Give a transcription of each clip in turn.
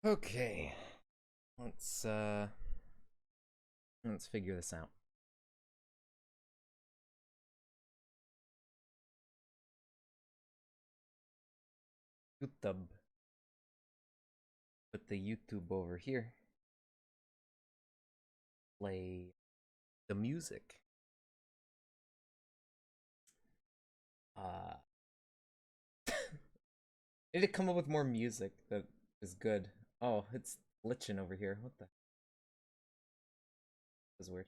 Okay, let's let's figure this out. YouTube. Put the YouTube over here. Play the music. Uh Need to come up with more music that is good. Oh, it's glitching over here. What the? This is weird.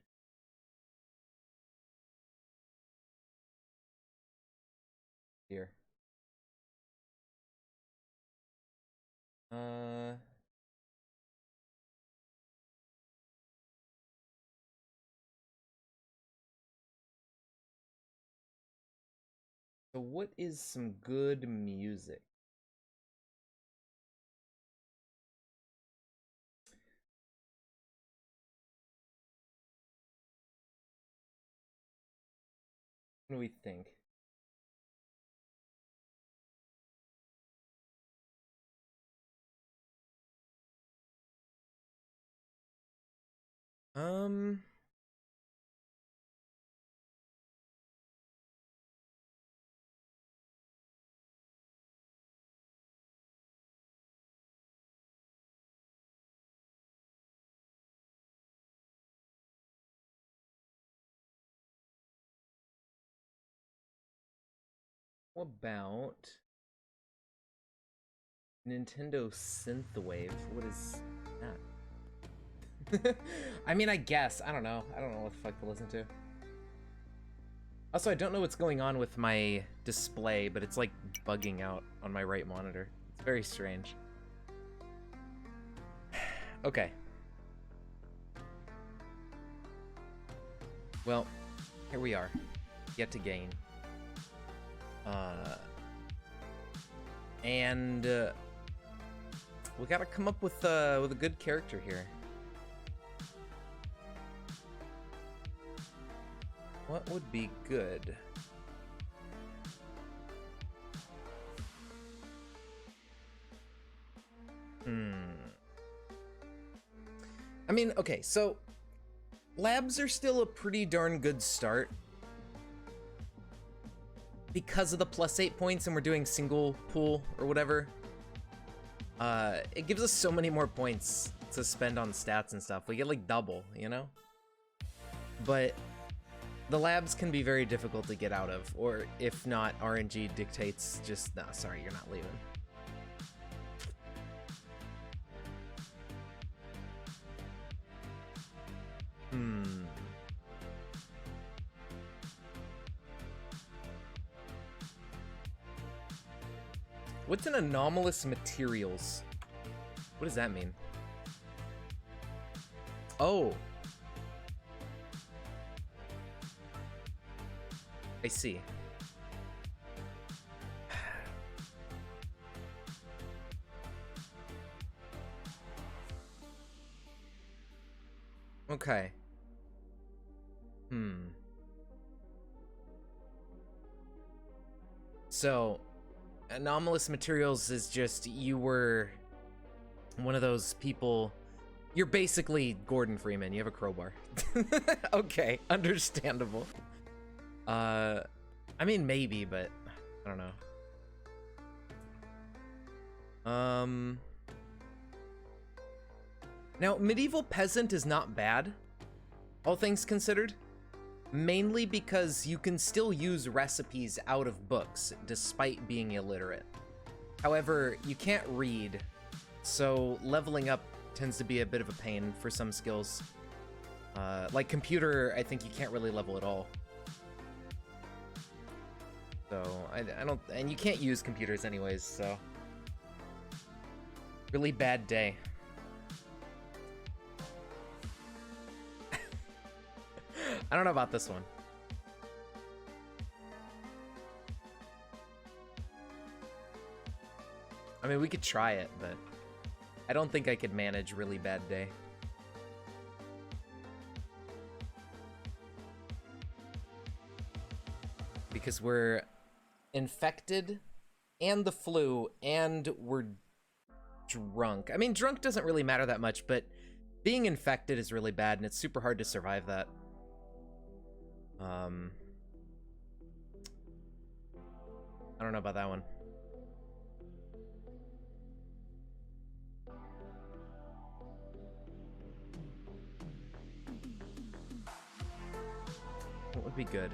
Here. Uh so what is some good music? What do we think? Um what about Nintendo Synthwave? What is that? I mean, I guess. I don't know. I don't know what the fuck to listen to. Also, I don't know what's going on with my display, but it's like bugging out on my right monitor. It's very strange. Okay. Well, here we are. Yet to gain. And we gotta come up with a good character here. What would be good? I mean, okay, so labs are still a pretty darn good start because of the +8 points and we're doing single pool or whatever. It gives us so many more points to spend on stats and stuff. We get like double, you know? But the labs can be very difficult to get out of, or if not, RNG dictates just, nah, sorry, you're not leaving. What's an anomalous materials? What does that mean? Oh. I see. Okay. So, anomalous materials is just you were one of those people. You're basically Gordon Freeman. You have a crowbar. Okay, understandable. I mean maybe, but I don't know. Now medieval peasant is not bad, all things considered. Mainly because you can still use recipes out of books despite being illiterate. However, you can't read, so leveling up tends to be a bit of a pain for some skills. Like computer, I think you can't really level at all. So I don't, and you can't use computers anyways, so. Really bad day. I don't know about this one. I mean, we could try it, but I don't think I could manage really bad day. Because we're infected and the flu, and we're drunk. I mean, drunk doesn't really matter that much, but being infected is really bad, and it's super hard to survive that. I don't know about that one. What would be good?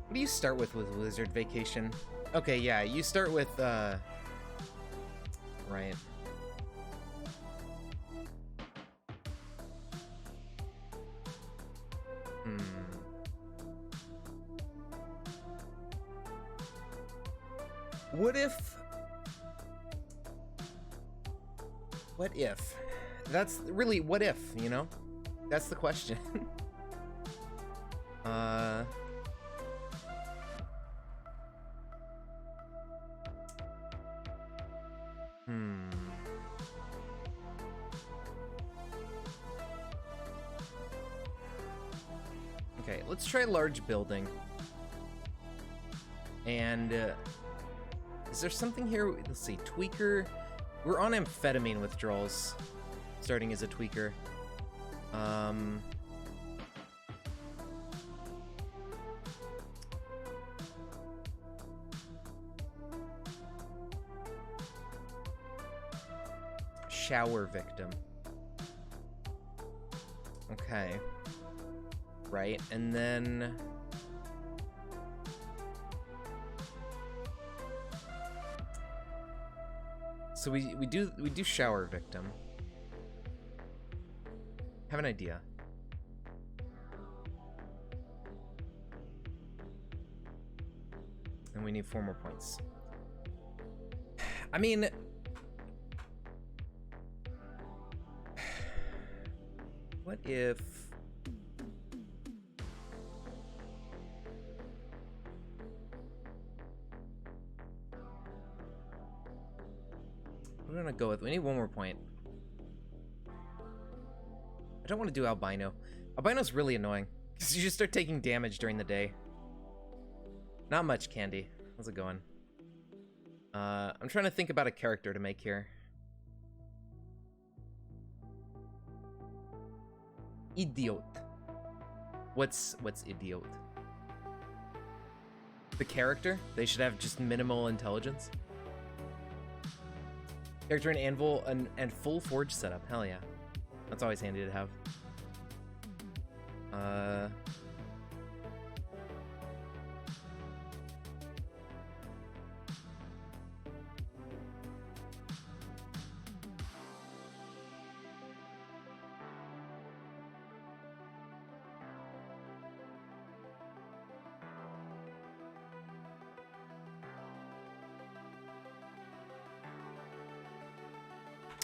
What do you start with Wizard Vacation? Okay, yeah, you start with, right. What if? That's really, what if, you know? That's the question. Okay, let's try large building. And, is there something here? Let's see, tweaker. We're on amphetamine withdrawals, starting as a tweaker. Shower victim. Okay. Right, and then... So we do shower victim. Have an idea. And we need 4 more points. I mean, what if we're gonna go with, we need 1 more point. I don't want to do albino. Albino's really annoying because you just start taking damage during the day. Not much candy. How's it going? I'm trying to think about a character to make here. Idiot. What's idiot? The character? They should have just minimal intelligence. Character and anvil and full forge setup. Hell yeah. That's always handy to have.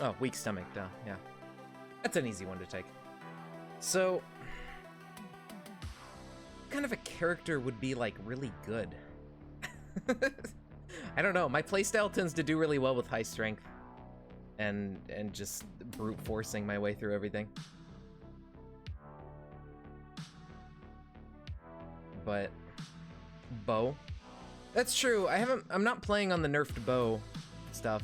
Oh, weak stomach, duh, yeah. That's an easy one to take. So, what kind of a character would be, like, really good? I don't know, my playstyle tends to do really well with high strength. And just brute forcing my way through everything. But, bow? That's true, I'm not playing on the nerfed bow stuff.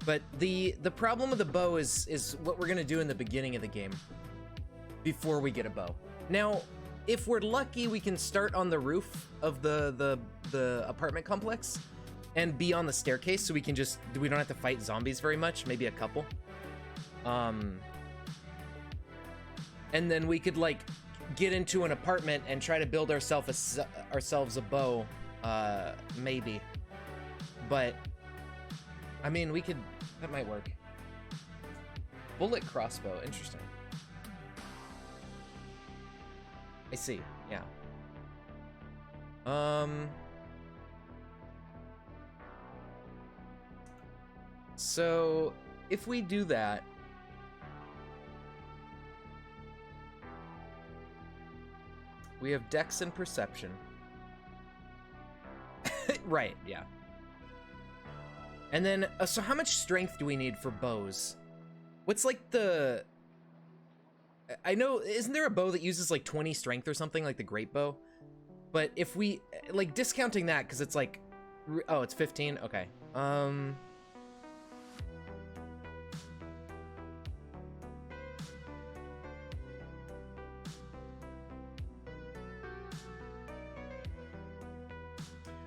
But the problem with the bow is what we're gonna do in the beginning of the game before we get a bow. Now, if we're lucky, we can start on the roof of the apartment complex and be on the staircase, so we don't have to fight zombies very much, maybe a couple. And then we could like get into an apartment and try to build ourselves a bow. Maybe. But, I mean, that might work. Bullet crossbow, interesting. I see, yeah. So, if we do that, we have Dex and Perception. Right, yeah. And then, so how much strength do we need for bows? What's like the... I know, isn't there a bow that uses like 20 strength or something, like the great bow? But if we, like, discounting that, because it's like, oh, it's 15? Okay.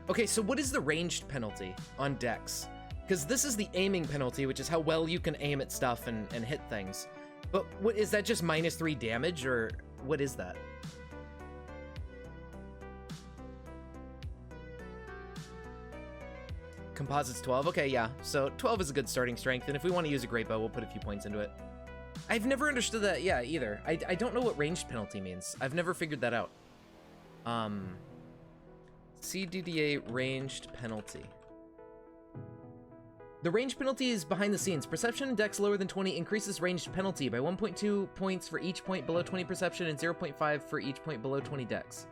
Okay, so what is the ranged penalty on Dex? Because this is the aiming penalty, which is how well you can aim at stuff and hit things. But what is that, just -3 damage, or what is that? Composites 12, okay, yeah. So 12 is a good starting strength, and if we want to use a great bow, we'll put a few points into it. I've never understood that, yeah, either. I don't know what ranged penalty means. I've never figured that out. CDDA ranged penalty. The range penalty is behind the scenes. Perception and Dex lower than 20 increases ranged penalty by 1.2 points for each point below 20 perception and 0.5 for each point below 20 Dex.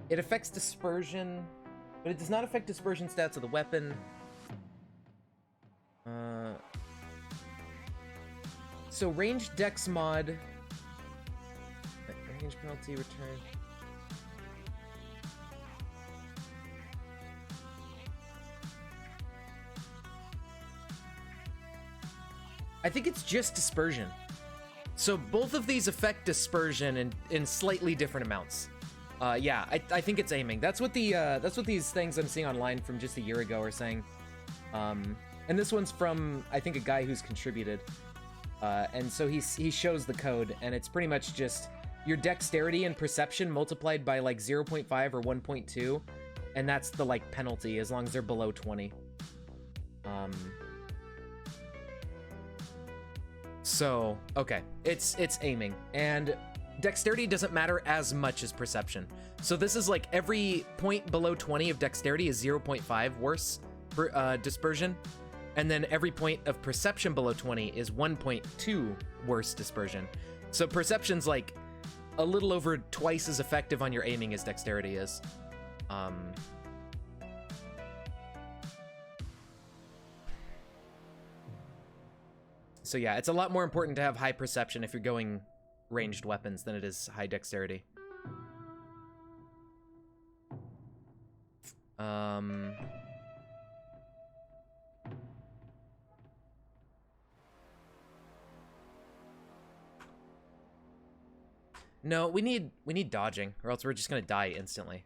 It affects dispersion, but it does not affect dispersion stats of the weapon. So ranged Dex mod. Range penalty return. I think it's just dispersion. So both of these affect dispersion in slightly different amounts. Yeah, I think it's aiming. That's what these things I'm seeing online from just a year ago are saying. And this one's from, I think, a guy who's contributed. And so he shows the code, and it's pretty much just your dexterity and perception multiplied by like 0.5 or 1.2, and that's the like penalty as long as they're below 20. So okay, it's aiming, and dexterity doesn't matter as much as perception. So this is like every point below 20 of dexterity is 0.5 worse for dispersion, and then every point of perception below 20 is 1.2 worse dispersion. So perception's like a little over twice as effective on your aiming as dexterity is. So yeah, it's a lot more important to have high perception if you're going ranged weapons than it is high dexterity. No, we need dodging, or else we're just gonna die instantly.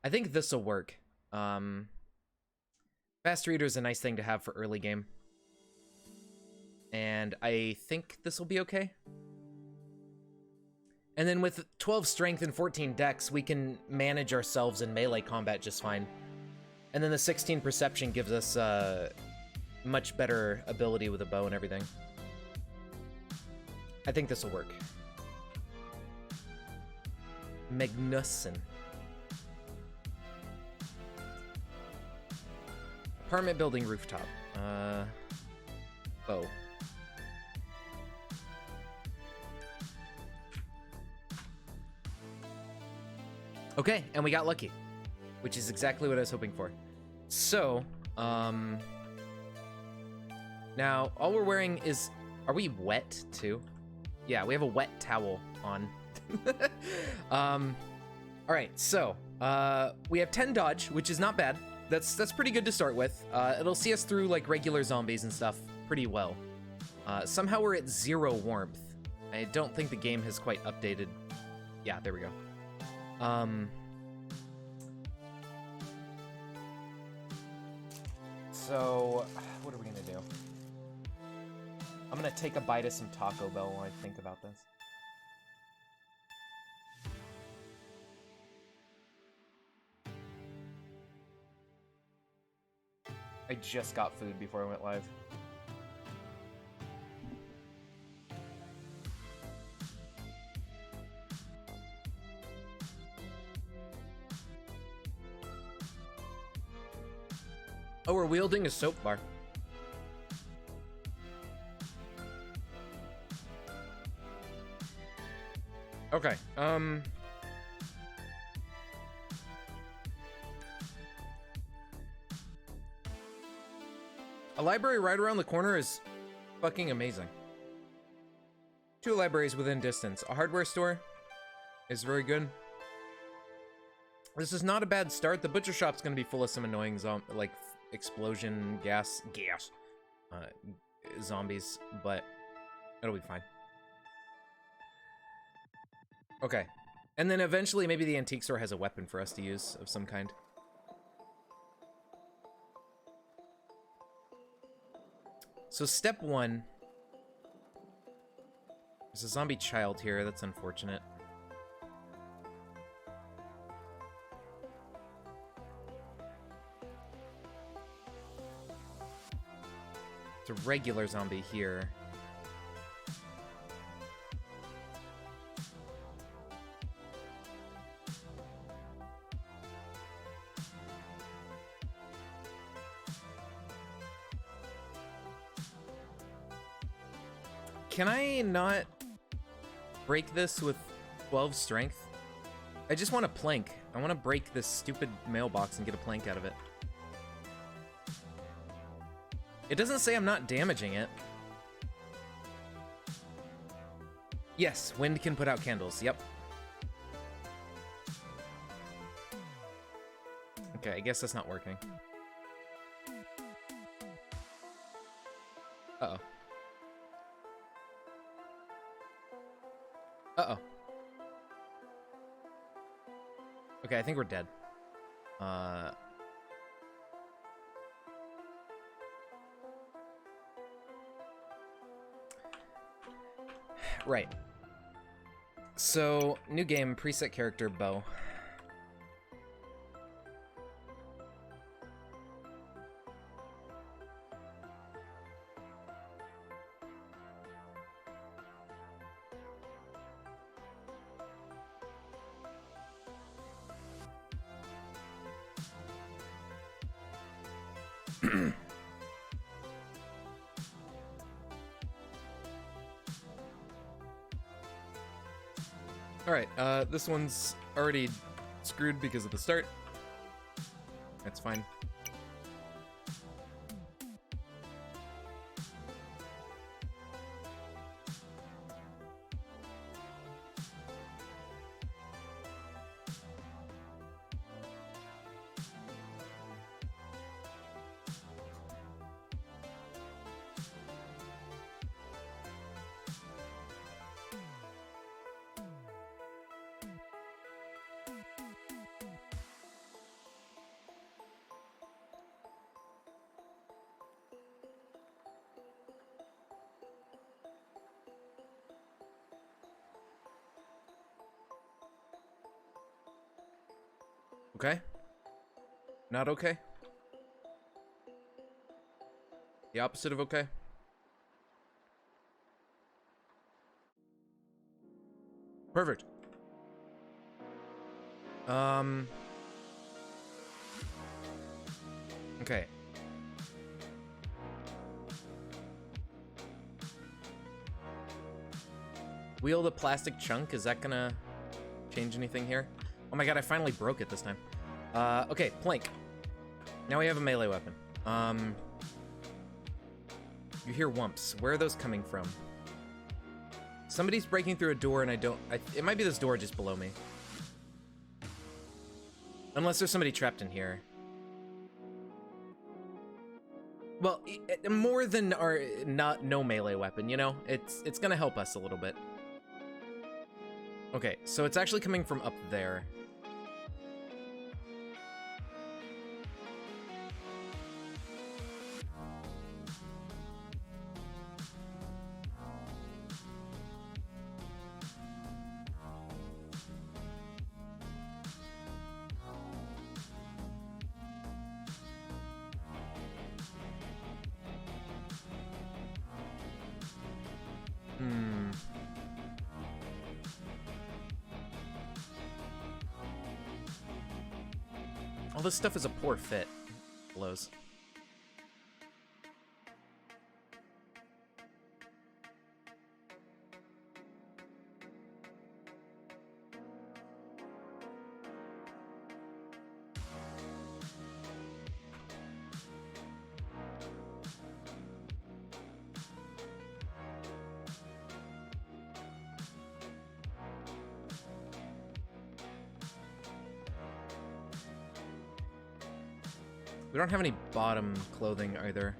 I think this'll work. Fast reader is a nice thing to have for early game. And I think this will be okay. And then with 12 strength and 14 dex, we can manage ourselves in melee combat just fine. And then the 16 perception gives us much better ability with a bow and everything. I think this will work. Magnussen. Apartment building rooftop. Bow. Okay, and we got lucky, which is exactly what I was hoping for. So, now all we're wearing is, are we wet too? Yeah, we have a wet towel on. All right, so we have 10 dodge, which is not bad. That's pretty good to start with. It'll see us through like regular zombies and stuff pretty well. Somehow we're at 0 warmth. I don't think the game has quite updated. Yeah, there we go. So what are we gonna do? I'm gonna take a bite of some Taco Bell while I think about this. I just got food before I went live. Oh, we're wielding a soap bar. Okay, A library right around the corner is fucking amazing. 2 libraries within distance. A hardware store is very good. This is not a bad start. The butcher shop's gonna be full of some annoying like explosion gas zombies, but it'll be fine. Okay. And then eventually maybe the antique store has a weapon for us to use of some kind. So step 1. There's a zombie child here. That's unfortunate. It's a regular zombie here. Can I not break this with 12 strength? I just want a plank. I want to break this stupid mailbox and get a plank out of it. It doesn't say I'm not damaging it. Yes, wind can put out candles. Yep. Okay, I guess that's not working. Uh-oh. Uh-oh. Okay, I think we're dead. Right. So, new game, preset character, bow. Alright, this one's already screwed because of the start. That's fine. Okay. Not okay. The opposite of okay. Perfect. Okay. Wield a plastic chunk. Is that gonna change anything here? Oh my god, I finally broke it this time. Okay, plank. Now we have a melee weapon. You hear whumps. Where are those coming from? Somebody's breaking through a door and it might be this door just below me. Unless there's somebody trapped in here. Well, more than our no melee weapon, you know? It's gonna help us a little bit. Okay, so it's actually coming from up there. All this stuff is a poor fit. Blows. We don't have any bottom clothing either.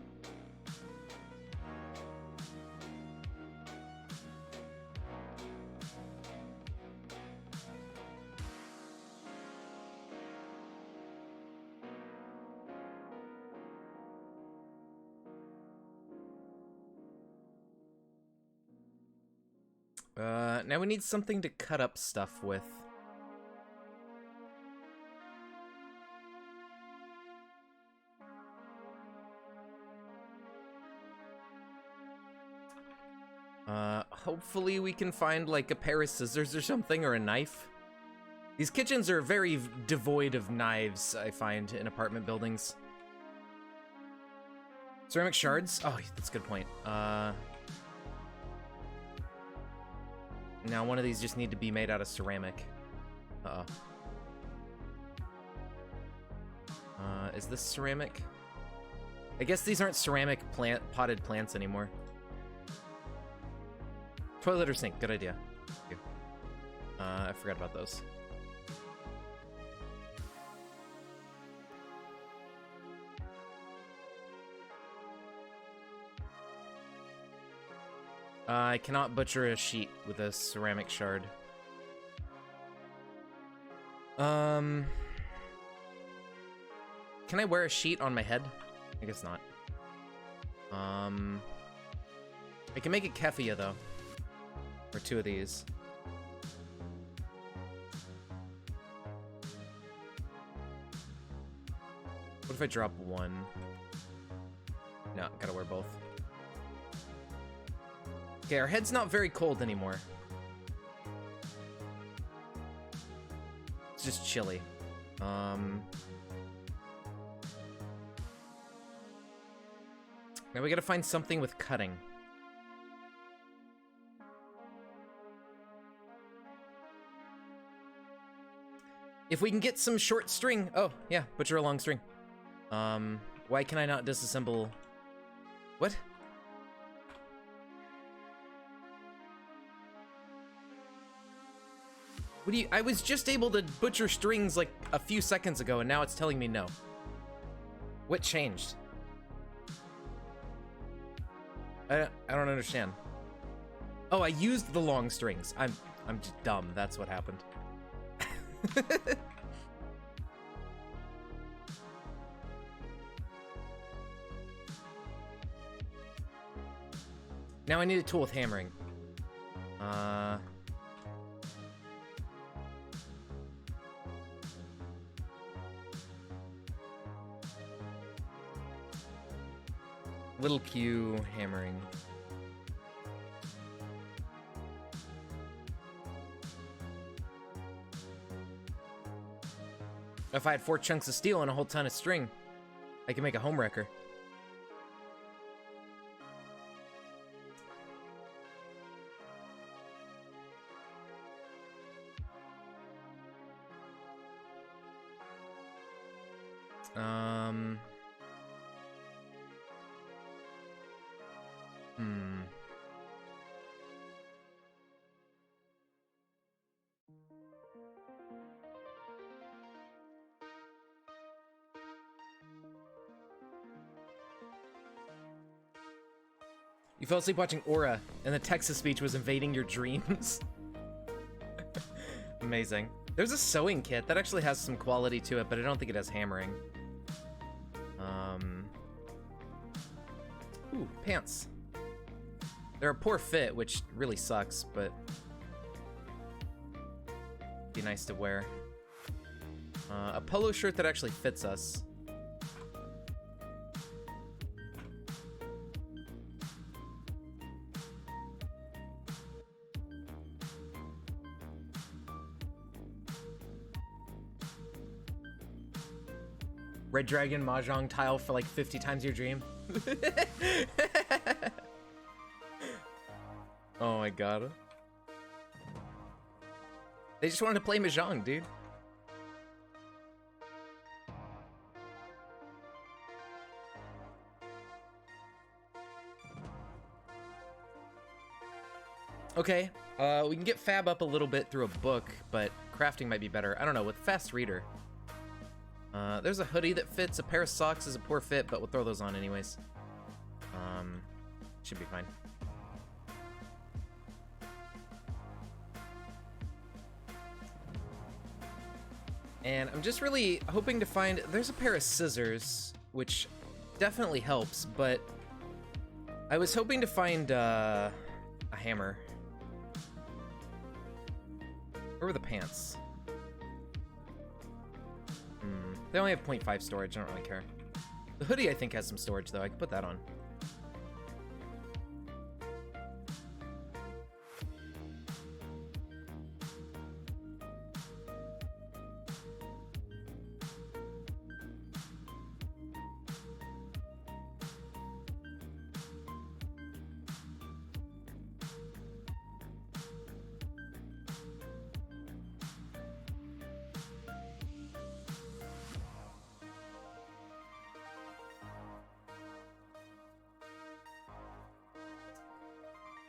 Now we need something to cut up stuff with. Hopefully we can find like a pair of scissors or something, or a knife. These kitchens are very devoid of knives, I find, in apartment buildings. Ceramic shards? Oh, that's a good point. Now one of these just need to be made out of ceramic. Uh-oh. Is this ceramic? I guess these aren't ceramic potted plants anymore. Toilet or sink, good idea. Thank you. I forgot about those. I cannot butcher a sheet with a ceramic shard. Can I wear a sheet on my head? I guess not. I can make a keffia though. Or two of these. What if I drop one? No, gotta wear both. Okay, our head's not very cold anymore. It's just chilly. Now we gotta find something with cutting. If we can get some short string. Oh, yeah, butcher a long string. Why can I not disassemble? What? What do you? I was just able to butcher strings like a few seconds ago, and now it's telling me no. What changed? I don't understand. Oh, I used the long strings. I'm just dumb. That's what happened. Now I need a tool with hammering. Little Q hammering. If I had 4 chunks of steel and a whole ton of string, I could make a home wrecker. You fell asleep watching Aura, and the Texas speech was invading your dreams. Amazing. There's a sewing kit that actually has some quality to it, but I don't think it has hammering. Ooh, pants. They're a poor fit, which really sucks, but be nice to wear. A polo shirt that actually fits us. Red Dragon Mahjong tile for like 50 times your dream. Oh my god. They just wanted to play Mahjong, dude. Okay, we can get fab up a little bit through a book, but crafting might be better. I don't know, with fast reader. There's a hoodie that fits. A pair of socks is a poor fit, but we'll throw those on anyways. Should be fine. And I'm just really hoping to find... There's a pair of scissors, which definitely helps, but I was hoping to find a hammer. Where were the pants? They only have 0.5 storage, I don't really care. The hoodie, I think, has some storage, though. I can put that on.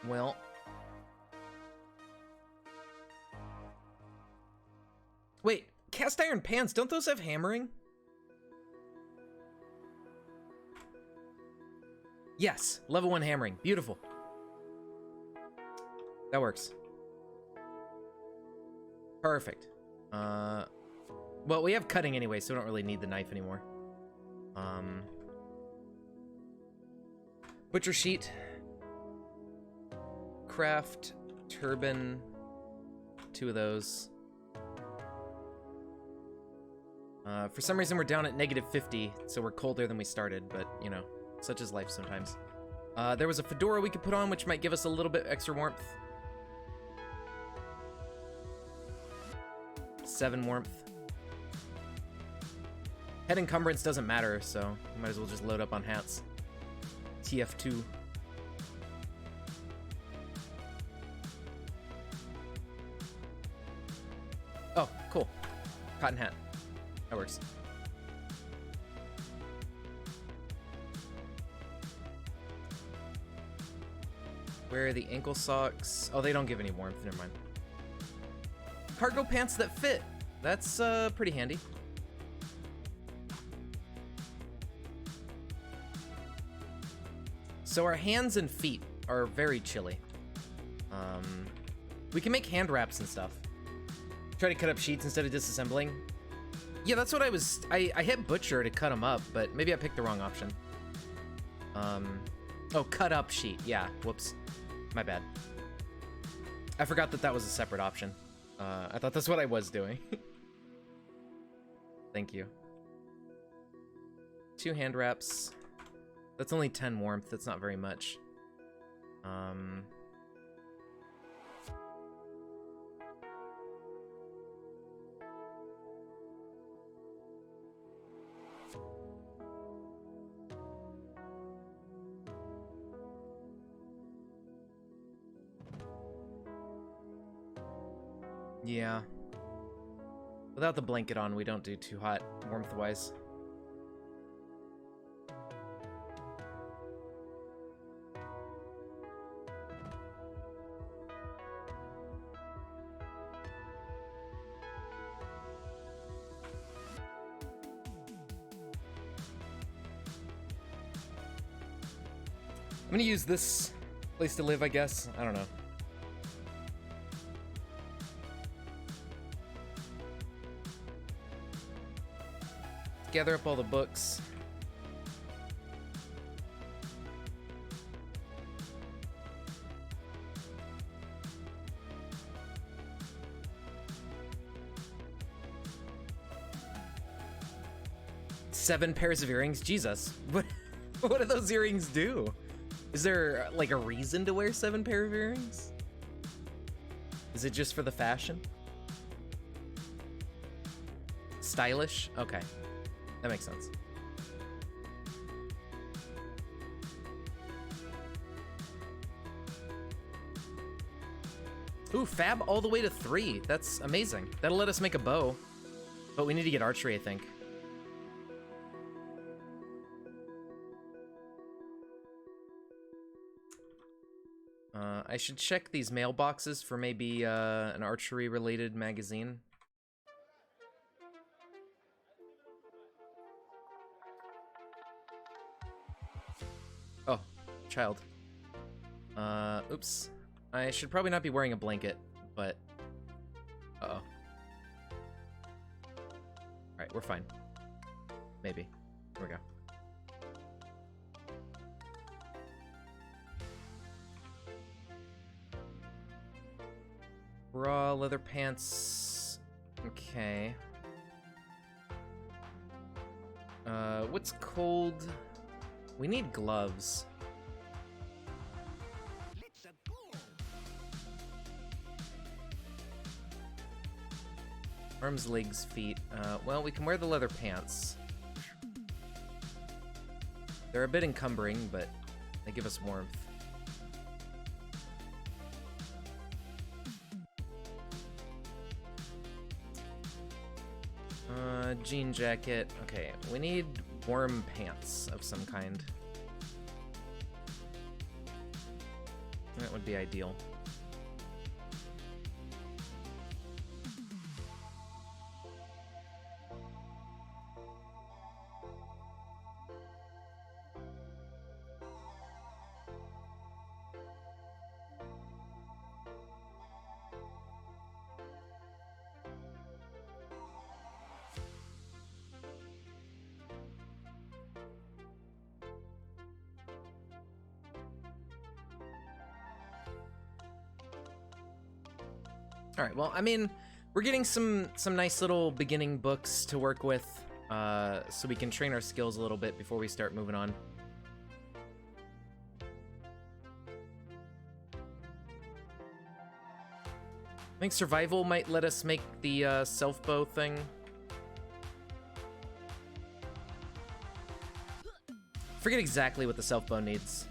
Well. Wait, cast iron pans, don't those have hammering? Yes, level 1 hammering. Beautiful. That works. Perfect. Well, we have cutting anyway, so we don't really need the knife anymore. Butcher sheet. Craft, turban, 2 of those. For some reason we're down at -50, so we're colder than we started, but, you know, such is life sometimes. There was a fedora we could put on, which might give us a little bit extra warmth. 7 warmth. Head encumbrance doesn't matter, so we might as well just load up on hats. TF2. Oh, cool. Cotton hat. That works. Where are the ankle socks? Oh, they don't give any warmth. Never mind. Cargo pants that fit. That's pretty handy. So our hands and feet are very chilly. We can make hand wraps and stuff. Try to cut up sheets instead of disassembling. Yeah, that's what I was... I hit Butcher to cut them up, but maybe I picked the wrong option. Oh, cut up sheet. Yeah, whoops. My bad. I forgot that that was a separate option. I thought that's what I was doing. Thank you. 2 hand wraps. That's only 10 warmth. That's not very much. Yeah. Without the blanket on, we don't do too hot, warmth-wise. I'm gonna use this place to live, I guess. I don't know. Gather up all the books. Seven pairs of earrings? Jesus. What do those earrings do? Is there, like, a reason to wear 7 pair of earrings? Is it just for the fashion? Stylish? Okay. That makes sense. Ooh, fab all the way to 3. That's amazing. That'll let us make a bow. But we need to get archery, I think. I should check these mailboxes for maybe an archery-related magazine. Oh, child. Oops. I should probably not be wearing a blanket, but... Uh-oh. Alright, we're fine. Maybe. Here we go. Raw leather pants. Okay. What's cold? We need gloves. Arms, legs, feet. Well, we can wear the leather pants. They're a bit encumbering, but they give us warmth. Jean jacket. Okay, we need warm pants of some kind. That would be ideal. All right, well, I mean, we're getting some nice little beginning books to work with, so we can train our skills a little bit before we start moving on. I think survival might let us make the self-bow thing. Forget exactly what the self-bow needs.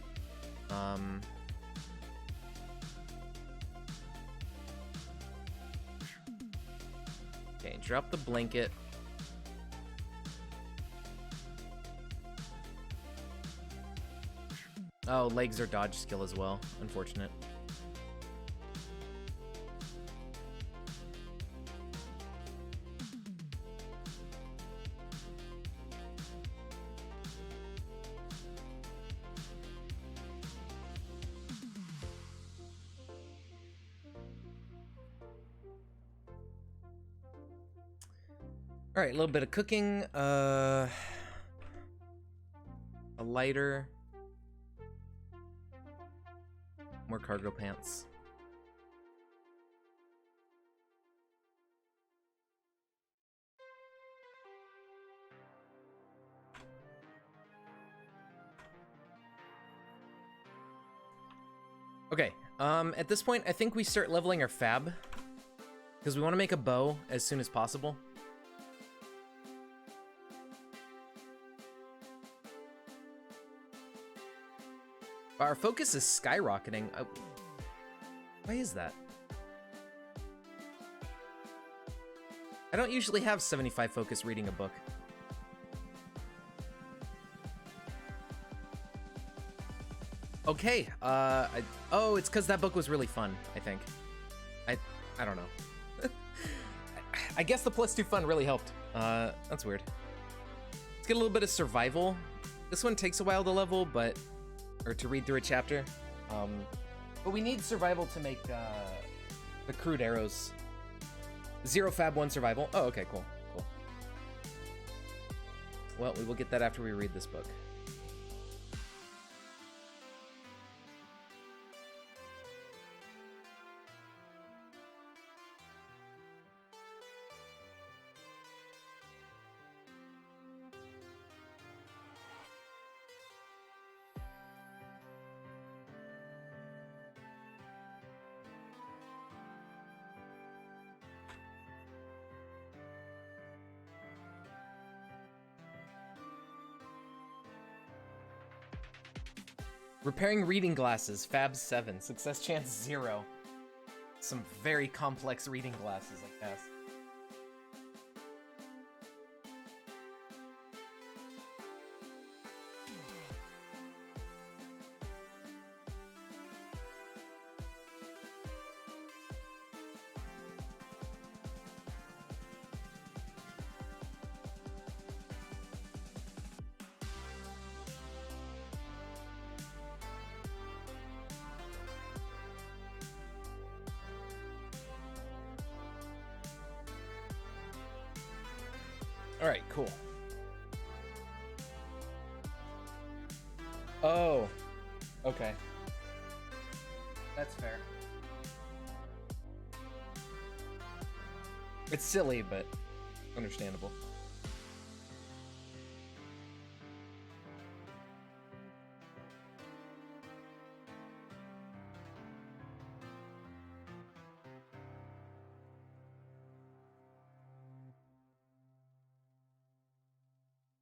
Okay, drop the blanket. Oh, legs are dodge skill as well. Unfortunate. All right, a little bit of cooking. A lighter. More cargo pants. Okay, at this point, I think we start leveling our fab, because we want to make a bow as soon as possible. Our focus is skyrocketing. Why is that? I don't usually have 75 focus reading a book. Okay, oh, it's because that book was really fun, I think. I don't know. I guess the +2 fun really helped. That's weird. Let's get a little bit of survival. This one takes a while to level, or to read through a chapter. But we need survival to make the crude arrows. 0 fab, 1 survival. Oh, okay, cool. Well, we will get that after we read this book. Repairing reading glasses, fab 7, success chance 0. Some very complex reading glasses, I guess. All right, cool. Oh, okay. That's fair. It's silly, but understandable.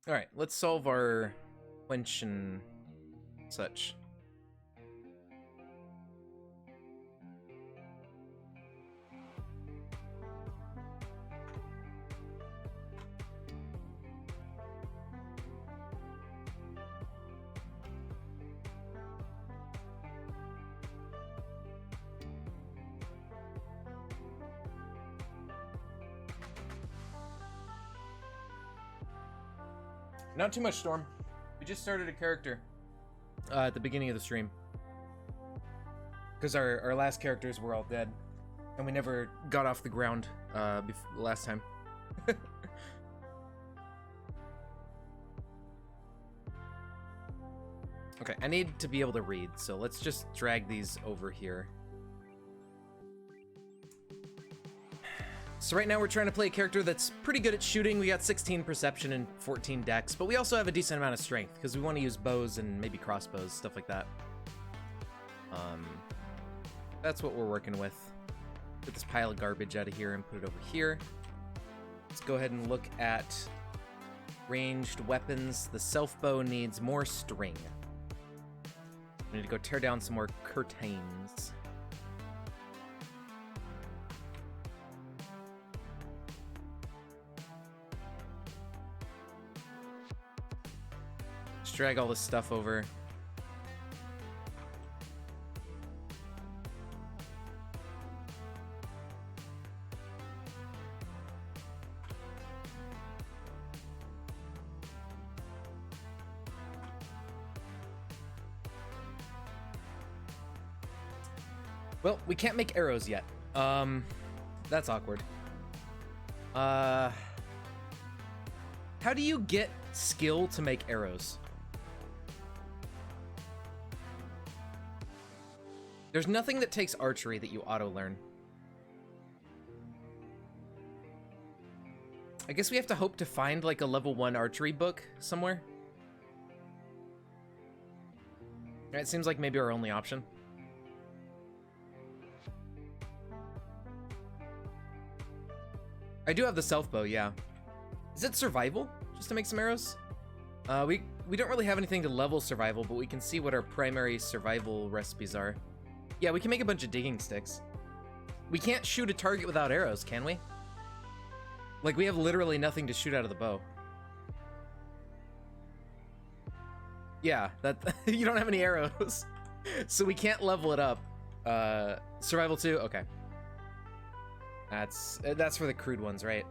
All right, let's solve our quench and such. Not too much, Storm. We just started a character at the beginning of the stream. Because our last characters were all dead. And we never got off the ground last time. Okay, I need to be able to read, so let's just drag these over here. So right now we're trying to play a character that's pretty good at shooting. We got 16 perception and 14 dex, but we also have a decent amount of strength because we want to use bows and maybe crossbows, stuff like that. That's what we're working with. Get this pile of garbage out of here and put it over here. Let's go ahead and look at ranged weapons. The self bow needs more string. We need to go tear down some more curtains. Just drag all this stuff over. Well, we can't make arrows yet. That's awkward. How do you get skill to make arrows? There's nothing that takes archery that you auto-learn. I guess we have to hope to find like a level 1 archery book somewhere. It seems like maybe our only option. I do have the self bow, yeah. Is it survival? Just to make some arrows? We don't really have anything to level survival, but we can see what our primary survival recipes are. Yeah, we can make a bunch of digging sticks. We can't shoot a target without arrows, can we? Like, we have literally nothing to shoot out of the bow. Yeah, that you don't have any arrows. So we can't level it up. Survival 2? Okay. That's for the crude ones, right?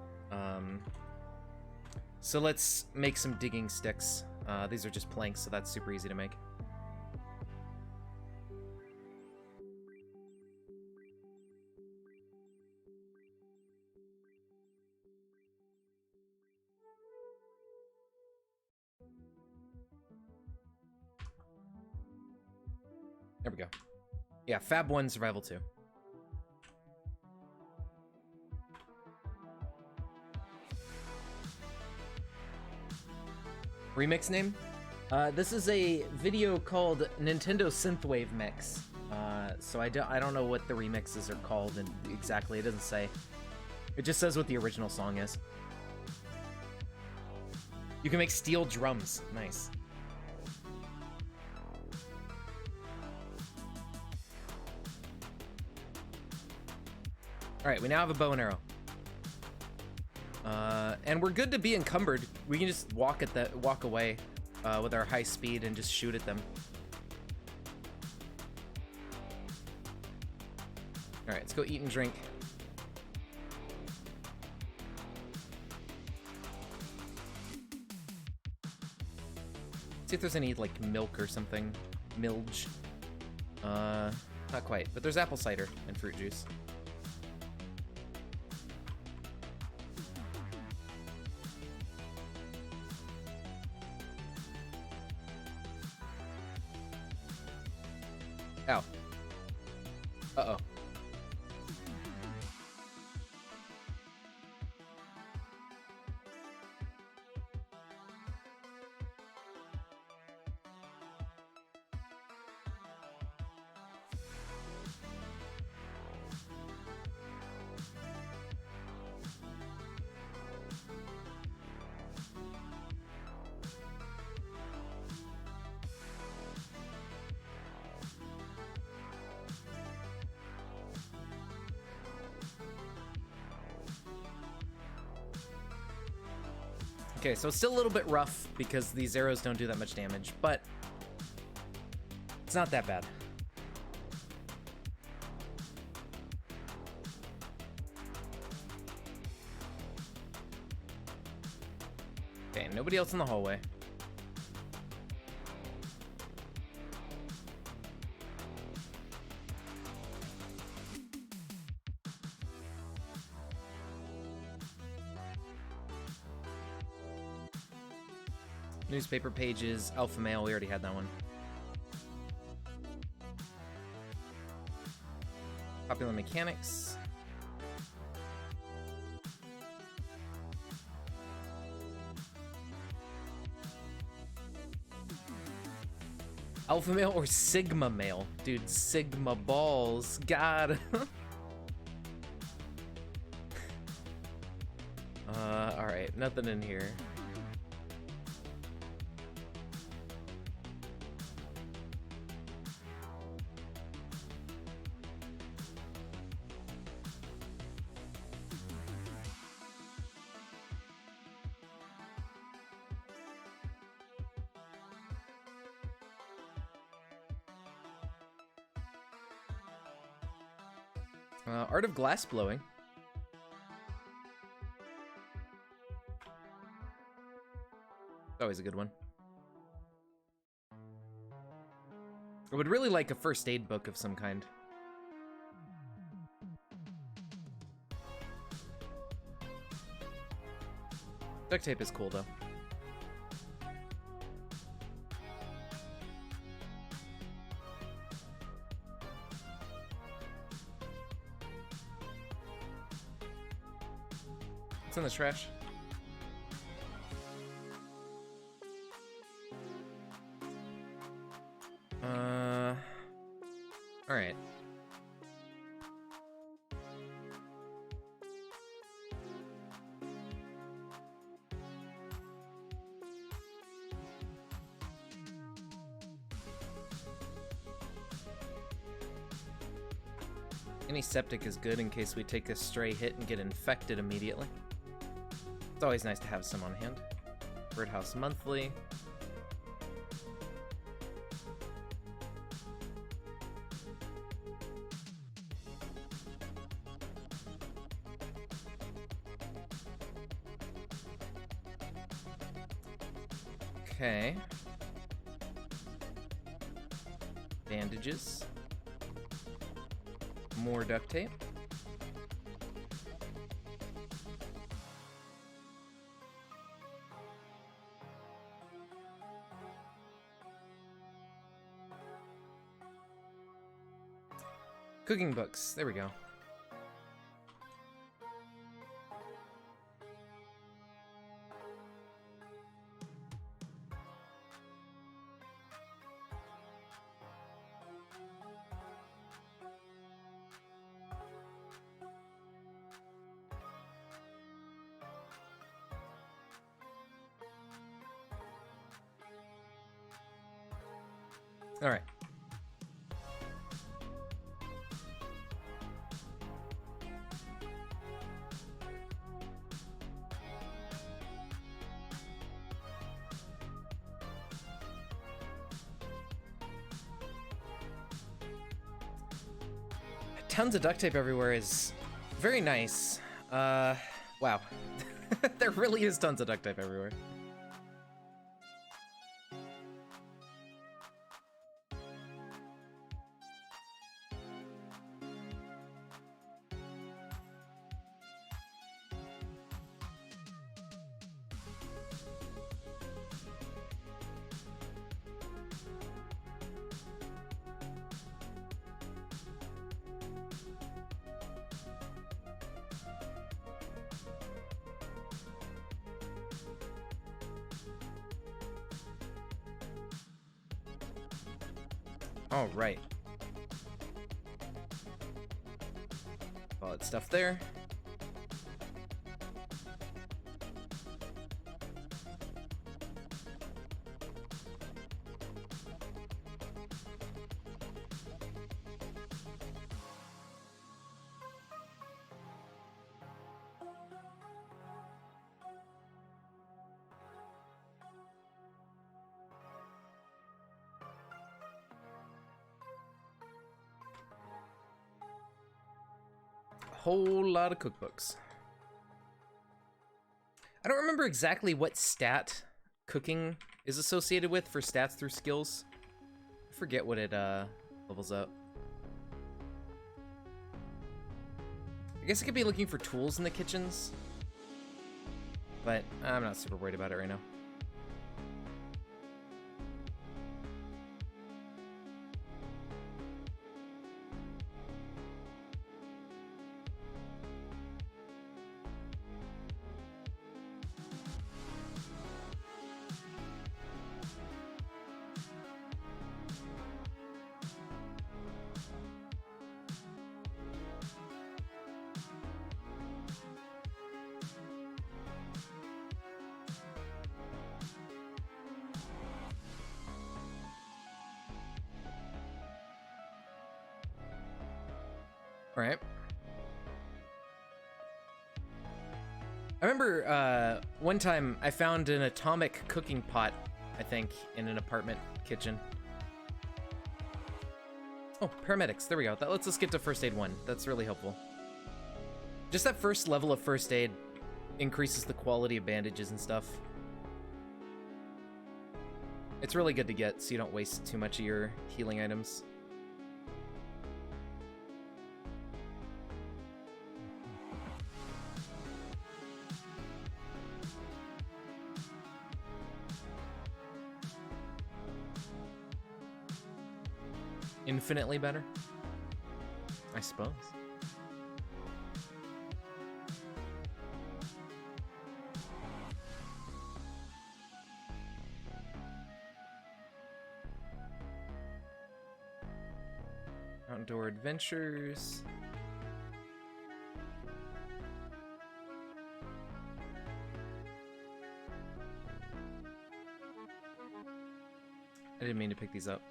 So let's make some digging sticks. These are just planks, so that's super easy to make. There we go. Yeah, Fab 1, Survival 2. Remix name? This is a video called Nintendo Synthwave Mix. So I don't know what the remixes are called and exactly. It doesn't say. It just says what the original song is. You can make steel drums. Nice. All right, we now have a bow and arrow. And we're good to be encumbered. We can just walk away with our high speed and just shoot at them. All right, let's go eat and drink. See if there's any like milk or something. Milge. Not quite, but there's apple cider and fruit juice. Ow. Uh-oh. Okay, so it's still a little bit rough because these arrows don't do that much damage, but it's not that bad. Okay, nobody else in the hallway. Newspaper pages, alpha male, we already had that one. Popular mechanics. Alpha male or sigma male? Dude, sigma balls. God. Alright, nothing in here. Art of glass blowing. Always a good one. I would really like a first aid book of some kind. Duct tape is cool though. It's in the trash. All right. Antiseptic is good in case we take a stray hit and get infected immediately. It's always nice to have some on hand. Birdhouse Monthly. Okay. Bandages. More duct tape. Cooking books. There we go. All right. Tons of duct tape everywhere is very nice. Wow. There really is tons of duct tape everywhere. All right. All that stuff there. Whole lot of cookbooks. I don't remember exactly what stat cooking is associated with for stats through skills. I forget what it levels up. I guess I could be looking for tools in the kitchens, but I'm not super worried about it right now. All right. I remember one time I found an atomic cooking pot, I think, in an apartment kitchen. Oh, paramedics. There we go. That lets us get to first aid 1. That's really helpful. Just that first level of first aid increases the quality of bandages and stuff. It's really good to get so you don't waste too much of your healing items. Infinitely better, I suppose. Outdoor adventures. I didn't mean to pick these up.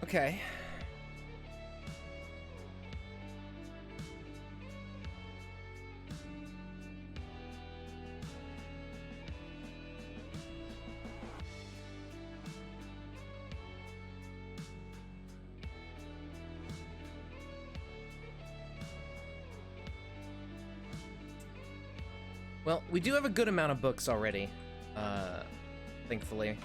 Okay. Well, we do have a good amount of books already, thankfully.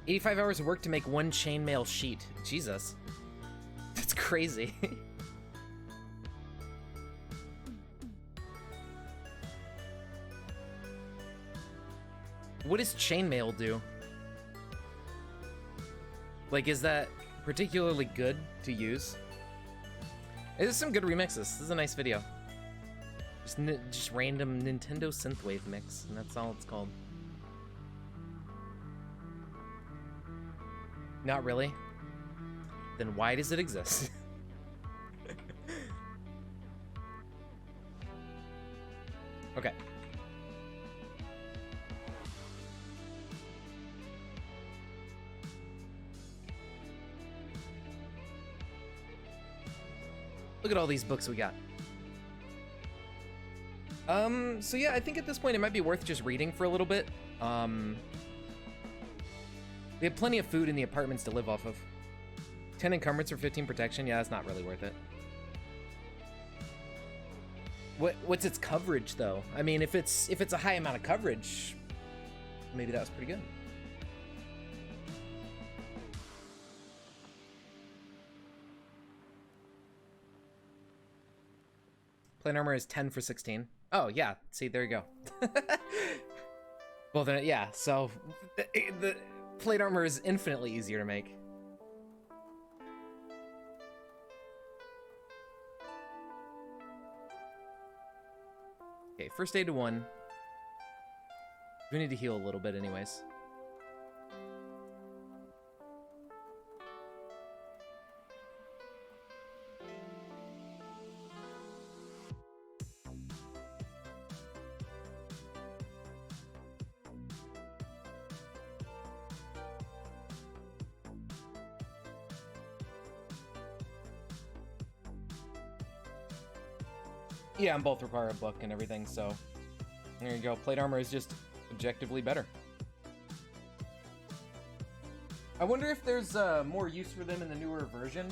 $85 hours of work to make 1 chainmail sheet. Jesus. That's crazy. What does chainmail do? Like, is that particularly good to use? There's some good remixes. This is a nice video. Just random Nintendo synthwave mix, and that's all it's called. Not really? Then why does it exist? Okay. Look at all these books we got. So yeah, I think at this point it might be worth just reading for a little bit. We have plenty of food in the apartments to live off of. 10 encumbrance for 15 protection. Yeah, that's not really worth it. What's its coverage though? I mean, if it's a high amount of coverage, maybe that was pretty good. Plate armor is 10 for 16. Oh, yeah. See, there you go. Well, then, yeah. So, the plate armor is infinitely easier to make. Okay, first aid to 1. We need to heal a little bit anyways. Yeah, and both require a book and everything, so there you go. Plate armor is just objectively better. I wonder if there's more use for them in the newer version,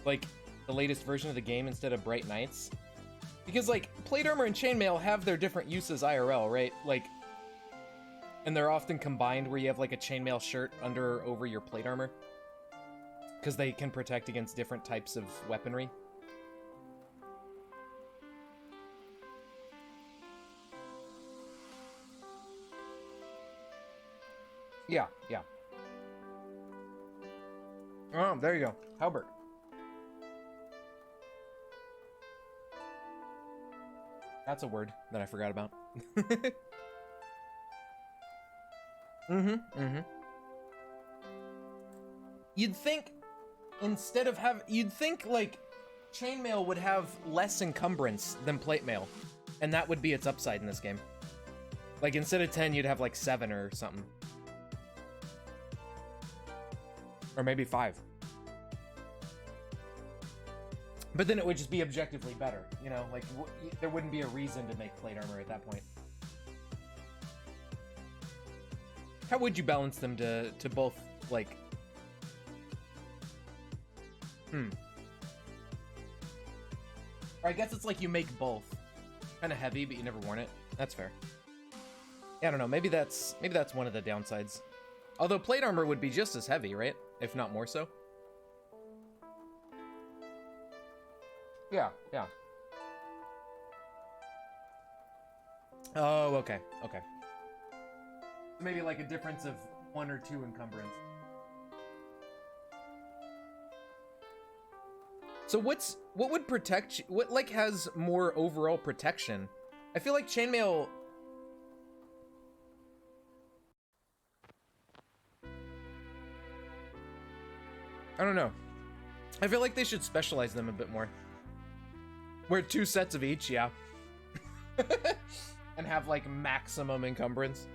like the latest version of the game instead of Bright Knights. Because like plate armor and chainmail have their different uses IRL, right? Like, and they're often combined where you have like a chainmail shirt under or over your plate armor, because they can protect against different types of weaponry. Yeah, yeah. Oh, there you go. Halbert. That's a word that I forgot about. You'd think instead of you'd think like chainmail would have less encumbrance than plate mail, and that would be its upside in this game. Like instead of 10, you'd have like 7 or something. Or maybe 5. But then it would just be objectively better, you know? Like, there wouldn't be a reason to make plate armor at that point. How would you balance them to both, like... Or I guess it's like you make both. Kind of heavy, but you never worn it. That's fair. Yeah, I don't know. Maybe that's one of the downsides. Although plate armor would be just as heavy, right? If not more so. Yeah, yeah. Oh, okay, okay. Maybe like a difference of 1 or 2 encumbrance. So what would protect, what like has more overall protection? I feel like chainmail... I don't know. I feel like they should specialize them a bit more. Wear 2 sets of each, yeah. And have like maximum encumbrance.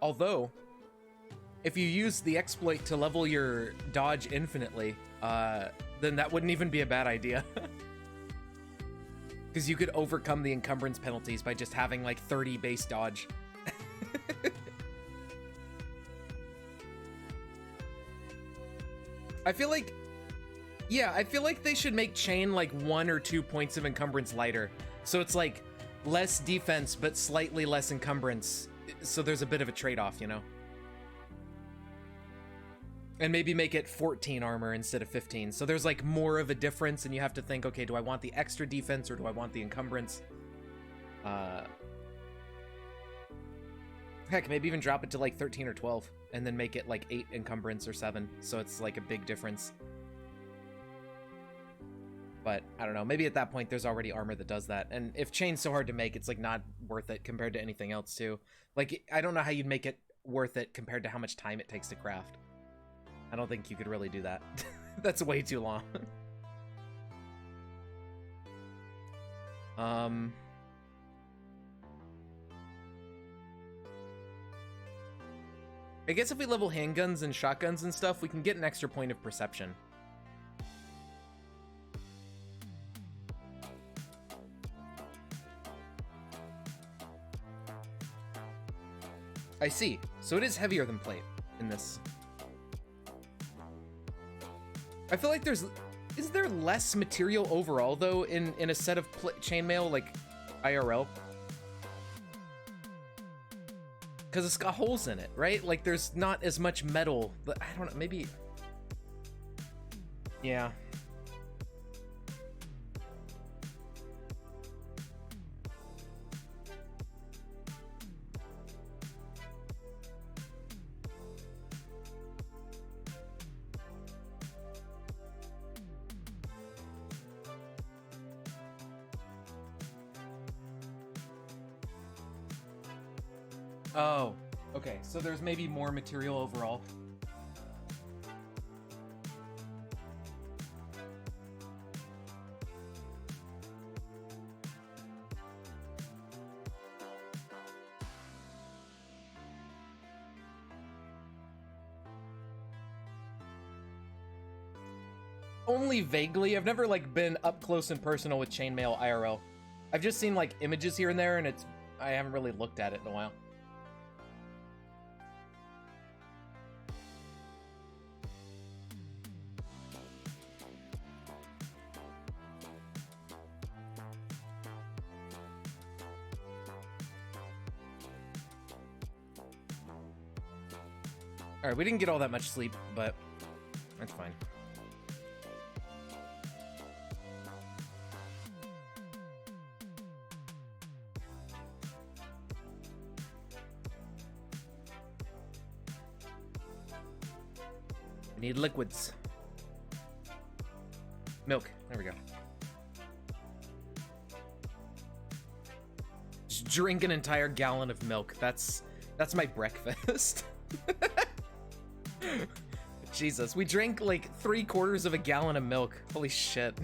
Although, if you use the exploit to level your dodge infinitely, then that wouldn't even be a bad idea. Because you could overcome the encumbrance penalties by just having like 30 base dodge. I feel like, yeah, I feel like they should make chain like 1 or 2 points of encumbrance lighter. So it's like less defense, but slightly less encumbrance. So there's a bit of a trade-off, you know? And maybe make it 14 armor instead of 15. So there's like more of a difference and you have to think, okay, do I want the extra defense or do I want the encumbrance? Heck, maybe even drop it to like 13 or 12 and then make it like 8 encumbrance or 7. So it's like a big difference. But I don't know, maybe at that point there's already armor that does that. And if chain's so hard to make, it's like not worth it compared to anything else too. Like, I don't know how you'd make it worth it compared to how much time it takes to craft. I don't think you could really do that. That's way too long. I guess if we level handguns and shotguns and stuff, we can get an extra point of perception. I see. So it is heavier than plate in this. I feel like is there less material overall though in a set of chainmail like IRL? Because it's got holes in it, right? Like, there's not as much metal. But I don't know, maybe... Yeah. Oh, okay. So there's maybe more material overall. Only vaguely. I've never like been up close and personal with chainmail IRL. I've just seen like images here and there, and I haven't really looked at it in a while. All right, we didn't get all that much sleep, but that's fine. We need liquids. Milk. There we go. Just drink an entire gallon of milk. That's my breakfast. Jesus, we drank like 3/4 of a gallon of milk. Holy shit.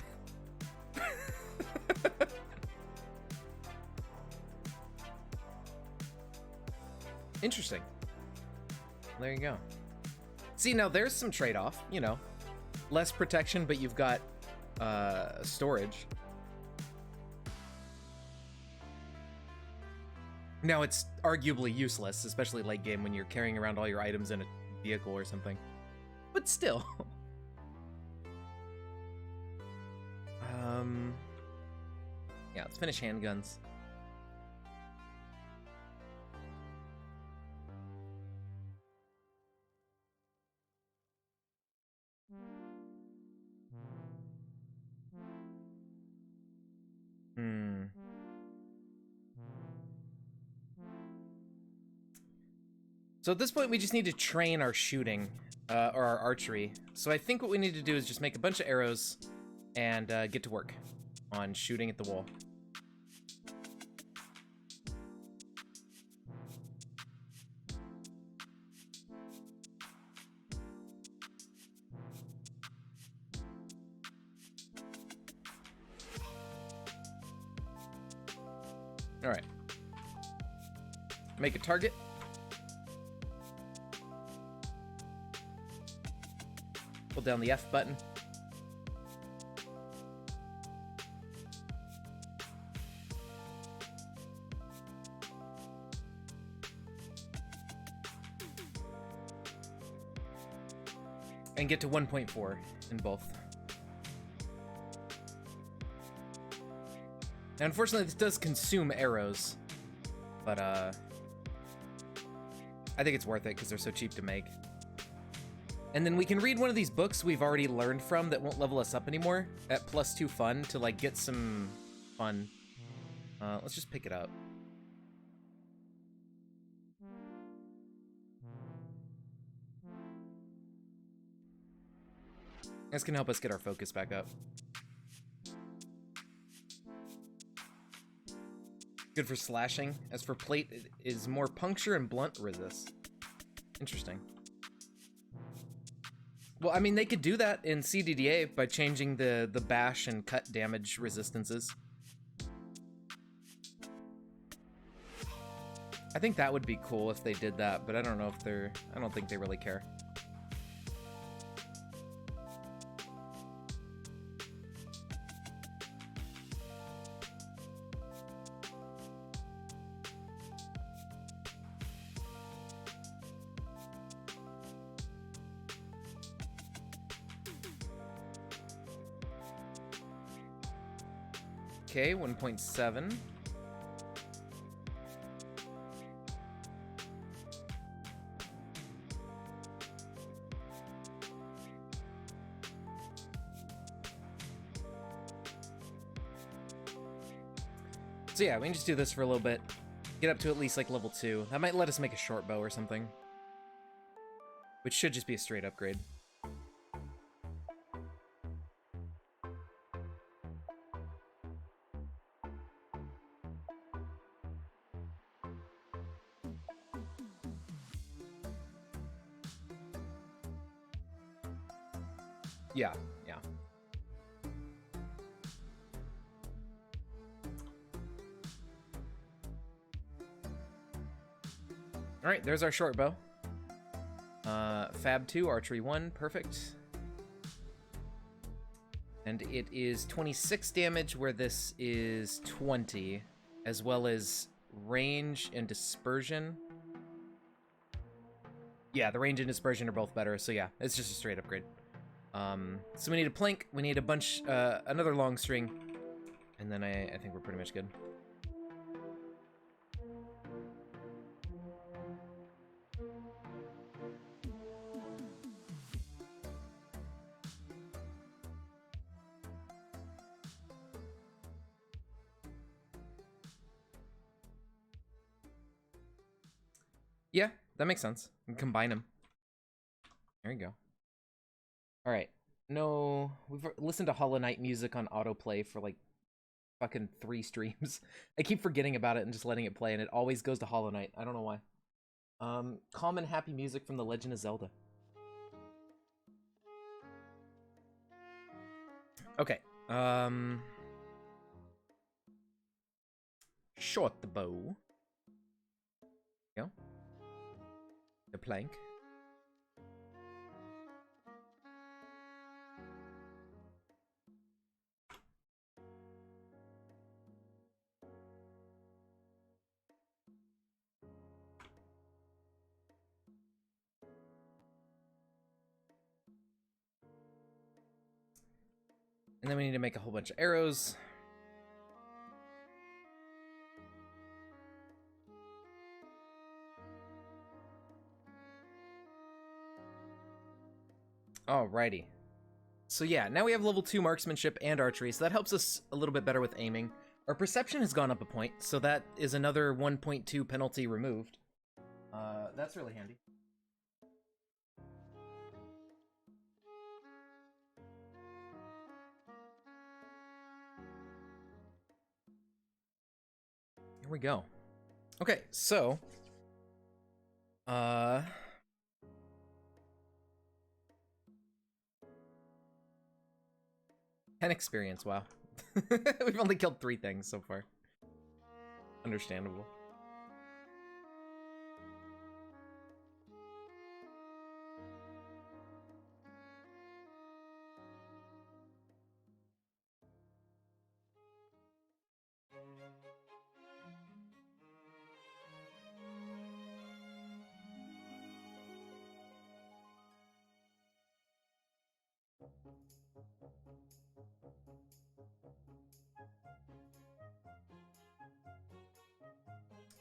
Interesting. There you go. See, now there's some trade-off, you know. Less protection, but you've got storage. Now it's arguably useless, especially late game when you're carrying around all your items in a vehicle or something. But still. Yeah, let's finish handguns. So at this point, we just need to train our shooting, or our archery. So I think what we need to do is just make a bunch of arrows and get to work on shooting at the wall. All right. Make a target. Hold down the F button. And get to 1.4 in both. Now, unfortunately, this does consume arrows, but I think it's worth it because they're so cheap to make. And then we can read one of these books we've already learned from that won't level us up anymore at +2 fun to like get some fun. Let's just pick it up. This can help us get our focus back up. Good for slashing. As for plate, it is more puncture and blunt resist. Interesting. Well, I mean, they could do that in CDDA by changing the bash and cut damage resistances. I think that would be cool if they did that, but I don't know if I don't think they really care. Okay, 1.7. So yeah, we can just do this for a little bit. Get up to at least like level 2. That might let us make a short bow or something. Which should just be a straight upgrade. Yeah, yeah. Alright, there's our short bow. Fab 2, archery 1, perfect. And it is 26 damage where this is 20, as well as range and dispersion. Yeah, the range and dispersion are both better, so yeah, it's just a straight upgrade. So we need a plank, we need a bunch, another long string, and then I think we're pretty much good. Yeah, that makes sense. We can combine them. There you go. All right. No, we've listened to Hollow Knight music on autoplay for like fucking 3 streams. I keep forgetting about it and just letting it play, and it always goes to Hollow Knight. I don't know why. Calm and happy music from The Legend of Zelda. Okay. Short the bow. Go. The plank. And then we need to make a whole bunch of arrows. Alrighty. So yeah, now we have level 2 marksmanship and archery, so that helps us a little bit better with aiming. Our perception has gone up a point, so that is another 1.2 penalty removed. That's really handy. Here we go. Okay, so... 10 experience, wow. We've only killed 3 things so far. Understandable.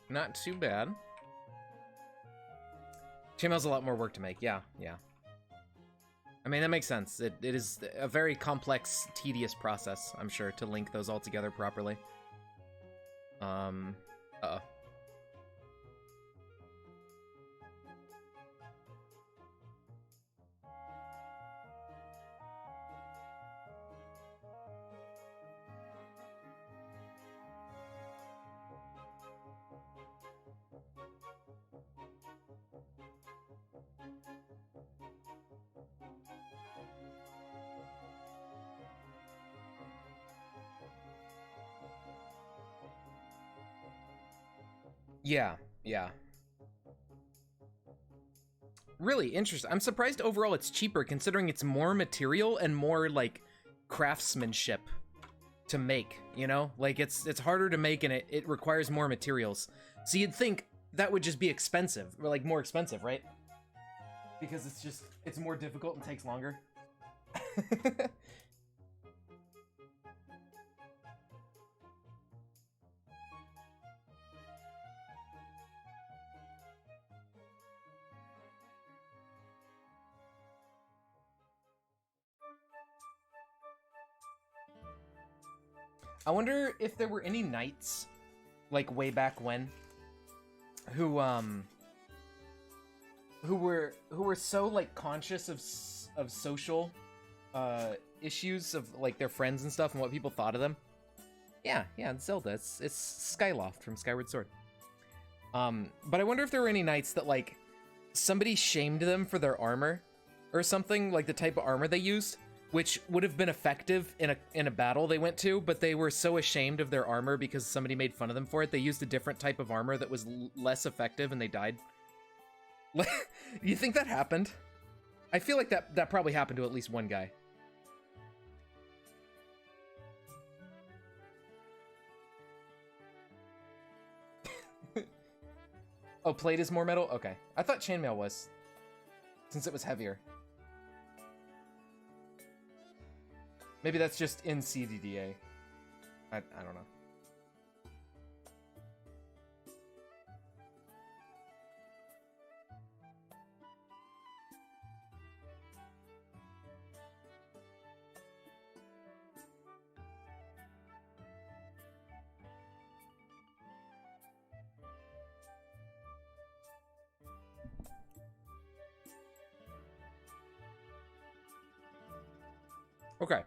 Not too bad. Chainmail's a lot more work to make. Yeah, yeah. I mean, that makes sense. It is a very complex, tedious process, I'm sure, to link those all together properly. Uh-oh. Yeah, yeah. Really interesting. I'm surprised overall it's cheaper, considering it's more material and more, like, craftsmanship to make, you know? Like, it's harder to make and it requires more materials. So you'd think that would just be expensive, or, like, more expensive, right? Because it's more difficult and takes longer. I wonder if there were any knights like way back when, who were so like conscious of social issues of like their friends and stuff and what people thought of them. Yeah, it's Zelda. It's Skyloft from Skyward Sword. But I wonder if there were any knights that like somebody shamed them for their armor or something, like the type of armor they used, which would have been effective in a battle they went to, but they were so ashamed of their armor because somebody made fun of them for it. They used a different type of armor that was less effective and they died. You think that happened? I feel like that probably happened to at least one guy. Oh, plate is more metal? Okay. I thought chainmail was, since it was heavier. Maybe that's just in CDDA. I don't know. Okay.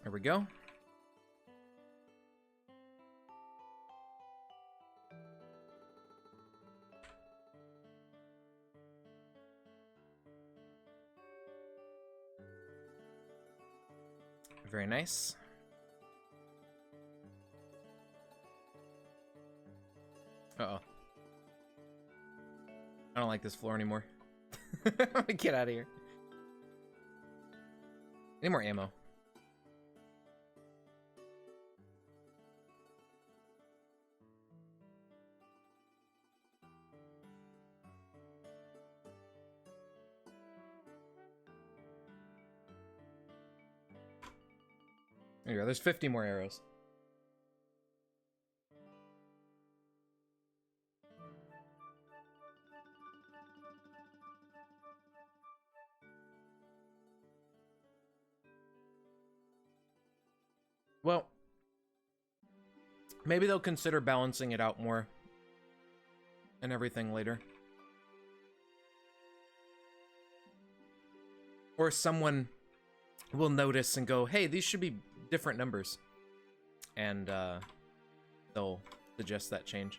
There we go. Very nice. Uh-oh. I don't like this floor anymore. I'm gonna get out of here. Need more ammo. There you go. There's 50 more arrows. Well, maybe they'll consider balancing it out more and everything later. Or someone will notice and go, hey, these should be different numbers. And they'll suggest that change.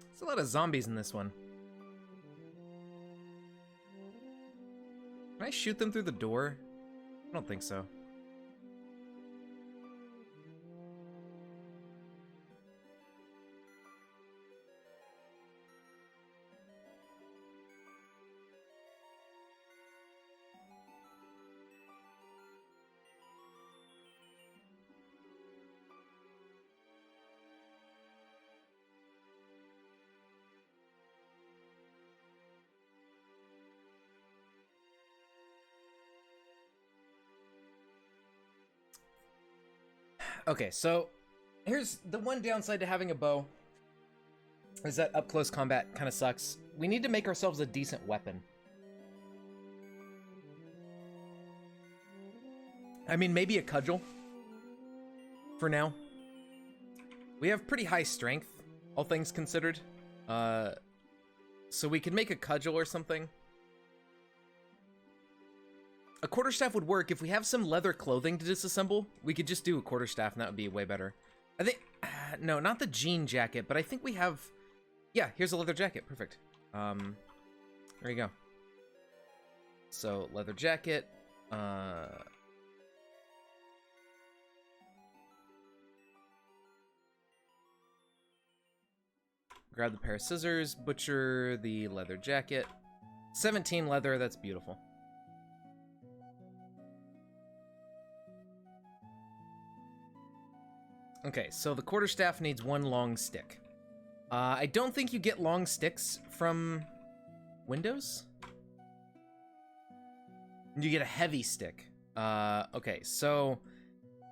There's a lot of zombies in this one. Can I shoot them through the door? I don't think so. Okay, so here's the one downside to having a bow is that up close combat kind of sucks. We need to make ourselves a decent weapon. I mean, maybe a cudgel for now. We have pretty high strength, all things considered. So we could make a cudgel or something. A quarterstaff would work. If we have some leather clothing to disassemble, we could just do a quarterstaff and that would be way better. I think, no, not the jean jacket, but I think we have, yeah, here's a leather jacket. Perfect. There you go. So leather jacket, Grab the pair of scissors, butcher the leather jacket. 17 leather, that's beautiful. Okay, so the quarterstaff needs one long stick. I don't think you get long sticks from windows. You get a heavy stick. Okay, so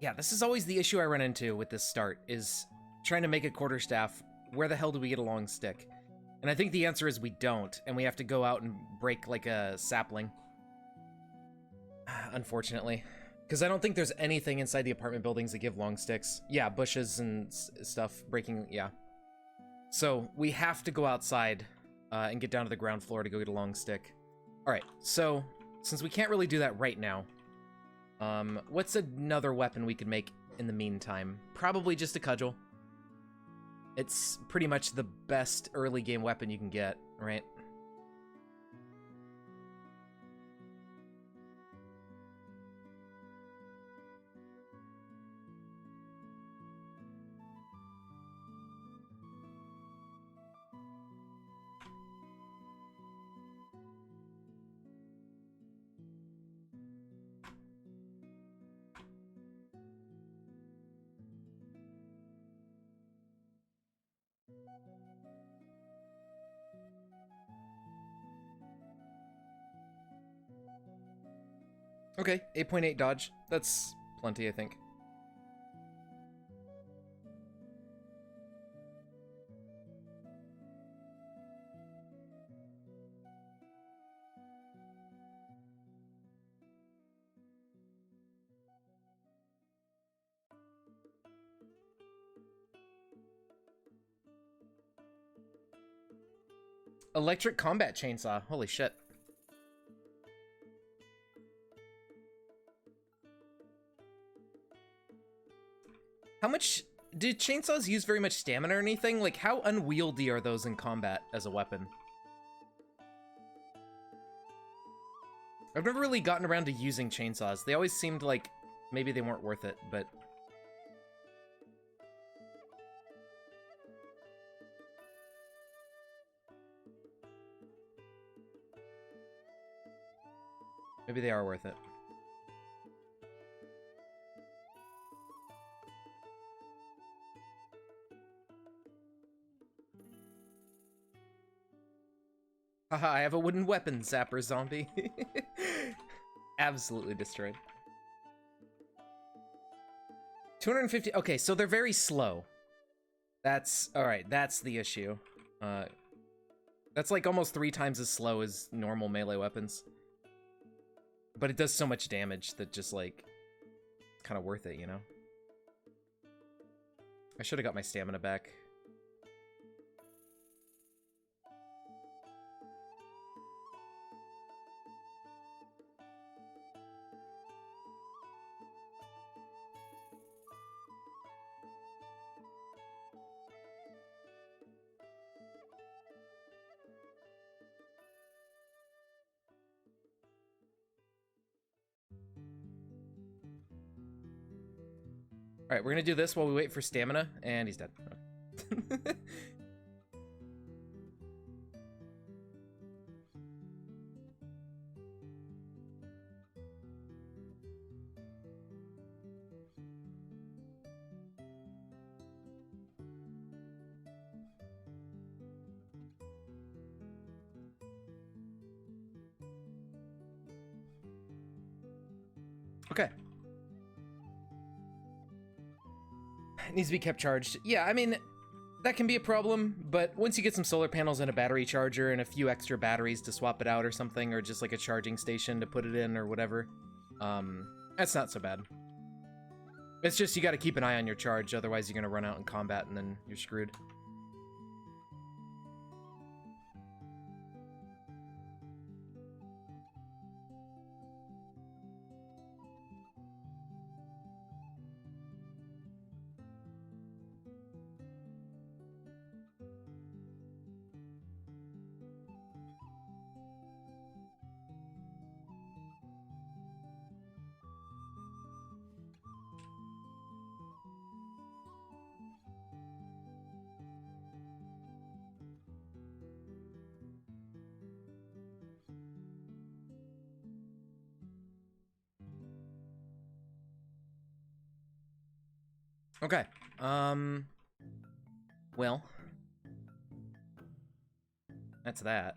yeah, this is always the issue I run into with this start, is trying to make a quarterstaff. Where the hell do we get a long stick? And I think the answer is we don't, and we have to go out and break like a sapling. Unfortunately. Because I don't think there's anything inside the apartment buildings that give long sticks. Yeah, bushes and stuff breaking, yeah. So we have to go outside and get down to the ground floor to go get a long stick. All right, so since we can't really do that right now, what's another weapon we could make in the meantime? Probably just a cudgel. It's pretty much the best early game weapon you can get, right? Okay, 8.8 dodge. That's plenty, I think. Electric combat chainsaw. Holy shit. How much... do chainsaws use very much stamina or anything? Like, how unwieldy are those in combat as a weapon? I've never really gotten around to using chainsaws. They always seemed like maybe they weren't worth it, but... maybe they are worth it. Haha, I have a wooden weapon, Zapper Zombie. Absolutely destroyed. 250... okay, so they're very slow. That's... alright, that's the issue. That's like almost 3 times as slow as normal melee weapons. But it does so much damage that just, like, it's kind of worth it, you know? I should have got my stamina back. Alright, we're gonna do this while we wait for stamina, and he's dead. Okay. It needs to be kept charged. Yeah, I mean, that can be a problem, but once you get some solar panels and a battery charger and a few extra batteries to swap it out or something, or just like a charging station to put it in or whatever, that's not so bad. It's just you gotta keep an eye on your charge, otherwise you're gonna run out in combat and then you're screwed. Okay. Well, that's that.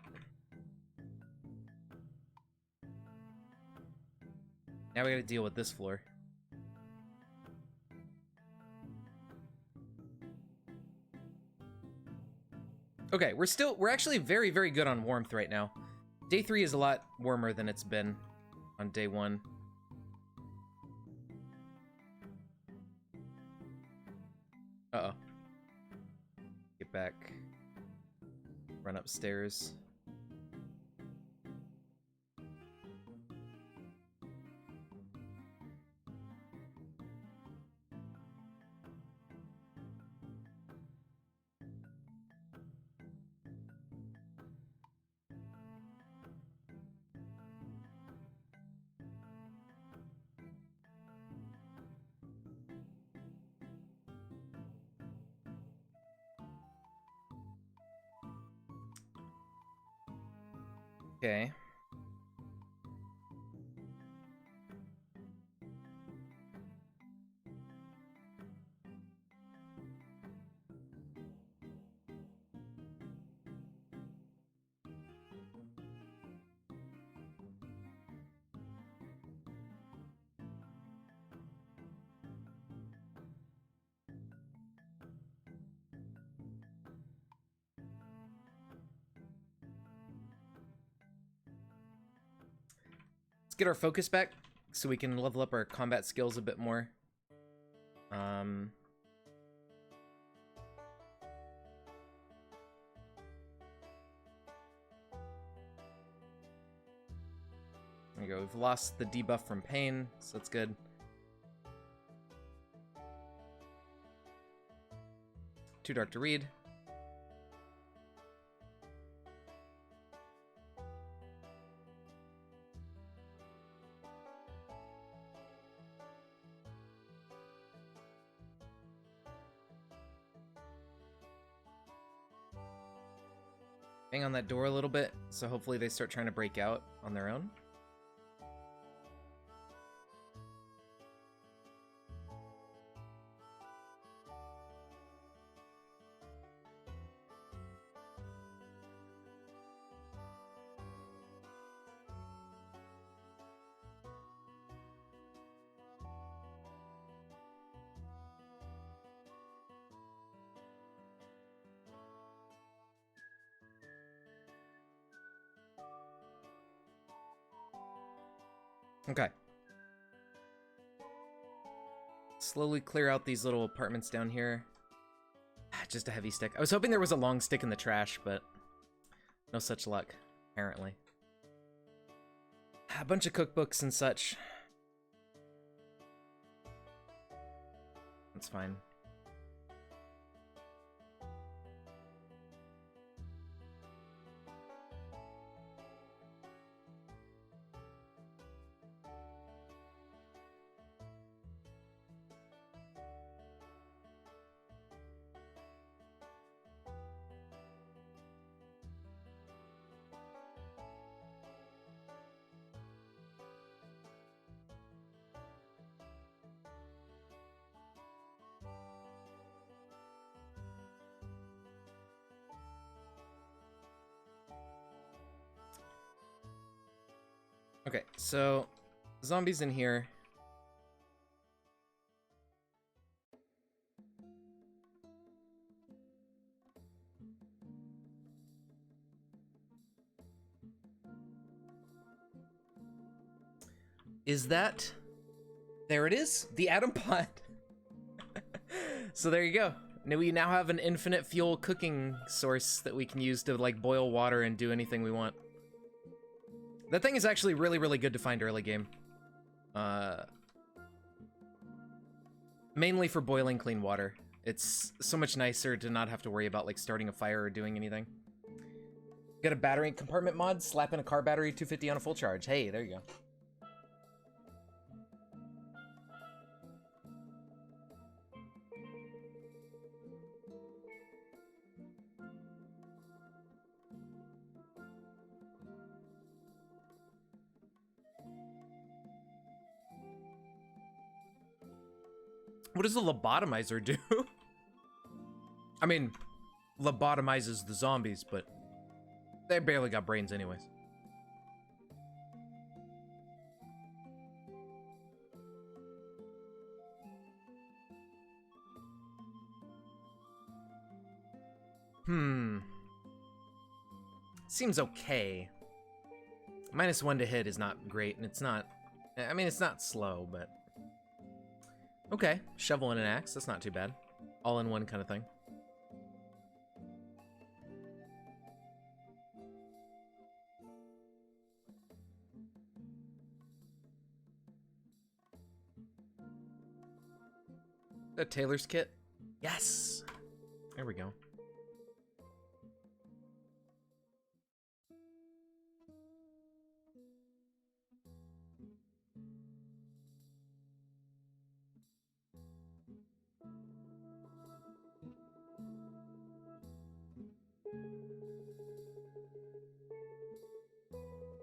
Now we gotta deal with this floor. Okay, we're actually very, very good on warmth right now. Day 3 is a lot warmer than it's been on day 1. Uh-oh. Get back. Run upstairs. Okay. Let's get our focus back so we can level up our combat skills a bit more. There you go. We've lost the debuff from pain, so that's good. Too dark to read. Bang on that door a little bit, so hopefully they start trying to break out on their own. Okay. Slowly clear out these little apartments down here. Just a heavy stick. I was hoping there was a long stick in the trash, but no such luck, apparently. A bunch of cookbooks and such. That's fine. Okay, so zombies in here. Is that... There it is, the atom pot. So there you go. Now we now have an infinite fuel cooking source that we can use to like boil water and do anything we want. That thing is actually really, really good to find early game. Mainly for boiling clean water. It's so much nicer to not have to worry about like starting a fire or doing anything. Got a battery compartment mod, slap in a car battery, 250 on a full charge. Hey, there you go. What does the lobotomizer do? I mean, lobotomizes the zombies, but they barely got brains anyways. Seems okay. -1 to hit is not great, and it's not... I mean, it's not slow, but... Okay, shovel and an axe, that's not too bad. All in one kind of thing. A tailor's kit? Yes! There we go.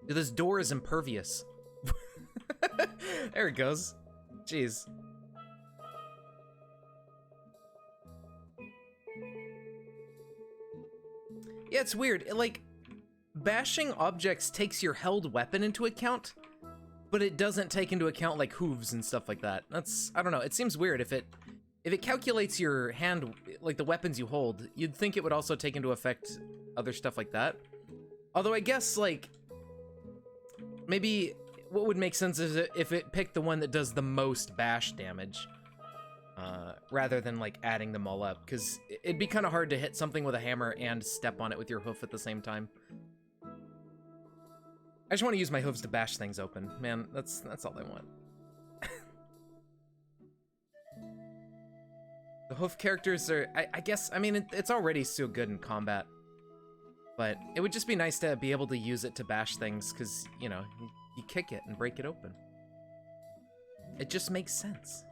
Dude, this door is impervious. There it goes. Jeez. Yeah, it's weird. Like, bashing objects takes your held weapon into account, but it doesn't take into account, like, hooves and stuff like that. That's, I don't know, it seems weird. If it calculates your hand, like, the weapons you hold, you'd think it would also take into effect other stuff like that. Although I guess, like, maybe what would make sense is if it picked the one that does the most bash damage, rather than, like, adding them all up, because it'd be kind of hard to hit something with a hammer and step on it with your hoof at the same time. I just want to use my hooves to bash things open. Man, that's all I want. The hoof characters are, I guess, I mean, it's already so good in combat. But it would just be nice to be able to use it to bash things, because, you know, you kick it and break it open. It just makes sense.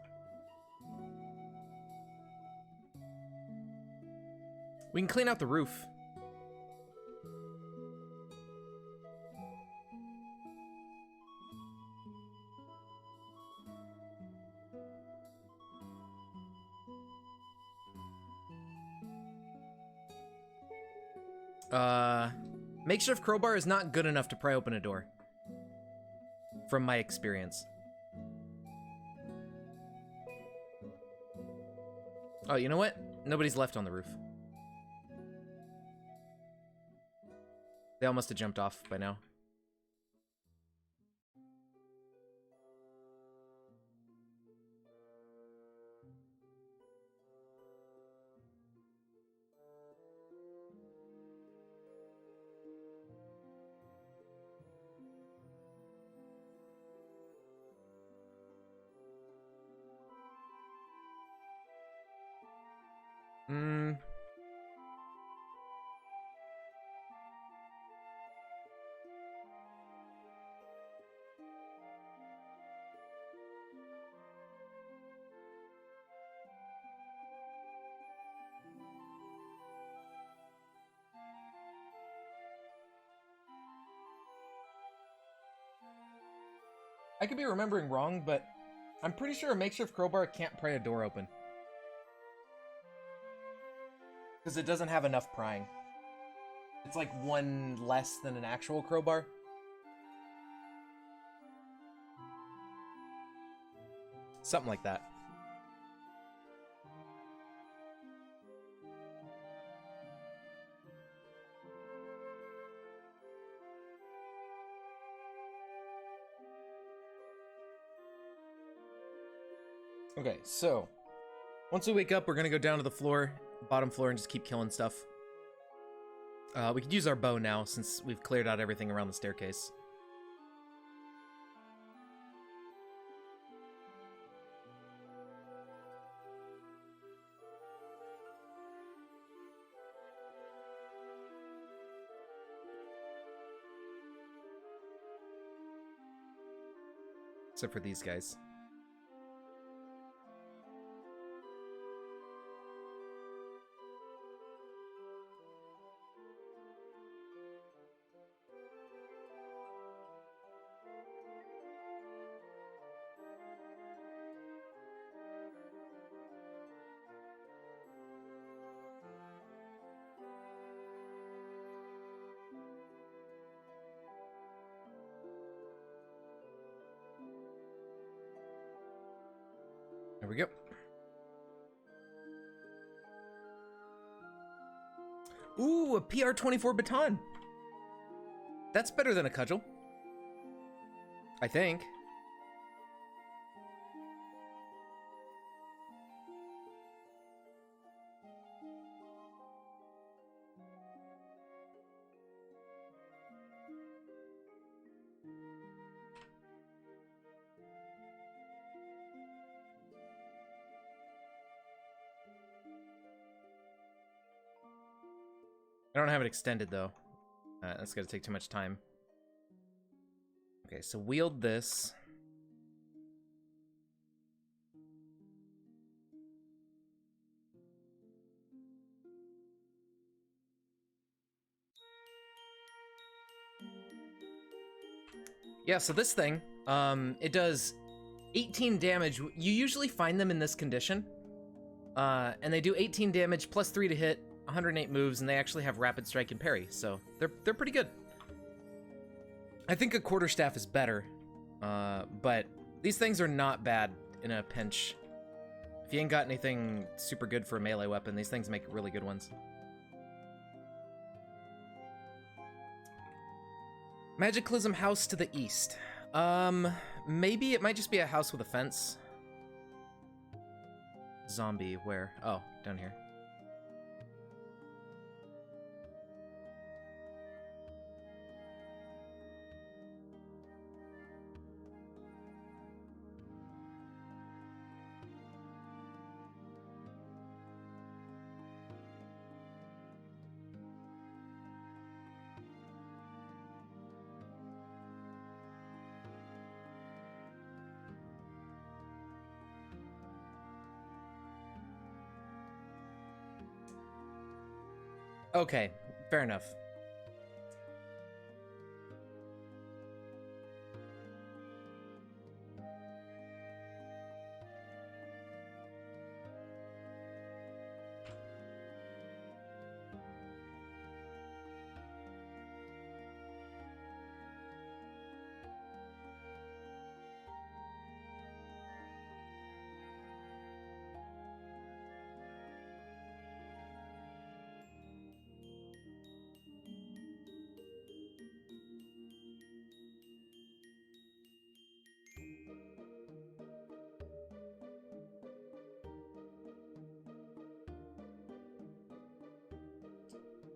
We can clean out the roof. Makeshift crowbar is not good enough to pry open a door. From my experience. Oh, you know what? Nobody's left on the roof. They all must have jumped off by now. I could be remembering wrong, but I'm pretty sure a makeshift crowbar can't pry a door open. Because it doesn't have enough prying. It's like one less than an actual crowbar. Something like that. Okay, so once we wake up, we're gonna go down to the floor, bottom floor, and just keep killing stuff. We could use our bow now since we've cleared out everything around the staircase. Except for these guys. There we go. Ooh, a PR-24 baton. That's better than a cudgel. I think. I don't have it extended, though. That's gonna take too much time. Okay, so wield this. Yeah, so this thing, it does 18 damage. You usually find them in this condition. And they do 18 damage, plus 3 to hit, 108 moves, and they actually have rapid strike and parry, so they're pretty good. I think a quarterstaff is better, but these things are not bad in a pinch. If you ain't got anything super good for a melee weapon, these things make really good ones. Magicalism house to the east. Maybe it might just be a house with a fence. Zombie, where? Oh, down here. Okay, fair enough.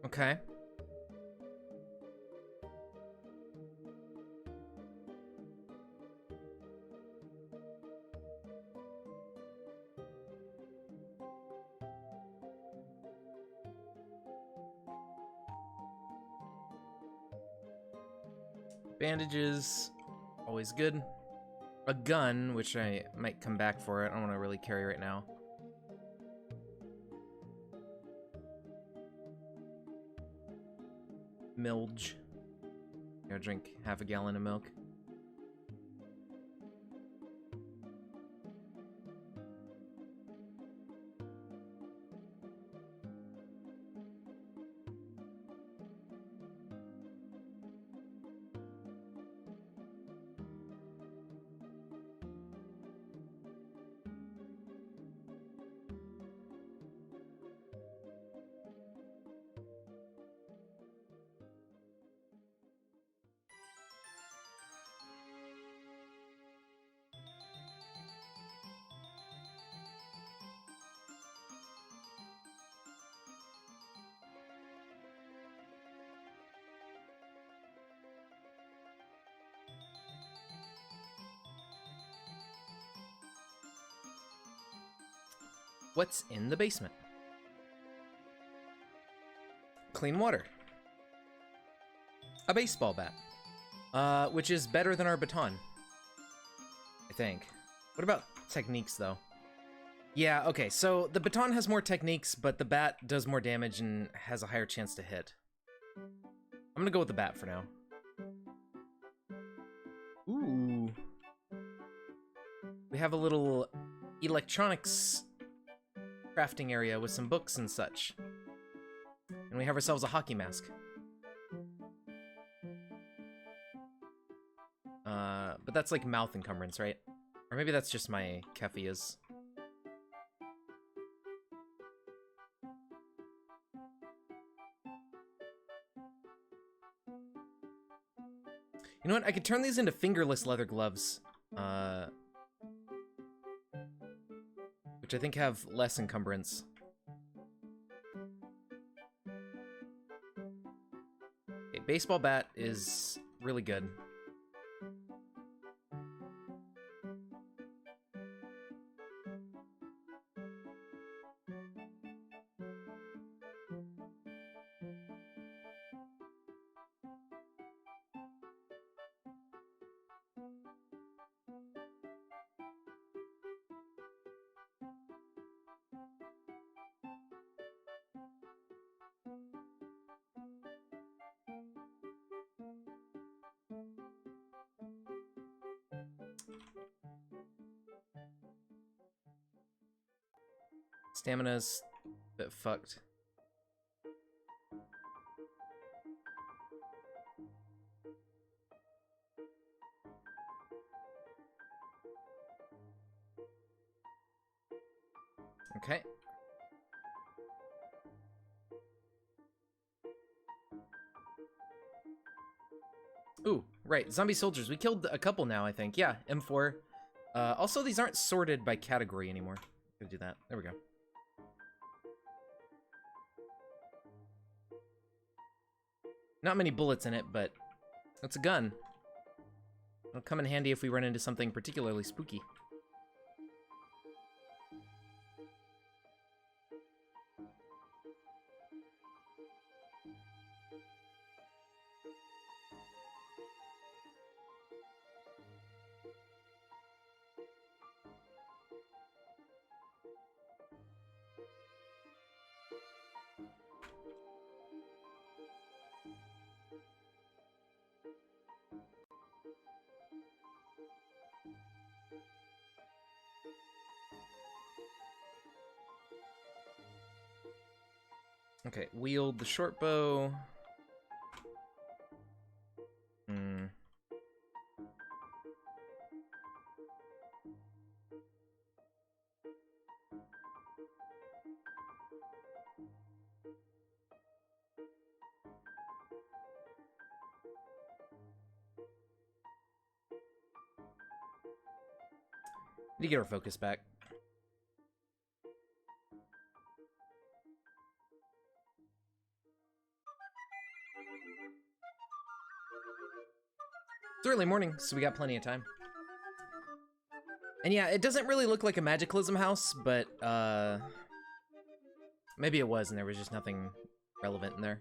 Okay. Bandages, always good. A gun, which I might come back for. I don't want to really carry right now. Milge. Gotta drink half a gallon of milk. What's in the basement? Clean water. A baseball bat. Which is better than our baton, I think. What about techniques, though? Yeah, okay, so the baton has more techniques, but the bat does more damage and has a higher chance to hit. I'm gonna go with the bat for now. Ooh. We have a little electronics crafting area with some books and such. And we have ourselves a hockey mask. But that's like mouth encumbrance, right? Or maybe that's just my Kephia's. know what? I could turn these into fingerless leather gloves. Which I think have less encumbrance. Okay, baseball bat is really good. Stamina's a bit fucked. Okay. Ooh, right. Zombie soldiers. We killed a couple now, I think. Yeah, M4. Also, these aren't sorted by category anymore. Gonna do that. There we go. Not many bullets in it, but it's a gun. It'll come in handy if we run into something particularly spooky. Okay, wield the short bow. Need to get our focus back. It's early morning, so we got plenty of time. And yeah, it doesn't really look like a Magicalism house, but maybe it was and there was just nothing relevant in there.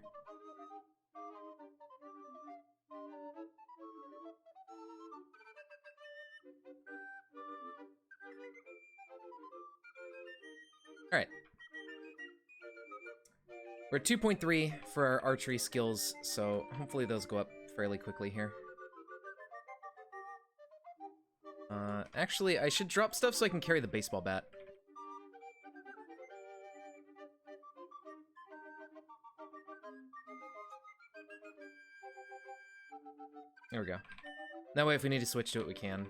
Alright. We're at 2.3 for our archery skills, so hopefully those go up fairly quickly here. Actually, I should drop stuff so I can carry the baseball bat. There we go. That way if we need to switch to it, we can.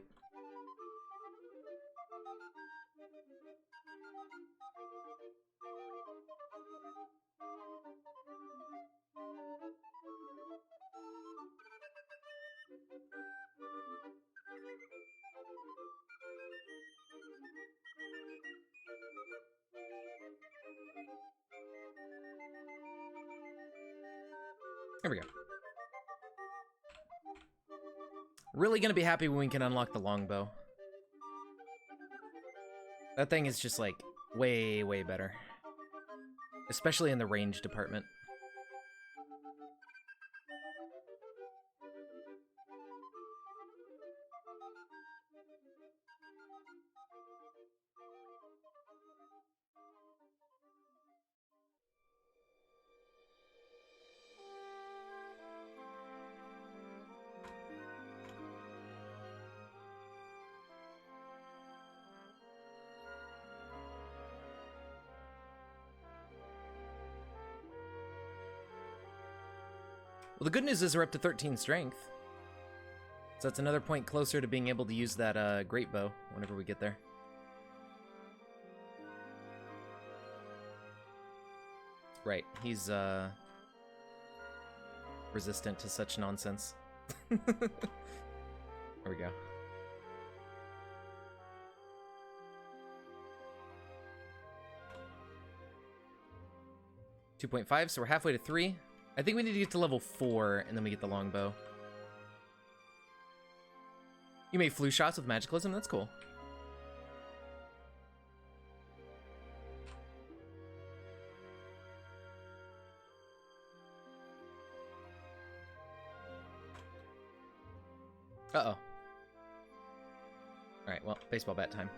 There we go. Really gonna be happy when we can unlock the longbow. That thing is just like way, way better. Especially in the range department. Well, the good news is we're up to 13 strength. So that's another point closer to being able to use that great bow whenever we get there. Right, he's resistant to such nonsense. There we go. $2.5, so we're halfway to 3. I think we need to get to level 4, and then we get the longbow. You made flu shots with magicalism? That's cool. Uh-oh. Alright, well, baseball bat time.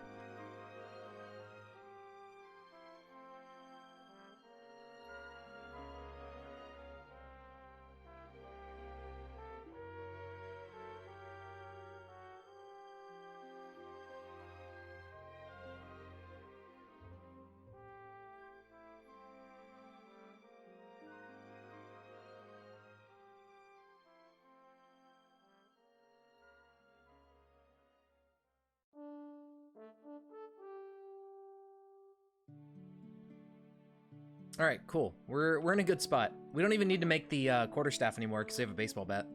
All right, cool. We're in a good spot. We don't even need to make the quarterstaff anymore because they have a baseball bat.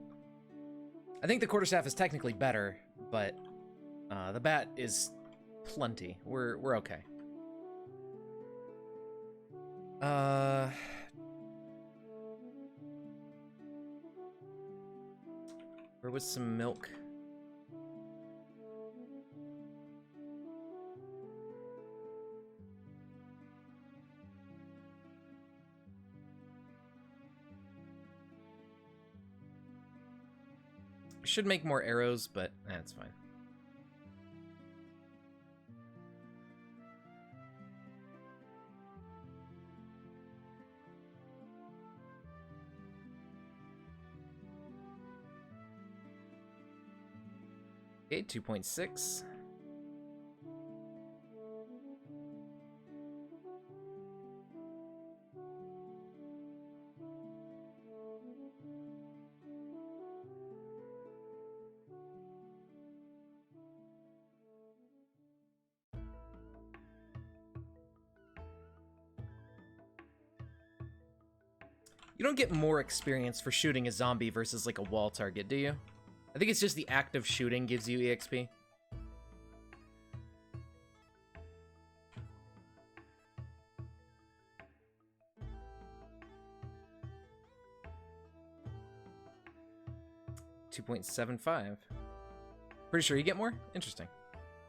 I think the quarterstaff is technically better, but the bat is plenty. We're okay. Where was some milk? Should make more arrows, but that's fine. Okay, 2.6. You don't get more experience for shooting a zombie versus like a wall target, do you? I think it's just the act of shooting gives you EXP. $2.75. Pretty sure you get more? Interesting.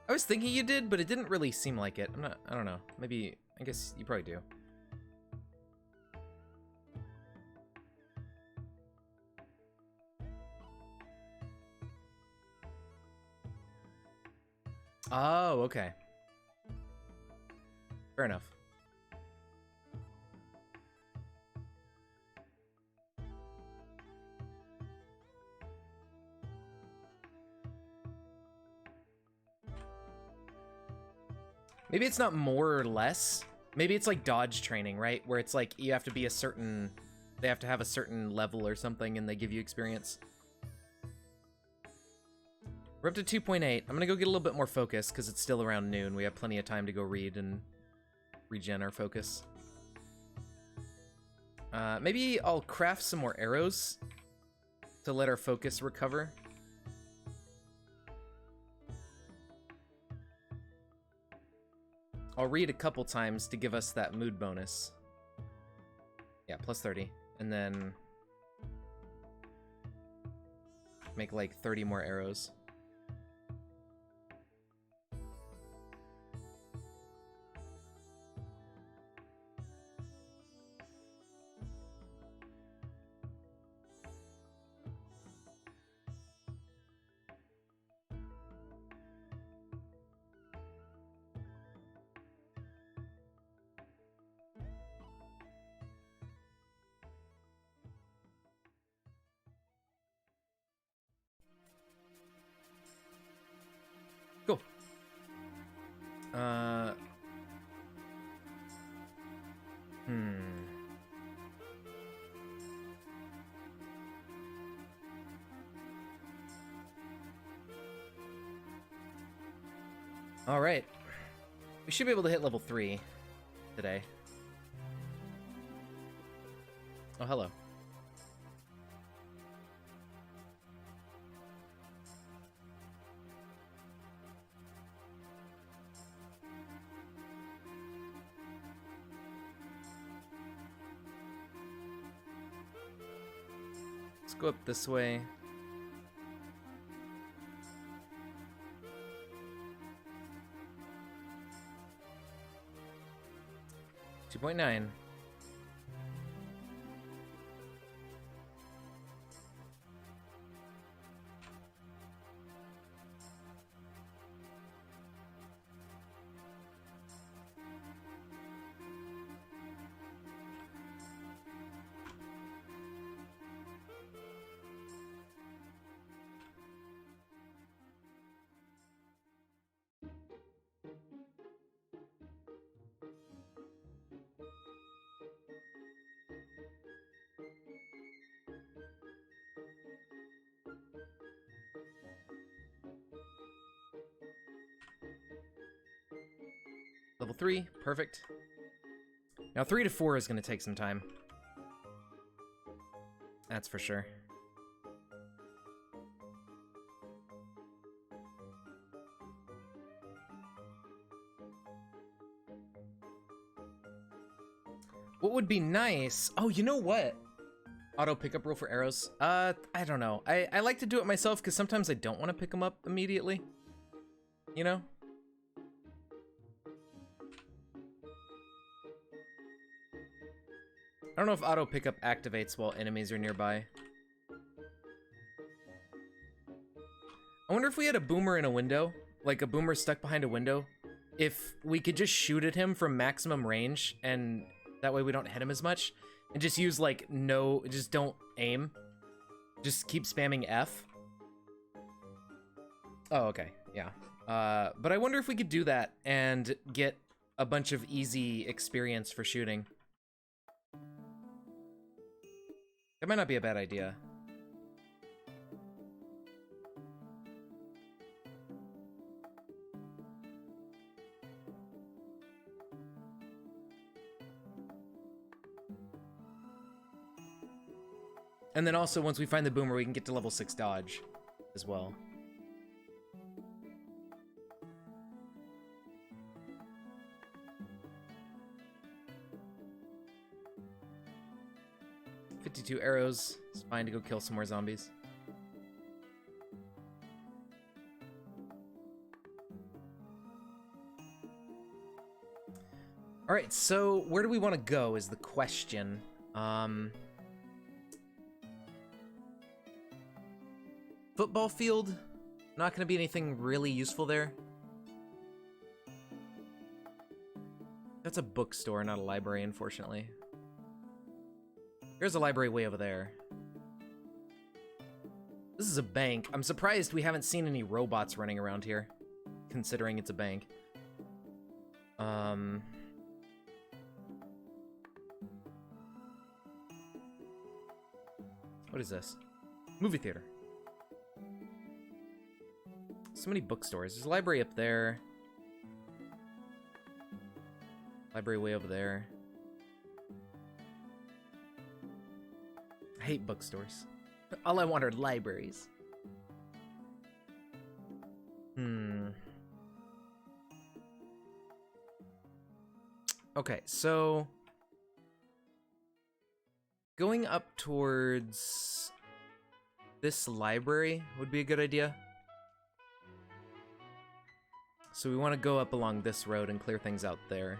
I was thinking you did, but it didn't really seem like it. I don't know. Maybe, I guess you probably do. Oh, okay. Fair enough. Maybe it's not more or less. Maybe it's like dodge training, right? Where it's like you have to be a certain... They have to have a certain level or something and they give you experience. We're up to 2.8. I'm gonna go get a little bit more focus because it's still around noon. We have plenty of time to go read and regen our focus. Maybe I'll craft some more arrows to let our focus recover. I'll read a couple times to give us that mood bonus. Yeah, plus 30. And then make like 30 more arrows. Cool. All right. We should be able to hit level 3 today. Oh, hello. Go up this way. $2.9. Level 3, perfect. Now 3 to 4 is going to take some time. That's for sure. What would be nice? Oh, you know what? Auto pickup rule for arrows. I don't know. I like to do it myself because sometimes I don't want to pick them up immediately. You know? I don't know if auto pickup activates while enemies are nearby. I wonder if we had a boomer in a window, like a boomer stuck behind a window, if we could just shoot at him from maximum range, and that way we don't hit him as much, and just use like just don't aim. Just keep spamming F. Oh, okay, yeah. But I wonder if we could do that and get a bunch of easy experience for shooting. That might not be a bad idea. And then also, once we find the boomer, we can get to level 6 dodge as well. $52 arrows. It's fine to go kill some more zombies. Alright, so where do we want to go is the question. Football field? Not going to be anything really useful there. That's a bookstore, not a library, unfortunately. There's a library way over there. This is a bank. I'm surprised we haven't seen any robots running around here, considering it's a bank. What is this? Movie theater. So many bookstores. There's a library up there. Library way over there. I hate bookstores. All I want are libraries. Okay, so going up towards this library would be a good idea. So we want to go up along this road and clear things out there.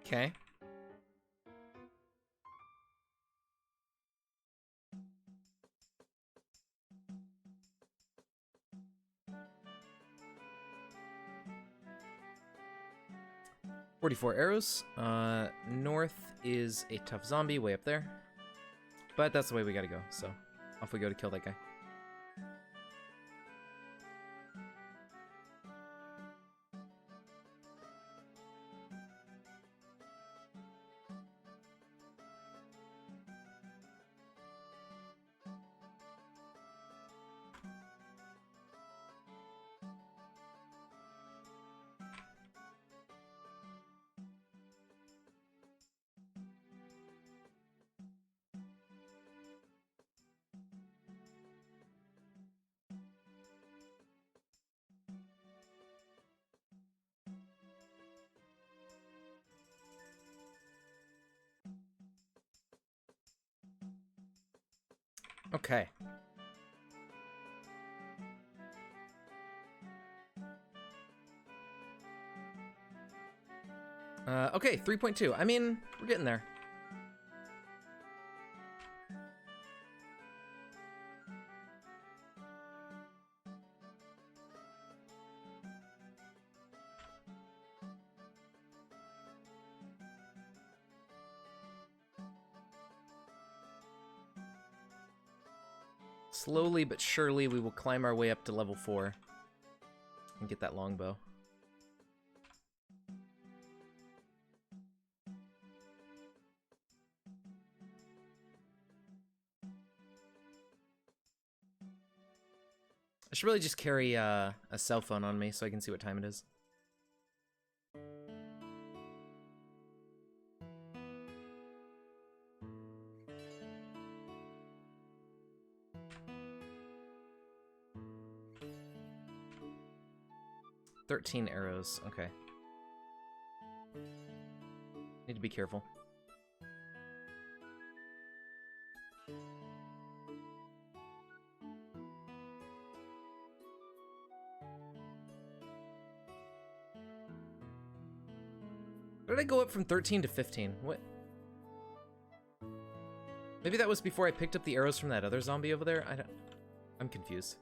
Okay. $44 arrows. North is a tough zombie way up there. but that's the way we gotta go, so off we go to kill that guy. Okay. Okay, 3.2. I mean, we're getting there. Slowly but surely, we will climb our way up to level 4 and get that longbow. I should really just carry a cell phone on me so I can see what time it is. "13 arrows, okay. Need to be careful. Where did I go up from 13 to 15? What? Maybe that was before I picked up the arrows from that other zombie over there? I'm confused.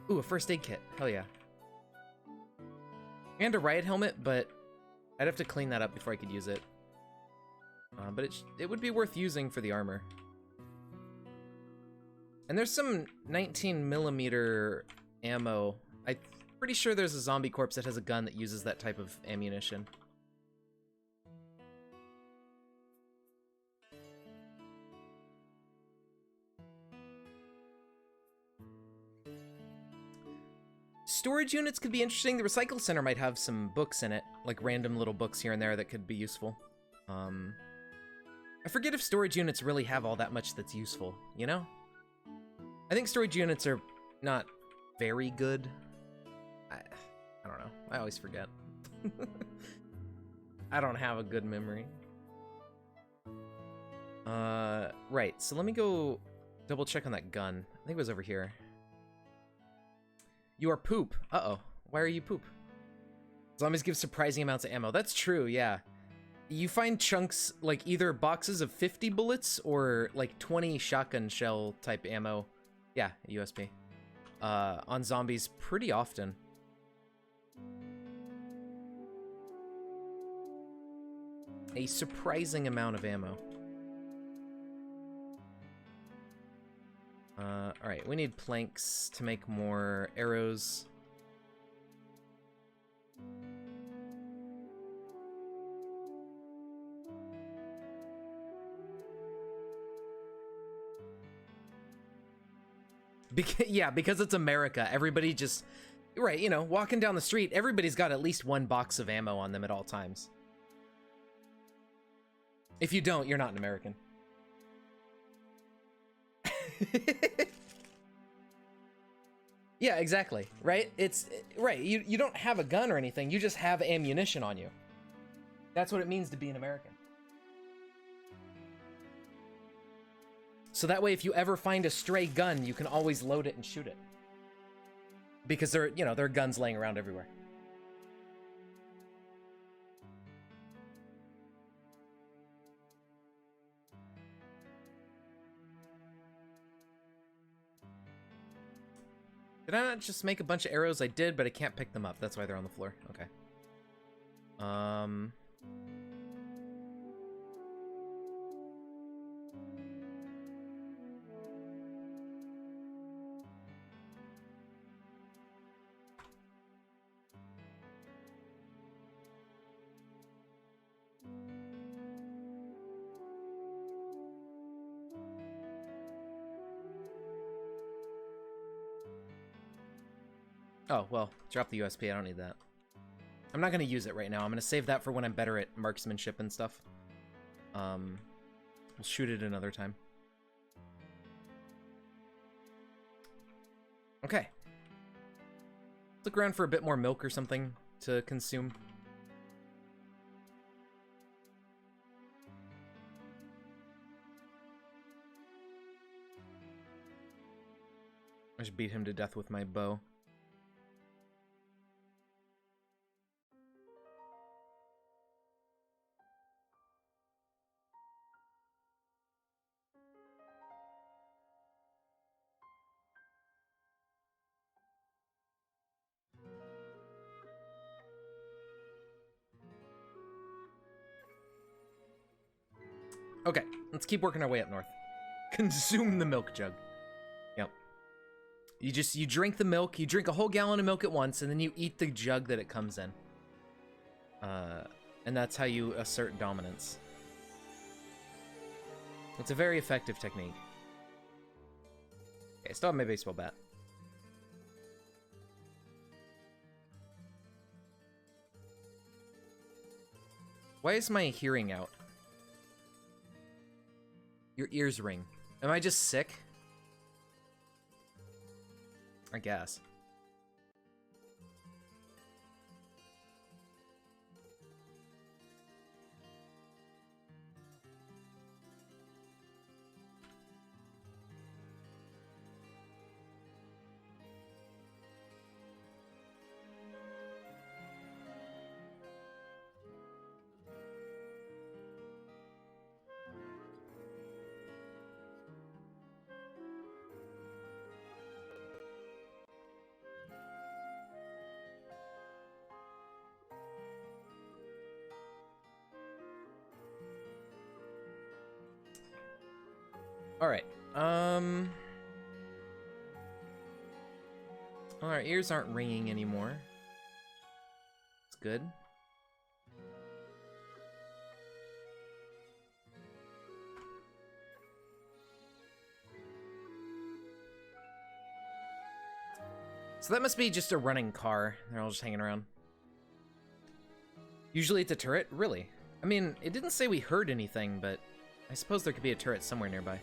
Ooh, a first aid kit. Hell yeah. And a riot helmet, but I'd have to clean that up before I could use it. But it would be worth using for the armor. And there's some 19mm ammo. I'm pretty sure there's a zombie corpse that has a gun that uses that type of ammunition. Storage units could be interesting. The recycle center might have some books in it, like random little books here and there that could be useful. I forget if storage units really have all that much that's useful, you know? I think storage units are not very good. I don't know. I always forget. I don't have a good memory. Right. So let me go double check on that gun. I think it was over here. You are poop. Uh-oh. Why are you poop? Zombies give surprising amounts of ammo. That's true, yeah. You find chunks, like either boxes of 50 bullets or like 20 shotgun shell type ammo. Yeah, USP. On zombies pretty often. A surprising amount of ammo. Alright, we need planks to make more arrows. Yeah, because it's America. Everybody just... Right, you know, walking down the street, everybody's got at least one box of ammo on them at all times. If you don't, you're not an American. Yeah, exactly. Right? It's right. You don't have a gun or anything. You just have ammunition on you. That's what it means to be an American. So that way, if you ever find a stray gun, you can always load it and shoot it. Because there are guns laying around everywhere. Did I not just make a bunch of arrows? I did, but I can't pick them up. That's why they're on the floor. Okay. Oh, well, drop the USP. I don't need that. I'm not going to use it right now. I'm going to save that for when I'm better at marksmanship and stuff. We'll shoot it another time. Okay. Look around for a bit more milk or something to consume. I should beat him to death with my bow. Okay, let's keep working our way up north. Consume the milk jug. Yep. You drink the milk, you drink a whole gallon of milk at once, and then you eat the jug that it comes in. And that's how you assert dominance. It's a very effective technique. Okay, still have my baseball bat. Why is my hearing out? Your ears ring. Am I just sick? I guess. All right. Well, our ears aren't ringing anymore. It's good. So that must be just a running car. They're all just hanging around. Usually it's a turret? Really? I mean, it didn't say we heard anything, but I suppose there could be a turret somewhere nearby.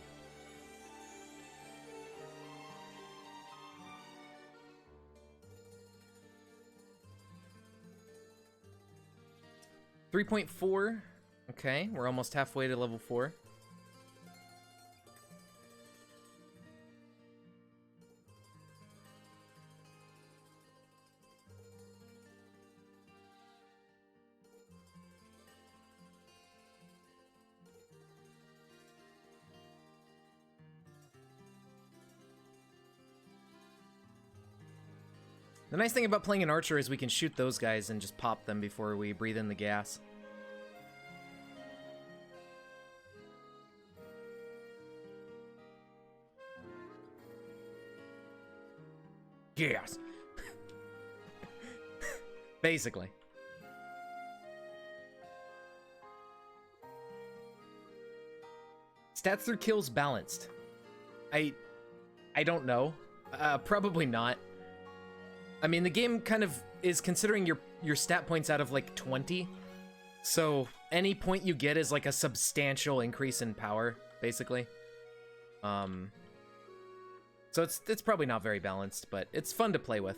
.4. Okay, we're almost halfway to level 4. The nice thing about playing an archer is we can shoot those guys and just pop them before we breathe in the gas. Yes. Basically. Stats through kills balanced. I don't know. Probably not. I mean, the game kind of is considering your stat points out of like 20. So any point you get is like a substantial increase in power, basically. So it's probably not very balanced, but it's fun to play with.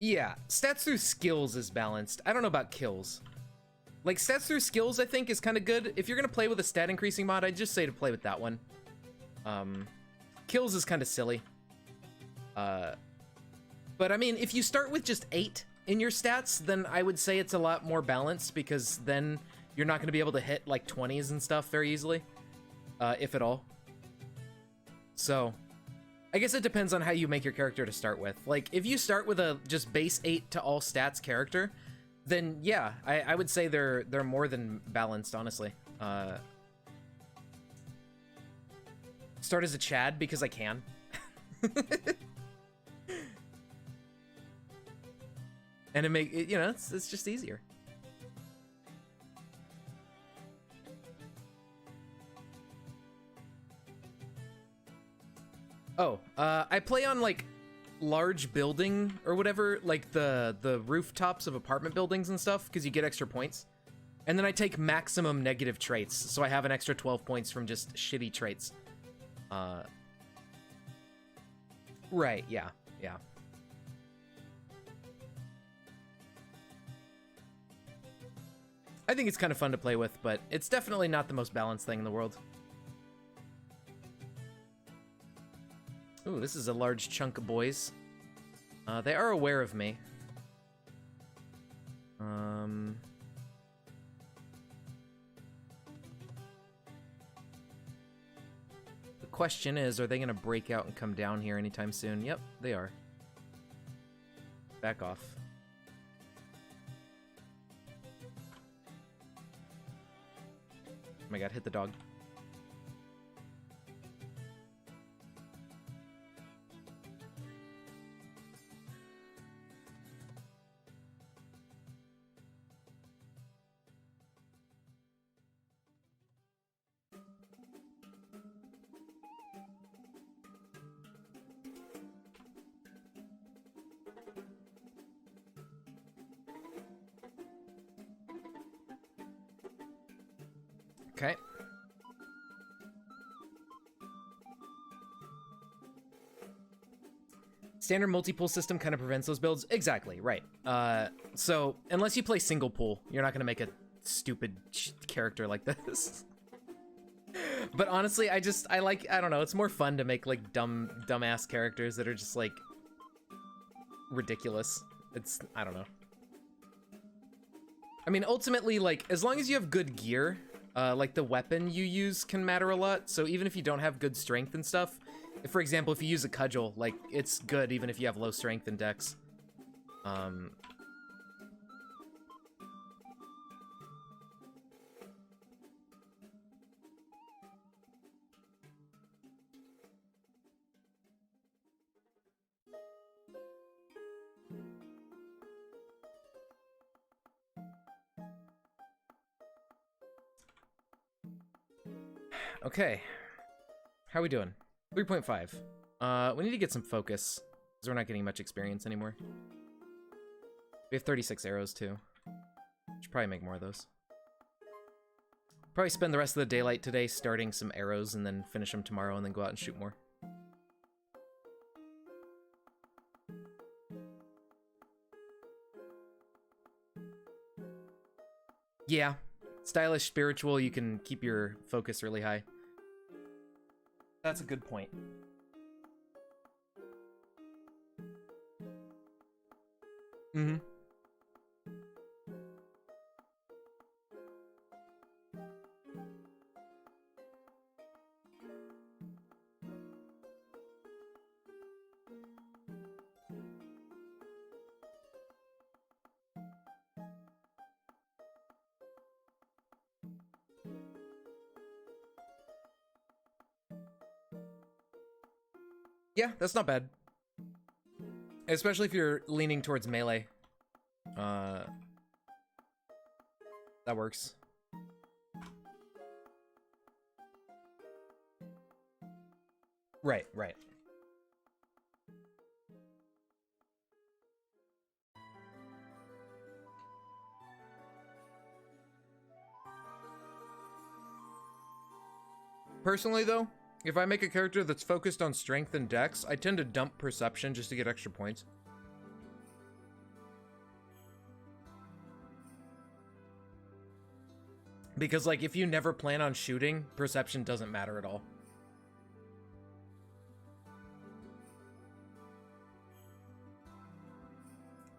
Yeah, stats through skills is balanced. I don't know about kills. Like, stats through skills, I think, is kind of good. If you're gonna play with a stat increasing mod, I'd just say to play with that one. Kills is kind of silly. But I mean, if you start with just 8 in your stats, then I would say it's a lot more balanced, because then you're not gonna be able to hit like 20s and stuff very easily, if at all. So, I guess it depends on how you make your character to start with. Like, if you start with a just base 8 to all stats character, then yeah, I would say they're more than balanced, honestly. Start as a Chad because I can. And it make it, you know, it's just easier. Oh, I play on like large building or whatever, like the rooftops of apartment buildings and stuff, because you get extra points. And then I take maximum negative traits, so I have an extra 12 points from just shitty traits. Right, yeah, yeah. I think it's kind of fun to play with, but it's definitely not the most balanced thing in the world. Ooh, this is a large chunk of boys. They are aware of me. The question is, are they gonna break out and come down here anytime soon? Yep, they are. Back off. Oh my god, hit the dog. Okay. Standard multi-pool system kind of prevents those builds. Exactly, right. So, unless you play single pool, you're not going to make a stupid character like this. But honestly, I don't know, it's more fun to make, like, dumbass characters that are just, like, ridiculous. I don't know. I mean, ultimately, like, as long as you have good gear, like, the weapon you use can matter a lot. So even if you don't have good strength and stuff, for example, if you use a cudgel, like, it's good even if you have low strength and dex. Okay. How are we doing? 3.5. We need to get some focus, because we're not getting much experience anymore. We have 36 arrows, too. Should probably make more of those. Probably spend the rest of the daylight today starting some arrows, and then finish them tomorrow, and then go out and shoot more. Yeah. Stylish, spiritual, you can keep your focus really high. That's a good point. Mm-hmm. Yeah, that's not bad. Especially if you're leaning towards melee. That works. Right, right. Personally, though, if I make a character that's focused on strength and dex, I tend to dump perception just to get extra points. Because, like, if you never plan on shooting, perception doesn't matter at all.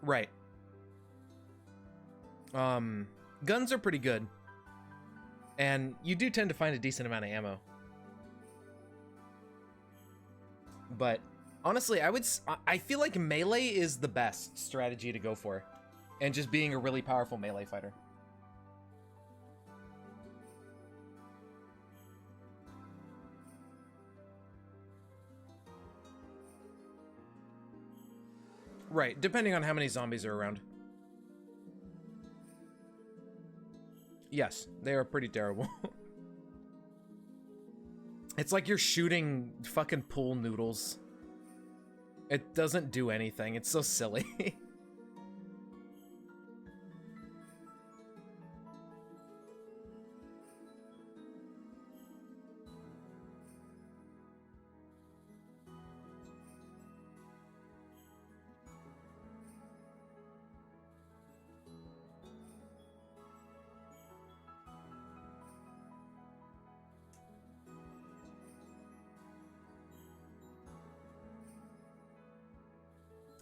Right. Guns are pretty good. And you do tend to find a decent amount of ammo. But honestly, I feel like melee is the best strategy to go for. and just being a really powerful melee fighter. Right, depending on how many zombies are around. Yes, they are pretty terrible. It's like you're shooting fucking pool noodles. It doesn't do anything. It's so silly.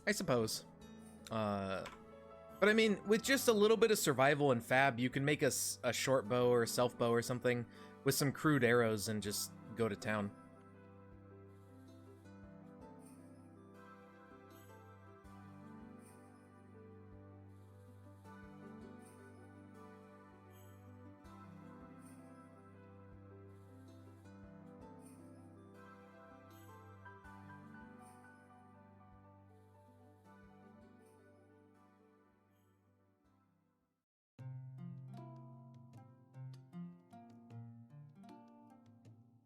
I suppose. But I mean, with just a little bit of survival and fab, you can make a short bow or a self bow or something with some crude arrows and just go to town.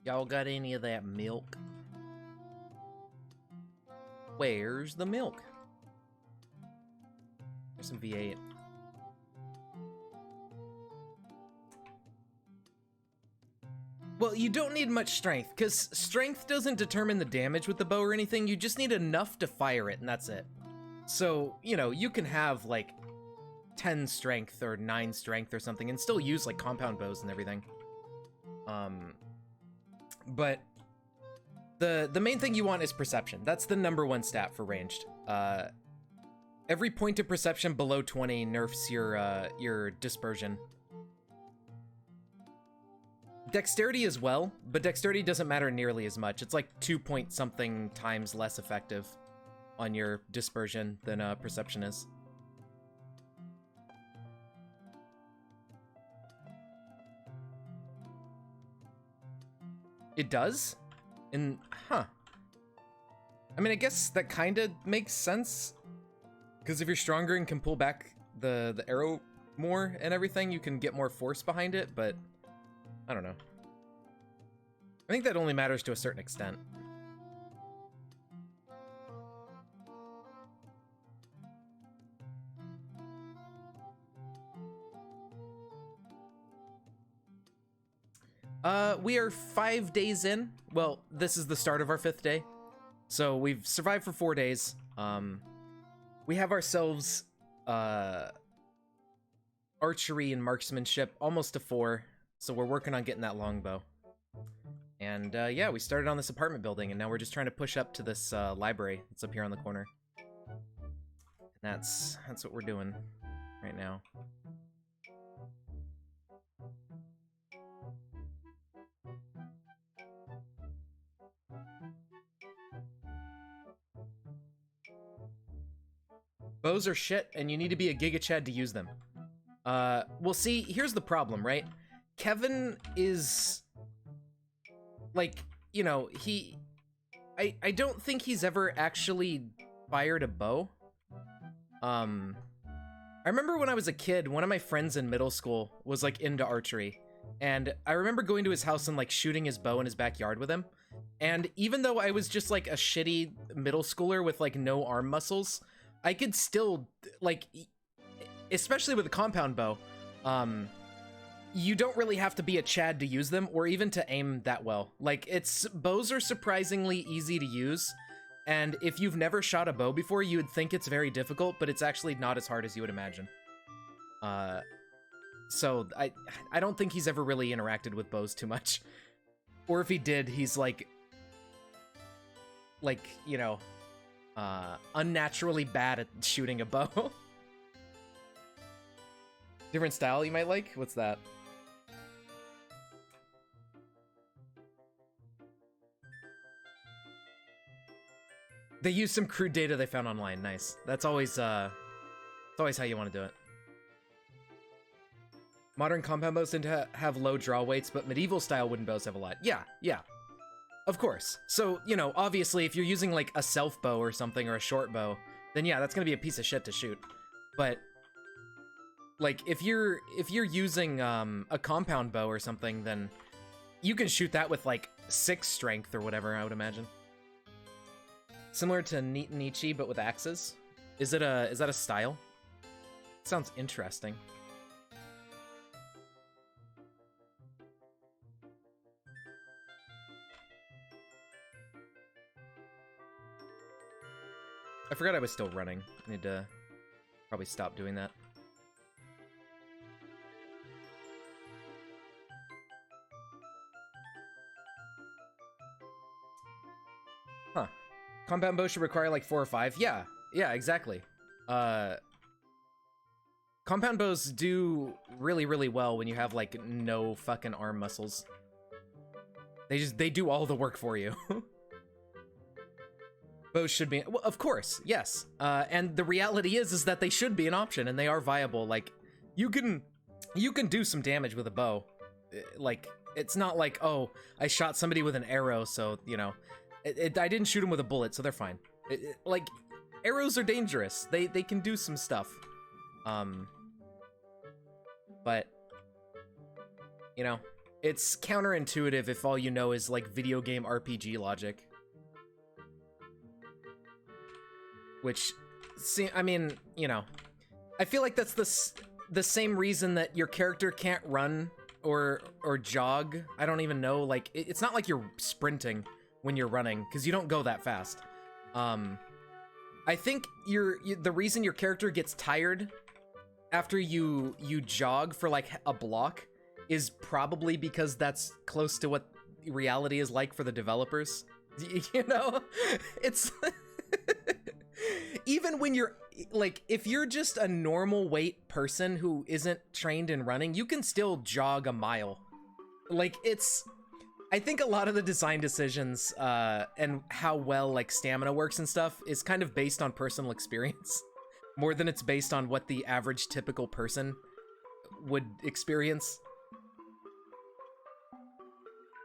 Y'all got any of that milk? Where's the milk? There's some V8. Well, you don't need much strength, because strength doesn't determine the damage with the bow or anything. You just need enough to fire it, and that's it. So, you know, you can have, like, 10 strength or 9 strength or something and still use, like, compound bows and everything. But the main thing you want is perception. That's the #1 stat for ranged. Every point of perception below 20 nerfs your dispersion. Dexterity as well, but dexterity doesn't matter nearly as much. It's like 2 point something times less effective on your dispersion than perception is. It does? Huh. I mean, I guess that kind of makes sense. Because if you're stronger and can pull back the arrow more and everything, you can get more force behind it, but I don't know. I think that only matters to a certain extent. We are 5 days in. Well, this is the start of our 5th day. So we've survived for 4 days. We have ourselves archery and marksmanship almost to 4. So we're working on getting that longbow. And yeah, we started on this apartment building, and now we're just trying to push up to this library that's up here on the corner. And that's what we're doing right now. Bows are shit, and you need to be a Giga Chad to use them. Well, see, here's the problem, right? Kevin is, like, you know, I don't think he's ever actually fired a bow. I remember when I was a kid, one of my friends in middle school was, like, into archery. And I remember going to his house and, like, shooting his bow in his backyard with him. And even though I was just, like, a shitty middle schooler with, like, no arm muscles, I could still, like, especially with a compound bow, you don't really have to be a Chad to use them, or even to aim that well. Like, bows are surprisingly easy to use, and if you've never shot a bow before, you would think it's very difficult, but it's actually not as hard as you would imagine. So I don't think he's ever really interacted with bows too much. Or if he did, he's like, you know, unnaturally bad at shooting a bow. Different style you might like? What's that? They used some crude data they found online. Nice. That's always It's always how you want to do it. Modern compound bows tend to have low draw weights, but medieval style wooden bows have a lot. Yeah, yeah. Of course. So, you know, obviously if you're using like a self bow or something or a short bow, then yeah, that's gonna be a piece of shit to shoot. But like if you're using a compound bow or something, then you can shoot that with like 6 strength or whatever, I would imagine. Similar to Nichi, but with axes. Is that a style? Sounds interesting. I forgot I was still running. I need to probably stop doing that. Huh. Compound bow should require like 4 or 5. Yeah, yeah, exactly. Compound bows do really, really well when you have like no fucking arm muscles. They do all the work for you. Bows should be, well, of course, yes. And the reality is that they should be an option, and they are viable. Like, you can do some damage with a bow. Like, it's not like, oh, I shot somebody with an arrow, so, you know, I didn't shoot them with a bullet, so they're fine. Like, arrows are dangerous. They can do some stuff. But, you know, it's counterintuitive if all you know is, like, video game RPG logic. Which, see, I mean, you know, I feel like that's the same reason that your character can't run or jog. I don't even know, like, it's not like you're sprinting when you're running, because you don't go that fast. I think the reason your character gets tired after you jog for, like, a block is probably because that's close to what reality is like for the developers. You know? It's... Even when you're, like, if you're just a normal weight person who isn't trained in running, you can still jog a mile. Like, it's... I think a lot of the design decisions, and how well, like, stamina works and stuff is kind of based on personal experience. More than it's based on what the average typical person would experience.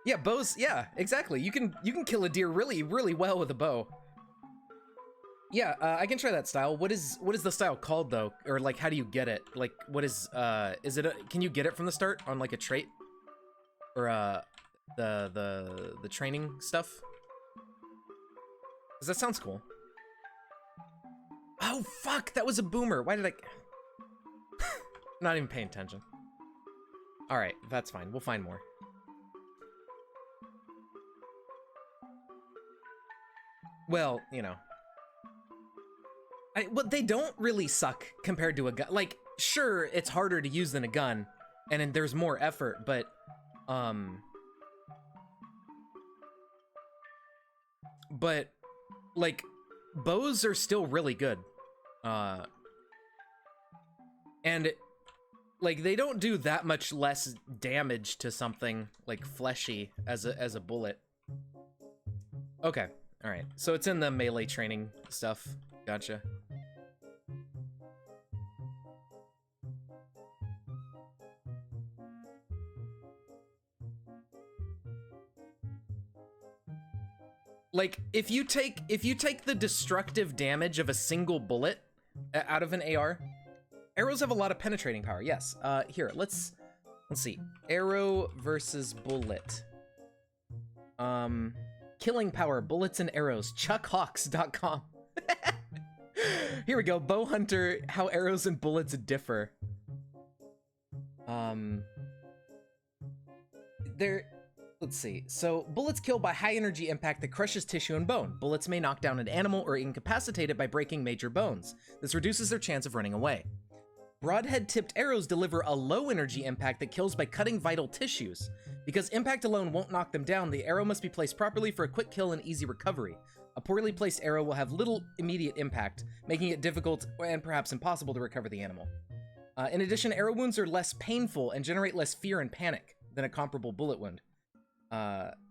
Yeah, bows, yeah, exactly. You can kill a deer really, really well with a bow. Yeah, I can try that style. What is the style called though? Or like, how do you get it? Like, what is it can you get it from the start on like a trait? Or the training stuff? 'Cause that sounds cool. Oh fuck, that was a boomer. Why did I not even paying attention. All right, that's fine. We'll find more. Well, you know. Well, they don't really suck compared to a gun. Like, sure, it's harder to use than a gun, and there's more effort, but, like, bows are still really good. And, like, they don't do that much less damage to something, like, fleshy as a bullet. Okay, alright. So it's in the melee training stuff. Gotcha. Like, if you take the destructive damage of a single bullet out of an AR, arrows have a lot of penetrating power. Yes. Here, let's see. Arrow versus bullet. Killing power, bullets and arrows. Chuckhawks.com. Here we go. Bow hunter, how arrows and bullets differ. Let's see. So, bullets kill by high energy impact that crushes tissue and bone. Bullets may knock down an animal or incapacitate it by breaking major bones. This reduces their chance of running away. Broadhead-tipped arrows deliver a low energy impact that kills by cutting vital tissues. Because impact alone won't knock them down, the arrow must be placed properly for a quick kill and easy recovery. A poorly placed arrow will have little immediate impact, making it difficult and perhaps impossible to recover the animal. In addition, arrow wounds are less painful and generate less fear and panic than a comparable bullet wound.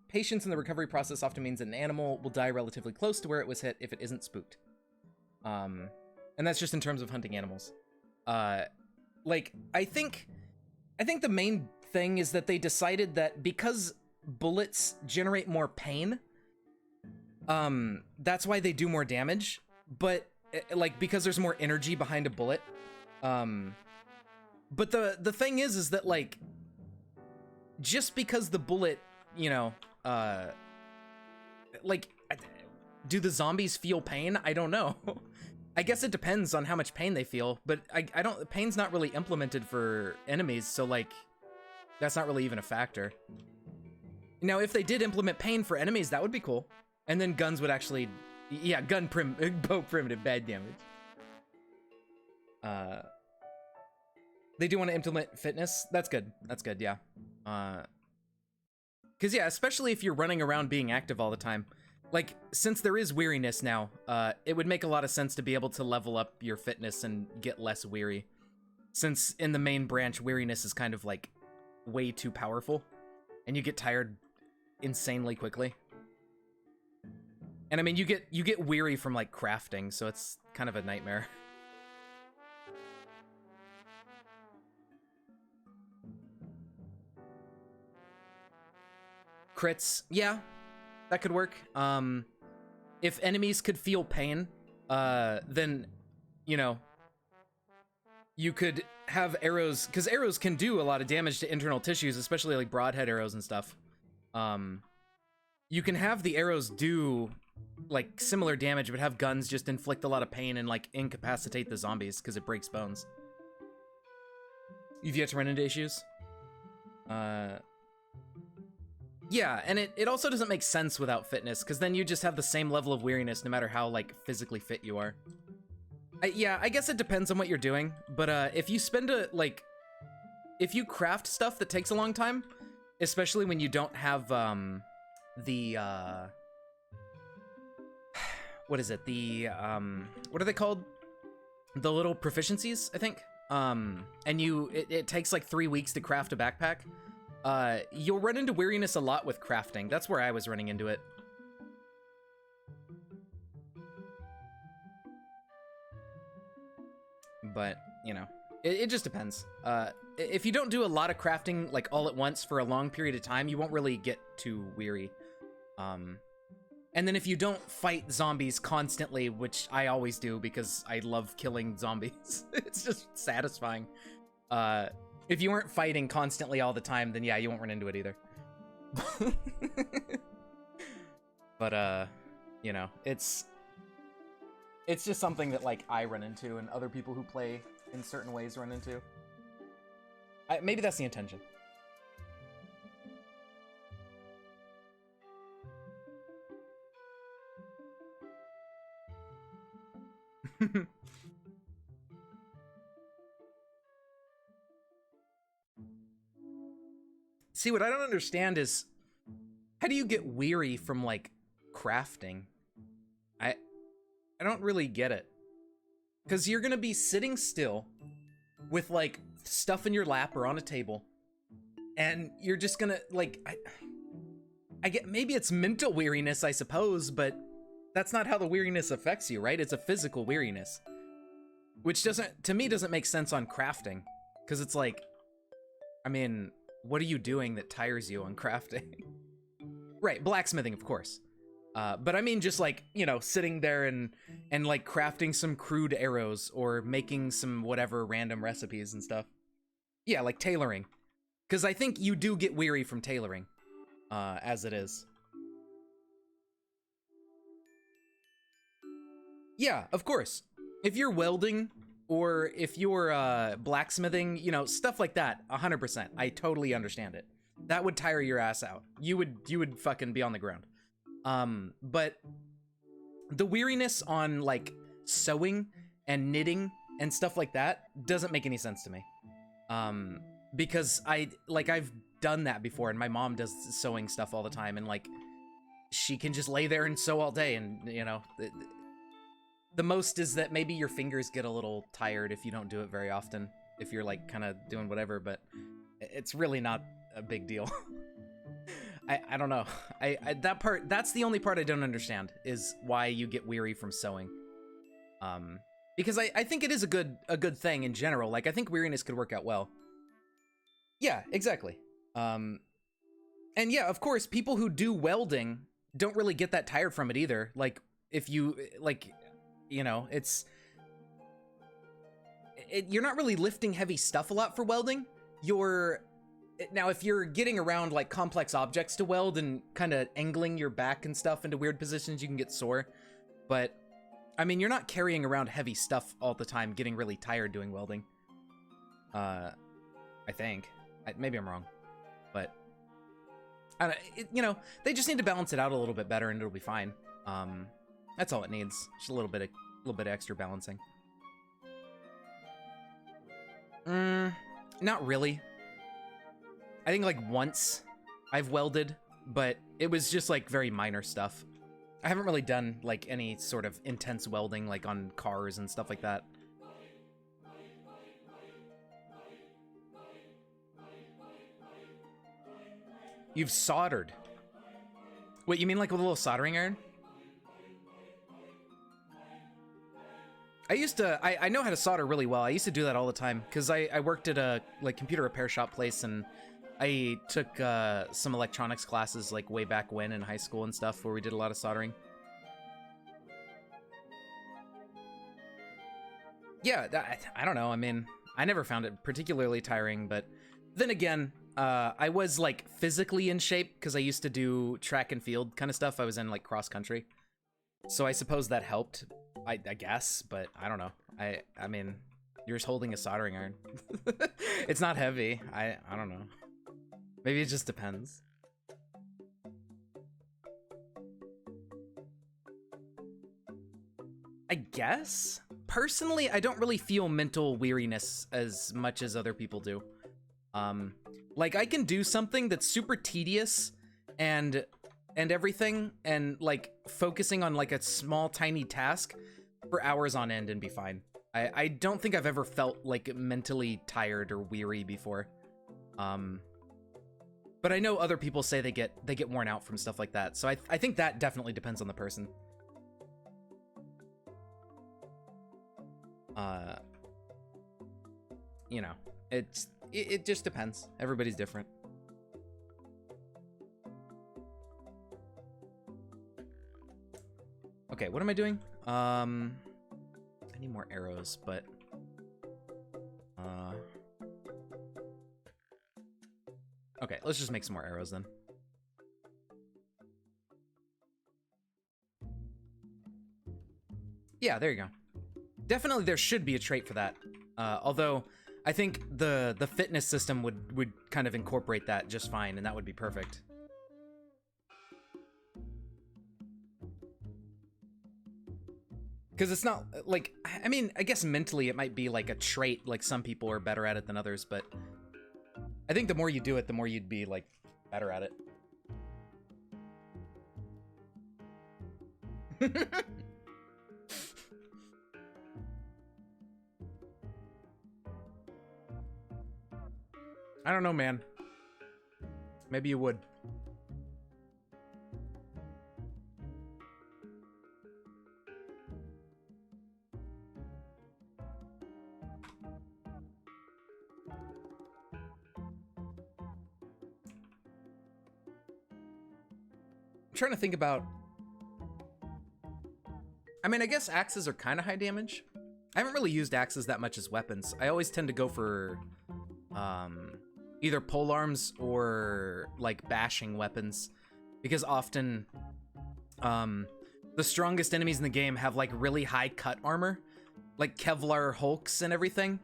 Patience in the recovery process often means that an animal will die relatively close to where it was hit if it isn't spooked. And that's just in terms of hunting animals. Uh, like, I think the main thing is that they decided that because bullets generate more pain, that's why they do more damage. But like, because there's more energy behind a bullet. But the thing is that like, just because the bullet, you know, like, do the zombies feel pain? I don't know. I guess it depends on how much pain they feel, but I don't, pain's not really implemented for enemies, so like, that's not really even a factor. Now, if they did implement pain for enemies, that would be cool. And then guns would actually, yeah, bow primitive, bad damage. They do want to implement fitness. That's good. That's good, yeah. Because yeah, especially if you're running around being active all the time. Like, since there is weariness now, it would make a lot of sense to be able to level up your fitness and get less weary. Since in the main branch, weariness is kind of like way too powerful, and you get tired insanely quickly. And I mean, you get weary from like crafting, so it's kind of a nightmare. Crits, yeah. That could work. If enemies could feel pain, then, you know, you could have arrows, because arrows can do a lot of damage to internal tissues, especially like broadhead arrows and stuff. You can have the arrows do like similar damage, but have guns just inflict a lot of pain and like incapacitate the zombies because it breaks bones. You've yet to run into issues? Yeah, and it also doesn't make sense without fitness, because then you just have the same level of weariness no matter how, like, physically fit you are. Yeah, I guess it depends on what you're doing, but if you spend if you craft stuff that takes a long time, especially when you don't have, what is it, what are they called? The little proficiencies, I think? And it takes like 3 weeks to craft a backpack. You'll run into weariness a lot with crafting. That's where I was running into it. But, you know, it just depends. If you don't do a lot of crafting, like, all at once for a long period of time, you won't really get too weary. And then if you don't fight zombies constantly, which I always do because I love killing zombies, it's just satisfying. If you weren't fighting constantly all the time, then yeah, you won't run into it either. But, you know, it's just something that, like, I run into and other people who play in certain ways run into. Maybe that's the intention. See, what I don't understand is, how do you get weary from, like, crafting? I don't really get it. Because you're gonna be sitting still with, like, stuff in your lap or on a table, and you're just gonna, like, I get, maybe it's mental weariness, I suppose, but that's not how the weariness affects you, right? It's a physical weariness. Which doesn't, to me, doesn't make sense on crafting. Because it's like, I mean, what are you doing that tires you on crafting? Right, blacksmithing, of course. But I mean just like, you know, sitting there and like crafting some crude arrows or making some whatever random recipes and stuff. Yeah, like tailoring. Because I think you do get weary from tailoring, as it is. Yeah, of course. If you're welding or if you're blacksmithing, you know, stuff like that, 100%. I totally understand it. That would tire your ass out. You would fucking be on the ground. But the weariness on like sewing and knitting and stuff like that doesn't make any sense to me. Because I've done that before, and my mom does sewing stuff all the time, and like she can just lay there and sew all day, and you know, the most is that maybe your fingers get a little tired if you don't do it very often, if you're like kind of doing whatever, but it's really not a big deal. I don't know. That's the only part I don't understand, is why you get weary from sewing. Because I think it is a good thing in general. Like, I think weariness could work out well. Yeah, exactly. And yeah, of course, people who do welding don't really get that tired from it either. Like, if you, like, you know, you're not really lifting heavy stuff a lot for welding. Now, if you're getting around, like, complex objects to weld and kind of angling your back and stuff into weird positions, you can get sore. But, I mean, you're not carrying around heavy stuff all the time, getting really tired doing welding. I think. Maybe I'm wrong. But, you know, they just need to balance it out a little bit better and it'll be fine. That's all it needs. Just a little bit of extra balancing. Not really. I think like once I've welded, but it was just like very minor stuff. I haven't really done like any sort of intense welding like on cars and stuff like that. You've soldered. Wait, you mean like with a little soldering iron? I know how to solder really well. I used to do that all the time because I worked at a like computer repair shop place and I took some electronics classes like way back when in high school and stuff where we did a lot of soldering. Yeah, I don't know. I mean, I never found it particularly tiring, but then again, I was like physically in shape because I used to do track and field kind of stuff. I was in like cross country. So I suppose that helped, I guess, but I don't know. I mean, you're just holding a soldering iron. It's not heavy. I don't know. Maybe it just depends. I guess? Personally, I don't really feel mental weariness as much as other people do. Like, I can do something that's super tedious and everything, and, like, focusing on, like, a small, tiny task for hours on end and be fine. I don't think I've ever felt, like, mentally tired or weary before. But I know other people say they get worn out from stuff like that, so I think that definitely depends on the person. You know, it just depends. Everybody's different. Okay, what am I doing? I need more arrows, but okay, let's just make some more arrows then. Yeah, there you go. Definitely there should be a trait for that. Although I think the fitness system would kind of incorporate that just fine, and that would be perfect. Because it's not, like, I mean, I guess mentally it might be like a trait, like some people are better at it than others, but I think the more you do it, the more you'd be, like, better at it. I don't know, man. Maybe you would. I'm trying to think about... I mean, I guess axes are kind of high damage. I haven't really used axes that much as weapons. I always tend to go for either polearms or like bashing weapons, because often the strongest enemies in the game have like really high cut armor, like Kevlar Hulks and everything.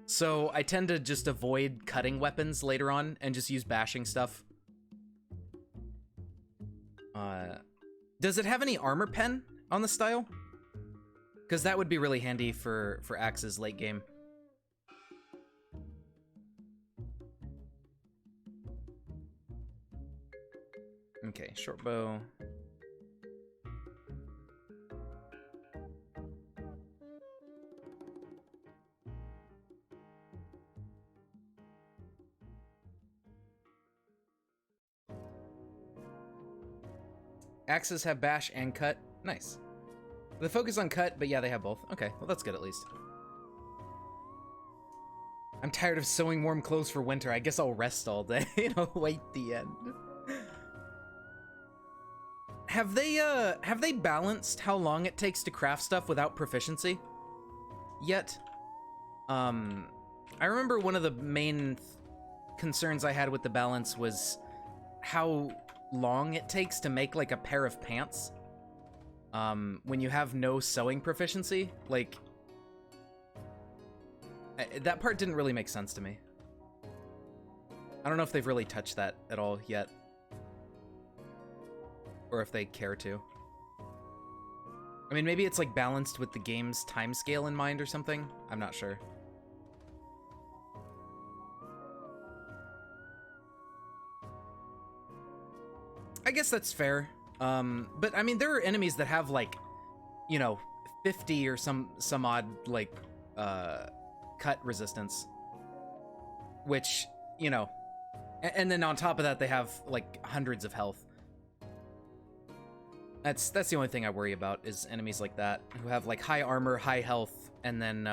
So I tend to just avoid cutting weapons later on and just use bashing stuff. Does it have any armor pen on the style? Because that would be really handy for axes late game. Okay, short bow. Axes have bash and cut. Nice. The focus on cut, but yeah, they have both. Okay, well that's good at least. I'm tired of sewing warm clothes for winter. I guess I'll rest all day and I'll wait the end. Have they balanced how long it takes to craft stuff without proficiency yet? I remember one of the main concerns I had with the balance was how long it takes to make like a pair of pants. When you have no sewing proficiency, like that part didn't really make sense to me. I don't know if they've really touched that at all yet. Or if they care to. I mean, maybe it's like balanced with the game's timescale in mind or something. I'm not sure. I guess that's fair. But I mean, there are enemies that have like, you know, 50 or some odd like cut resistance, which, you know, and then on top of that they have like hundreds of health. That's the only thing I worry about is enemies like that who have like high armor, high health, and then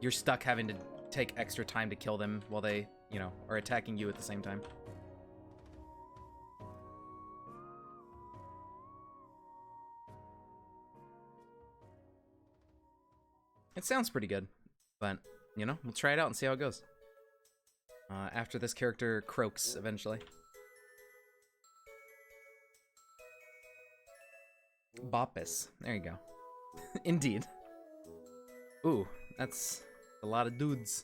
you're stuck having to take extra time to kill them while they, you know, are attacking you at the same time. It sounds pretty good, but, you know, we'll try it out and see how it goes. After this character croaks, eventually. Boppus. There you go. Indeed. Ooh, that's a lot of dudes.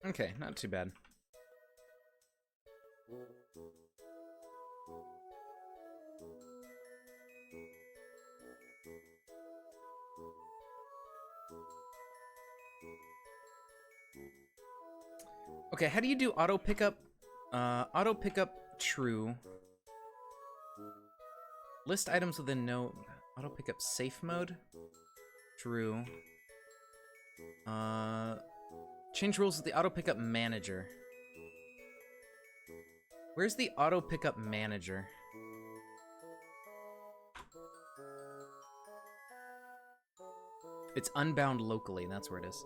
Okay, not too bad. Okay, how do you do auto pickup? Auto pickup true. List items within no auto pickup safe mode. True. Change rules of the auto pickup manager. Where's the auto pickup manager? It's unbound locally, that's where it is.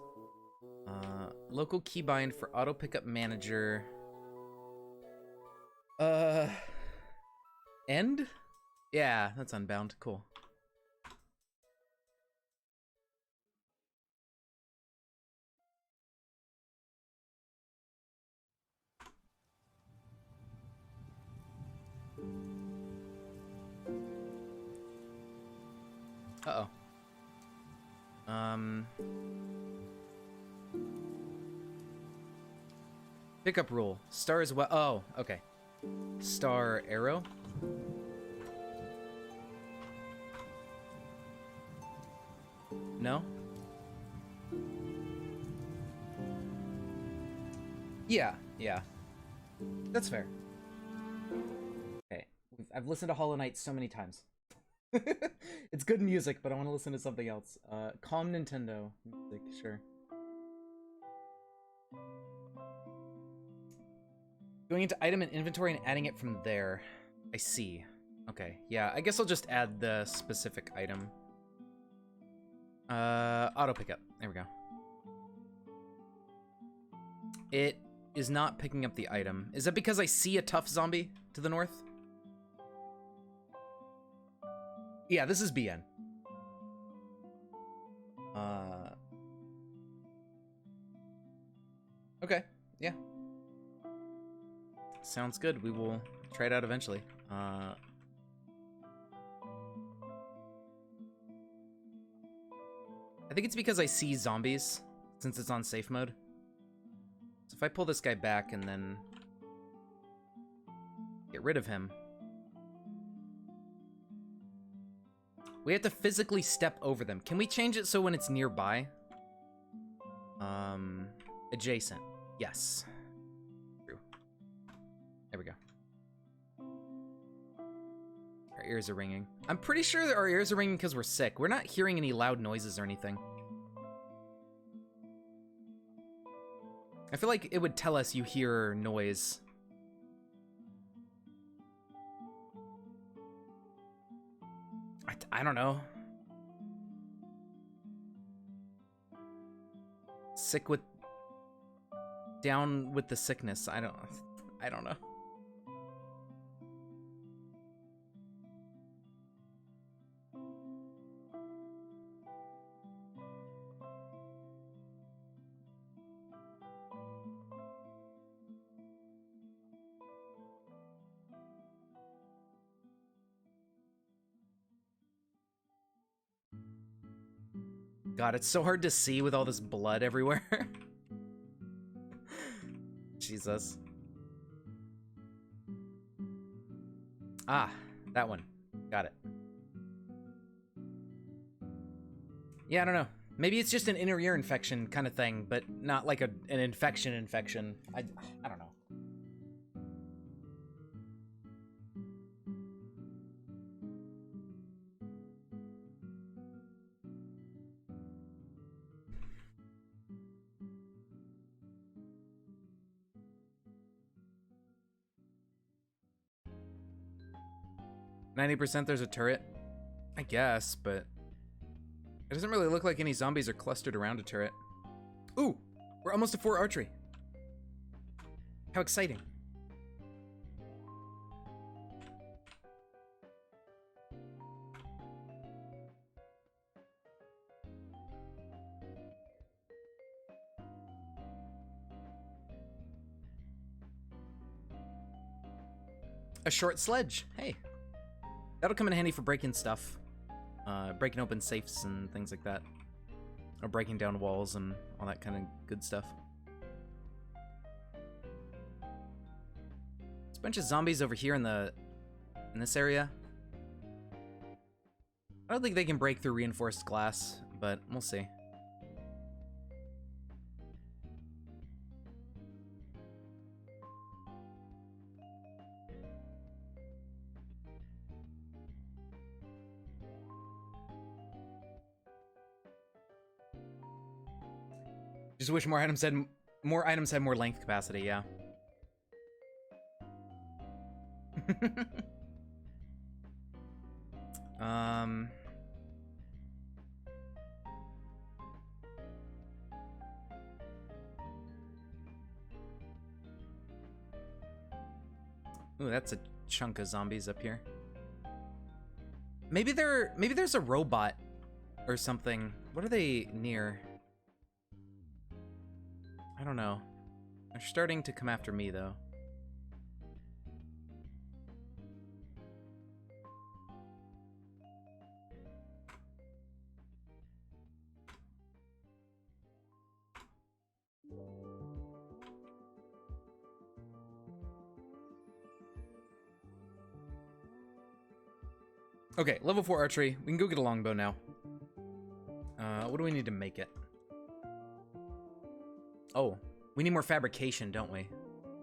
Local keybind for auto pickup manager. End? Yeah, that's unbound. Cool. Uh-oh. Pickup rule. Star as well. Oh, okay. Star arrow. No? Yeah, yeah. That's fair. Okay. I've listened to Hollow Knight so many times. It's good music, but I want to listen to something else. Calm Nintendo music, sure. Going into item and inventory and adding it from there. I see. Okay, yeah, I guess I'll just add the specific item. Auto pickup. There we go. It is not picking up the item. Is that because I see a tough zombie to the north? Yeah, this is BN. Okay, yeah. Sounds good. We will try it out eventually. I think it's because I see zombies, since it's on safe mode. So if I pull this guy back and then get rid of him, we have to physically step over them. Can we change it so when it's nearby? Adjacent. Yes. True. There we go. Our ears are ringing. I'm pretty sure that our ears are ringing because we're sick. We're not hearing any loud noises or anything. I feel like it would tell us you hear noise. I don't know. Sick with... Down with the sickness. I don't know. God, it's so hard to see with all this blood everywhere. Jesus. Ah, that one. Got it. Yeah, I don't know. Maybe it's just an inner ear infection kind of thing, but not like an infection. I don't know. %, there's a turret? I guess, but it doesn't really look like any zombies are clustered around a turret. Ooh, we're almost to 4 archery. How exciting. A short sledge, hey. That'll come in handy for breaking stuff. Breaking open safes and things like that. Or breaking down walls and all that kind of good stuff. There's a bunch of zombies over here in this area. I don't think they can break through reinforced glass, but we'll see. Just wish more items had more length capacity, yeah. Ooh, that's a chunk of zombies up here. Maybe there's a robot or something. What are they near? I don't know. They're starting to come after me, though. Okay, level 4 archery. We can go get a longbow now. What do we need to make it? Oh, we need more fabrication, don't we?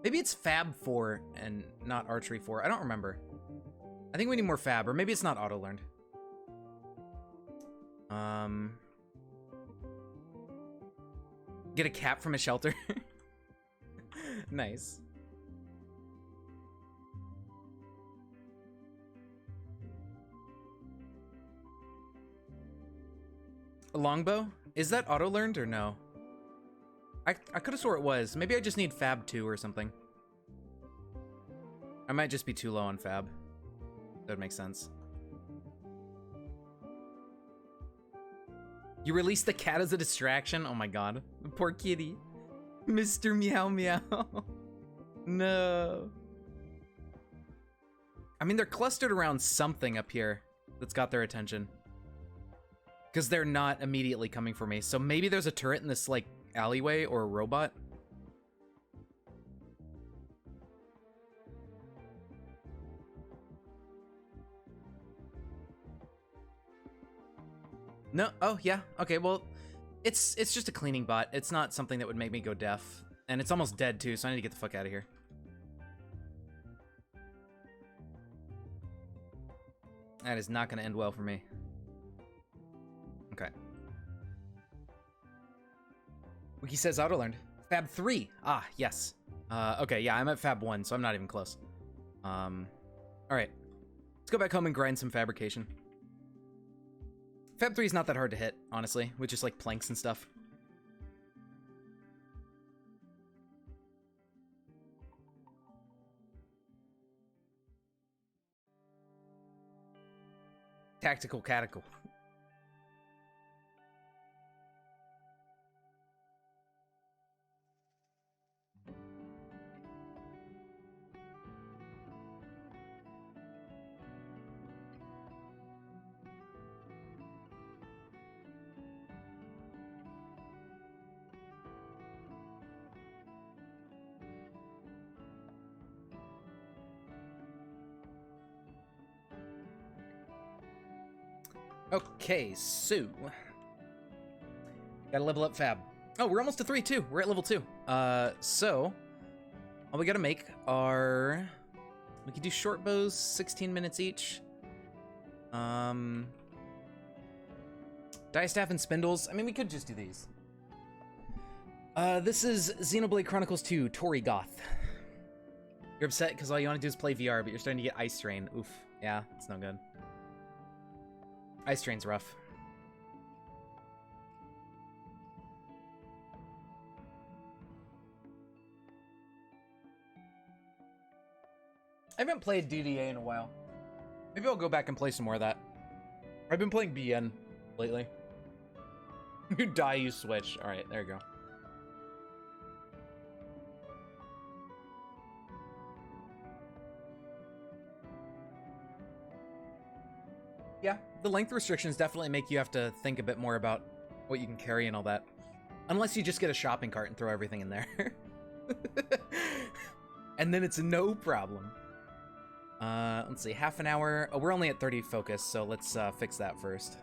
Maybe it's Fab 4 and not Archery 4. I don't remember. I think we need more Fab, or maybe it's not auto-learned. Get a cap from a shelter. Nice. A longbow? Is that auto-learned or no? I could have swore it was. Maybe I just need Fab 2 or something. I might just be too low on Fab. That would make sense. You release the cat as a distraction? Oh my god. The poor kitty. Mr. Meow Meow. No. I mean, they're clustered around something up here that's got their attention. Because they're not immediately coming for me. So maybe there's a turret in this, like, alleyway or a robot. No, oh, yeah, okay, well, it's just a cleaning bot. It's not something that would make me go deaf. And it's almost dead, too, so I need to get the fuck out of here. That is not going to end well for me. Okay. Wiki says auto-learned. Fab 3. Ah, yes. Okay, yeah, I'm at Fab 1, so I'm not even close. Alright. Let's go back home and grind some fabrication. Fab 3 is not that hard to hit, honestly, with just, like, planks and stuff. Tactical caticle. Okay, so gotta level up Fab. Oh, we're almost to 3 too. We're at level 2. So all we gotta make are, we can do short bows, 16 minutes each. Distaff and spindles. I mean, we could just do these. This is Xenoblade Chronicles 2, Tori Goth. You're upset because all you want to do is play VR, but you're starting to get Ice Train. Oof. Yeah, it's no good. Ice Train's rough. I haven't played DDA in a while. Maybe I'll go back and play some more of that. I've been playing BN lately. You die, you switch. Alright, there you go. Yeah, the length restrictions definitely make you have to think a bit more about what you can carry and all that. Unless you just get a shopping cart and throw everything in there. And then it's no problem. Let's see, half an hour. Oh, we're only at 30 focus, so let's fix that first.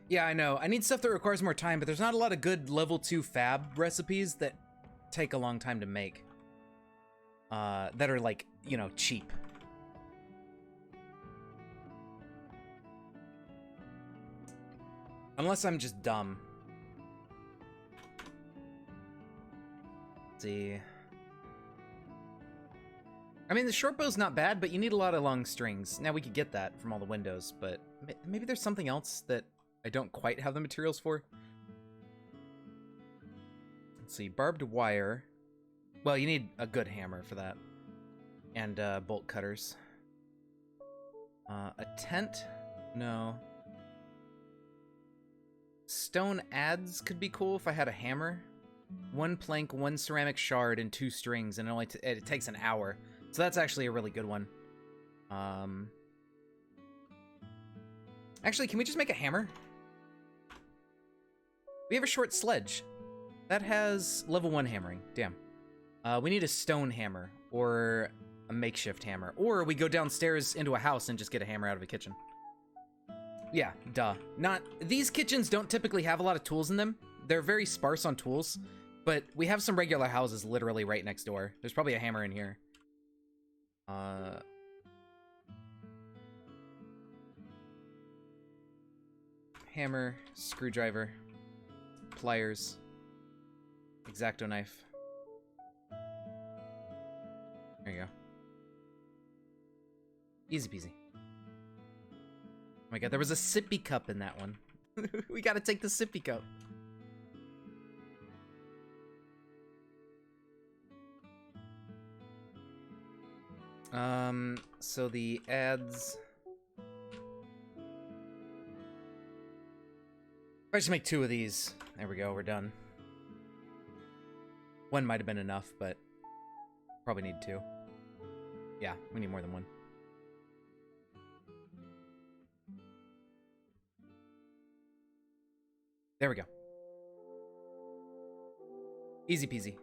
Yeah, I know. I need stuff that requires more time, but there's not a lot of good level 2 fab recipes that take a long time to make. That are, like, you know, cheap. Unless I'm just dumb. Let's see. I mean, the short bow's not bad, but you need a lot of long strings. Now, we could get that from all the windows, but maybe there's something else that I don't quite have the materials for. Let's see, barbed wire. Well, you need a good hammer for that. And bolt cutters. A tent? No. Stone adze could be cool if I had a hammer. 1 plank, 1 ceramic shard, and 2 strings, and it takes an hour. So that's actually a really good one. Actually, can we just make a hammer? We have a short sledge. That has level 1 hammering. Damn. We need a stone hammer, or a makeshift hammer. Or we go downstairs into a house and just get a hammer out of a kitchen. Yeah, duh. These kitchens don't typically have a lot of tools in them. They're very sparse on tools, but we have some regular houses literally right next door. There's probably a hammer in here. Hammer, screwdriver, pliers, X-Acto knife. There you go. Easy peasy. Oh my god, there was a sippy cup in that one. We gotta take the sippy cup. So the adze... I just make 2 of these. There we go, we're done. 1 might have been enough, but probably need 2. Yeah, we need more than 1. There we go. Easy peasy.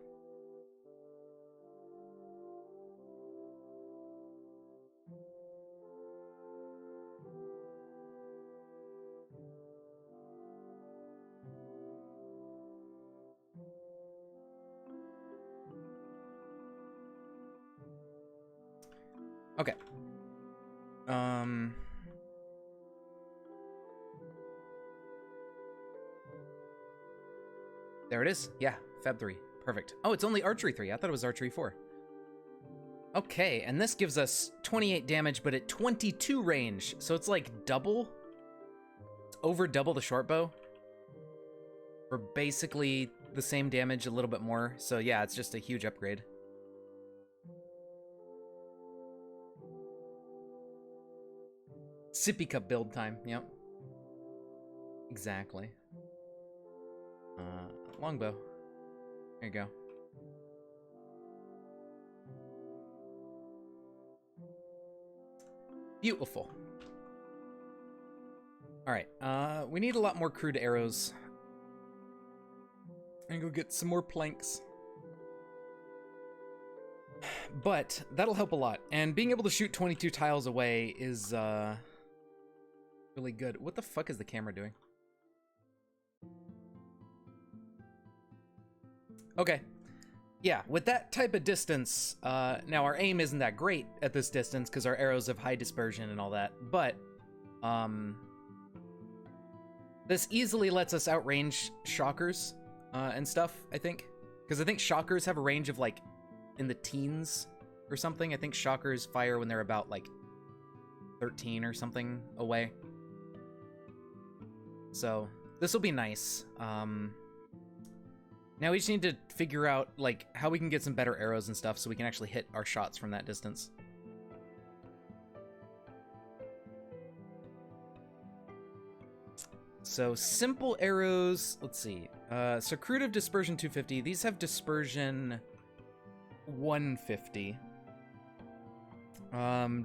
Okay. There it is. Yeah, Feb 3. Perfect. Oh, it's only Archery 3. I thought it was Archery 4. Okay, and this gives us 28 damage, but at 22 range. So it's like double. It's over double the short bow. For basically the same damage, a little bit more. So yeah, it's just a huge upgrade. Sippy cup build time, yep. Exactly. Longbow. There you go. Beautiful. Alright, we need a lot more crude arrows. And go get some more planks. But that'll help a lot. And being able to shoot 22 tiles away is really good. What the fuck is the camera doing? Okay. Yeah, with that type of distance, now our aim isn't that great at this distance because our arrows have high dispersion and all that, but this easily lets us outrange shockers and stuff, I think. Because I think shockers have a range of like in the teens or something. I think shockers fire when they're about like 13 or something away. So this will be nice. Now we just need to figure out like how we can get some better arrows and stuff so we can actually hit our shots from that distance. So simple arrows, let's see. So crude of dispersion 250. These have dispersion 150.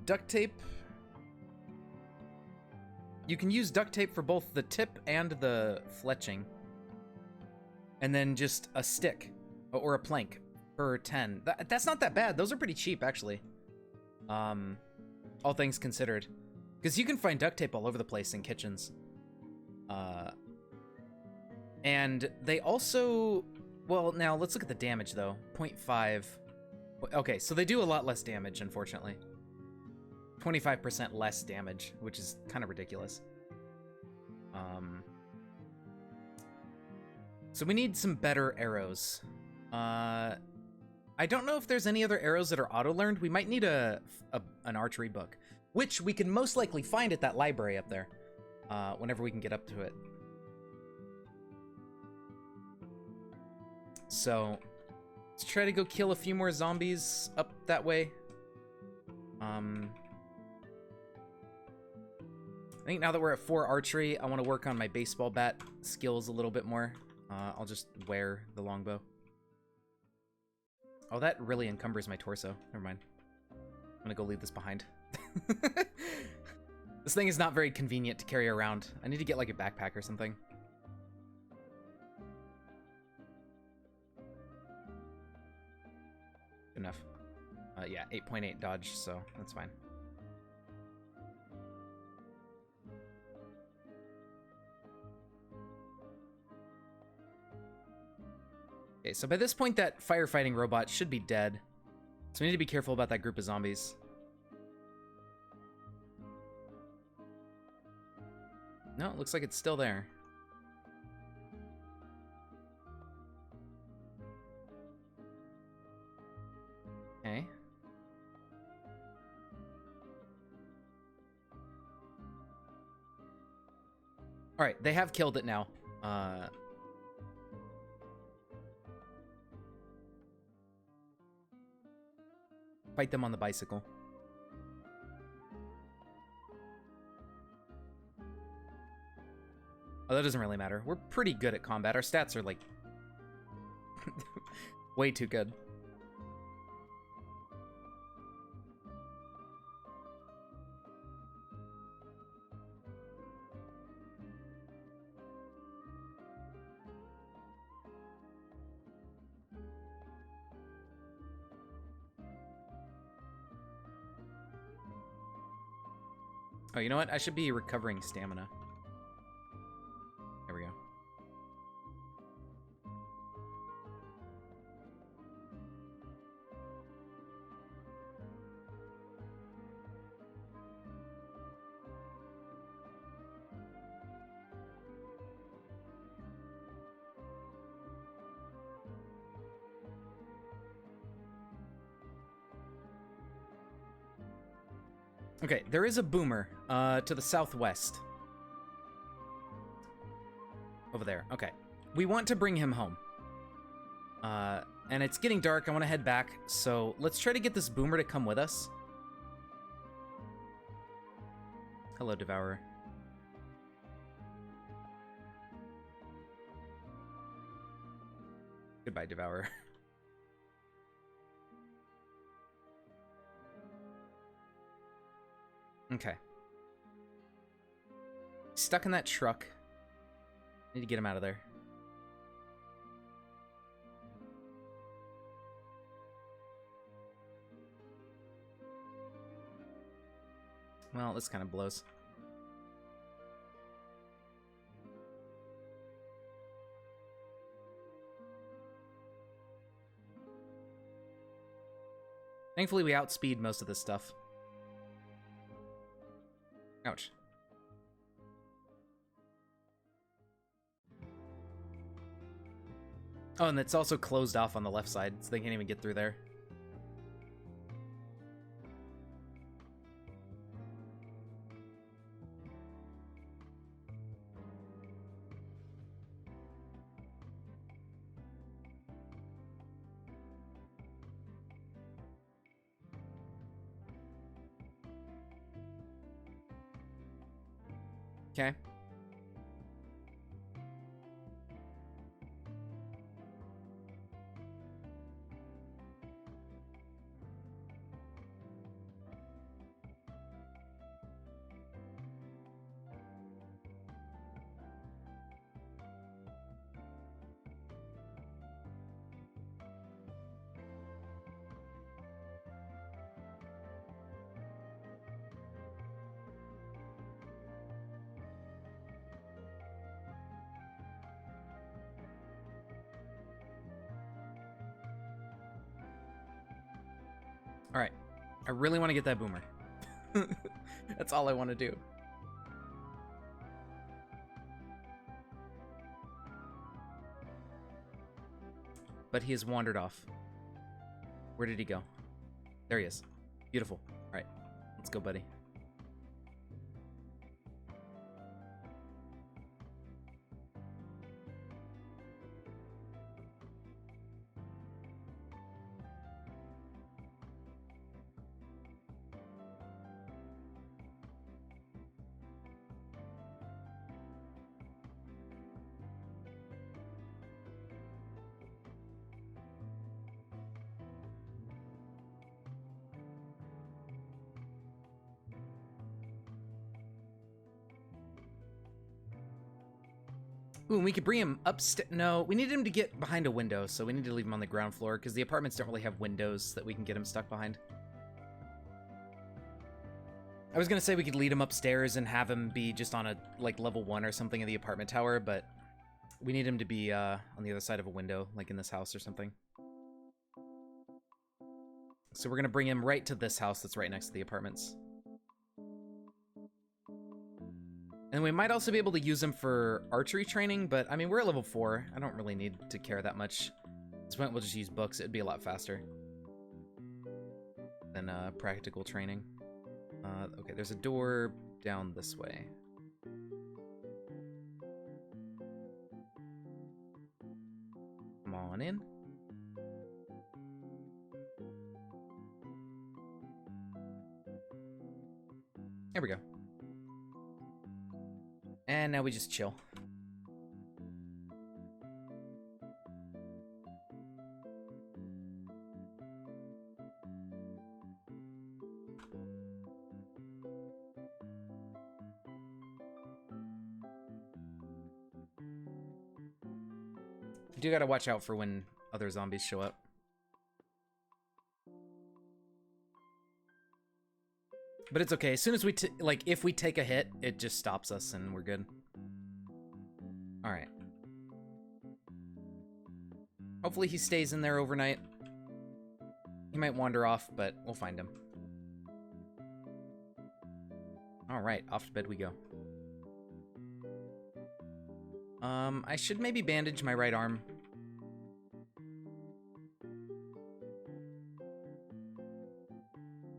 Duct tape. You can use duct tape for both the tip and the fletching. And then just a stick or a plank for 10. That's not that bad. Those are pretty cheap, actually. All things considered. Because you can find duct tape all over the place in kitchens. And they also... Well, now let's look at the damage, though. 0.5. Okay, so they do a lot less damage, unfortunately. 25% less damage, which is kind of ridiculous. So we need some better arrows. I don't know if there's any other arrows that are auto-learned. We might need an archery book, which we can most likely find at that library up there, whenever we can get up to it. So let's try to go kill a few more zombies up that way. I think now that we're at 4 archery, I want to work on my baseball bat skills a little bit more. I'll just wear the longbow. Oh, that really encumbers my torso. Never mind. I'm gonna go leave this behind. This thing is not very convenient to carry around. I need to get like a backpack or something. Good enough. Yeah, 8.8 dodge, so that's fine. Okay, so by this point, that firefighting robot should be dead. So we need to be careful about that group of zombies. No, it looks like it's still there. Okay. Alright, they have killed it now. Fight them on the bicycle. Oh, that doesn't really matter. We're pretty good at combat. Our stats are, like, way too good. Oh, you know what? I should be recovering stamina. There we go. Okay, there is a boomer to the southwest. Over there. Okay. We want to bring him home. And it's getting dark. I want to head back. So let's try to get this boomer to come with us. Hello, Devourer. Goodbye, Devourer. Okay. Stuck in that truck. Need to get him out of there. Well, this kind of blows. Thankfully, we outspeed most of this stuff. Ouch. Oh, and it's also closed off on the left side, so they can't even get through there. Okay. All right. I really want to get that boomer. That's all I want to do. But he has wandered off. Where did he go? There he is. Beautiful. All right. Let's go, buddy. Ooh, and we could bring him upstairs. No, we need him to get behind a window, so we need to leave him on the ground floor, because the apartments don't really have windows that we can get him stuck behind. I was going to say we could lead him upstairs and have him be just on a, like, level 1 or something in the apartment tower, but we need him to be on the other side of a window, like in this house or something. So we're going to bring him right to this house that's right next to the apartments. And we might also be able to use him for archery training, but I mean, we're at level 4. I don't really need to care that much. At this point, we'll just use books. It'd be a lot faster than practical training. Okay, there's a door down this way. Come on in. There we go. And now we just chill. You do gotta watch out for when other zombies show up. But it's okay. As soon as we, like, if we take a hit, it just stops us and we're good. Alright. Hopefully he stays in there overnight. He might wander off, but we'll find him. Alright, off to bed we go. I should maybe bandage my right arm.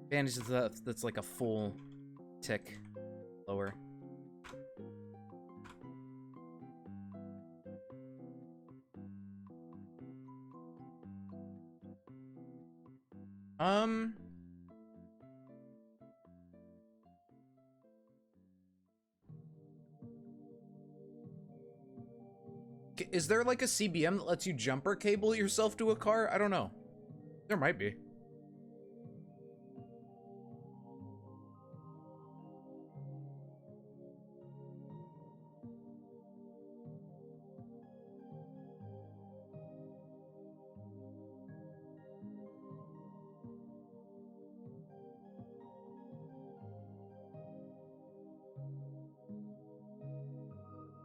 Bandage that's like a full tick lower. Is there like a CBM that lets you jumper cable yourself to a car? I don't know. There might be.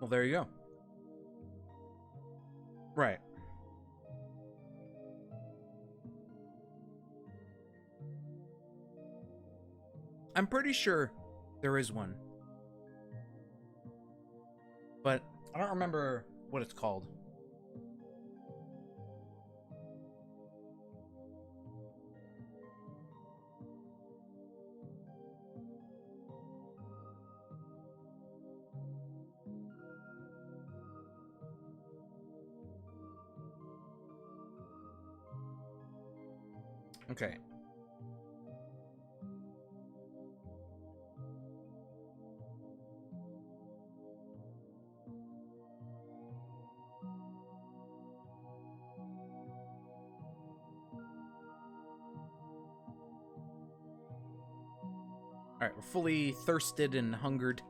Well, there you go. Right. I'm pretty sure there is one. But I don't remember what it's called. Okay. All right, we're fully thirsted and hungered.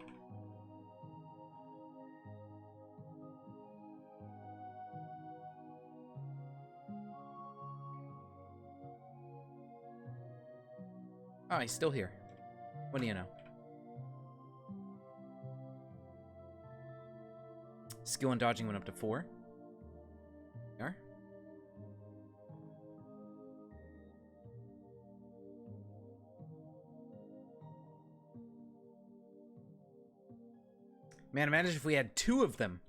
Oh, he's still here. What do you know? Skill and dodging went up to 4. There. Man, imagine if we had 2 of them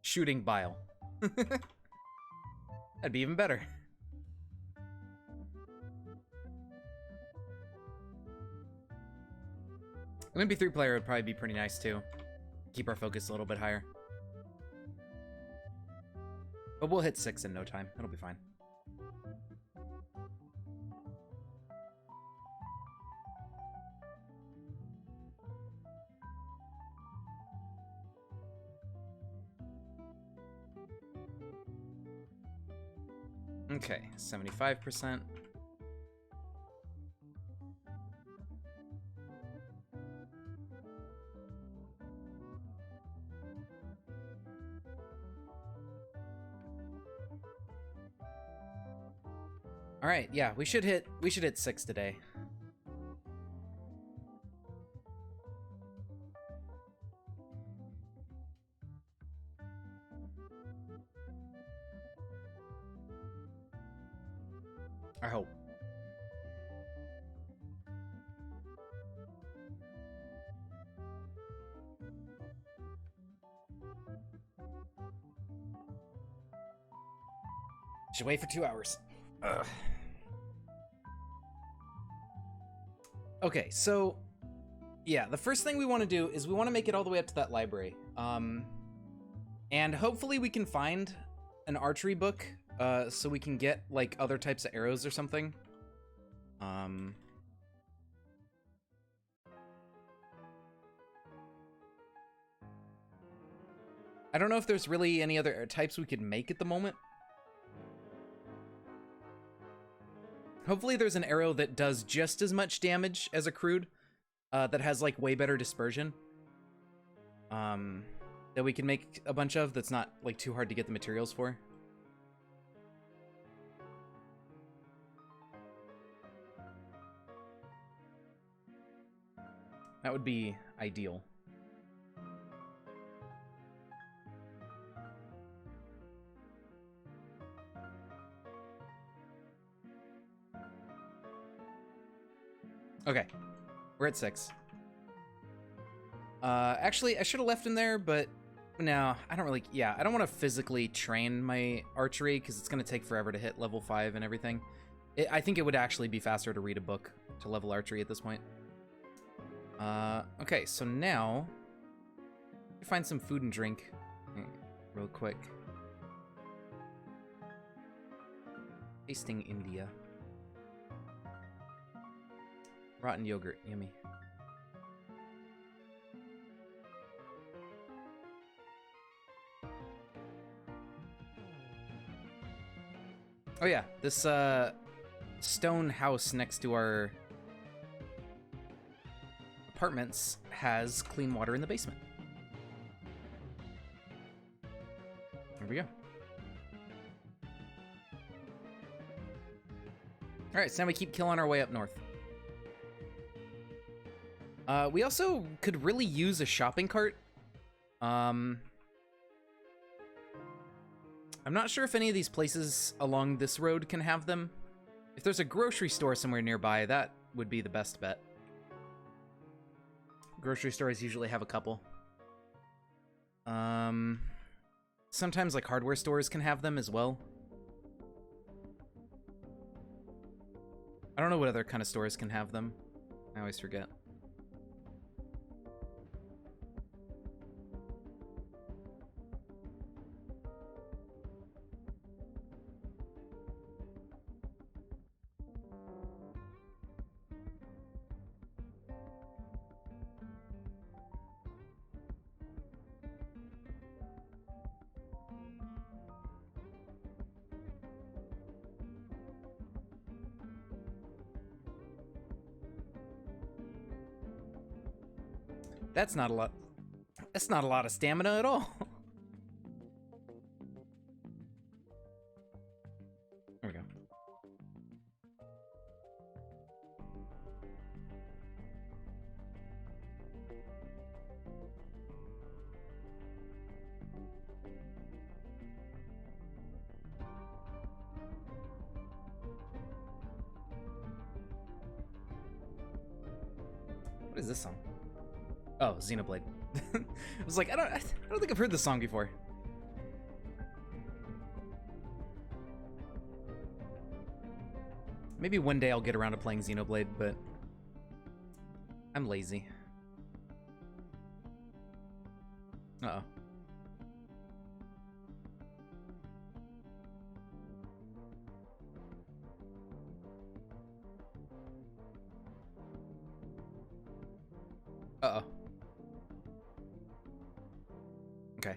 shooting bile. That'd be even better. An MP3 player would probably be pretty nice too. Keep our focus a little bit higher. But we'll hit 6 in no time. It'll be fine. Okay, 75%. All right, yeah, we should hit 6 today. I hope. Should wait for 2 hours. Ugh. Okay, so yeah, the first thing we want to do is we want to make it all the way up to that library. And hopefully we can find an archery book so we can get like other types of arrows or something. I don't know if there's really any other types we could make at the moment. Hopefully there's an arrow that does just as much damage as a crude, that has like way better dispersion. That we can make a bunch of that's not like too hard to get the materials for. That would be ideal. Okay, we're at 6. Actually, I should have left him there, but no, I don't really, yeah, I don't want to physically train my archery because it's going to take forever to hit level 5 and everything. I think it would actually be faster to read a book to level archery at this point. Okay, so now, find some food and drink real quick. Tasting India. Rotten yogurt, yummy. Oh yeah, this stone house next to our apartments has clean water in the basement. There we go. Alright, so now we keep killing our way up north. We also could really use a shopping cart. I'm not sure if any of these places along this road can have them. If there's a grocery store somewhere nearby, that would be the best bet. Grocery stores usually have a couple. Sometimes like hardware stores can have them as well. I don't know what other kind of stores can have them. I always forget. That's not a lot. That's not a lot of stamina at all. There we go. What is this song? Oh, Xenoblade. I was like, I don't think I've heard this song before. Maybe one day I'll get around to playing Xenoblade, but I'm lazy. Uh-oh. Uh-oh. Okay.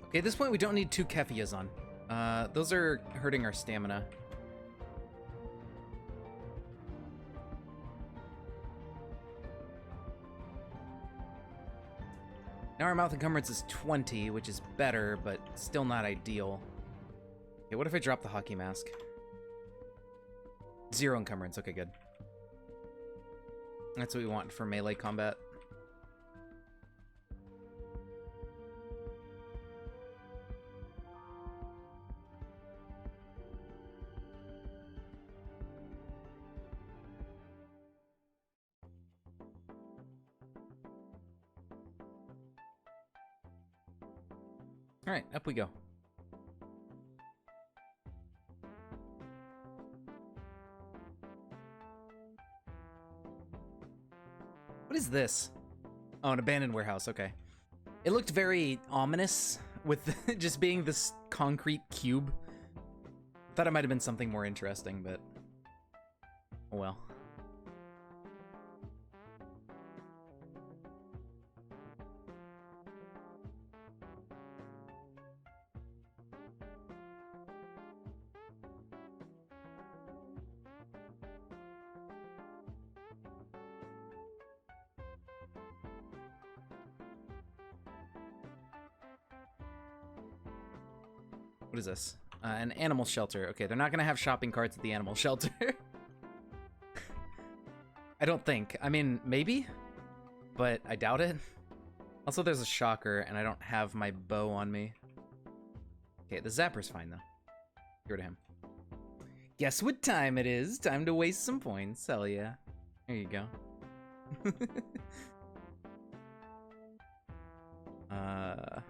Okay, at this point we don't need 2 Kefias on. Those are hurting our stamina. Now our mouth encumbrance is 20, which is better, but still not ideal. Okay, what if I drop the hockey mask? 0 encumbrance, okay, good. That's what we want for melee combat. All right, up we go. What is this? Oh, an abandoned warehouse, okay. It looked very ominous with just being this concrete cube. Thought it might have been something more interesting, but oh well. What is this? An animal shelter. Okay, they're not gonna have shopping carts at the animal shelter. I don't think. I mean, maybe, but I doubt it. Also, there's a shocker, and I don't have my bow on me. Okay, the zapper's fine, though. Get rid of him. Guess what time it is? Time to waste some points. Hell yeah. There you go. I'll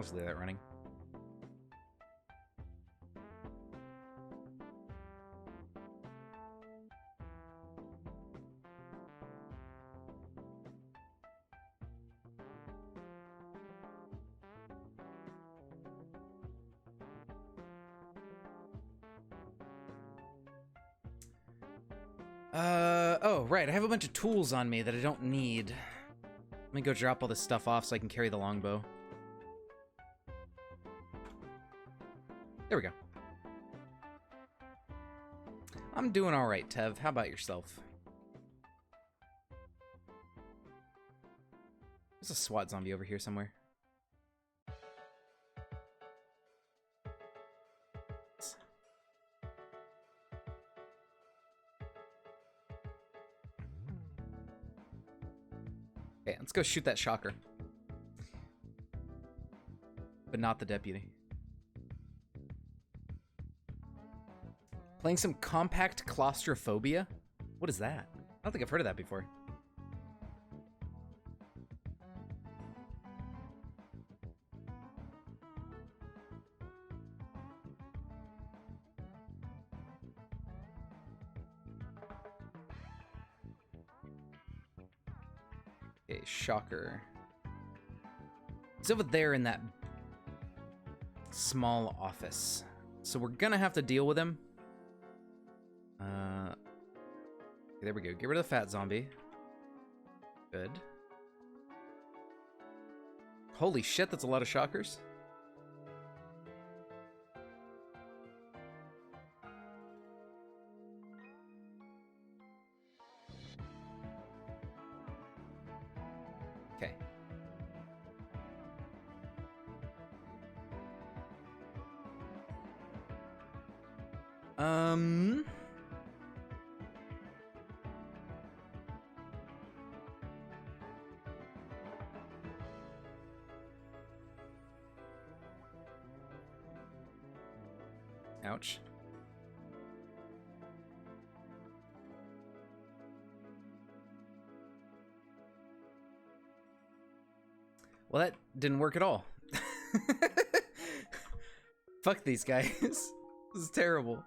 just leave that running. Oh, right, I have a bunch of tools on me that I don't need. Let me go drop all this stuff off so I can carry the longbow. There we go. I'm doing alright, Tev. How about yourself? There's a SWAT zombie over here somewhere. Okay, let's go shoot that shocker. But not the deputy. Playing some compact claustrophobia? What is that? I don't think I've heard of that before. Okay, shocker. He's over there in that small office. So we're gonna have to deal with him. Okay, there we go. Get rid of the fat zombie. Good. Holy shit, that's a lot of shockers. Okay. Ouch. Well, that didn't work at all. Fuck these guys. This is terrible.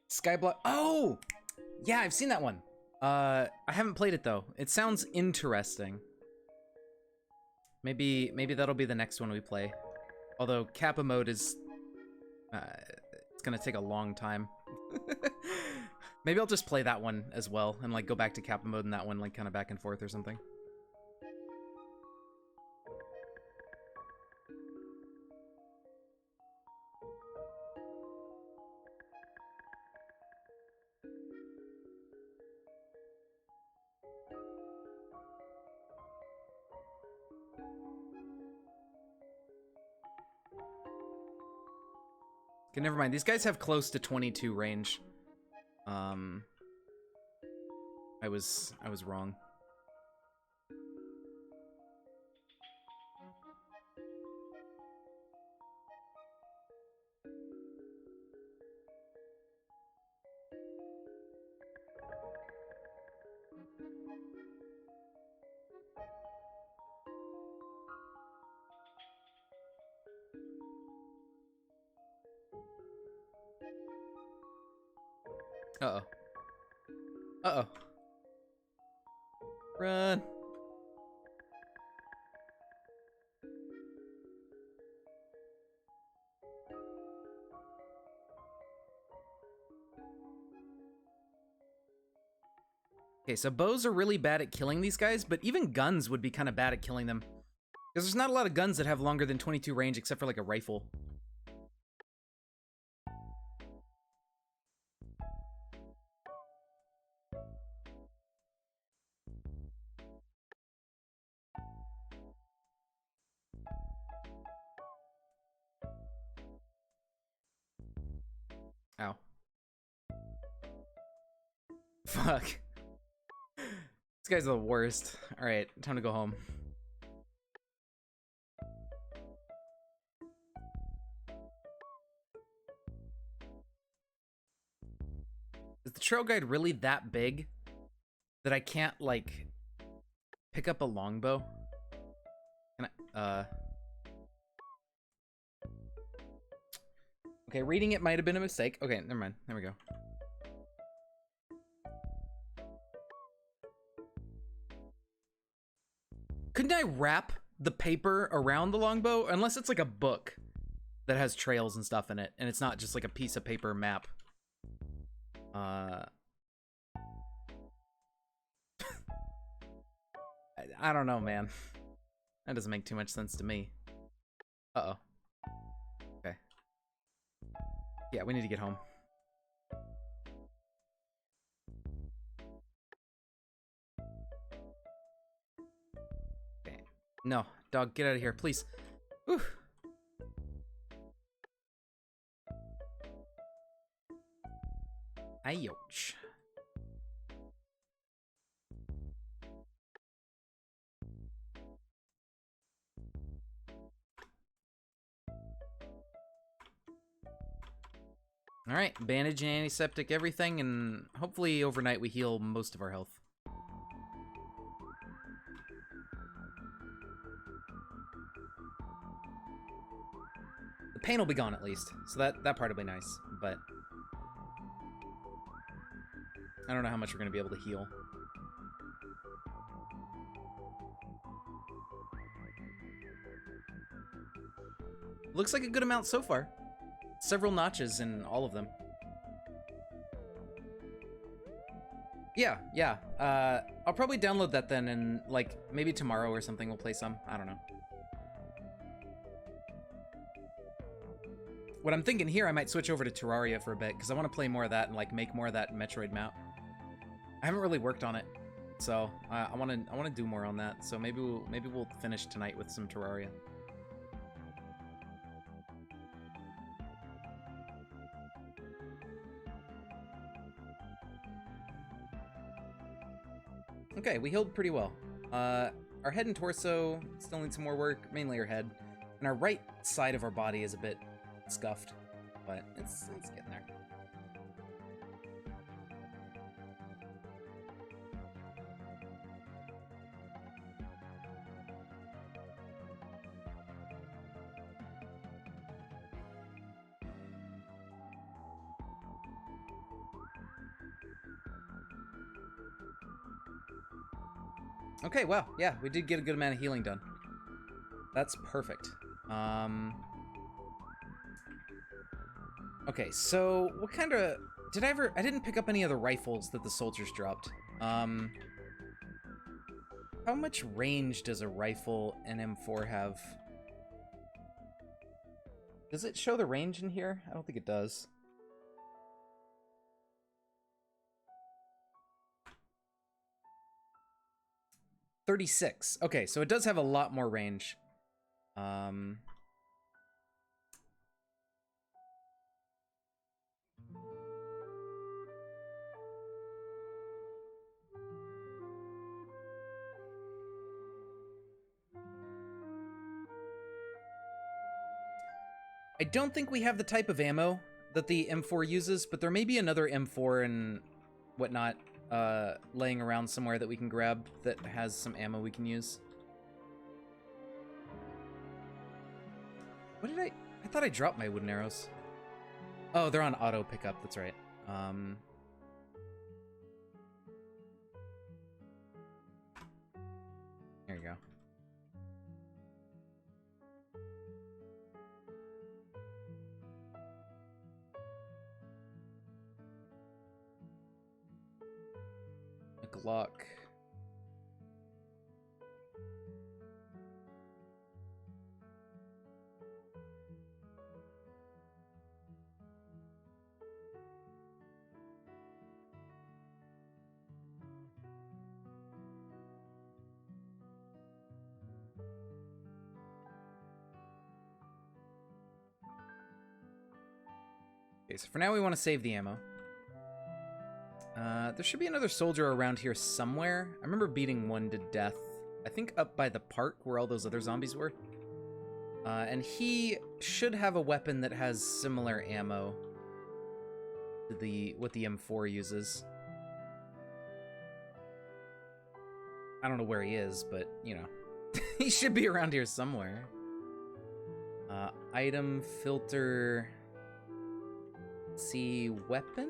Skyblock. Oh! Yeah, I've seen that one. I haven't played it though. It sounds interesting. Maybe that'll be the next one we play. Although Kappa mode is it's gonna take a long time. Maybe I'll just play that one as well and like go back to Kappa mode and that one like kind of back and forth or something. Okay, never mind. These guys have close to 22 range. I was wrong. Uh-oh. Uh-oh. Run. Okay, so bows are really bad at killing these guys, but even guns would be kind of bad at killing them. Because there's not a lot of guns that have longer than 22 range except for like a rifle. Ow. Fuck. This guy's the worst. Alright, time to go home. Is the trail guide really that big that I can't, like, pick up a longbow? Can I, Okay, reading it might have been a mistake. Okay, never mind. There we go. Couldn't I wrap the paper around the longbow? Unless it's like a book that has trails and stuff in it, and it's not just like a piece of paper map. I don't know, man. That doesn't make too much sense to me. Uh-oh. Okay. Yeah, we need to get home. Okay. No, dog, get out of here, please. Whew. Ouch. Alright, bandage and antiseptic, everything, and hopefully overnight we heal most of our health. The pain will be gone at least, so that part will be nice, but I don't know how much we're going to be able to heal. Looks like a good amount so far. Several notches in all of them. Yeah. I'll probably download that then, and like maybe tomorrow or something we'll play some. I don't know. What I'm thinking here, I might switch over to Terraria for a bit because I want to play more of that and like make more of that Metroid map. I haven't really worked on it, so I want to do more on that. So maybe we'll finish tonight with some Terraria. Okay, we healed pretty well. Our head and torso still need some more work, mainly our head. And our right side of our body is a bit scuffed, but it's getting there. Okay, well, yeah, we did get a good amount of healing done. That's perfect. Okay, so what kind of... I didn't pick up any of the rifles that the soldiers dropped. How much range does a rifle in M4 have? Does it show the range in here? I don't think it does. .36. Okay, so it does have a lot more range. I don't think we have the type of ammo that the M4 uses, but there may be another M4 and whatnot laying around somewhere that we can grab that has some ammo we can use. What did I thought I dropped my wooden arrows. Oh, they're on auto pickup, that's right. There you go. A Glock. Okay, Okay, so for now we want to save the ammo. There should be another soldier around here somewhere. I remember beating one to death. I think up by the park where all those other zombies were. And he should have a weapon that has similar ammo to what the M4 uses. I don't know where he is, but, you know. He should be around here somewhere. Item filter. See weapon?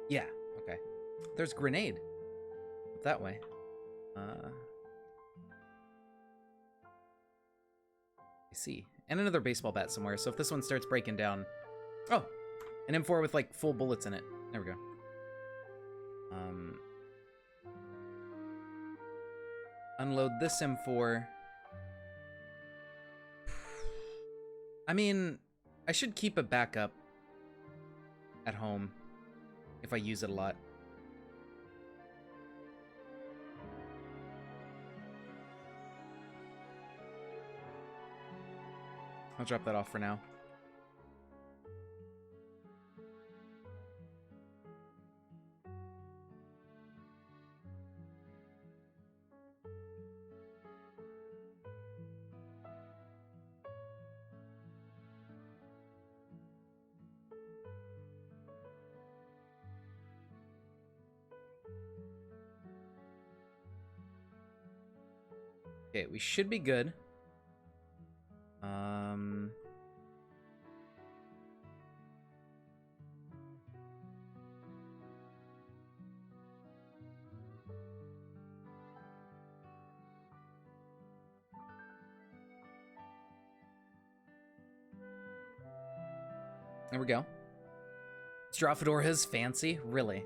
Yeah, okay. There's grenade. That way. I see. And another baseball bat somewhere, so if this one starts breaking down... Oh! An M4 with, like, full bullets in it. There we go. Unload this M4. I mean, I should keep a backup at home if I use it a lot. I'll drop that off for now. Okay, we should be good. There we go. Strafador fancy, really.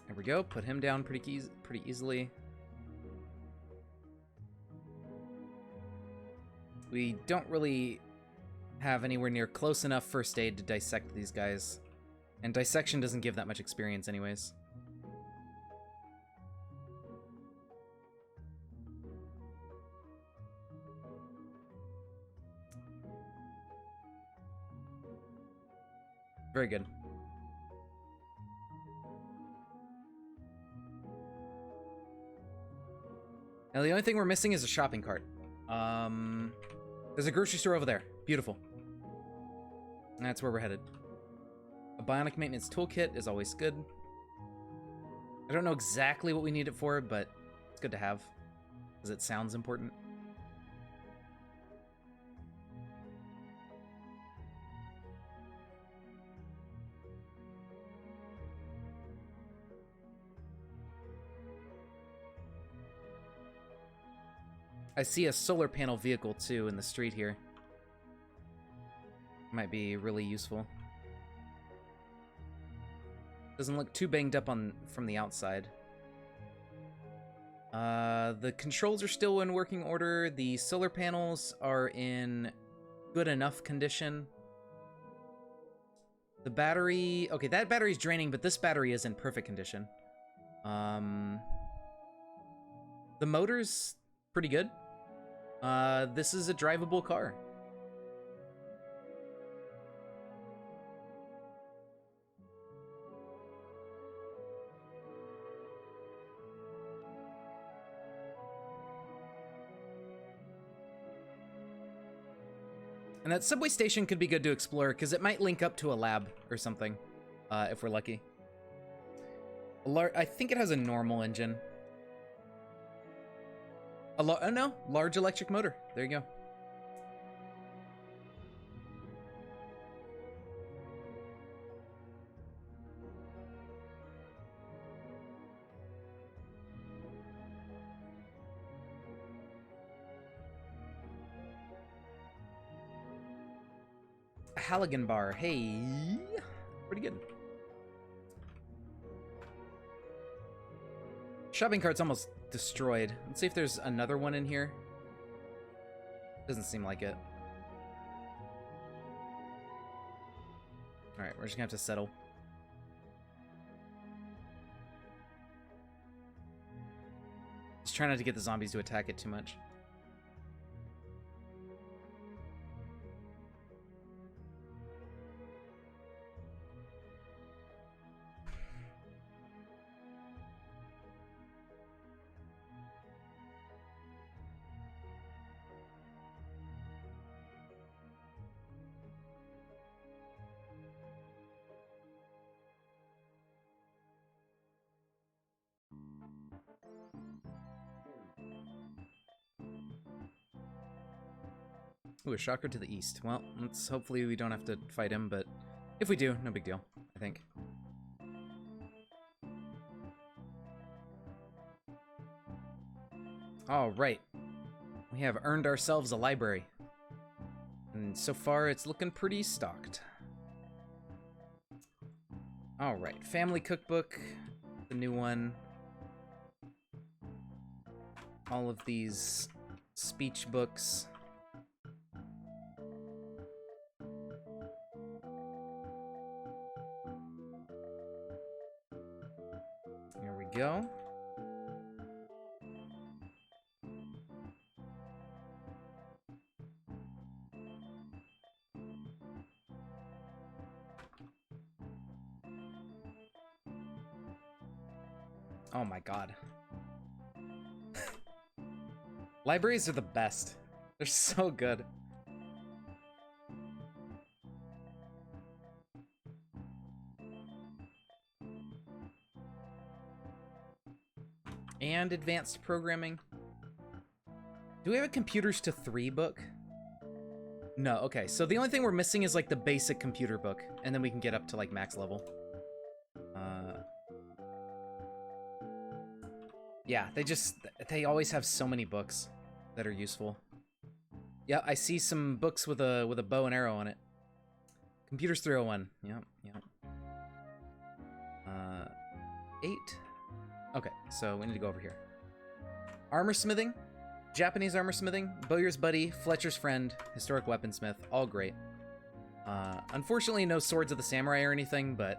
There we go. Put him down pretty easily. We don't really have anywhere near close enough first aid to dissect these guys. And dissection doesn't give that much experience anyways. Very good. Now the only thing we're missing is a shopping cart. There's a grocery store over there. Beautiful. That's where we're headed. A bionic maintenance toolkit is always good. I don't know exactly what we need it for, but it's good to have, because it sounds important. I see a solar panel vehicle, too, in the street here. Might be really useful. Doesn't look too banged up from the outside. The controls are still in working order. The solar panels are in good enough condition. The battery... Okay, that battery's draining, but this battery is in perfect condition. The motor's pretty good. This is a drivable car. And that subway station could be good to explore, because it might link up to a lab or something, if we're lucky. I think it has a normal engine. No, large electric motor. There you go. A Halligan bar. Hey, pretty good. Shopping cart's almost destroyed. Let's see if there's another one in here. Doesn't seem like it. Alright, we're just gonna have to settle. Just try not to get the zombies to attack it too much. Ooh, a shocker to the east. Well, let's hopefully we don't have to fight him, but if we do, no big deal, I think. All right. We have earned ourselves a library. And so far, it's looking pretty stocked. All right, family cookbook, the new one. All of these speech books. There we go. Oh my god. Libraries are the best. They're so good. And advanced programming. Do we have a computers to 3 book? No, okay. So the only thing we're missing is like the basic computer book, and then we can get up to like max level. Yeah, they always have so many books that are useful. Yeah, I see some books with a bow and arrow on it. Computers 301. Yep, yep. 8. Okay, so we need to go over here. Armor smithing, Japanese armor smithing, Bowyer's buddy, Fletcher's friend, historic weaponsmith, all great. Unfortunately, no swords of the samurai or anything, but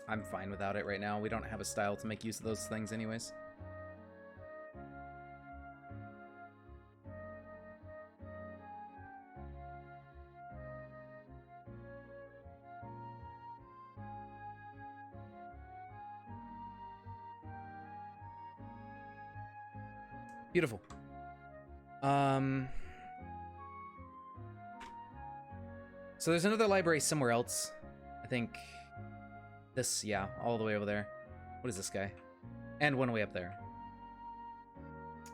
I'm fine without it right now. We don't have a style to make use of those things anyways. Beautiful. So there's another library somewhere else. I think this, yeah, all the way over there. What is this guy? And one way up there.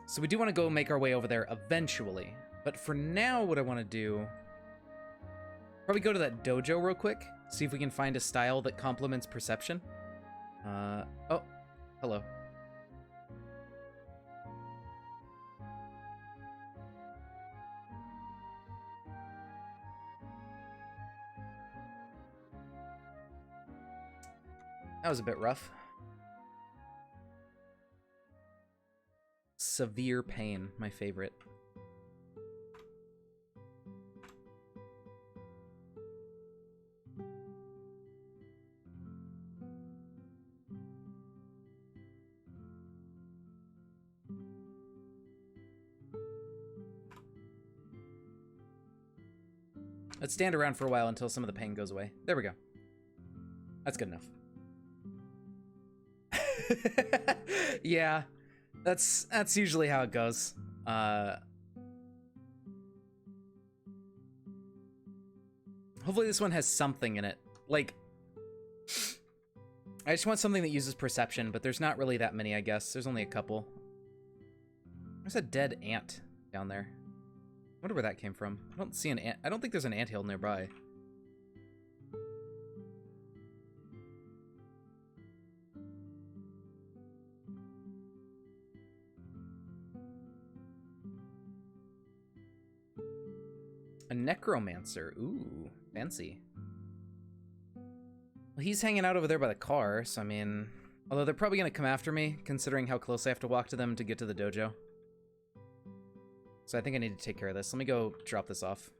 So we do want to go make our way over there eventually. But for now, what I want to do... Probably go to that dojo real quick. See if we can find a style that complements perception. Oh, hello. That was a bit rough. Severe pain, my favorite. Let's stand around for a while until some of the pain goes away. There we go. That's good enough. Yeah, that's usually how it goes. Hopefully this one has something in it. Like, I just want something that uses perception, but there's not really that many, I guess. There's only a couple. There's a dead ant down there. I wonder where that came from. I don't see an ant. I don't think there's an anthill nearby. A necromancer. Ooh, fancy. Well, he's hanging out over there by the car, so I mean... Although they're probably going to come after me, considering how close I have to walk to them to get to the dojo. So I think I need to take care of this. Let me go drop this off.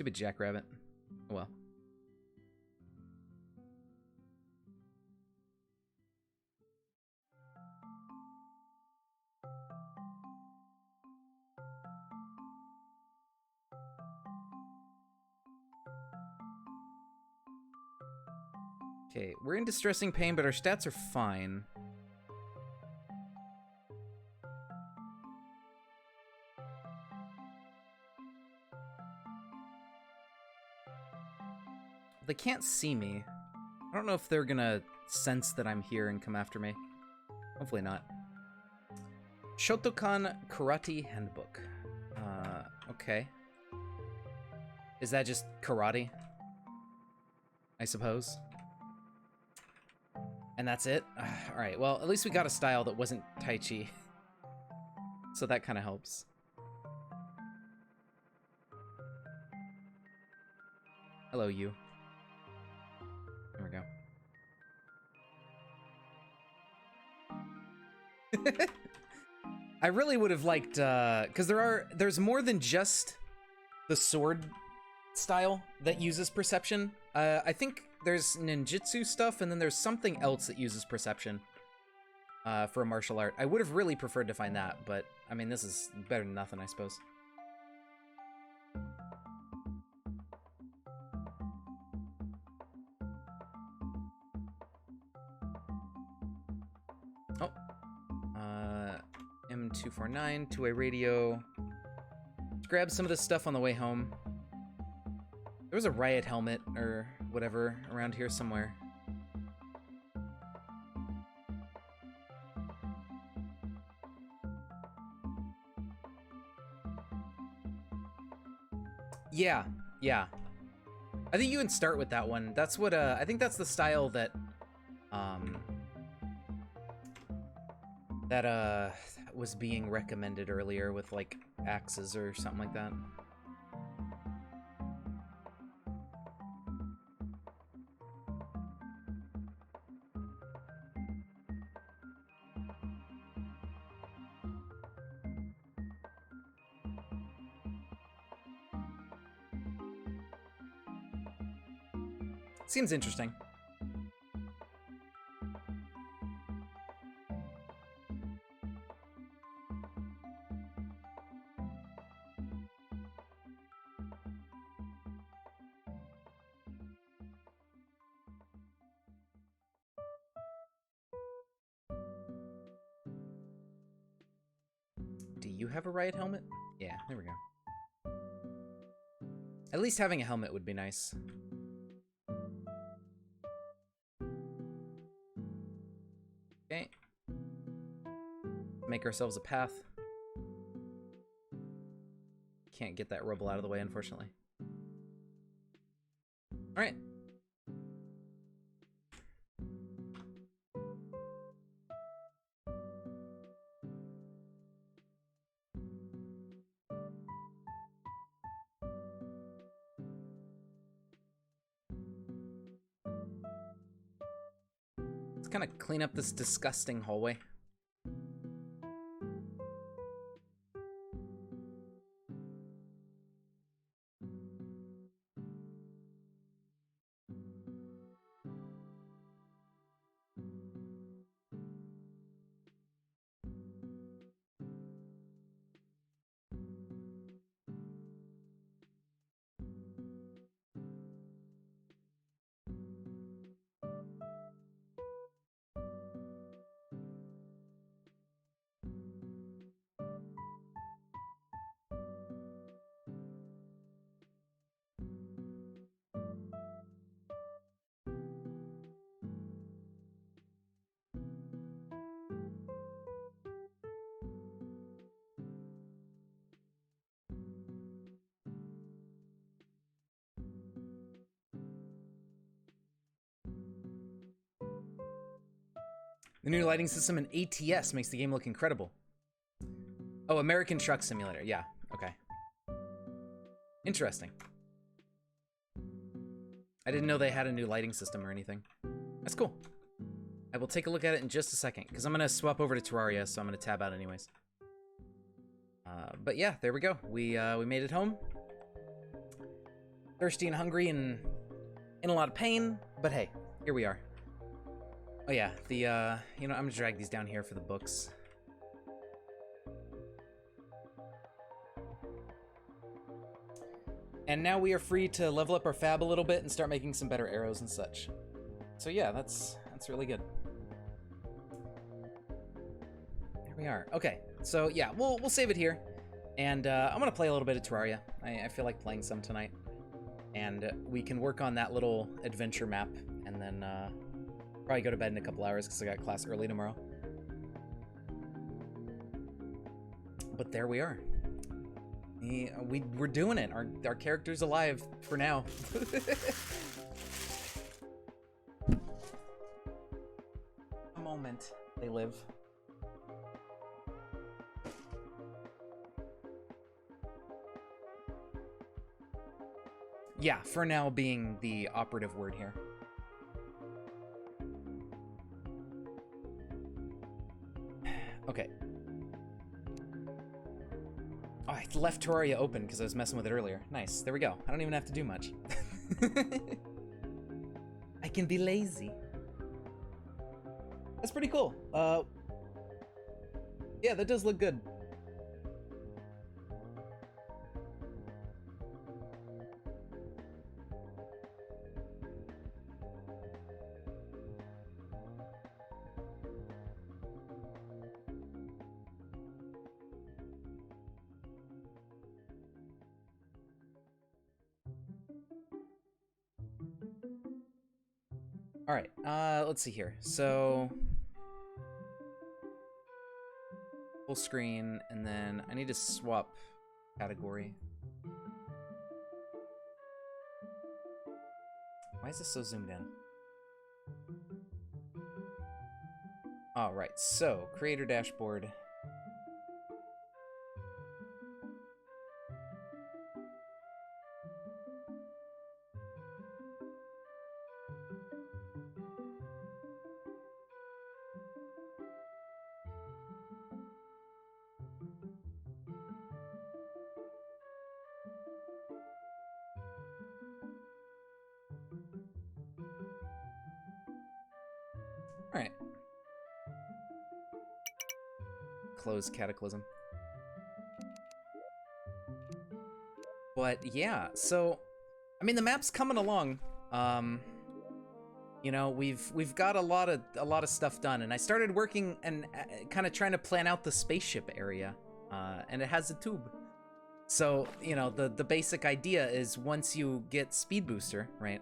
Stupid jackrabbit. Oh well. Okay, we're in distressing pain, but our stats are fine. They can't see me. I don't know if they're gonna sense that I'm here and come after me. Hopefully not. Shotokan Karate Handbook. Okay. Is that just karate? I suppose. And that's it? Alright, well, at least we got a style that wasn't Tai Chi. So that kind of helps. Hello, you. There we go. I really would have liked, because there's more than just the sword style that uses perception. I think there's ninjutsu stuff, and then there's something else that uses perception for a martial art. I would have really preferred to find that, but, I mean, this is better than nothing, I suppose. Oh. M249, two-way radio. Let's grab some of this stuff on the way home. There was a riot helmet or whatever around here somewhere. Yeah. I think you can start with that one. That's what, I think that's the style that, was being recommended earlier with, like, axes or something like that. Seems interesting. Do you have a riot helmet? Yeah, there we go. At least having a helmet would be nice. Okay. Make ourselves a path. Can't get that rubble out of the way, unfortunately. Alright. Let's kind of clean up this disgusting hallway. The new lighting system in ATS makes the game look incredible. Oh, American Truck Simulator. Yeah, okay. Interesting. I didn't know they had a new lighting system or anything. That's cool. I will take a look at it in just a second, because I'm going to swap over to Terraria, so I'm going to tab out anyways. But yeah, there we go. We made it home. thirsty and hungry and in a lot of pain, but hey, here we are. Oh yeah, I'm gonna drag these down here for the books. And now we are free to level up our fab a little bit and start making some better arrows and such. So yeah, that's really good. There we are. Okay, so yeah, we'll save it here. And I'm gonna play a little bit of Terraria. I feel like playing some tonight. And we can work on that little adventure map, and then probably go to bed in a couple hours because I got class early tomorrow. But there we are. We're doing it. Our character's alive for now. A moment they live. Yeah, for now being the operative word here. Okay. Oh, I left Terraria open because I was messing with it earlier. Nice, there we go. I don't even have to do much. I can be lazy. That's pretty cool. Yeah, that does look good. All right, let's see here. So full screen, and then I need to swap category. Why is this so zoomed in? All right, so creator dashboard. All right. Close Cataclysm. But yeah, so I mean the map's coming along. You know, we've got a lot of stuff done, and I started working and kind of trying to plan out the spaceship area, and it has a tube. So you know the basic idea is once you get Speed Booster, right?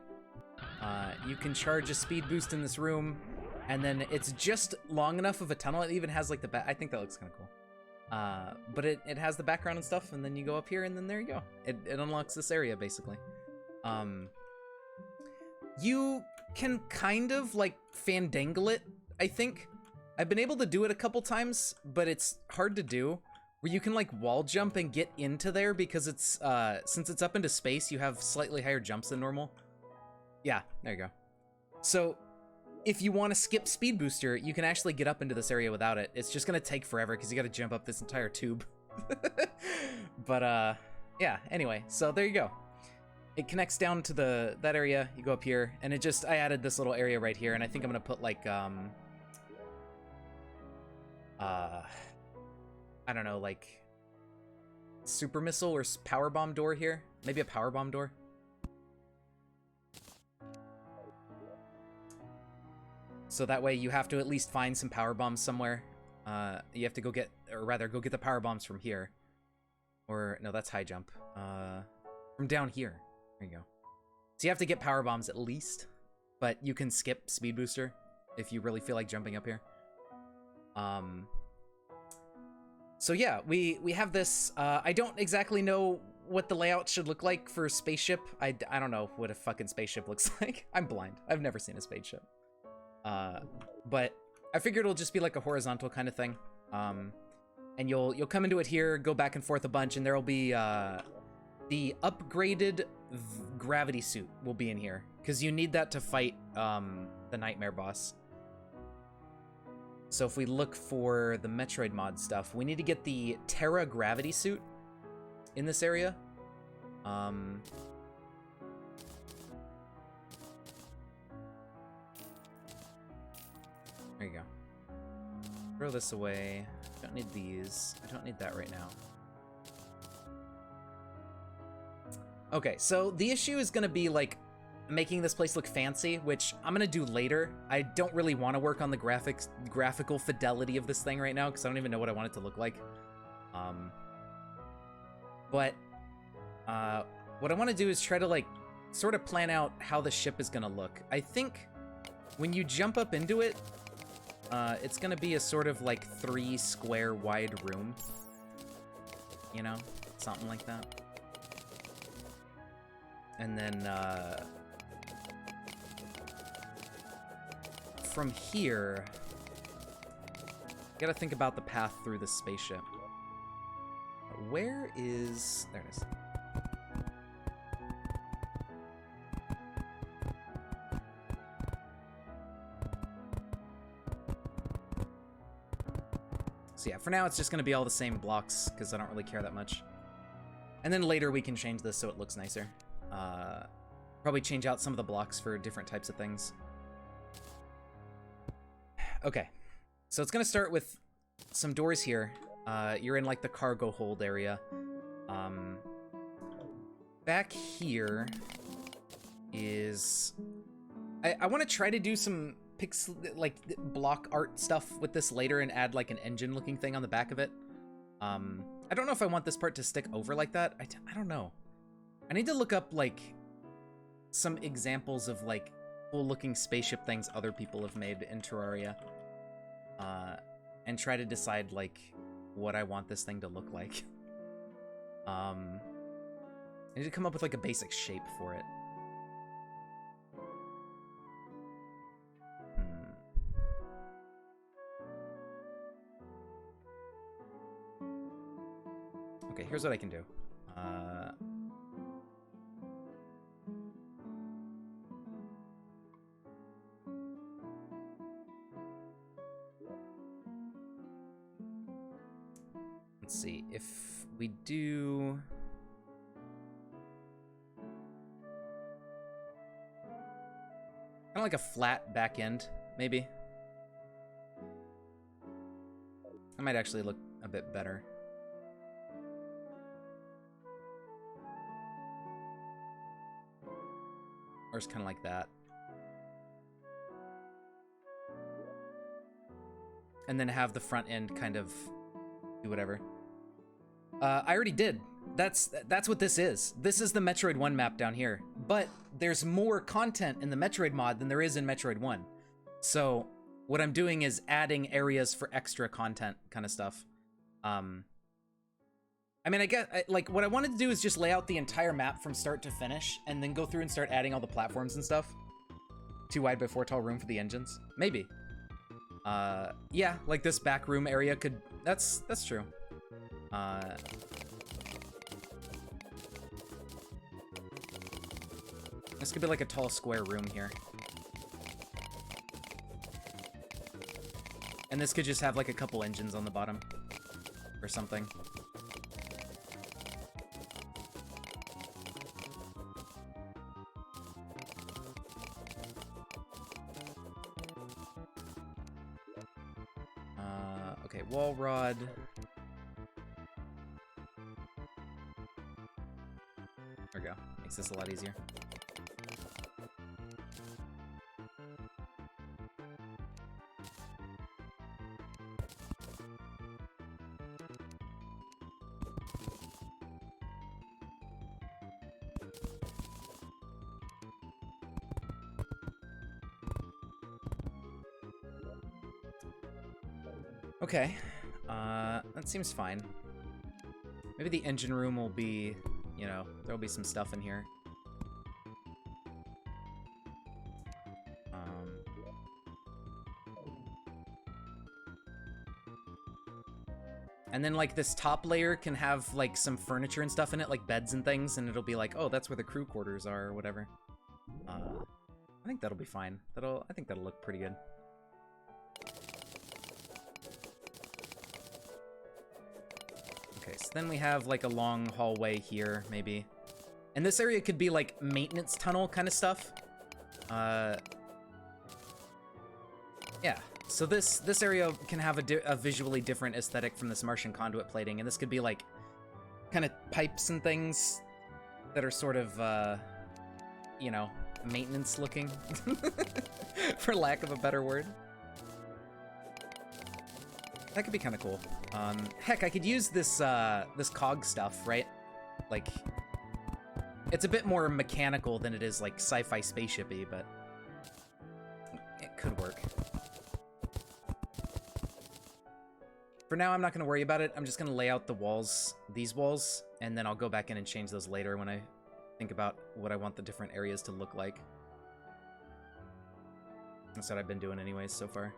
You can charge a speed boost in this room, and then it's just long enough of a tunnel. It even has like the I think that looks kind of cool. But it has the background and stuff, and then you go up here, and then there you go. It unlocks this area basically. You can kind of like fandangle it, I think. I've been able to do it a couple times, but it's hard to do. Where you can like wall jump and get into there because it's since it's up into space, you have slightly higher jumps than normal. Yeah, there you go. So if you want to skip Speed Booster, you can actually get up into this area without it. It's just gonna take forever because you got to jump up this entire tube. But yeah. Anyway, so there you go. It connects down to that area. You go up here, and it just I added this little area right here, and I think I'm gonna put like I don't know, like super missile or power bomb door here. Maybe a power bomb door. So that way you have to at least find some power bombs somewhere. You have to go get, or rather go get the power bombs from here. Or, no, that's high jump. From down here. There you go. So you have to get power bombs at least. But you can skip Speed Booster if you really feel like jumping up here. So yeah, we have this. I don't exactly know what the layout should look like for a spaceship. I don't know what a fucking spaceship looks like. I'm blind. I've never seen a spaceship. But I figured it'll just be like a horizontal kind of thing. And you'll come into it here, go back and forth a bunch, and there'll be the upgraded gravity suit will be in here because you need that to fight the Nightmare boss. So if we look for the Metroid mod stuff, we need to get the Terra gravity suit in this area. There you go. Throw this away. Don't need these. I don't need that right now. Okay, so the issue is gonna be, like, making this place look fancy, which I'm gonna do later. I don't really want to work on the graphical fidelity of this thing right now, because I don't even know what I want it to look like. But what I want to do is try to, like, sort of plan out how the ship is gonna look. I think when you jump up into it, it's gonna be a sort of, like, 3 square wide room. You know? Something like that. And then, from here, gotta think about the path through the spaceship. Where is... There it is. So yeah, for now it's just gonna be all the same blocks, because I don't really care that much. And then later we can change this so it looks nicer. Probably change out some of the blocks for different types of things. Okay, so it's gonna start with some doors here. You're in, like, the cargo hold area. Back here is... I want to try to do some block art stuff with this later and add, like, an engine-looking thing on the back of it. I don't know if I want this part to stick over like that. I don't know. I need to look up, like, some examples of, like, cool-looking spaceship things other people have made in Terraria. And try to decide, like, what I want this thing to look like. I need to come up with, like, a basic shape for it. Okay, here's what I can do. Let's see, if we do... kind of like a flat back end, maybe. That might actually look a bit better. Or it's kind of like that. And then have the front end kind of do whatever. I already did. That's what this is. This is the Metroid 1 map down here. But there's more content in the Metroid mod than there is in Metroid 1. So what I'm doing is adding areas for extra content kind of stuff. I mean, I guess, like, what I wanted to do is just lay out the entire map from start to finish, and then go through and start adding all the platforms and stuff. Too wide but 4 tall room for the engines. Maybe. Yeah, like this back room area could... That's true. This could be like a tall square room here. And this could just have, like, a couple engines on the bottom. Or something. Okay, wall rod. There we go. Makes this a lot easier. Okay, that seems fine. Maybe the engine room will be, you know, there'll be some stuff in here. And then, like, this top layer can have, like, some furniture and stuff in it, like beds and things, and it'll be like, oh, that's where the crew quarters are, or whatever. I think that'll be fine. I think that'll look pretty good. Okay, so then we have, like, a long hallway here, maybe. And this area could be, like, maintenance tunnel kind of stuff. Yeah, So this area can have a visually different aesthetic from this Martian conduit plating, and this could be like kind of pipes and things that are sort of, you know, maintenance looking, for lack of a better word. That could be kind of cool. Heck, I could use this this cog stuff, right? Like, it's a bit more mechanical than it is like sci-fi spaceship-y, but it could work. For now, I'm not going to worry about it. I'm just going to lay out the walls, these walls, and then I'll go back in and change those later when I think about what I want the different areas to look like. That's what I've been doing anyways so far.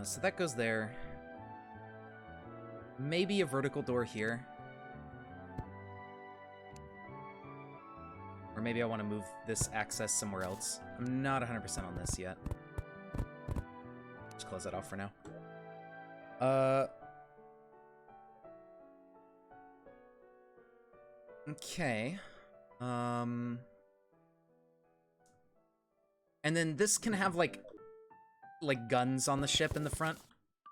So that goes there. Maybe a vertical door here. Or maybe I want to move this access somewhere else. I'm not 100% on this yet. Just close that off for now. Okay. And then this can have like guns on the ship in the front,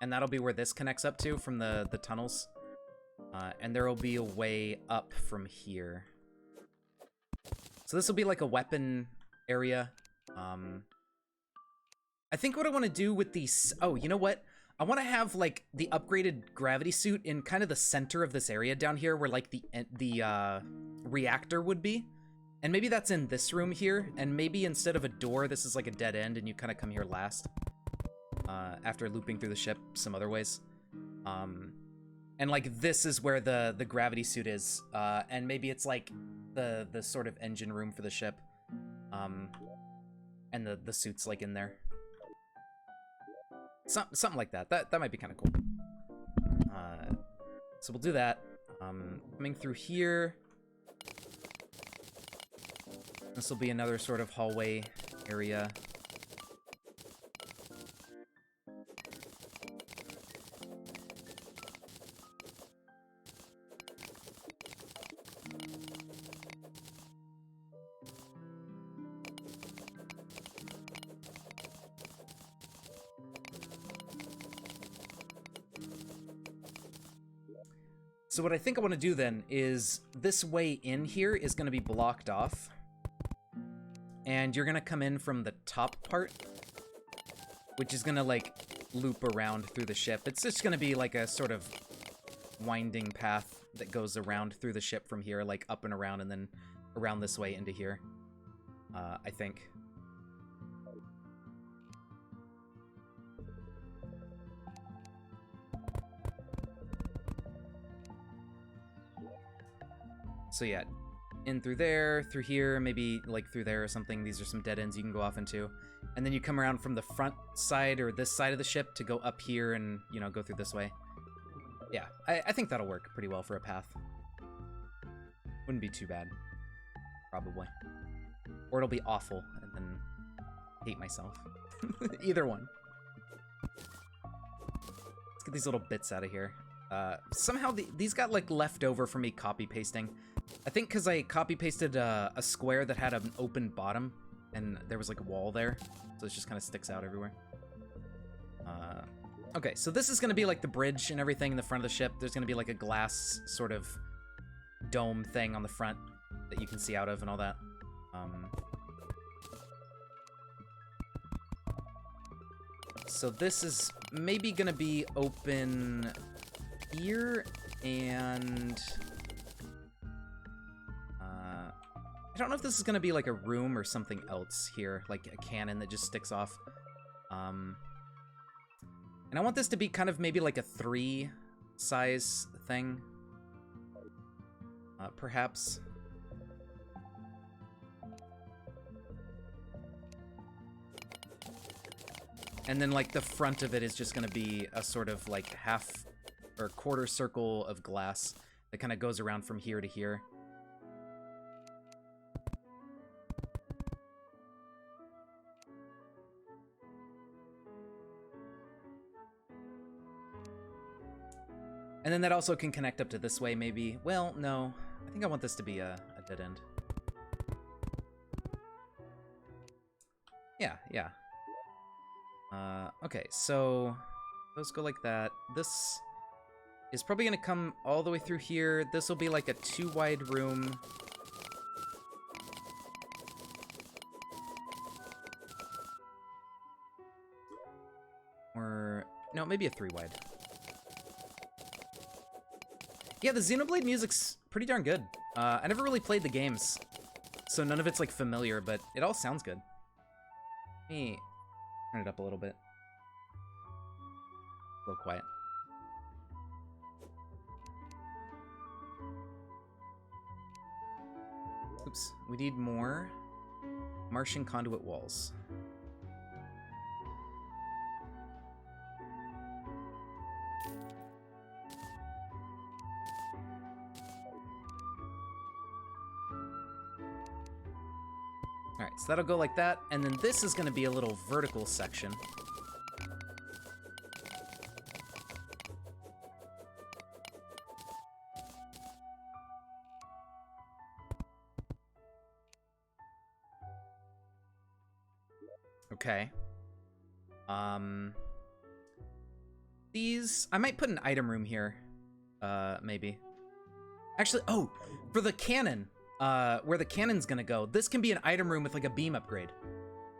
and that'll be where this connects up to from the tunnels. And there will be a way up from here. So this will be like a weapon area. I think what I want to do with these... Oh, you know what? I want to have like the upgraded gravity suit in kind of the center of this area down here where like the reactor would be. And maybe that's in this room here, and maybe instead of a door, this is like a dead end and you kind of come here last. After looping through the ship some other ways. And like this is where the gravity suit is, and maybe it's like the sort of engine room for the ship, and the suit's like in there. Something like that. That might be kind of cool. So we'll do that. Coming through here. This will be another sort of hallway area. So what I think I want to do then is this way in here is going to be blocked off. And you're going to come in from the top part, which is going to like loop around through the ship. It's just going to be like a sort of winding path that goes around through the ship from here, like up and around, and then around this way into here, I think. So yeah, in through there, through here, maybe like through there or something. These are some dead ends you can go off into. And then you come around from the front side or this side of the ship to go up here and, you know, go through this way. Yeah, I think that'll work pretty well for a path. Wouldn't be too bad, probably. Or it'll be awful and then hate myself. Either one. Let's get these little bits out of here. Somehow these got like left over for me copy pasting. I think because I copy pasted a square that had an open bottom and there was like a wall there, so it just kind of sticks out everywhere. Okay, so this is going to be like the bridge and everything in the front of the ship. There's going to be like a glass sort of dome thing on the front that you can see out of and all that. So this is maybe going to be open here, and I don't know if this is going to be like a room or something else here, like a cannon that just sticks off. And I want this to be kind of maybe like a 3 size thing, perhaps. And then like the front of it is just going to be a sort of like half or quarter circle of glass that kind of goes around from here to here. And then that also can connect up to this way, maybe. Well, no. I think I want this to be a dead end. Yeah, yeah. Okay, so those go like that. This is probably gonna come all the way through here. This will be like a 2-wide room. Or, no, maybe a 3-wide. Yeah, the Xenoblade music's pretty darn good. I never really played the games, so none of it's like familiar, but it all sounds good. Let me turn it up a little bit. A little quiet. Oops, we need more Martian conduit walls. Alright, so that'll go like that, and then this is going to be a little vertical section. Okay. These... I might put an item room here. Maybe. Actually, oh! For the cannon! Where the cannon's gonna go, this can be an item room with, like, a beam upgrade.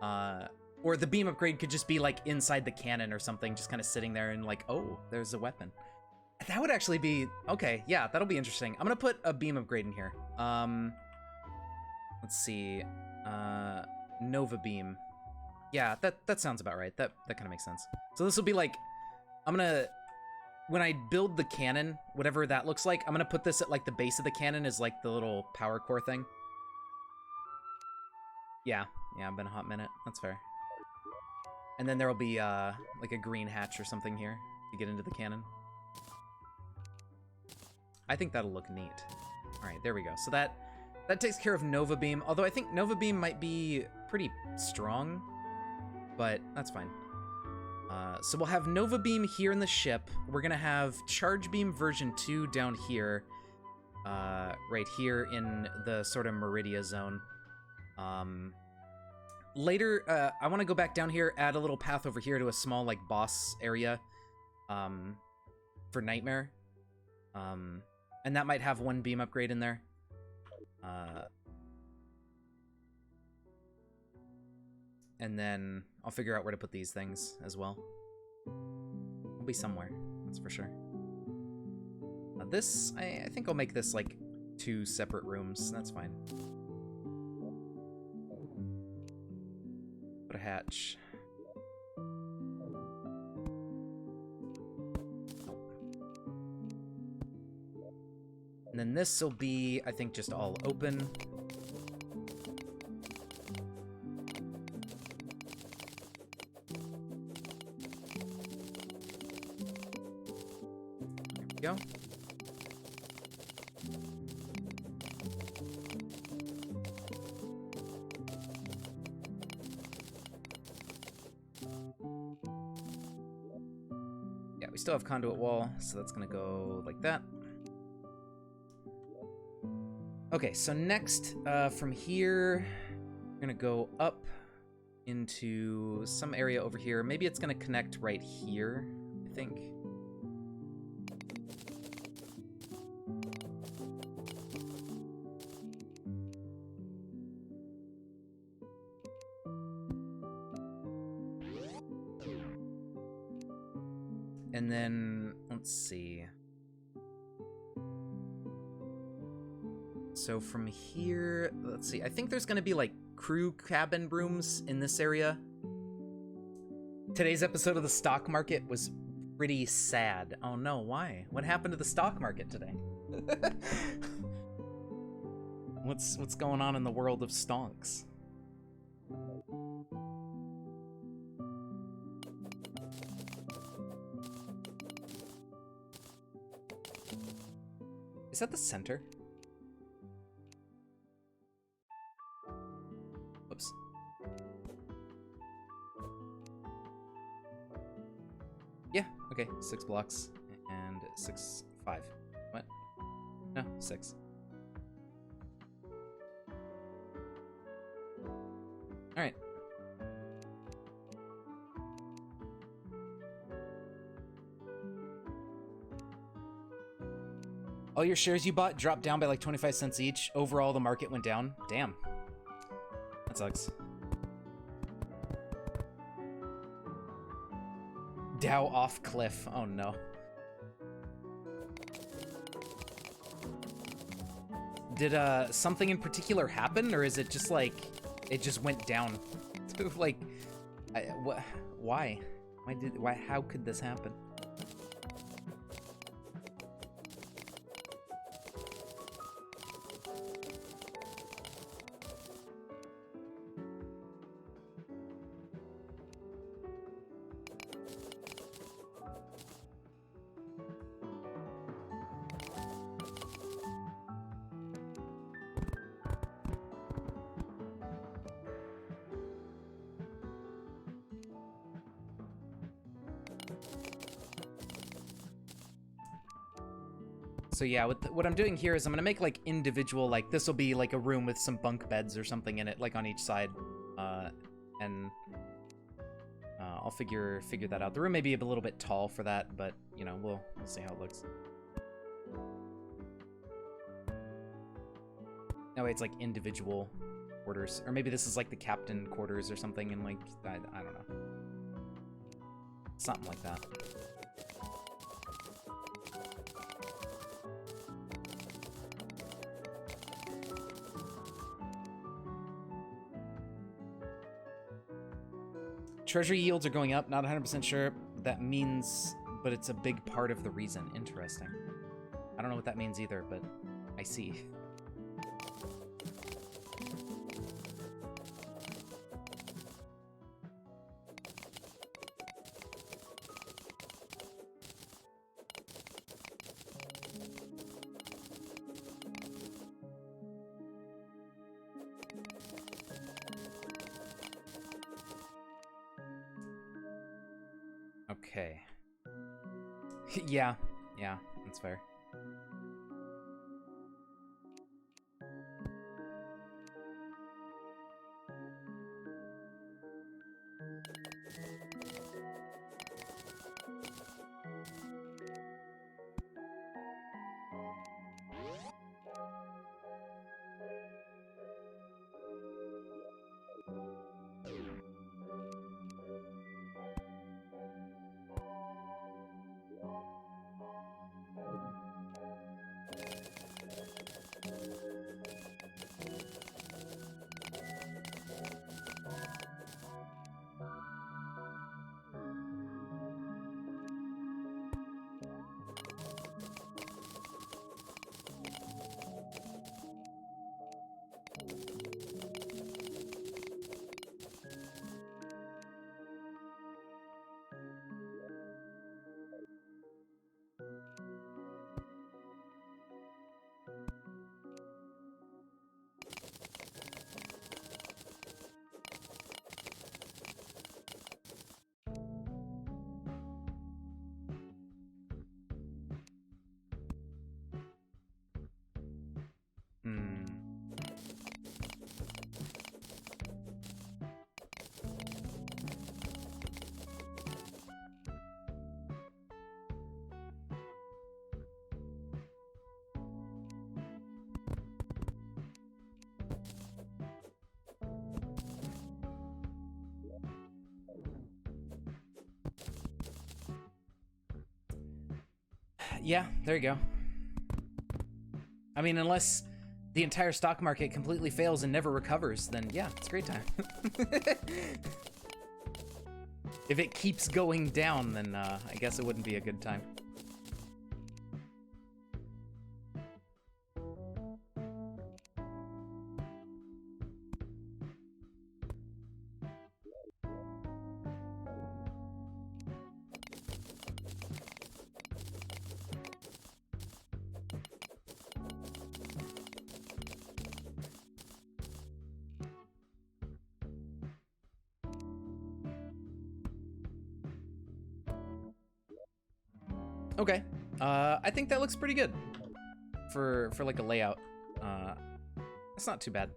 Or the beam upgrade could just be, like, inside the cannon or something, just kind of sitting there and, like, oh, there's a weapon. That would actually be... Okay, yeah, that'll be interesting. I'm gonna put a beam upgrade in here. Let's see. Nova Beam. Yeah, that sounds about right. That kind of makes sense. So this will be, like... I'm gonna... When I build the cannon, whatever that looks like, I'm gonna put this at, like, the base of the cannon as, like, the little power core thing. Yeah, I've been a hot minute. That's fair. And then there'll be, like, a green hatch or something here to get into the cannon. I think that'll look neat. Alright, there we go. So that takes care of Nova Beam, although I think Nova Beam might be pretty strong, but that's fine. So we'll have Nova Beam here in the ship. We're gonna have Charge Beam version 2 down here, right here in the sort of Meridia zone. Later, I want to go back down here, add a little path over here to a small, like, boss area, for Nightmare. And that might have one beam upgrade in there. And then I'll figure out where to put these things as well. It'll be somewhere, that's for sure. This, I think I'll make this, like, 2 separate rooms. That's fine. Put a hatch. And then this will be, I think, just all open. There we go. Yeah, we still have conduit wall, so that's gonna go like that. Okay, so next, from here, we're gonna go up into some area over here. Maybe it's gonna connect right here, I think. And then, let's see. So from here, let's see, I think there's gonna be, like, crew cabin rooms in this area. Today's episode of the stock market was pretty sad. Oh no, why? What happened to the stock market today? What's going on in the world of stonks? Is that the center? Whoops. Yeah, okay, 6 blocks and 6, 5. What? No, 6. Alright. All your shares you bought dropped down by like 25 cents each. Overall, the market went down. Damn. That sucks. Dow off cliff. Oh no. Did something in particular happen, or is it just like it just went down? Like, what? Why? Why? How could this happen? So yeah, what I'm doing here is I'm gonna make like individual, like this will be like a room with some bunk beds or something in it, like on each side, and I'll figure that out. The room may be a little bit tall for that, but you know, we'll see how it looks. That way it's like individual quarters, or maybe this is like the captain quarters or something, and like I don't know, something like that. Treasury yields are going up, not 100% sure what that means, but it's a big part of the reason. Interesting. I don't know what that means either, but I see. Okay. Yeah, that's fair. Yeah, there you go. I mean, unless the entire stock market completely fails and never recovers, then yeah, it's a great time. If it keeps going down, then I guess it wouldn't be a good time. Okay, I think that looks pretty good for like a layout. It's not too bad.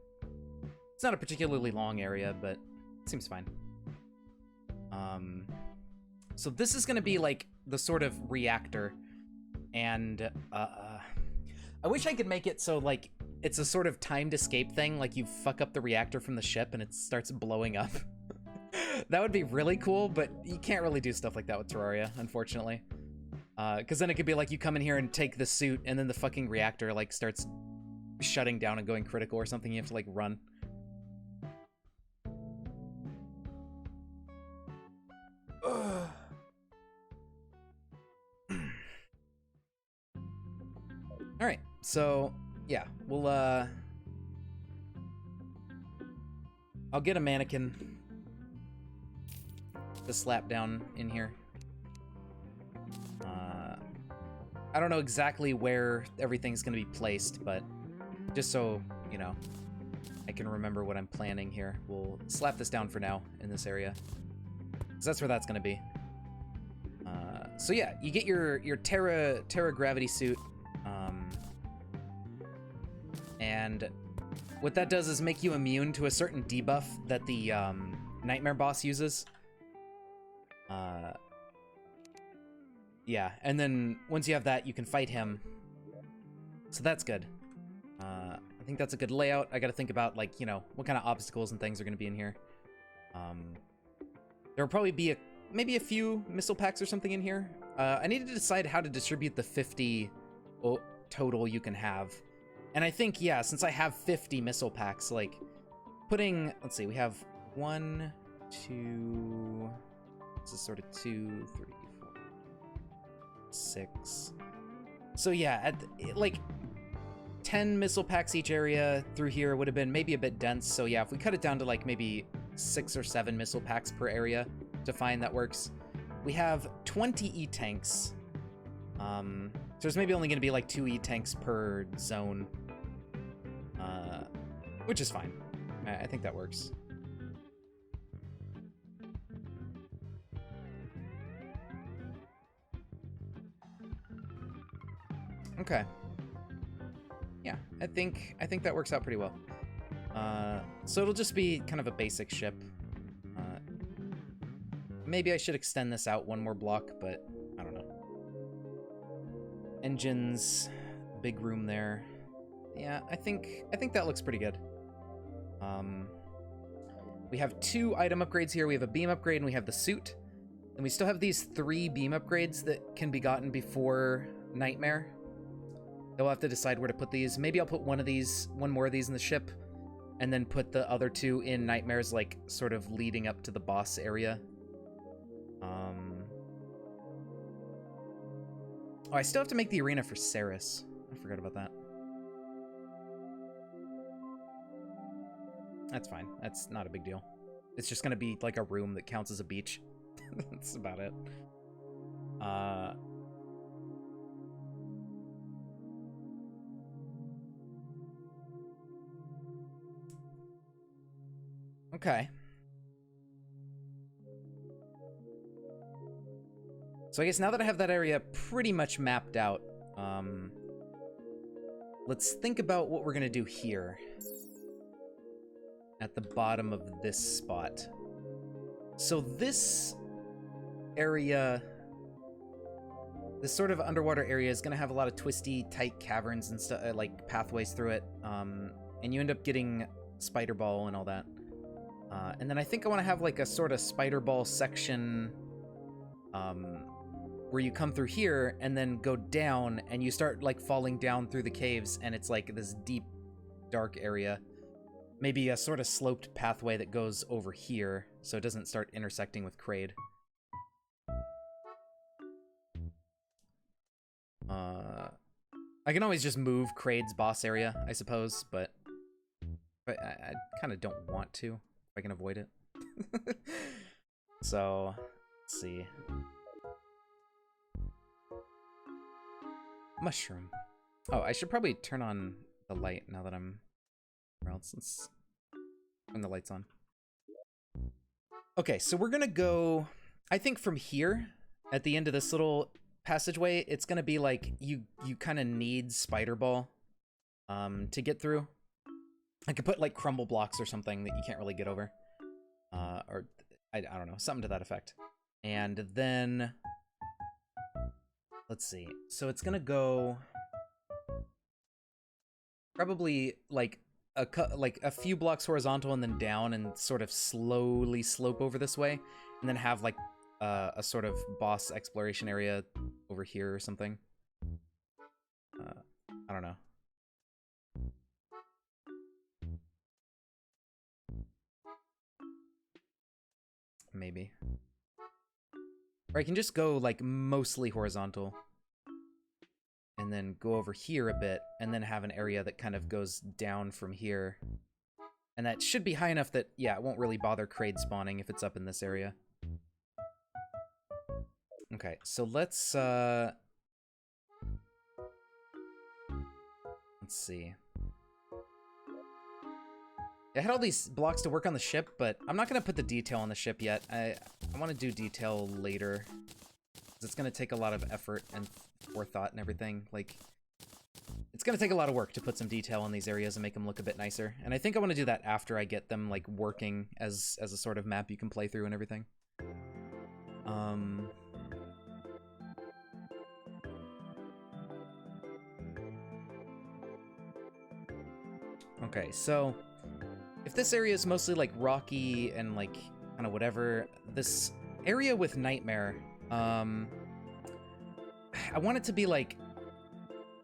It's not a particularly long area, but it seems fine. So this is gonna be like the sort of reactor, and I wish I could make it so like it's a sort of timed escape thing, like you fuck up the reactor from the ship and it starts blowing up. That would be really cool, but you can't really do stuff like that with Terraria, unfortunately. Because then it could be like you come in here and take the suit, and then the fucking reactor like starts shutting down and going critical or something. You have to like run. All right, so yeah, we'll I'll get a mannequin to slap down in here. I don't know exactly where everything's gonna be placed, but just so, you know, I can remember what I'm planning here, we'll slap this down for now in this area. 'Cause that's where that's gonna be. So yeah, you get your Terra gravity suit, and what that does is make you immune to a certain debuff that the Nightmare boss uses. Yeah, and then once you have that, you can fight him. So that's good. I think that's a good layout. I gotta think about, like, you know, what kind of obstacles and things are gonna be in here. There'll probably be maybe a few missile packs or something in here. I need to decide how to distribute the 50 total you can have. And I think, yeah, since I have 50 missile packs, like, putting, let's see, we have 1, 2, this is sort of 2, 3, 4, 6. So yeah, like 10 missile packs each area through here would have been maybe a bit dense. So yeah, if we cut it down to like maybe 6 or 7 missile packs per area to find that works. We have 20 E-tanks. So there's maybe only going to be like 2 E-tanks per zone, which is fine. I think that works. Okay. Yeah, I think that works out pretty well. So it'll just be kind of a basic ship. Maybe I should extend this out one more block, but I don't know. Engines, big room there. Yeah, I think that looks pretty good. We have 2 item upgrades here. We have a beam upgrade and we have the suit. And we still have these 3 beam upgrades that can be gotten before Nightmare. We'll have to decide where to put these. Maybe I'll put one more of these in the ship, and then put the other 2 in Nightmares, like, sort of leading up to the boss area. Oh, I still have to make the arena for Ceres. I forgot about that. That's fine. That's not a big deal. It's just gonna be like a room that counts as a beach. That's about it. Okay. So I guess now that I have that area pretty much mapped out, let's think about what we're gonna do here. At the bottom of this spot. So this area, this sort of underwater area is gonna have a lot of twisty, tight caverns and stuff, like pathways through it, and you end up getting spider ball and all that. And then I think I want to have like a sort of spider ball section, where you come through here and then go down and you start like falling down through the caves, and it's like this deep, dark area. Maybe a sort of sloped pathway that goes over here, so it doesn't start intersecting with Kraid. I can always just move Kraid's boss area, I suppose, but I kind of don't want to, if I can avoid it. So, let's see. Mushroom. Oh, I should probably turn on the light now that I'm... Or else, let's turn the lights on. Okay, so we're gonna go, I think from here, at the end of this little passageway, it's gonna be like you kind of need spider ball to get through. I could put like crumble blocks or something that you can't really get over, or I don't know, something to that effect. And then let's see. So it's gonna go probably like a few blocks horizontal and then down, and sort of slowly slope over this way, and then have like a sort of boss exploration area over here or something. I don't know. Maybe. Or I can just go like mostly horizontal and then go over here a bit, and then have an area that kind of goes down from here. And that should be high enough that, yeah, it won't really bother Kraid spawning if it's up in this area. Okay, so let's see. I had all these blocks to work on the ship, but I'm not going to put the detail on the ship yet. I want to do detail later. It's going to take a lot of effort and forethought and everything. Like, it's going to take a lot of work to put some detail on these areas and make them look a bit nicer. And I think I want to do that after I get them, like, working as a sort of map you can play through and everything. Okay, so if this area is mostly like rocky and like kind of whatever, this area with Nightmare, I want it to be like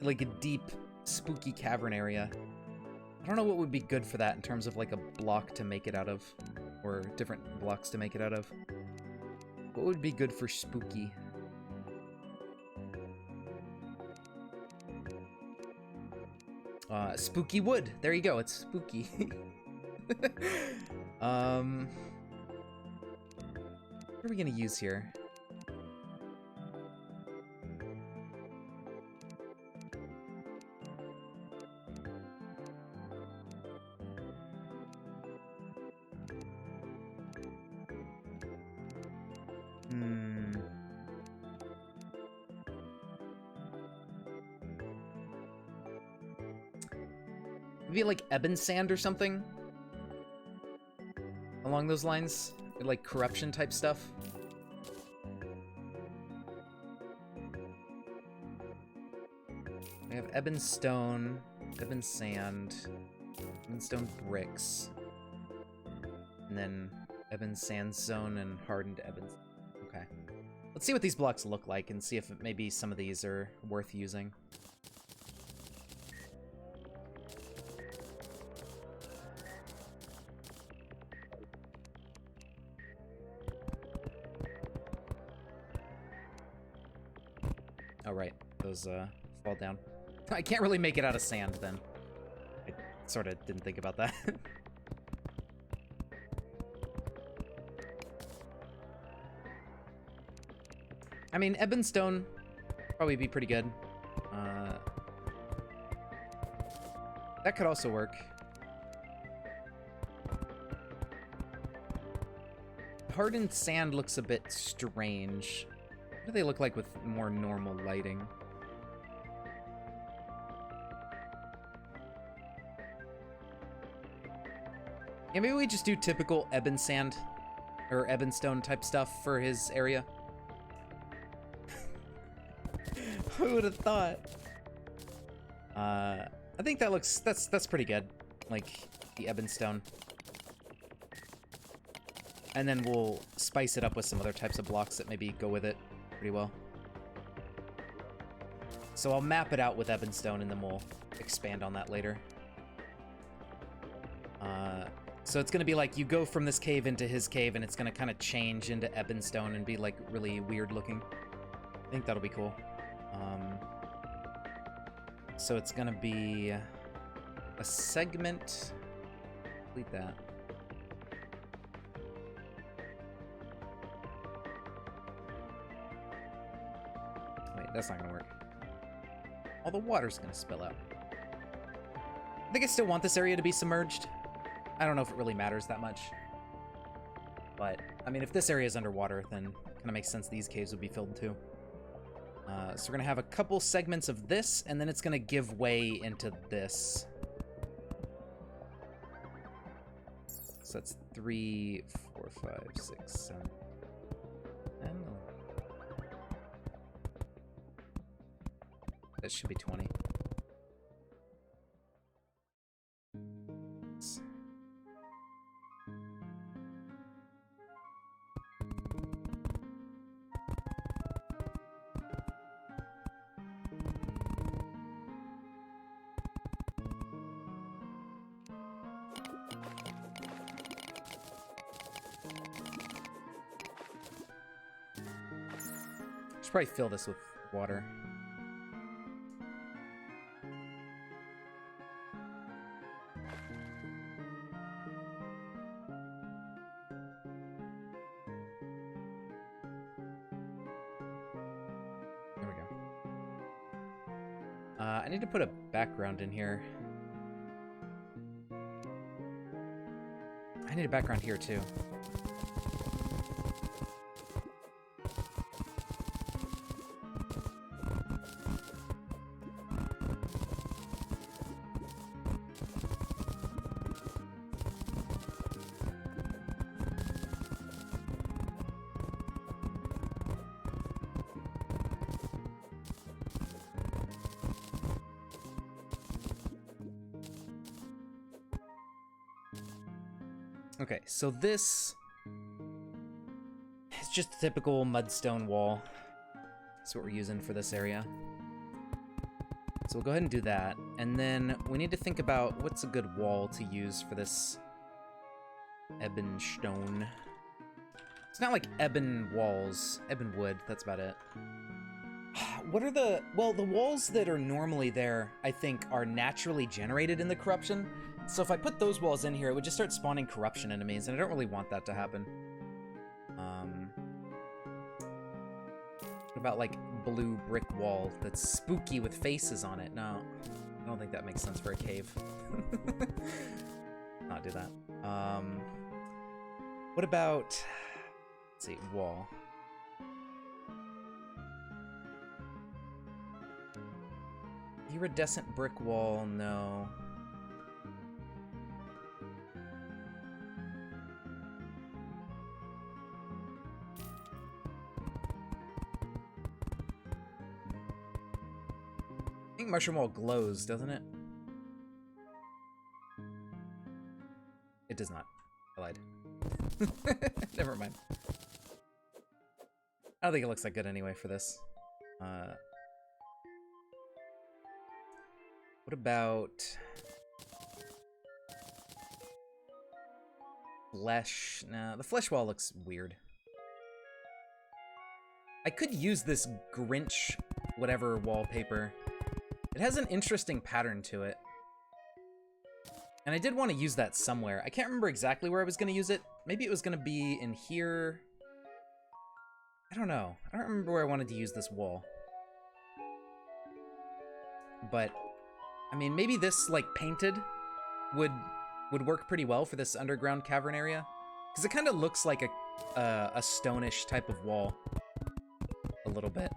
a deep, spooky cavern area. I don't know what would be good for that in terms of like a block to make it out of, or different blocks to make it out of. What would be good for spooky? Spooky wood. There you go. It's spooky. What are we gonna use here? Maybe like ebon sand or something along those lines, like corruption type stuff. We have ebon stone, ebon sand, ebon stone bricks, and then ebon sandstone and hardened ebon. Okay, let's see what these blocks look like and see if maybe some of these are worth using. Oh, right. Those, fall down. I can't really make it out of sand, then. I sort of didn't think about that. I mean, ebon stone probably be pretty good. That could also work. Hardened sand looks a bit strange. What do they look like with more normal lighting? Yeah, maybe we just do typical ebon sand or ebon stone type stuff for his area. Who would have thought? I think that looks that's pretty good. Like the ebon stone. And then we'll spice it up with some other types of blocks that maybe go with it pretty well. So I'll map it out with ebon stone, and then we'll expand on that later. So it's gonna be like you go from this cave into his cave, and it's gonna kind of change into ebon stone and be like really weird looking. I think that'll be cool. So it's gonna be a segment. Delete that. Wait, that's not gonna work. All the water's gonna spill out. I think I still want this area to be submerged. I don't know if it really matters that much. But, I mean, if this area is underwater, then it kind of makes sense these caves would be filled too. So we're gonna have a couple segments of this, and then it's gonna give way into this. So that's 3, 4, 5, 6, 7, 10. That should be 20. Should probably fill this with water. There we go. I need to put a background in here. I need a background here too. Okay, so this is just a typical mudstone wall. That's what we're using for this area. So we'll go ahead and do that. And then we need to think about what's a good wall to use for this ebon stone. It's not like ebon walls, ebon wood, that's about it. What are the... Well, the walls that are normally there, I think, are naturally generated in the corruption. So if I put those walls in here, it would just start spawning corruption enemies, and I don't really want that to happen. What about, like, blue brick wall that's spooky with faces on it? No, I don't think that makes sense for a cave. Not do that. What about... Let's see, wall. Iridescent brick wall, no. I think mushroom wall glows, doesn't it? It does not. I lied. Never mind. I don't think it looks that good anyway for this. What about flesh? Nah, the flesh wall looks weird. I could use this Grinch whatever wallpaper. It has an interesting pattern to it. And I did want to use that somewhere. I can't remember exactly where I was going to use it. Maybe it was going to be in here. I don't know. I don't remember where I wanted to use this wall. But, I mean, maybe this, like, painted would work pretty well for this underground cavern area. Because it kind of looks like a stone-ish type of wall. A little bit.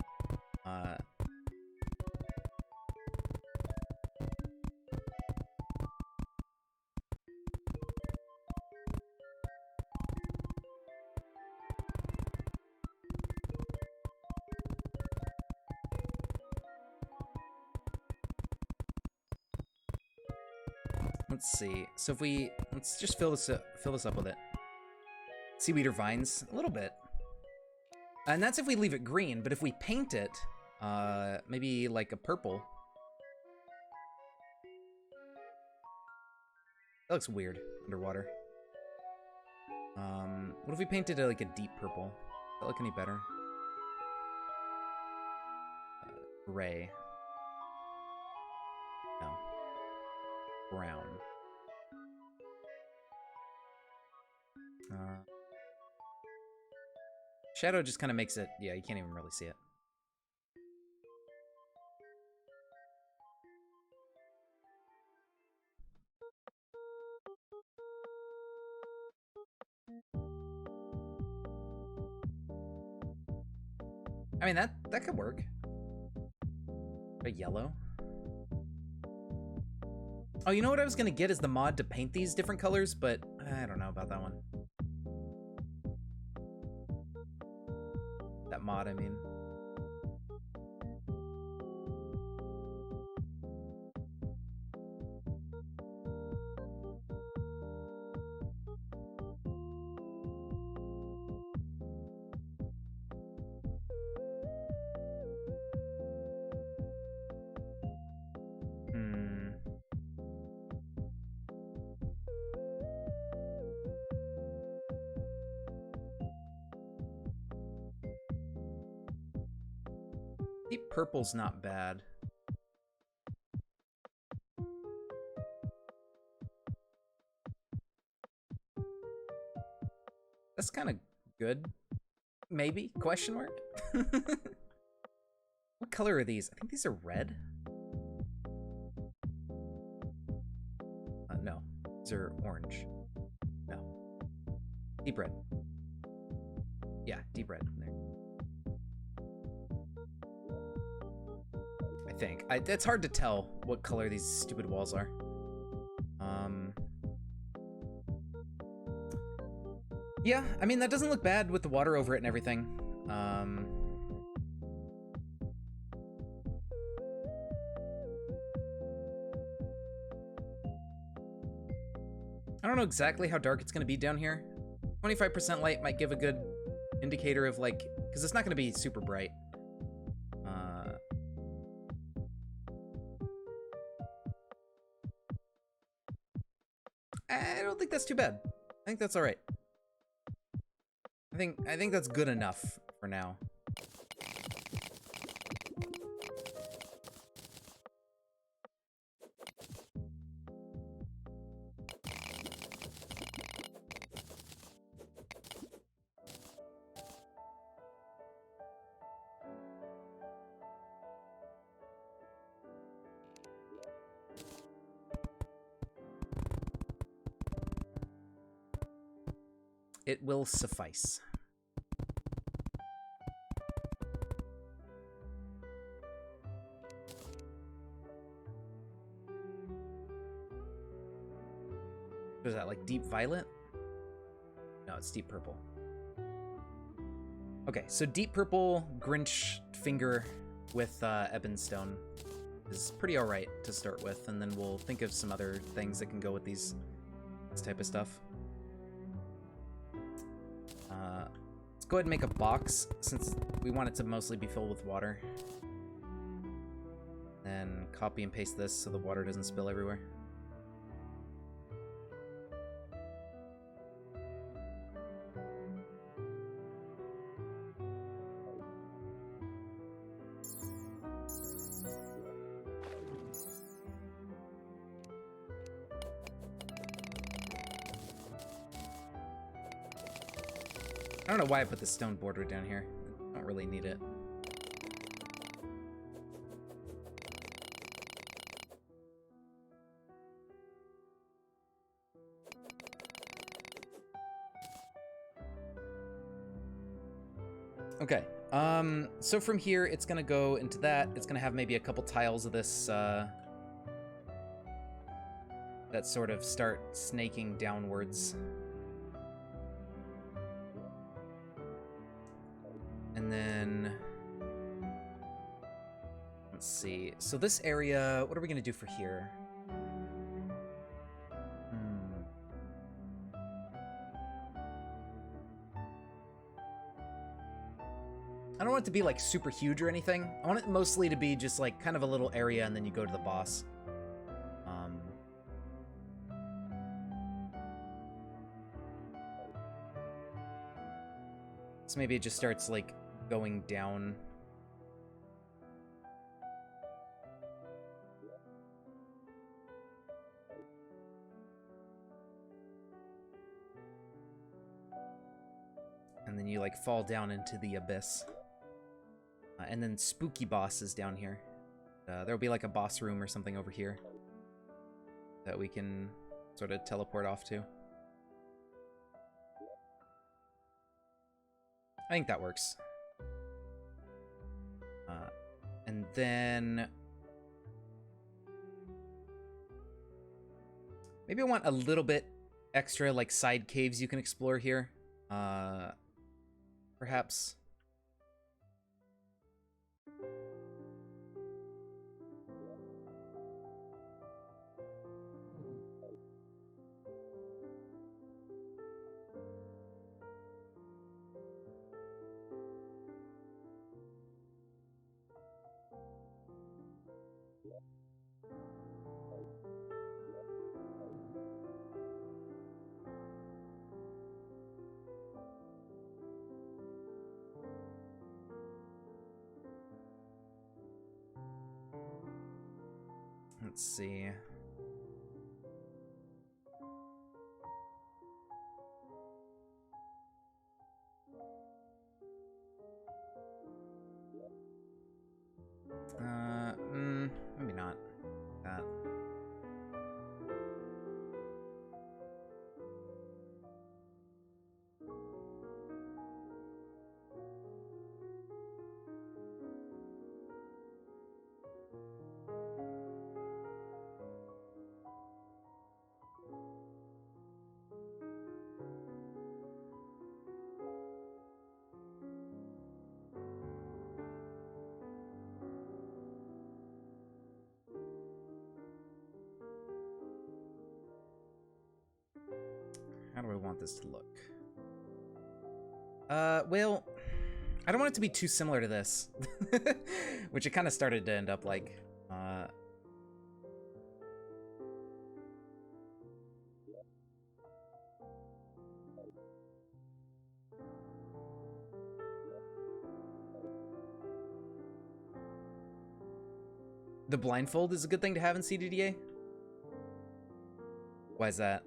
Let's see. So if let's just fill this up with it. Seaweed or vines, a little bit. And that's if we leave it green, but if we paint it, maybe like a purple. That looks weird underwater. What if we painted it like a deep purple? Does that look any better? Gray. No. Brown. Shadow just kind of makes it, yeah, you can't even really see it. I mean, that could work. A yellow? Oh, you know what I was gonna get is the mod to paint these different colors, but I don't know about that one. That mod, I mean. Deep purple's not bad. That's kind of good. Maybe? Question mark? What color are these? I think these are red. No. These are orange. No. Deep red. Yeah, deep red. There. I think. It's hard to tell what color these stupid walls are. Yeah, I mean, that doesn't look bad with the water over it and everything. I don't know exactly how dark it's going to be down here. 25% light might give a good indicator of, like, because it's not going to be super bright. I don't think that's too bad. I think that's all right. I think that's good enough for now. It will suffice. What is that, like deep violet? No, it's deep purple. Okay, so deep purple Grinch finger with Ebonstone is pretty alright to start with, and then we'll think of some other things that can go with this type of stuff. Let's go ahead and make a box, since we want it to mostly be filled with water. Then copy and paste this so the water doesn't spill everywhere. I don't know why I put the stone border down here. I don't really need it. Okay, so from here, it's gonna go into that. It's gonna have maybe a couple tiles of this, that sort of start snaking downwards. And then, let's see. So this area, what are we gonna do for here? I don't want it to be like super huge or anything. I want it mostly to be just like kind of a little area and then you go to the boss. So maybe it just starts like going down. And then you like fall down into the abyss. And then spooky boss is down here. There'll be like a boss room or something over here that we can sort of teleport off to. I think that works. And then Maybe I want a little bit extra, like, side caves you can explore here. Perhaps. Let's see. Maybe not that. How do I want this to look? Well, I don't want it to be too similar to this, which it kind of started to end up like. The blindfold is a good thing to have in CDDA? Why is that?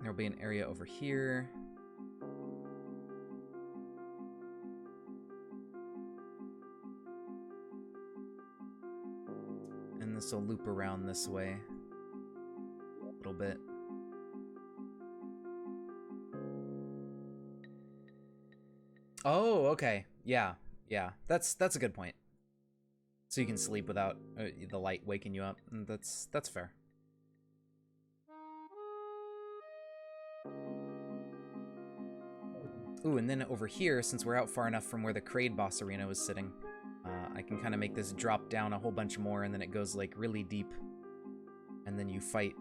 There'll be an area over here. And this will loop around this way a little bit. Oh, okay. Yeah. That's a good point. So you can sleep without the light waking you up. That's fair. Ooh, and then over here, since we're out far enough from where the Kraid boss arena was sitting, I can kind of make this drop down a whole bunch more, and then it goes, like, really deep. And then you fight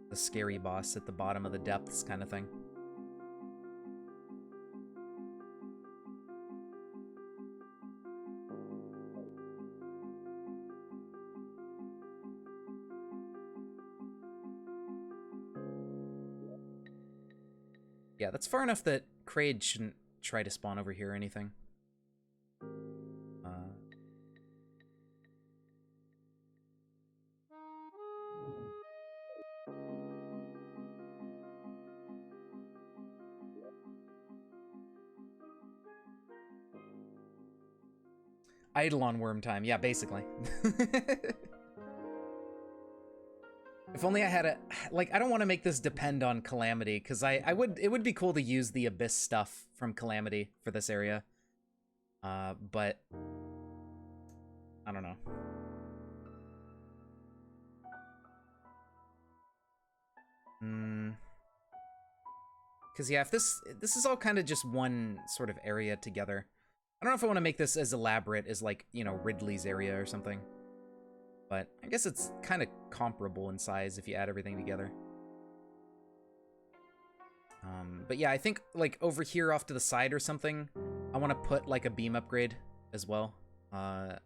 the scary boss at the bottom of the depths kind of thing. Yeah, that's far enough that Kraid shouldn't try to spawn over here or anything. Eidolon worm time, yeah, basically. If only I had a... Like, I don't want to make this depend on Calamity, because it would be cool to use the Abyss stuff from Calamity for this area. But... I don't know. Because, yeah, if this is all kind of just one sort of area together. I don't know if I want to make this as elaborate as, like, you know, Ridley's area or something. But I guess it's kind of comparable in size if you add everything together. But yeah, I think, like, over here off to the side or something, I want to put, like, a beam upgrade as well. For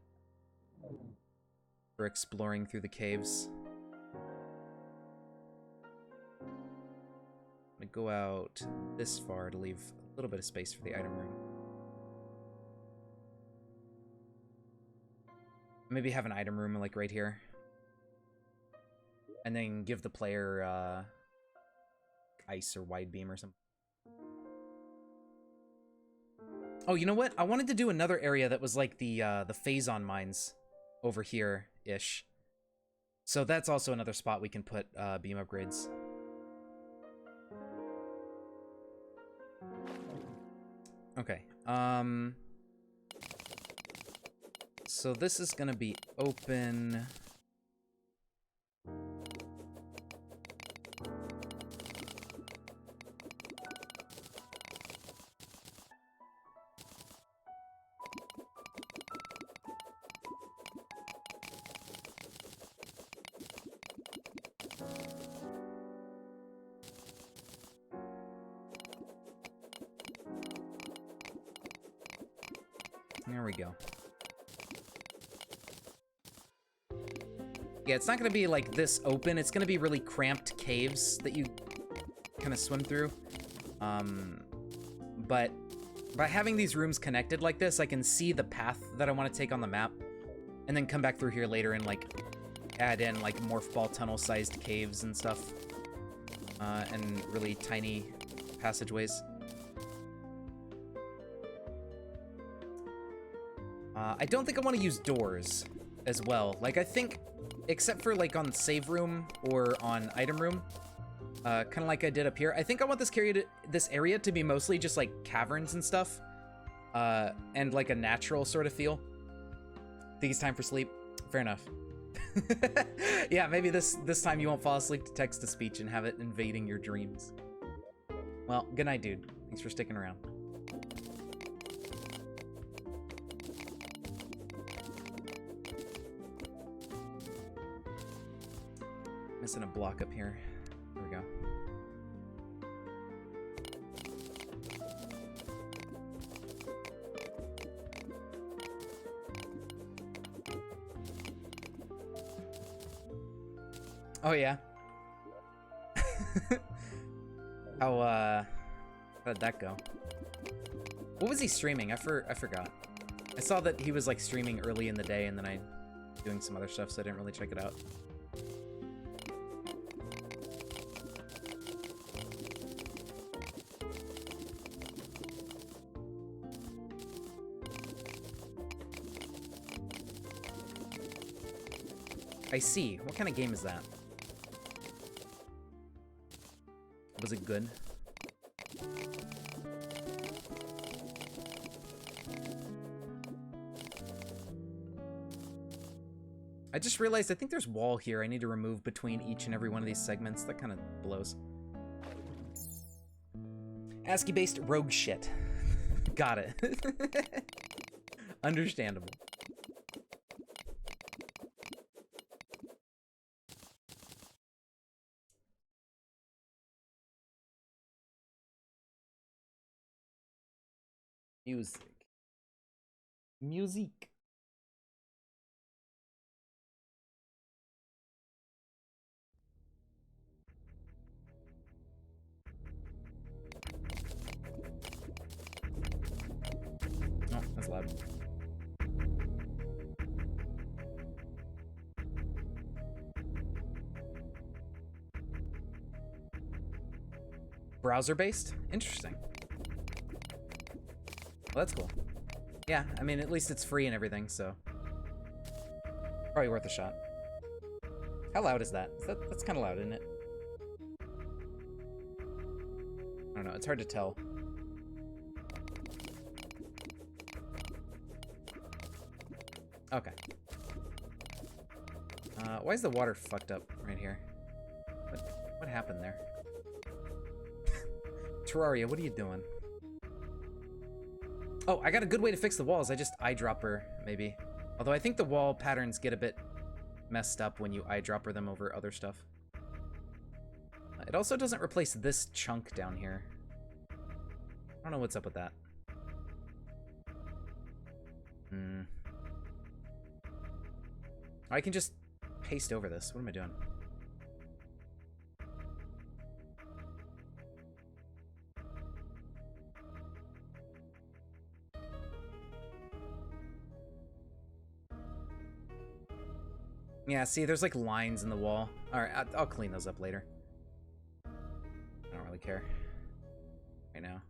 exploring through the caves. I'm gonna go out this far to leave a little bit of space for the item room. Maybe have an item room, like, right here. And then give the player, ice or wide beam or something. Oh, you know what? I wanted to do another area that was like the Phazon mines over here-ish. So that's also another spot we can put beam upgrades. Okay. So this is gonna be open. There we go. Yeah, it's not gonna be like this open. It's gonna be really cramped caves that you kind of swim through. But by having these rooms connected like this, I can see the path that I want to take on the map, and then come back through here later and like add in like morph ball tunnel sized caves and stuff, and really tiny passageways. I don't think I want to use doors as well. Like, I think, except for, like, on save room or on item room, kind of like I did up here, I think I want this area to be mostly just, like, caverns and stuff, and, like, a natural sort of feel. Think it's time for sleep? Fair enough. Yeah, maybe this time you won't fall asleep to text-to-speech and have it invading your dreams. Well, good night, dude. Thanks for sticking around. Missing a block up here. There we go. Oh yeah. How did that go? What was he streaming? I forgot. I saw that he was like streaming early in the day, and then I doing some other stuff, so I didn't really check it out. I see. What kind of game is that? Was it good? I just realized I think there's wall here I need to remove between each and every one of these segments. That kind of blows. ASCII-based rogue shit. Got it. Understandable. Music. Oh, that's loud. Browser-based? Interesting. Well, that's cool. Yeah, I mean, at least it's free and everything, so probably worth a shot. How loud is that? That's kind of loud, isn't it? I don't know. It's hard to tell. Okay. Why is the water fucked up right here? What happened there? Terraria, what are you doing? Oh, I got a good way to fix the walls. I just eyedropper, maybe. Although I think the wall patterns get a bit messed up when you eyedropper them over other stuff. It also doesn't replace this chunk down here. I don't know what's up with that. I can just paste over this. What am I doing? Yeah, see, there's like lines in the wall. Alright, I'll clean those up later. I don't really really care right now.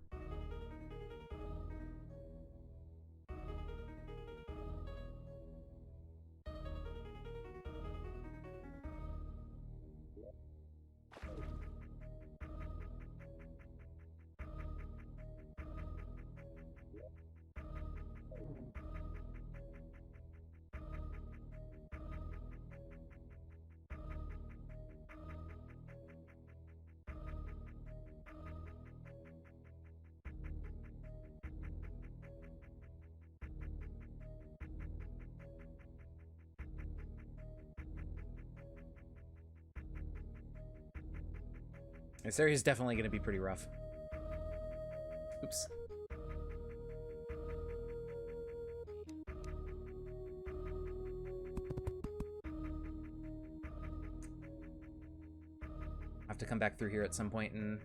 This area is definitely going to be pretty rough. Oops. I have to come back through here at some point and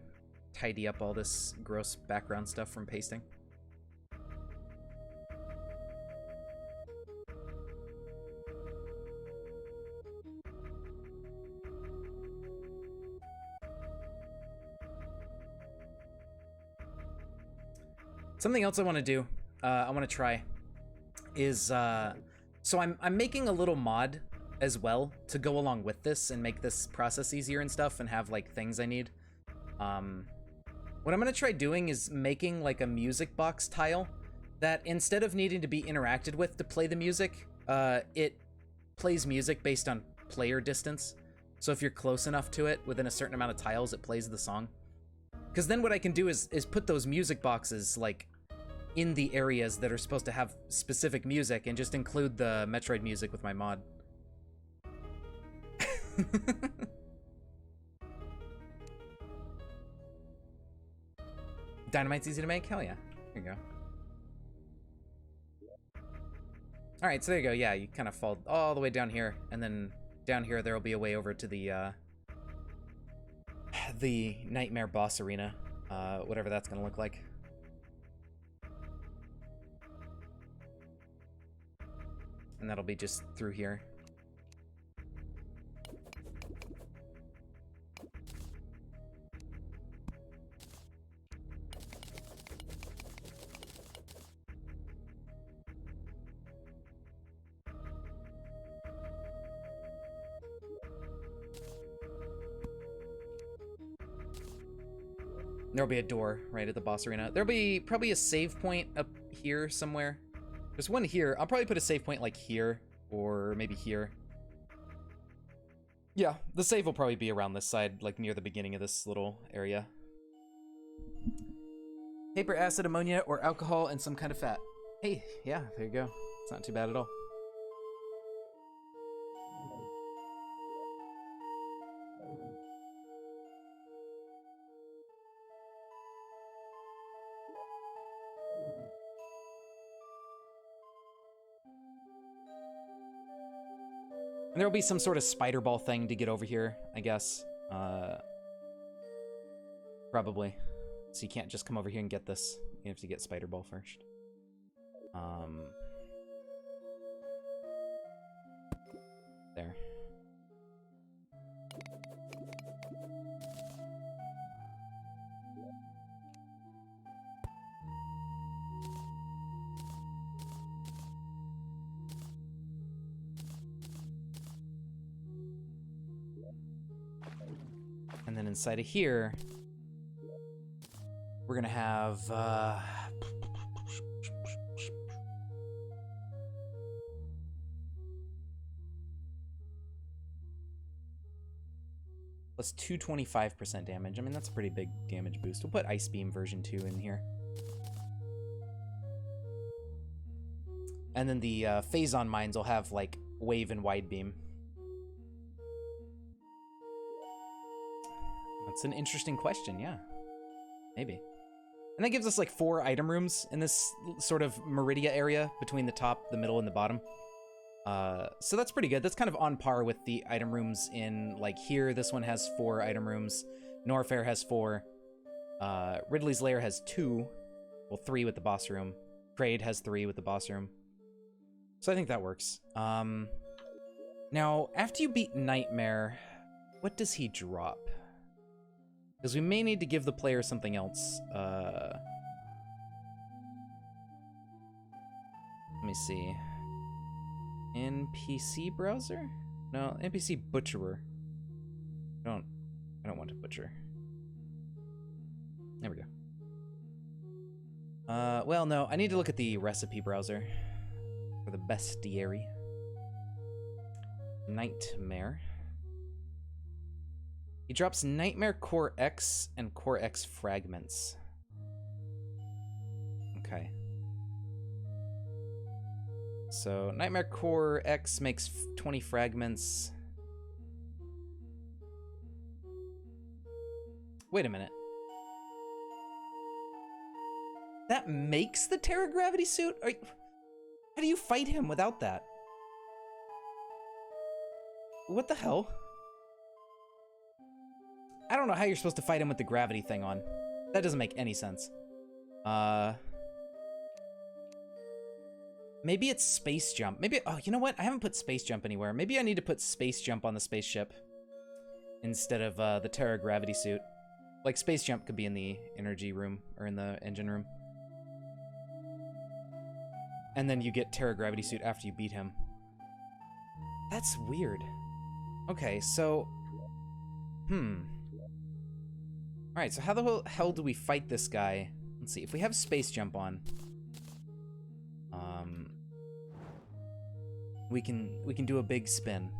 tidy up all this gross background stuff from pasting. Something else I want to do, I want to try, is, so I'm making a little mod as well to go along with this and make this process easier and stuff and have, like, things I need. What I'm going to try doing is making, like, a music box tile that instead of needing to be interacted with to play the music, it plays music based on player distance. So if you're close enough to it within a certain amount of tiles, it plays the song. Because then what I can do is put those music boxes, like, in the areas that are supposed to have specific music and just include the Metroid music with my mod. Dynamite's easy to make? Hell yeah. There you go. Alright, so there you go. Yeah, you kind of fall all the way down here, and then down here there will be a way over to the Nightmare boss arena, whatever that's gonna look like. And that'll be just through here. There'll be a door right at the boss arena. There'll be probably a save point up here somewhere. There's one here. I'll probably put a save point like here or maybe here. Yeah, the save will probably be around this side, like near the beginning of this little area. Paper, acid, ammonia, or alcohol, and some kind of fat. Hey, yeah, there you go. It's not too bad at all. And there'll be some sort of spider ball thing to get over here, I guess. Probably. So you can't just come over here and get this. You have to get spider ball first. There. And then inside of here, we're gonna have plus 225% damage. I mean, that's a pretty big damage boost. We'll put Ice Beam version 2 in here. And then the Phazon mines will have like Wave and Wide Beam. That's an interesting question, yeah. Maybe. And that gives us like 4 item rooms in this sort of Meridia area between the top, the middle, and the bottom. So that's pretty good. That's kind of on par with the item rooms in like here. This one has 4 item rooms. Norfair has 4. Ridley's Lair has 2. Well, 3 with the boss room. Kraid has 3 with the boss room. So I think that works. Now, after you beat Nightmare, what does he drop? Because we may need to give the player something else. Let me see. NPC browser? No, NPC butcherer. I don't want to butcher. There we go. Well, no, I need to look at the recipe browser for the bestiary. Nightmare. He drops Nightmare Core X and Core X fragments. Okay. So, Nightmare Core X makes 20 fragments. Wait a minute. That makes the Terra Gravity suit? How do you fight him without that? What the hell? I don't know how you're supposed to fight him with the gravity thing on. That doesn't make any sense. Maybe it's Space Jump. Maybe, oh, you know what? I haven't put Space Jump anywhere. Maybe I need to put Space Jump on the spaceship instead of the Terra Gravity suit. Like, Space Jump could be in the energy room, or in the engine room. And then you get Terra Gravity suit after you beat him. That's weird. Okay, so... Alright, so how the hell do we fight this guy? Let's see, if we have Space Jump on... We can do a big spin.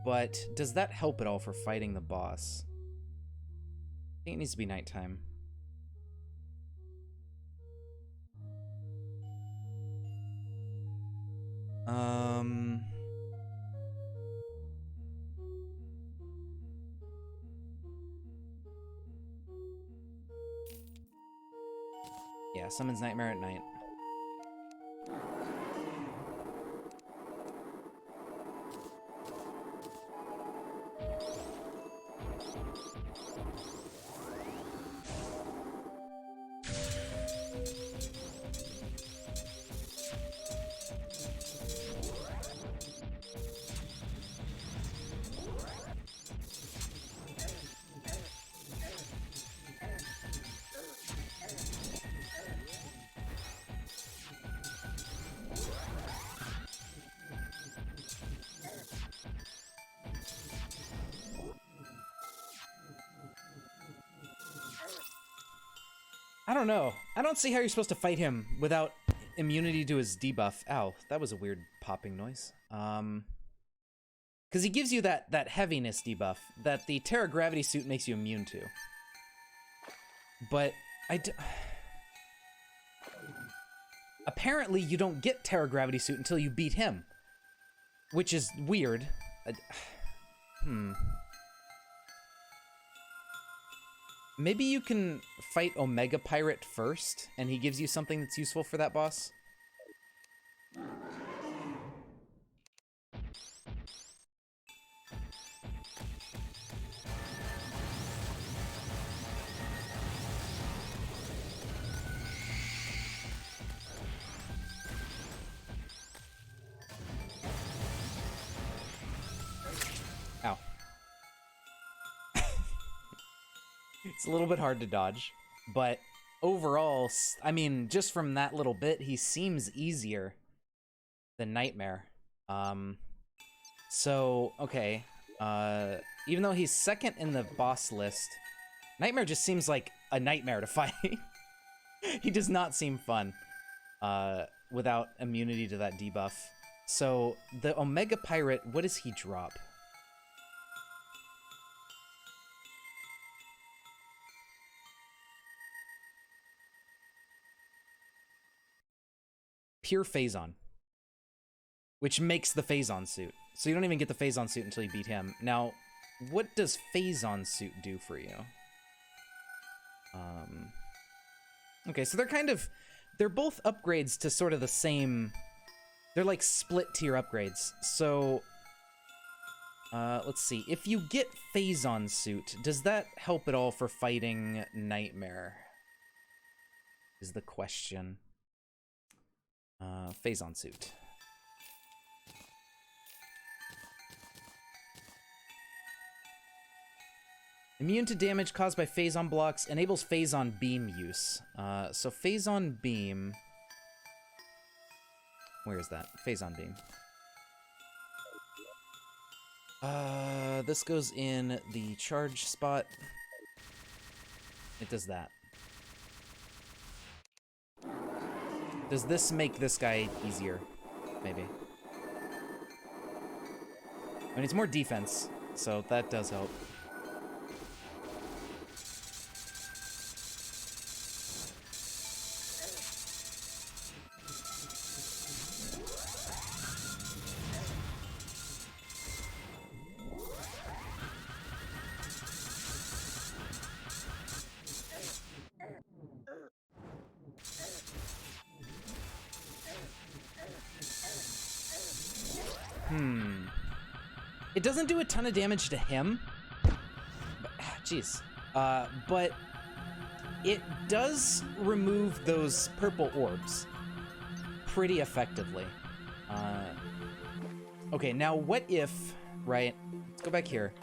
But does that help at all for fighting the boss? I think it needs to be nighttime. Yeah, summons Nightmare at night. I don't know. I don't see how you're supposed to fight him without immunity to his debuff. Ow, that was a weird popping noise. Because he gives you that heaviness debuff that the Terra Gravity suit makes you immune to. But apparently you don't get Terra Gravity suit until you beat him, which is weird. Maybe you can fight Omega Pirate first, and he gives you something that's useful for that boss? Ow. It's a little bit hard to dodge, but overall, I mean, just from that little bit, he seems easier than Nightmare. So, okay. Even though he's second in the boss list, Nightmare just seems like a nightmare to fight. He does not seem fun without immunity to that debuff. So, the Omega Pirate, what does he drop? Pure Phazon, which makes the Phazon suit. So you don't even get the Phazon suit until you beat him. Now, what does Phazon suit do for you? Okay, so they're both upgrades to sort of the same, they're like split tier upgrades. So, let's see, if you get Phazon suit, does that help at all for fighting Nightmare? Is the question. Phazon suit. Immune to damage caused by Phazon blocks. Enables Phazon Beam use. So Phazon Beam... Where is that? Phazon Beam. This goes in the charge spot. It does that. Does this make this guy easier? Maybe. I mean, it's more defense, so that does help. It doesn't do a ton of damage to him. Jeez. But it does remove those purple orbs pretty effectively. Okay, now what if, right? Let's go back here.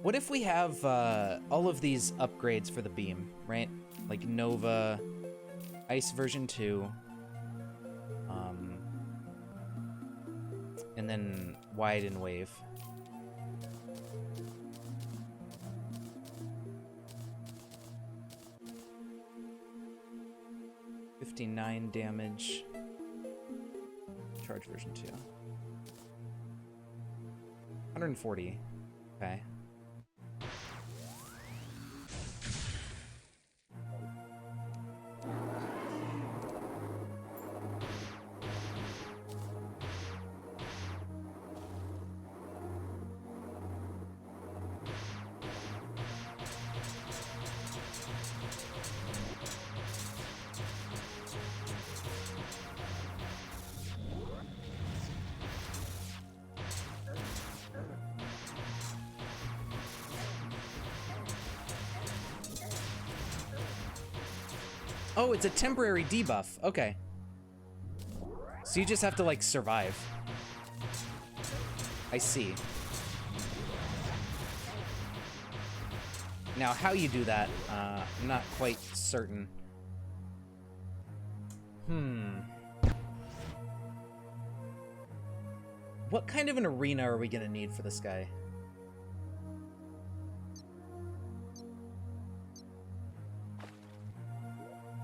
What if we have all of these upgrades for the beam, right? Like Nova, Ice version 2, and then Wide and Wave. $59 damage. Charge version 2. 140. Okay. Oh, it's a temporary debuff. Okay. So you just have to, like, survive. I see. Now, how you do that, I'm not quite certain. What kind of an arena are we gonna need for this guy?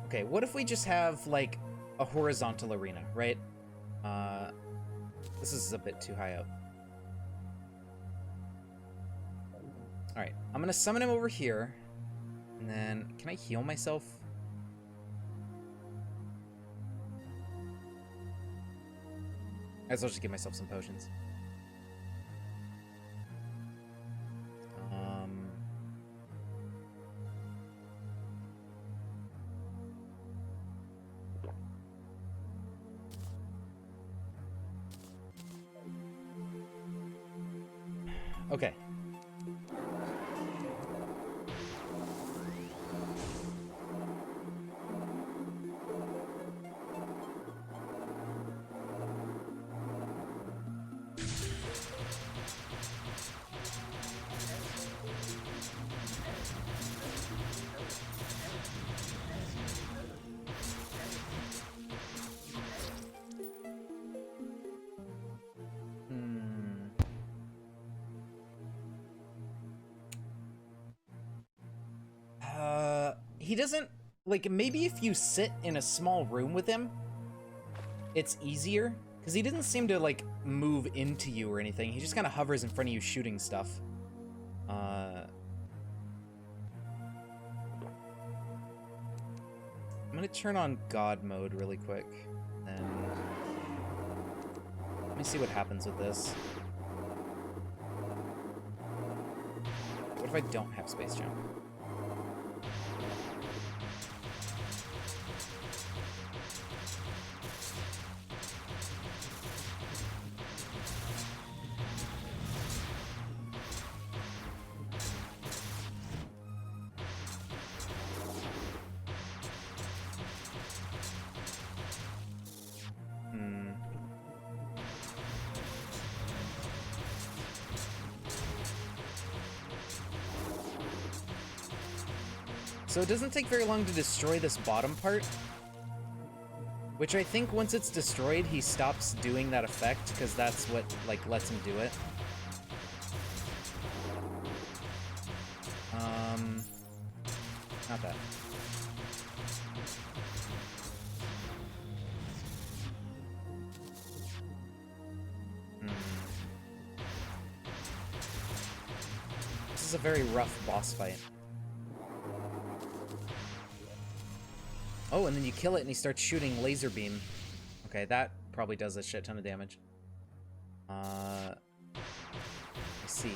Okay, what if we just have, like, a horizontal arena, right? This is a bit too high up. Alright, I'm gonna summon him over here. And then, can I heal myself? I guess I'll just give myself some potions. Okay. He doesn't, like, maybe if you sit in a small room with him, it's easier, because he doesn't seem to, like, move into you or anything. He just kind of hovers in front of you shooting stuff. I'm gonna turn on God mode really quick, and let me see what happens with this. What if I don't have Space Jump? So it doesn't take very long to destroy this bottom part, which I think once it's destroyed, he stops doing that effect, because that's what, like, lets him do it. Not bad. This is a very rough boss fight. Oh, and then you kill it and he starts shooting laser beam. Okay, that probably does a shit ton of damage. Let's see.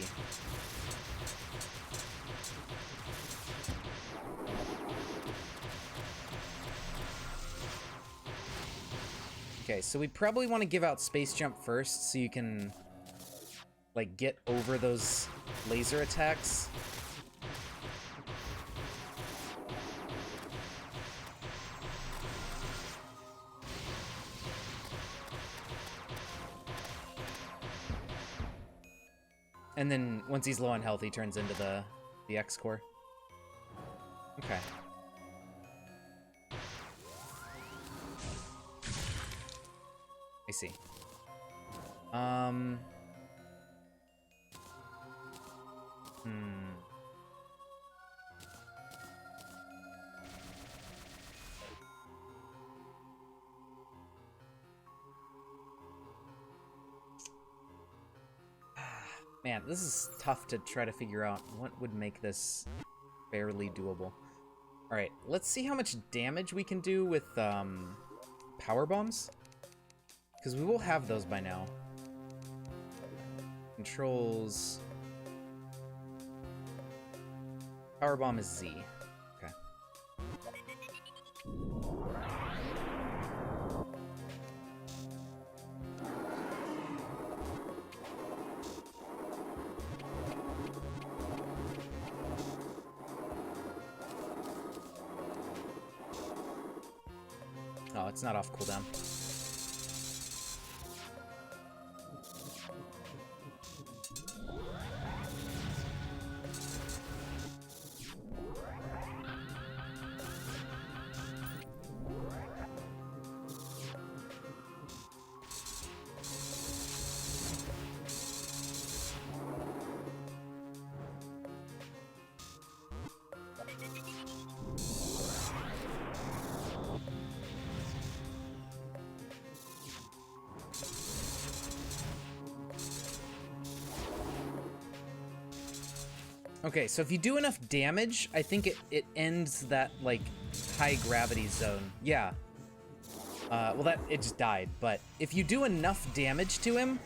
Okay, so we probably want to give out Space Jump first so you can, like, get over those laser attacks. And then once he's low on health, he turns into the X-Core. Okay. I see. Man, this is tough to try to figure out what would make this fairly doable. Alright, let's see how much damage we can do with power bombs. Because we will have those by now. Controls. Power bomb is Z. Okay. Oh, it's not off cooldown. Okay, so if you do enough damage, I think it ends that, like, high gravity zone. Yeah. Well, it just died, but if you do enough damage to him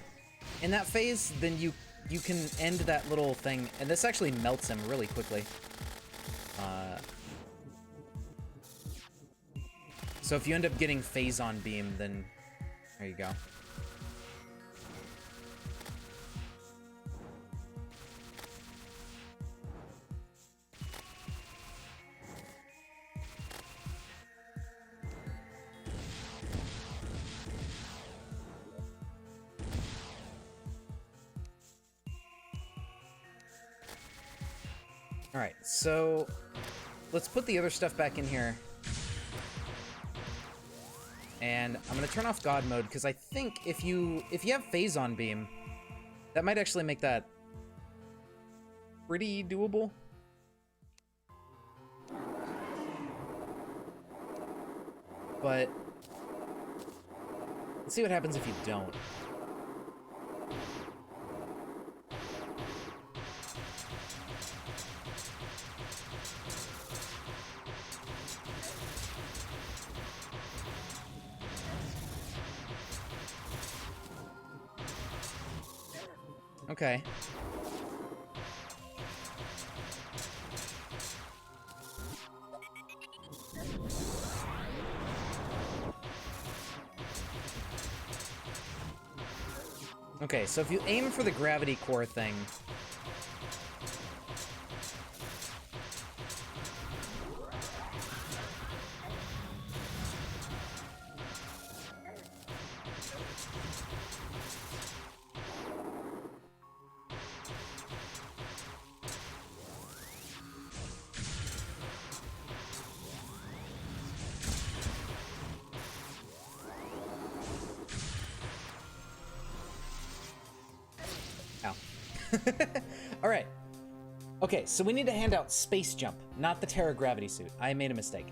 in that phase, then you can end that little thing, and this actually melts him really quickly. So if you end up getting Phazon Beam, then there you go. Alright, so let's put the other stuff back in here. And I'm gonna turn off God mode, because I think if you have Phazon Beam, that might actually make that pretty doable. But let's see what happens if you don't. Okay. Okay, so if you aim for the gravity core thing... All right. Okay, so we need to hand out Space Jump, not the Terra Gravity Suit. I made a mistake.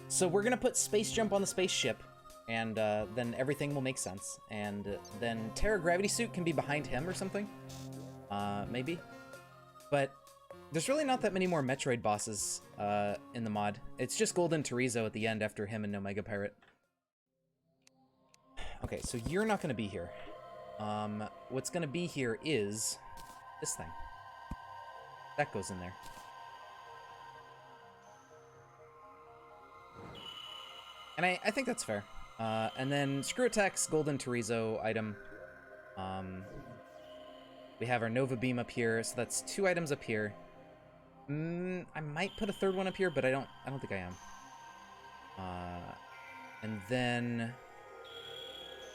So we're gonna put Space Jump on the spaceship, and then everything will make sense. And then Terra Gravity Suit can be behind him or something. Maybe. But there's really not that many more Metroid bosses in the mod. It's just Golden Terizo at the end after him and Omega Pirate. Okay, so you're not gonna be here. What's gonna be here is this thing. That goes in there. And I think that's fair. And then Screw Attack's Golden Terizo item. We have our Nova Beam up here, so that's 2 items up here. I might put a 3rd one up here, but I don't think I am. And then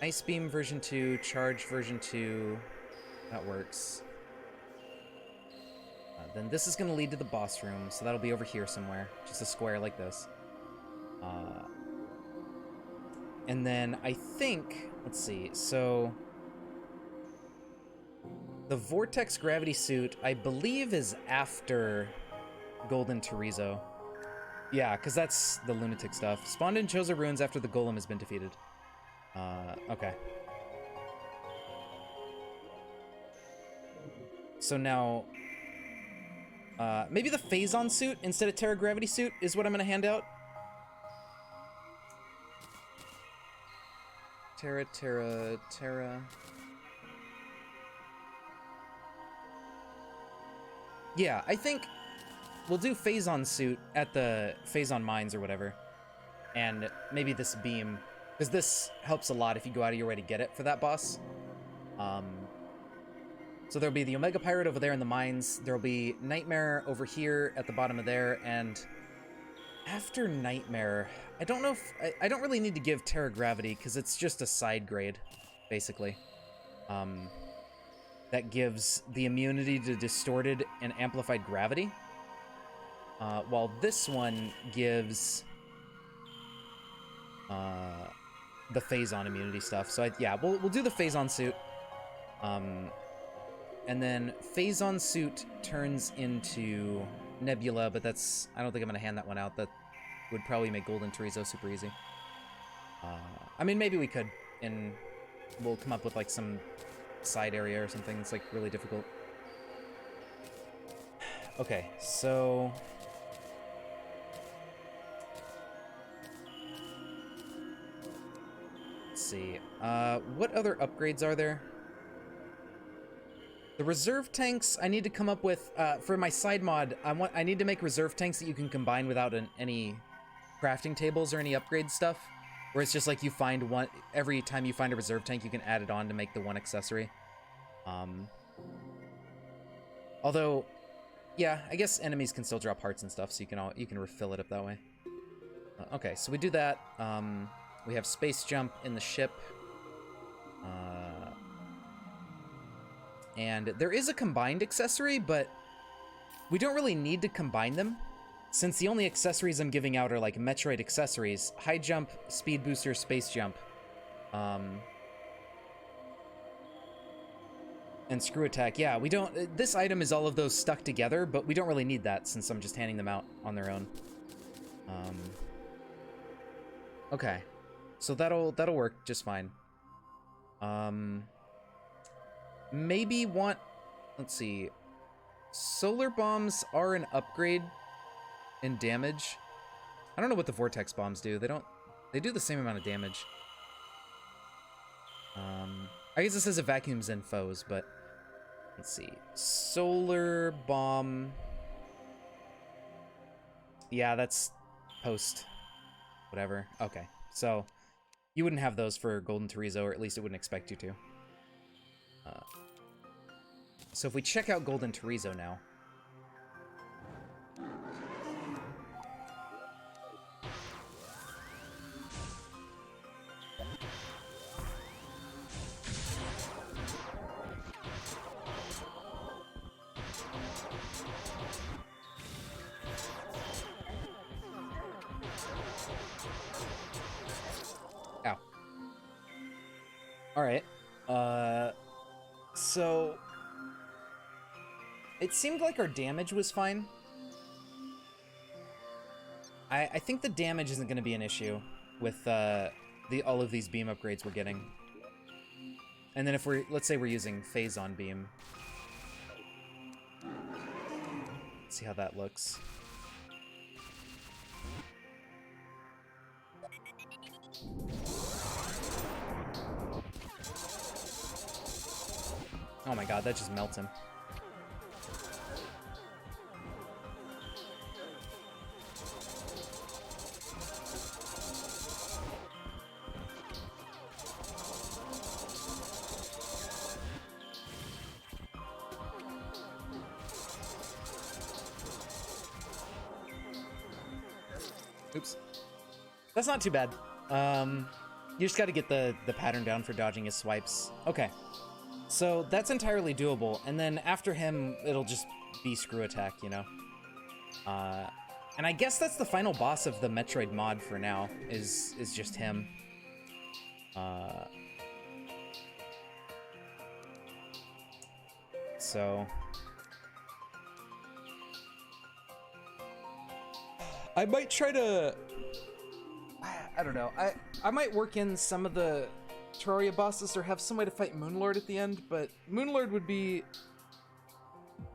Ice Beam version 2, Charge version 2. That works. Then this is going to lead to the boss room, so that'll be over here somewhere. Just a square like this. And then I think, let's see, so the Vortex Gravity Suit, I believe, is after Golden Terizo. Yeah, because that's the lunatic stuff. Spawned in Chozo Ruins after the Golem has been defeated. Okay. So now, maybe the Phazon suit instead of Terra Gravity Suit is what I'm going to hand out. Terra. Yeah, I think we'll do Phazon suit at the Phazon Mines or whatever. And maybe this beam, because this helps a lot if you go out of your way to get it for that boss. So there'll be the Omega Pirate over there in the mines. There'll be Nightmare over here at the bottom of there, and after Nightmare, I don't know if I don't really need to give Terra Gravity because it's just a side grade, basically. That gives the immunity to distorted and amplified gravity, while this one gives the Phazon immunity stuff. So yeah, we'll do the Phazon suit. And then Phazon suit turns into Nebula, but that's, I don't think I'm gonna hand that one out. That would probably make Golden Terizo super easy. I mean, maybe we could, and we'll come up with like some side area or something that's like really difficult. Okay, so let's see. What other upgrades are there? The reserve tanks I need to come up with for my side mod. I need to make reserve tanks that you can combine without any crafting tables or any upgrade stuff. Where it's just like you find one every time you find a reserve tank, you can add it on to make the one accessory. Although, yeah, I guess enemies can still drop hearts and stuff, so you can refill it up that way. Okay, so we do that. We have space jump in the ship. And there is a combined accessory, but we don't really need to combine them, since the only accessories I'm giving out are like Metroid accessories: high jump, speed booster, space jump, and screw attack. Yeah, we don't. This item is all of those stuck together, but we don't really need that since I'm just handing them out on their own. Okay, so that'll work just fine. Maybe let's see. Solar bombs are an upgrade in damage. I don't know what the vortex bombs do. They do the same amount of damage. I guess this says it vacuums in foes, but let's see. Solar bomb. Yeah, that's post whatever. Okay. So you wouldn't have those for Golden Terizo, or at least it wouldn't expect you to. So if we check out Golden Terizo now. Ow. All right. So It seemed like our damage was fine. I think the damage isn't going to be an issue with all of these beam upgrades we're getting. And then if let's say we're using Phazon Beam. Let's see how that looks. Oh my god, that just melts him. Oops. That's not too bad. You just got to get the pattern down for dodging his swipes. Okay. So that's entirely doable, and then after him, it'll just be screw attack, you know? And I guess that's the final boss of the Metroid mod for now, is just him. So... I might try to... I don't know. I might work in some of the Terraria bosses or have some way to fight Moonlord at the end, but Moonlord would be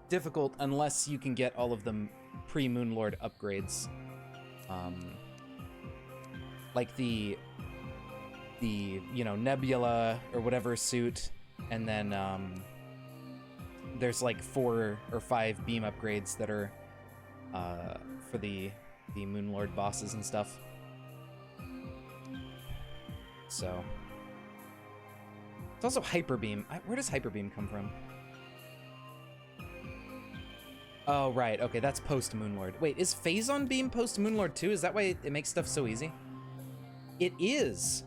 difficult unless you can get all of the pre-Moonlord upgrades. Like the you know, Nebula or whatever suit, and then there's like 4 or 5 beam upgrades that are for the Moonlord bosses and stuff. So it's also Hyper Beam. Where does Hyper Beam come from? Oh, right. Okay, that's post Moonlord. Wait, is Phazon Beam post Moonlord too? Is that why it makes stuff so easy? It is.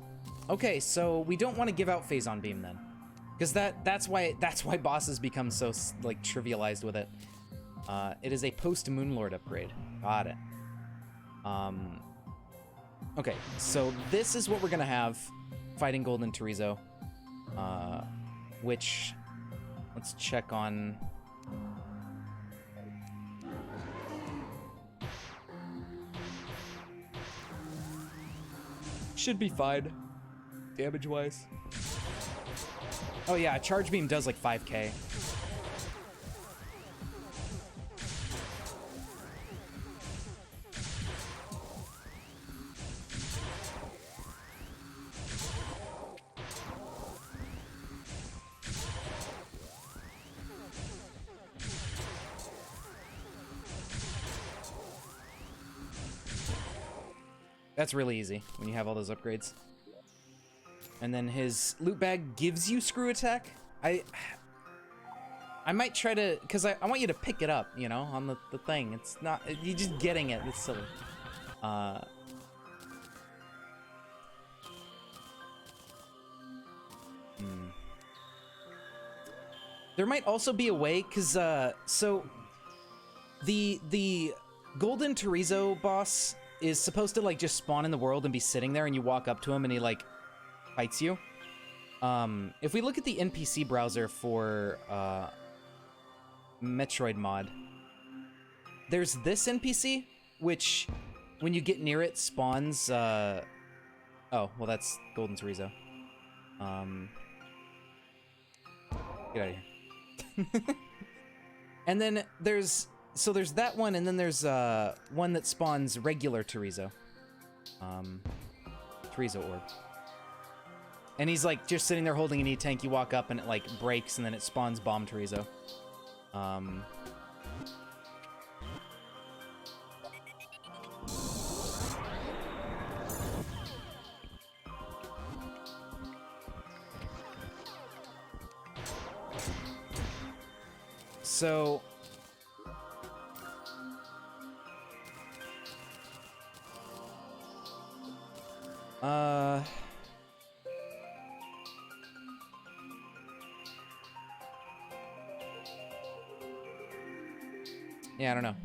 Okay, so we don't want to give out Phazon Beam then, because that's why bosses become so like trivialized with it. It is a post Moonlord upgrade. Got it. Okay, so this is what we're gonna have fighting Golden Terizo, which, let's check on. Should be fine, damage-wise. Oh yeah, Charge Beam does like 5k. That's really easy when you have all those upgrades. And then his loot bag gives you screw attack. I might try to, because I want you to pick it up, you know, on the thing. It's not, you're just getting it. It's silly. There might also be a way, because, so the Golden Terizo boss is supposed to like just spawn in the world and be sitting there, and you walk up to him and he like fights you. If we look at the NPC browser for Metroid mod, there's this NPC, which when you get near it spawns oh, well, that's Golden Terizo. Get out of here. And then there's that one, and then there's one that spawns regular Terizo. Terizo Orb. And he's like just sitting there holding an E-Tank, you walk up and it like breaks, and then it spawns Bomb Terizo. So... yeah, I don't know.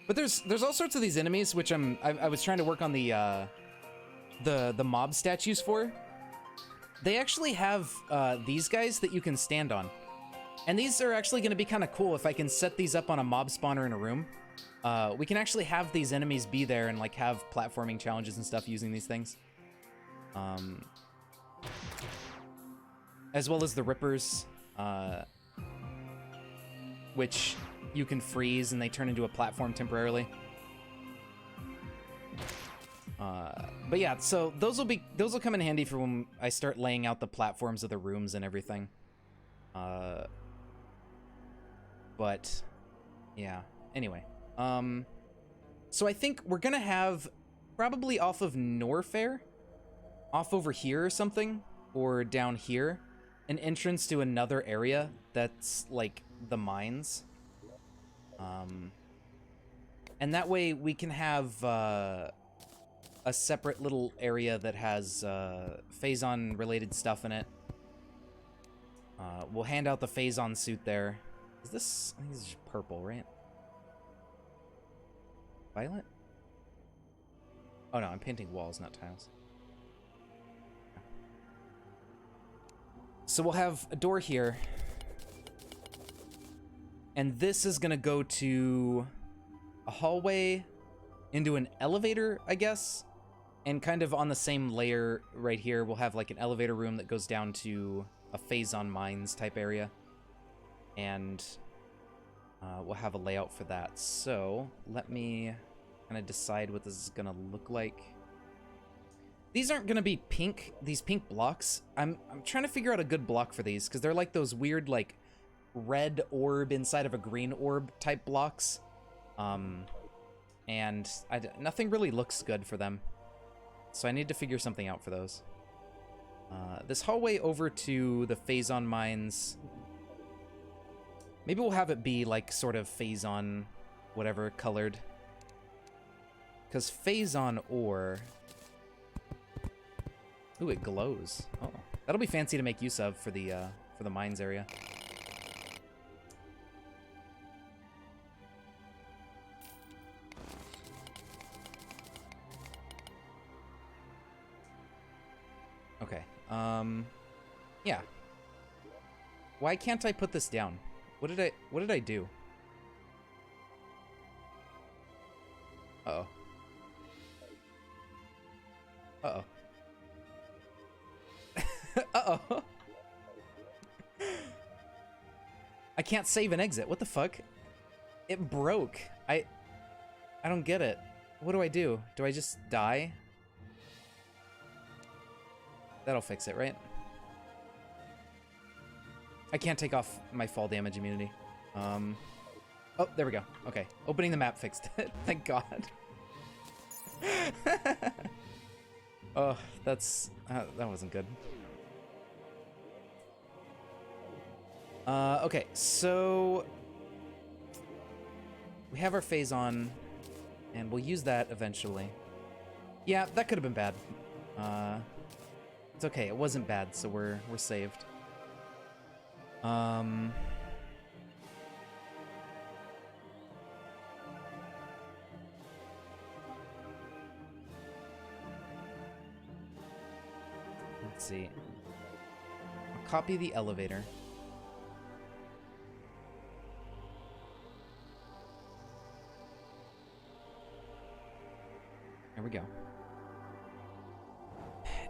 But there's all sorts of these enemies which I was trying to work on the mob statues for. They actually have these guys that you can stand on. And these are actually going to be kind of cool if I can set these up on a mob spawner in a room. We can actually have these enemies be there and like have platforming challenges and stuff using these things. As well as the Rippers, which you can freeze and they turn into a platform temporarily. But yeah, so those will come in handy for when I start laying out the platforms of the rooms and everything. But yeah, anyway. So I think we're gonna have probably off of Norfair, off over here or something, or down here, an entrance to another area that's like the mines. And that way we can have a separate little area that has Phazon related stuff in it. We'll hand out the Phazon suit there. Is this, I think this is purple, right? Violet? Oh no, I'm painting walls, not tiles. So we'll have a door here. And this is gonna go to a hallway into an elevator, I guess. And kind of on the same layer right here, we'll have like an elevator room that goes down to a Phazon Mines type area. And we'll have a layout for that. So let me kind of decide what this is gonna look like. These aren't gonna be pink, these pink blocks. I'm trying to figure out a good block for these, because they're like those weird like red orb inside of a green orb type blocks. And nothing really looks good for them. So I need to figure something out for those. This hallway over to the Phazon Mines, maybe we'll have it be like sort of Phazon whatever colored. Because Phazon ore... Ooh, it glows. Oh, that'll be fancy to make use of for the mines area. Okay. Yeah. Why can't I put this down? What did I do? Uh-oh. Uh-oh. Uh-oh. I can't save and exit. What the fuck? It broke. I don't get it. What do I do? Do I just die? That'll fix it, right? I can't take off my fall damage immunity. Oh, there we go. Okay. Opening the map fixed it. Thank God. Oh, that wasn't good. Okay, so we have our Phazon, and we'll use that eventually. Yeah, that could have been bad. It's okay, it wasn't bad, so we're saved. Let's see. I'll copy the elevator. There we go.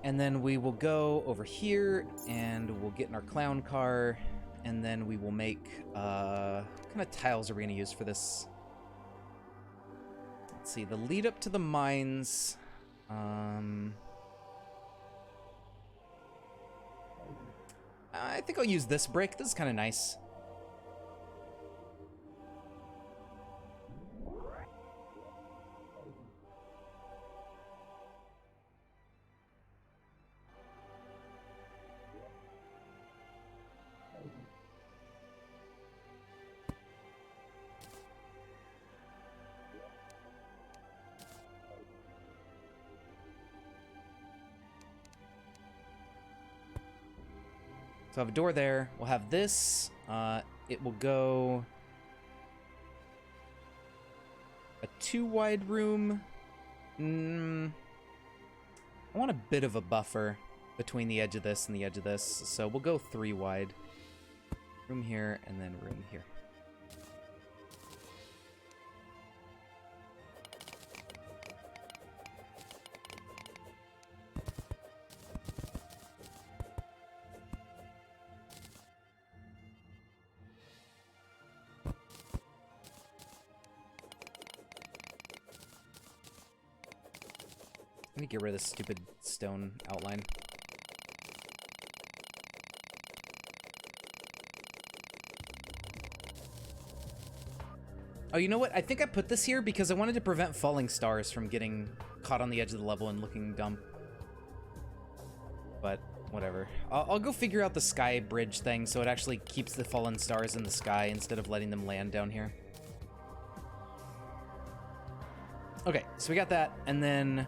And then we will go over here, and we'll get in our clown car, and then we will make, what kind of tiles are we going to use for this? Let's see, the lead up to the mines, I think I'll use this brick. This is kind of nice. So I have a door there. We'll have this. It will go a 2-wide room. I want a bit of a buffer between the edge of this and the edge of this, so we'll go 3 wide. Room here, and then room here. Let me get rid of this stupid stone outline. Oh, you know what? I think I put this here because I wanted to prevent falling stars from getting caught on the edge of the level and looking dumb. But whatever. I'll go figure out the sky bridge thing so it actually keeps the fallen stars in the sky instead of letting them land down here. Okay, so we got that, and then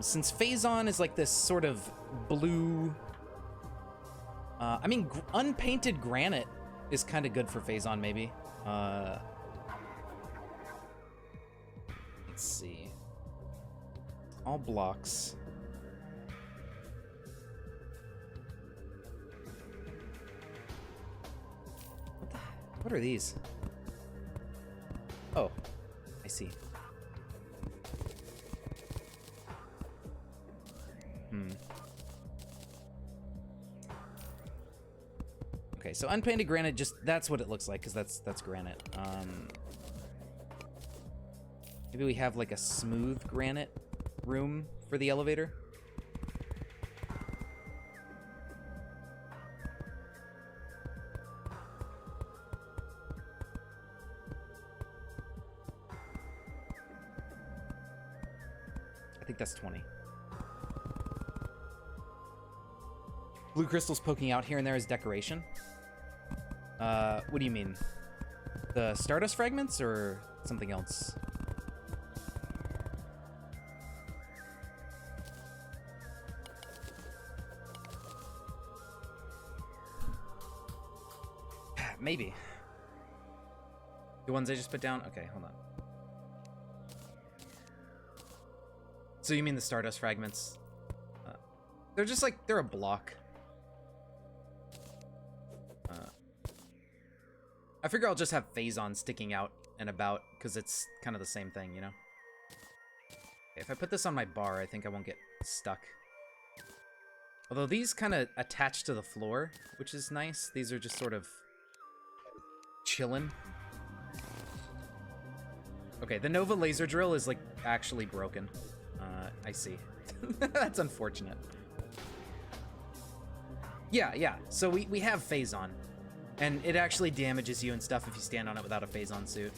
since Phazon is like this sort of blue, I mean, unpainted granite is kind of good for Phazon, maybe. Let's see. All blocks. What are these? Oh, I see. Okay, so unpainted granite, just that's what it looks like, because that's granite. Maybe we have like a smooth granite room for the elevator. I think that's 20. Blue crystals poking out here and there as decoration. What do you mean? The Stardust fragments or something else? Maybe. The ones I just put down? Okay, hold on. So you mean the Stardust fragments? They're just like, they're a block. I figure I'll just have Phazon sticking out and about, because it's kind of the same thing, you know? Okay, if I put this on my bar, I think I won't get stuck. Although these kind of attach to the floor, which is nice. These are just sort of chilling. Okay, the Nova laser drill is like actually broken. I see. That's unfortunate. Yeah. So we have Phazon. And it actually damages you and stuff if you stand on it without a Phazon suit.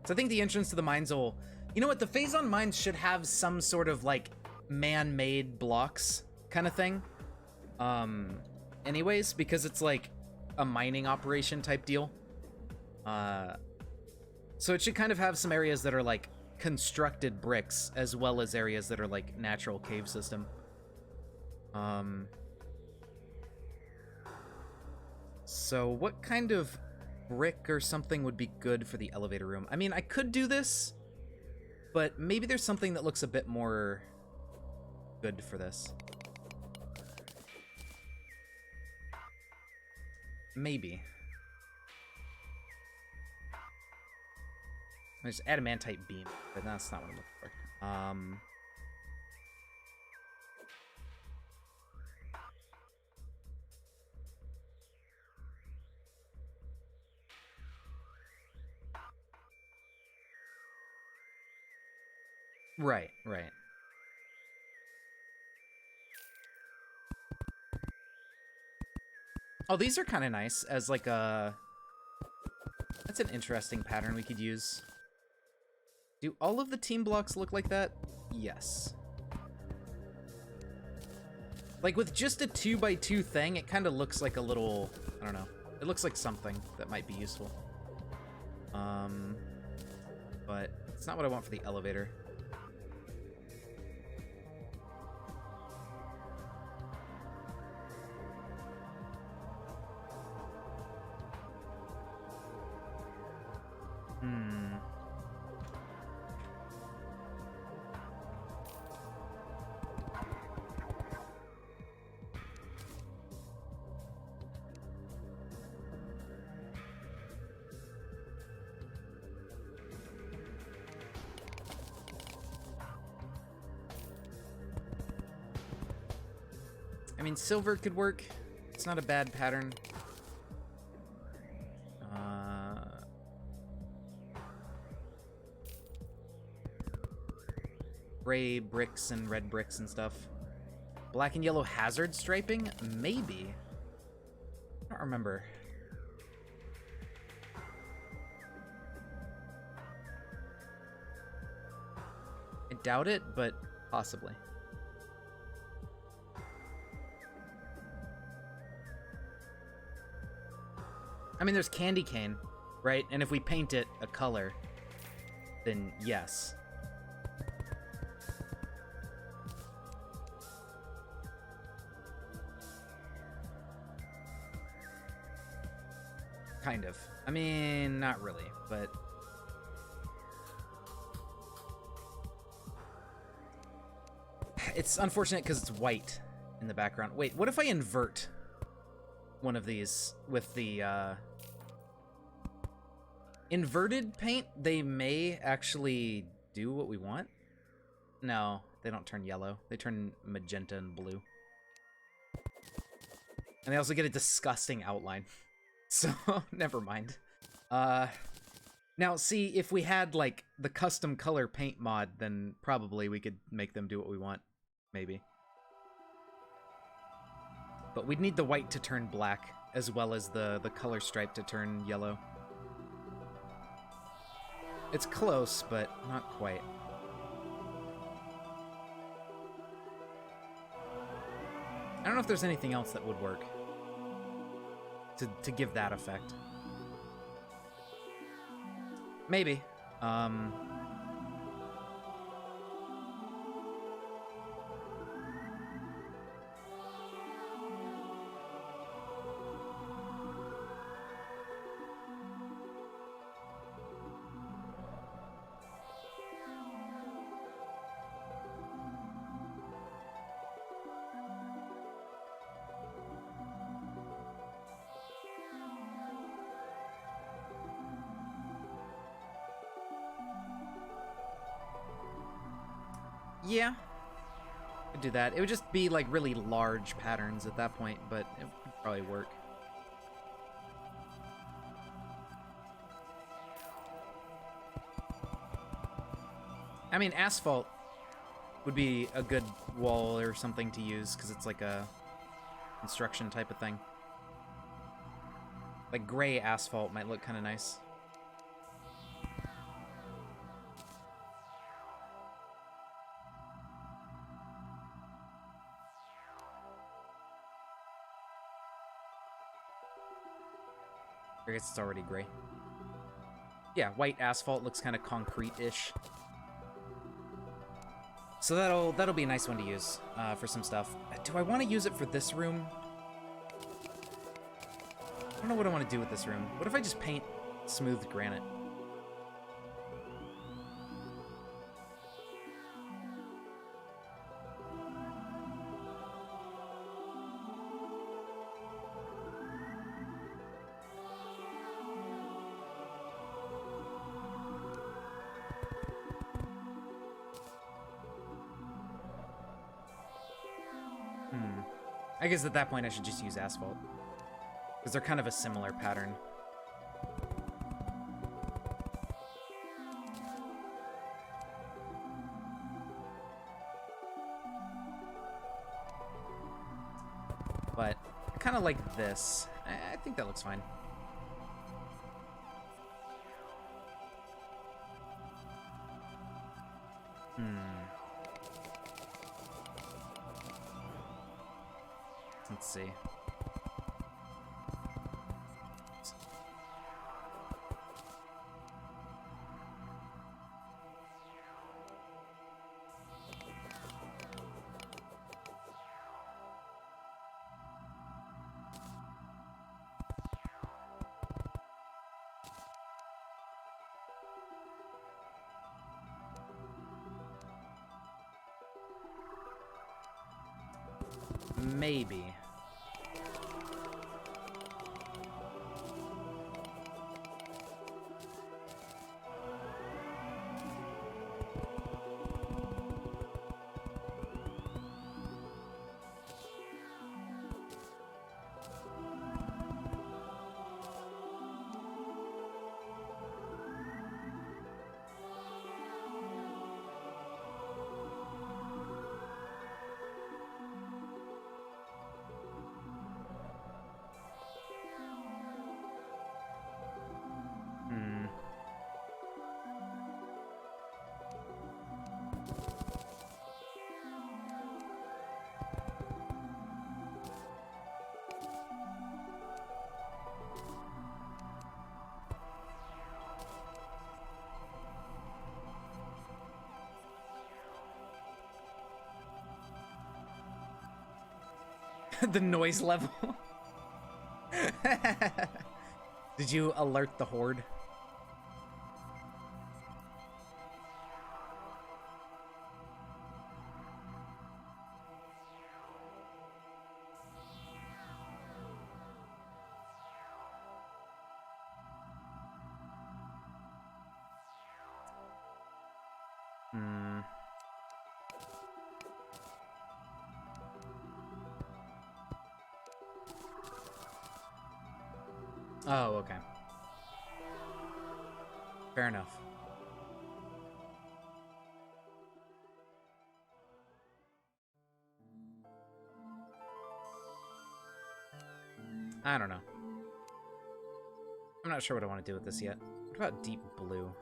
So I think the entrance to the mines will... You know what? The Phazon mines should have some sort of, like, man-made blocks kind of thing. Anyways, because it's, like, a mining operation type deal. So it should kind of have some areas that are, like, constructed bricks, as well as areas that are, like, natural cave system. So what kind of brick or something would be good for the elevator room? I mean, I could do this, but maybe there's something that looks a bit more good for this. Maybe. There's adamantite beam, but that's not what I'm looking for. Right. Oh, these are kind of nice as like a... That's an interesting pattern we could use. Do all of the team blocks look like that? Yes. Like with just a 2x2 thing, it kind of looks like a little... I don't know. It looks like something that might be useful. But it's not what I want for the elevator. I mean, silver could work. It's not a bad pattern. Gray bricks and red bricks and stuff. Black and yellow hazard striping? Maybe. I don't remember. I doubt it, but possibly. I mean, there's candy cane, right? And if we paint it a color, then yes. Kind of. I mean, not really, but... It's unfortunate because it's white in the background. Wait, what if I invert one of these with the, inverted paint? They may actually do what we want. No, they don't turn yellow. They turn magenta and blue. And they also get a disgusting outline. So, never mind. Now, see, if we had, like, the custom color paint mod, then probably we could make them do what we want. Maybe. But we'd need the white to turn black, as well as the color stripe to turn yellow. It's close, but not quite. I don't know if there's anything else that would work to give that effect. Maybe. Yeah, I'd do that. It would just be like really large patterns at that point, but it would probably work. I mean, asphalt would be a good wall or something to use because it's like a construction type of thing. Like gray asphalt might look kind of nice. I guess it's already gray. Yeah, white asphalt looks kind of concrete-ish. So that'll be a nice one to use for some stuff. Do I want to use it for this room? I don't know what I want to do with this room. What if I just paint smooth granite? I guess at that point I should just use asphalt. Because they're kind of a similar pattern. But I kind of like this. I think that looks fine. Let's see. Maybe. The noise level. Did you alert the horde? Oh, okay. Fair enough. I don't know. I'm not sure what I want to do with this yet. What about deep blue?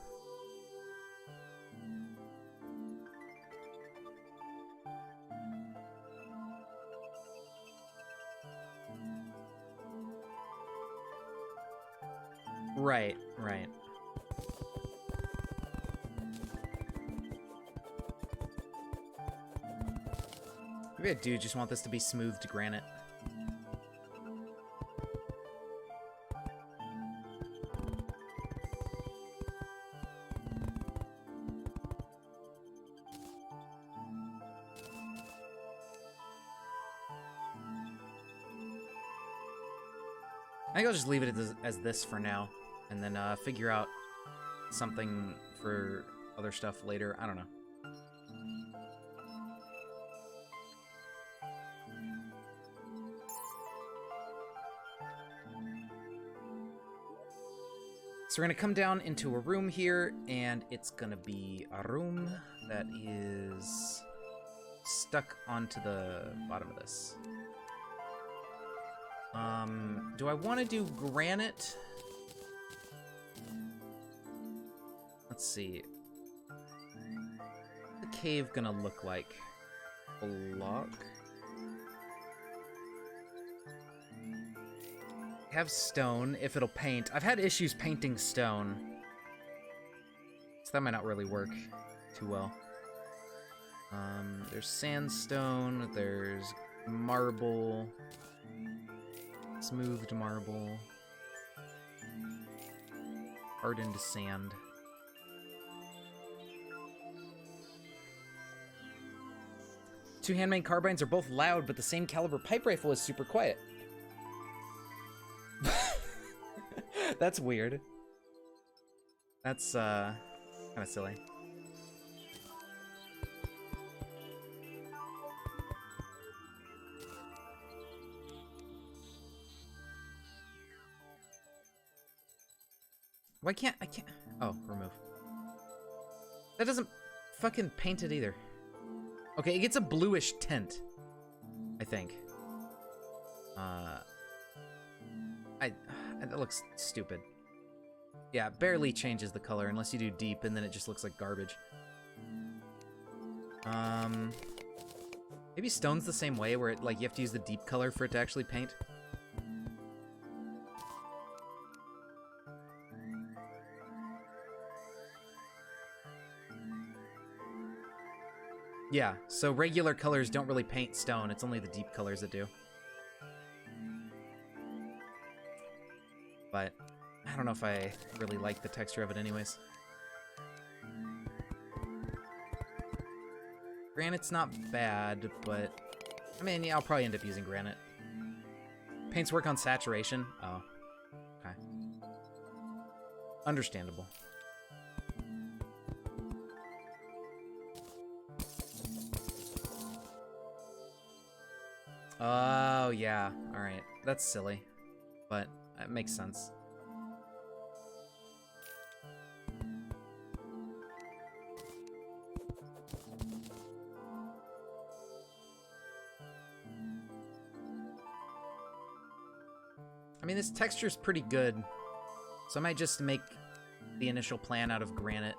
Right, right. Maybe I do just want this to be smoothed granite. I think I'll just leave it as this for now, and then figure out something for other stuff later. I don't know. So we're gonna come down into a room here, and it's gonna be a room that is stuck onto the bottom of this. Do I want to do granite? Let's see. What's the cave gonna look like? Block? Have stone if it'll paint. I've had issues painting stone, so that might not really work too well. There's sandstone, there's marble, smoothed marble, hardened sand. Two handmade carbines are both loud, but the same caliber pipe rifle is super quiet. That's weird. That's, kind of silly. Why can't I can't? Oh, remove. That doesn't fucking paint it either. Okay, it gets a bluish tint, I think. That looks stupid. Yeah, it barely changes the color unless you do deep, and then it just looks like garbage. Maybe stone's the same way, where it, like, you have to use the deep color for it to actually paint. Yeah, so regular colors don't really paint stone, it's only the deep colors that do. But I don't know if I really like the texture of it anyways. Granite's not bad, but I mean, yeah, I'll probably end up using granite. Paints work on saturation? Oh, okay. Understandable. Oh, yeah. Alright. That's silly. But it makes sense. I mean, this texture's pretty good. So I might just make the initial plan out of granite.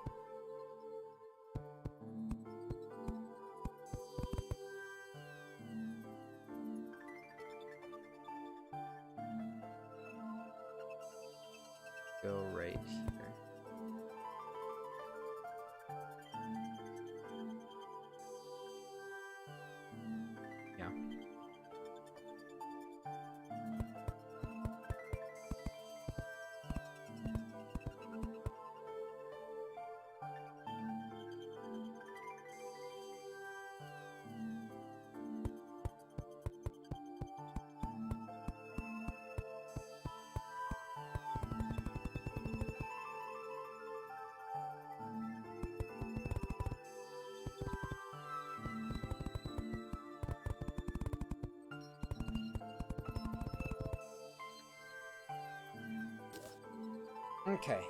Okay,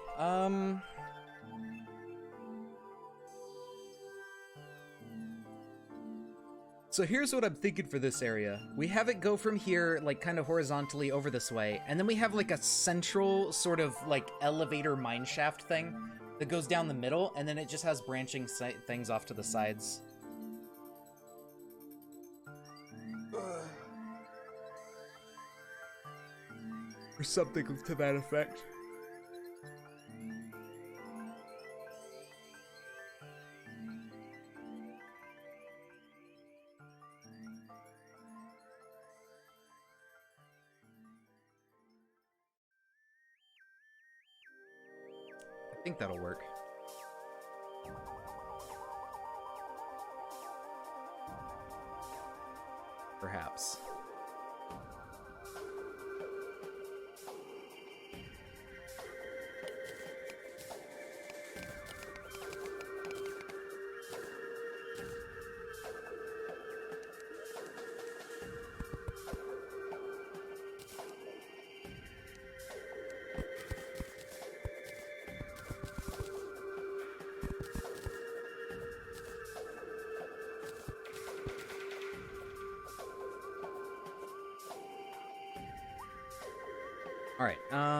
so here's what I'm thinking for this area. We have it go from here, like, kind of horizontally over this way, and then we have, like, a central sort of, like, elevator mineshaft thing that goes down the middle, and then it just has branching things off to the sides. Or something to that effect. I think that'll work. Perhaps. All right. All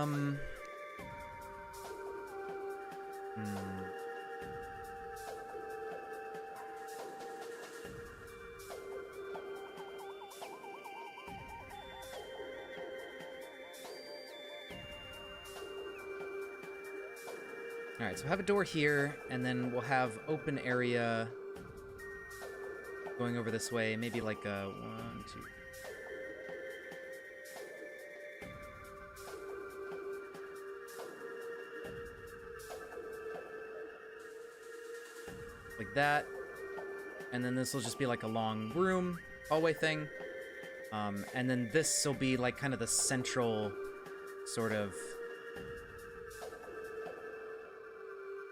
right, so have a door here, and then we'll have open area going over this way. Maybe like a 1, 2. Like that, and then this will just be like a long room hallway thing, and then this will be like kind of the central sort of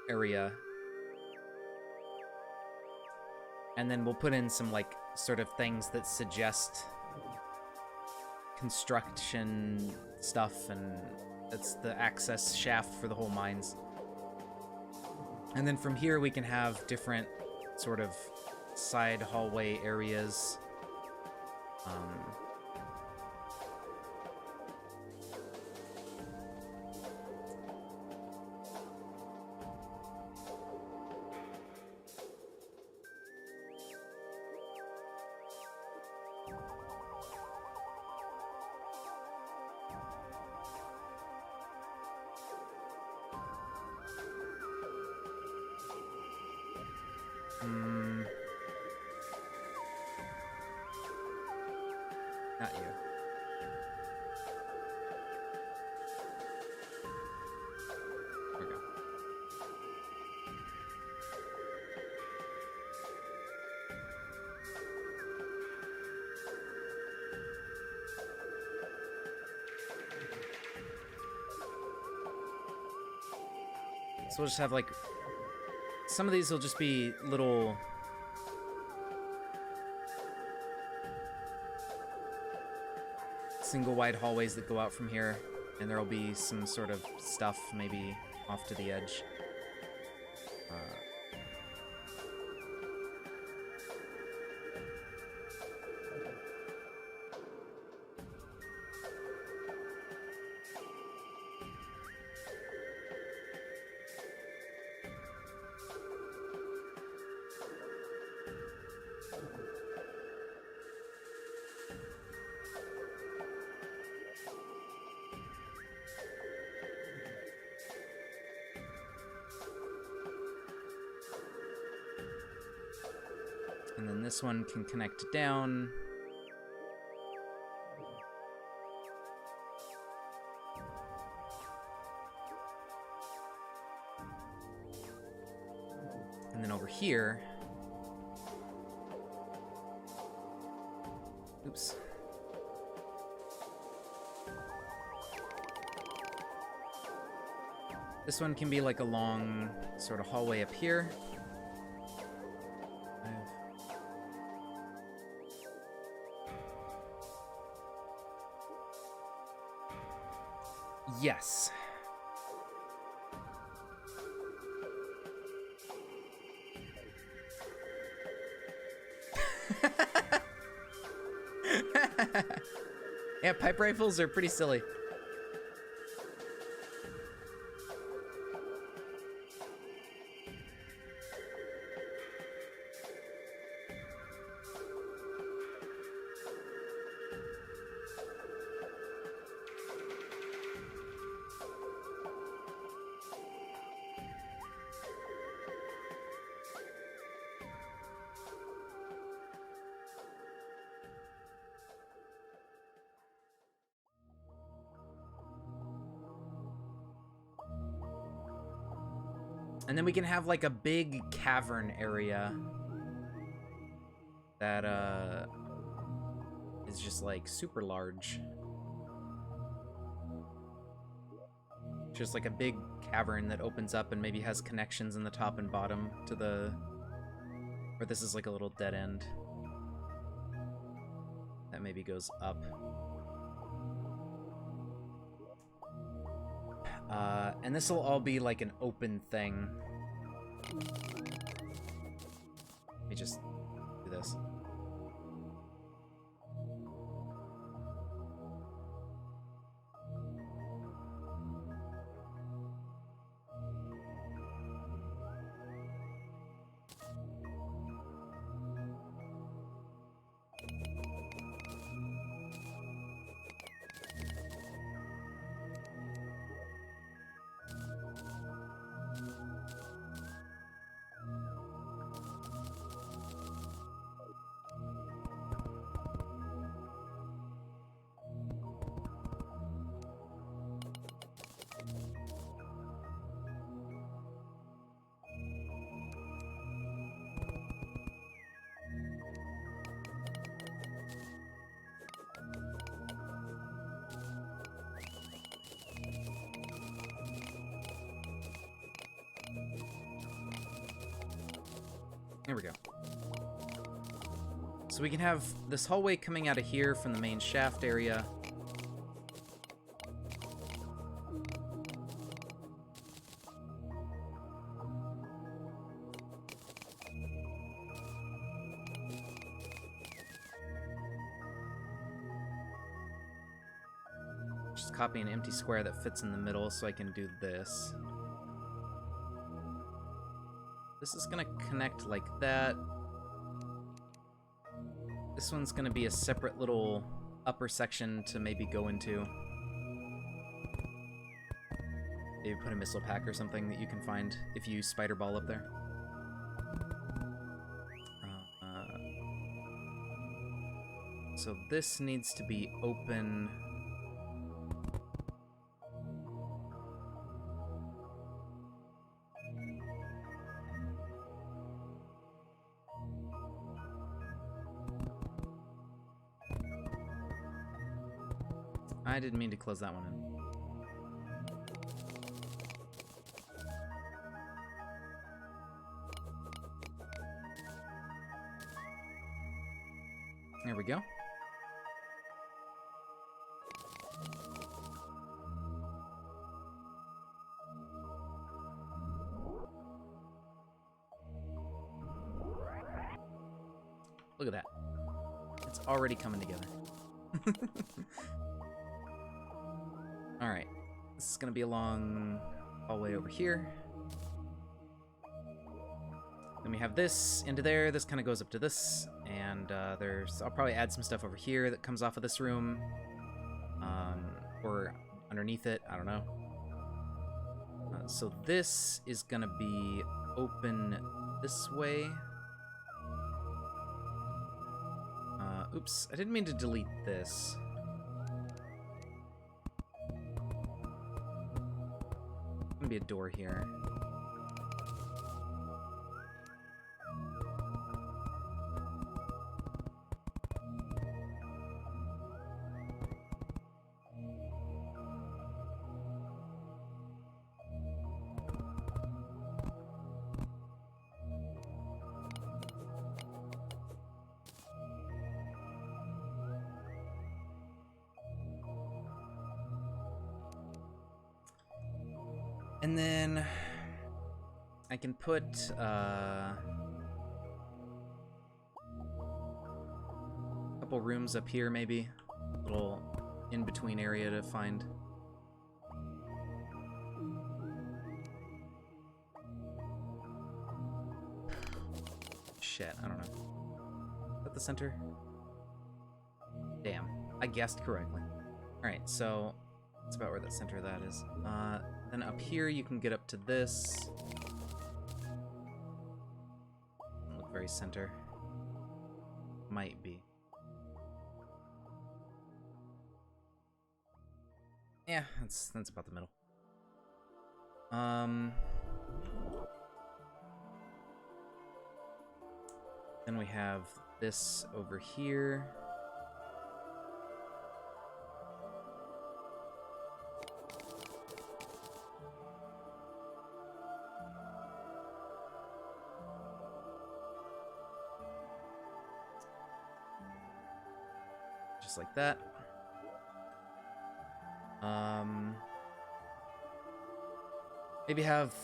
area, and then we'll put in some like sort of things that suggest construction stuff, and that's the access shaft for the whole mines. And then from here we can have different sort of side hallway areas. Not you. There we go. So we'll just have like, some of these will just be little single wide hallways that go out from here, and there'll be some sort of stuff maybe off to the edge. And then this one can connect down. And then over here, oops. This one can be like a long sort of hallway up here. Yes. Yeah, pipe rifles are pretty silly. And then we can have like a big cavern area that is just like super large. Just like a big cavern that opens up and maybe has connections in the top and bottom to the... Or this is like a little dead end that maybe goes up. And this will all be like an open thing. Let me just do this. There we go. So we can have this hallway coming out of here from the main shaft area. Just copy an empty square that fits in the middle so I can do this. This is gonna connect like that. This one's gonna be a separate little upper section to maybe go into. Maybe put a missile pack or something that you can find if you spider ball up there. So this needs to be open. I didn't mean to close that one in. There we go. Look at that. It's already coming together. Alright. This is going to be a long hallway over here. Then we have this into there. This kind of goes up to this. And I'll probably add some stuff over here that comes off of this room. Or underneath it. I don't know. So this is going to be open this way. Oops, I didn't mean to delete this. Gonna be a door here. And then I can put a couple rooms up here maybe. little in-between area to find. Shit, I don't know. Is that the center? Damn, I guessed correctly. Alright, so that's about where the center of that is. Then up here you can get up to this. Doesn't look very center. Might be. Yeah, that's about the middle. Then we have this over here. Just like that. Maybe have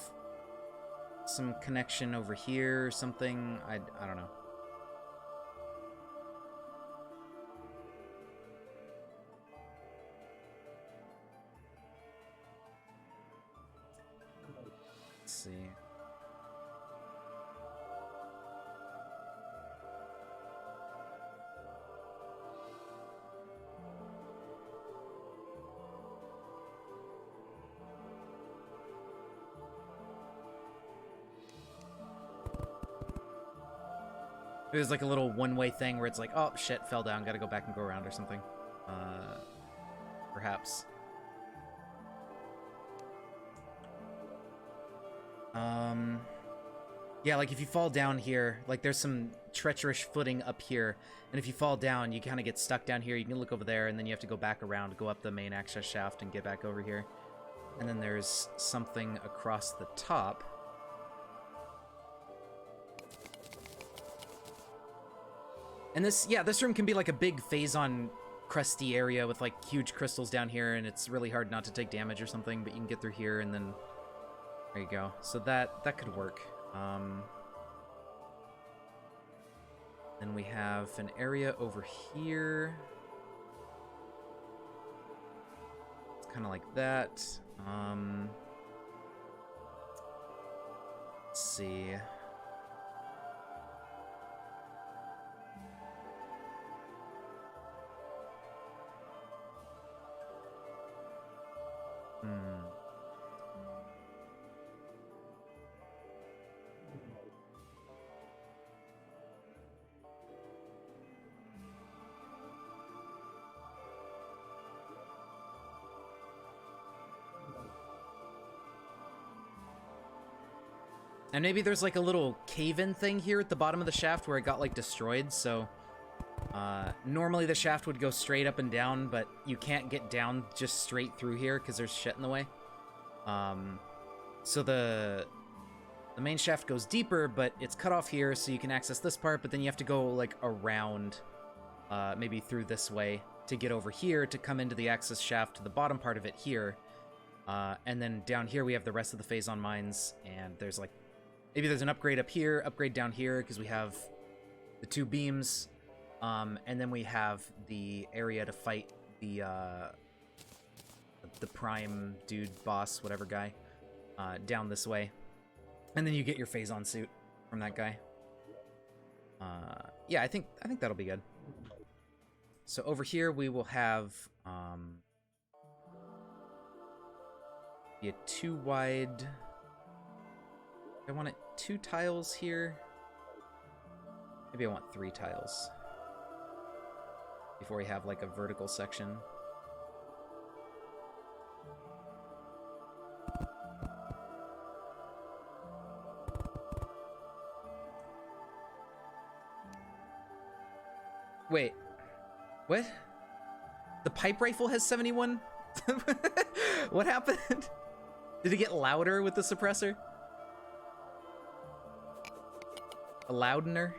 some connection over here or something. I don't know. Let's see. There's like a little one-way thing where it's like, oh, shit, fell down, gotta go back and go around or something. Perhaps. Yeah, like if you fall down here, like there's some treacherous footing up here, and if you fall down, you kind of get stuck down here. You can look over there, and then you have to go back around, go up the main access shaft, and get back over here. And then there's something across the top. And this, yeah, this room can be like a big Phazon crusty area with like huge crystals down here, and it's really hard not to take damage or something, but you can get through here, and then there you go. So that could work. Then we have an area over here. It's kind of like that. Let's see. And maybe there's like a little cave-in thing here at the bottom of the shaft where it got like destroyed, so normally the shaft would go straight up and down, but you can't get down just straight through here because there's shit in the way. So the main shaft goes deeper, but it's cut off here, so you can access this part, but then you have to go like around, maybe through this way to get over here to come into the access shaft to the bottom part of it here. And then down here we have the rest of the Phazon mines, and there's like, maybe there's an upgrade up here, upgrade down here, because we have the two beams, and then we have the area to fight the prime dude, boss, whatever guy, down this way. And then you get your Phazon suit from that guy. Yeah, I think that'll be good. So over here we will have be a 2 wide. I want it 2 tiles here. Maybe I want 3 tiles before we have like a vertical section. Wait, what? The pipe rifle has 71? What happened? Did it get louder with the suppressor? A loudener?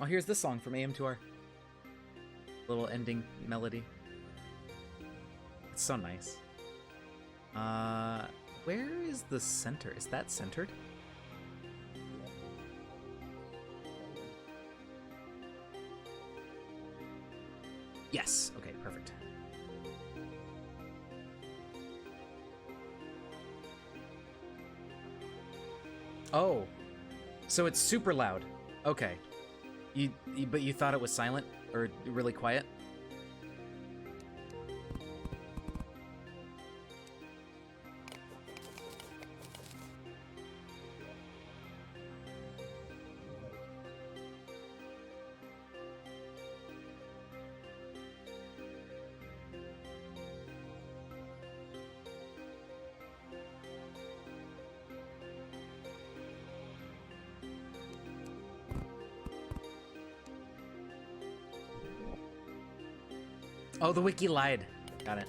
Oh, here's this song from AM2R. Little ending melody. It's so nice. Where is the center? Is that centered? Yes. Okay, perfect. Oh. So it's super loud. Okay. But you thought it was silent or really quiet? Oh, the wiki lied. Got it.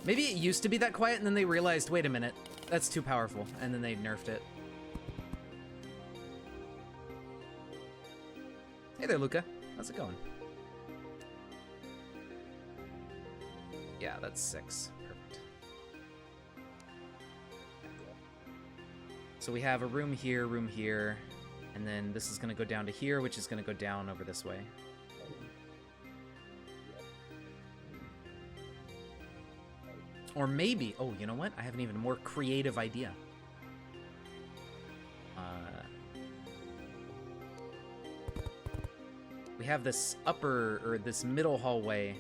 Maybe it used to be that quiet and then they realized, wait a minute, that's too powerful, and then they nerfed it. Hey there, Luca. How's it going? Yeah, that's 6. Perfect. So we have a room here, and then this is gonna go down to here, which is gonna go down over this way. Or maybe, oh, you know what? I have an even more creative idea. We have this upper, or this middle hallway.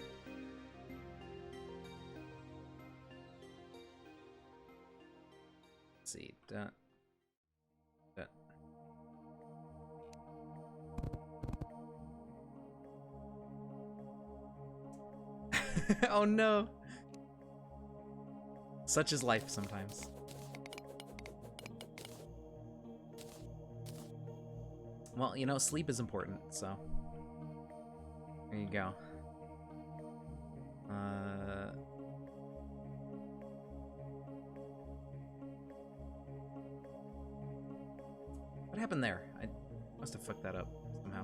Let's see. Oh no. Such is life sometimes. Well, you know, sleep is important, so there you go. What happened there? I must have fucked that up somehow.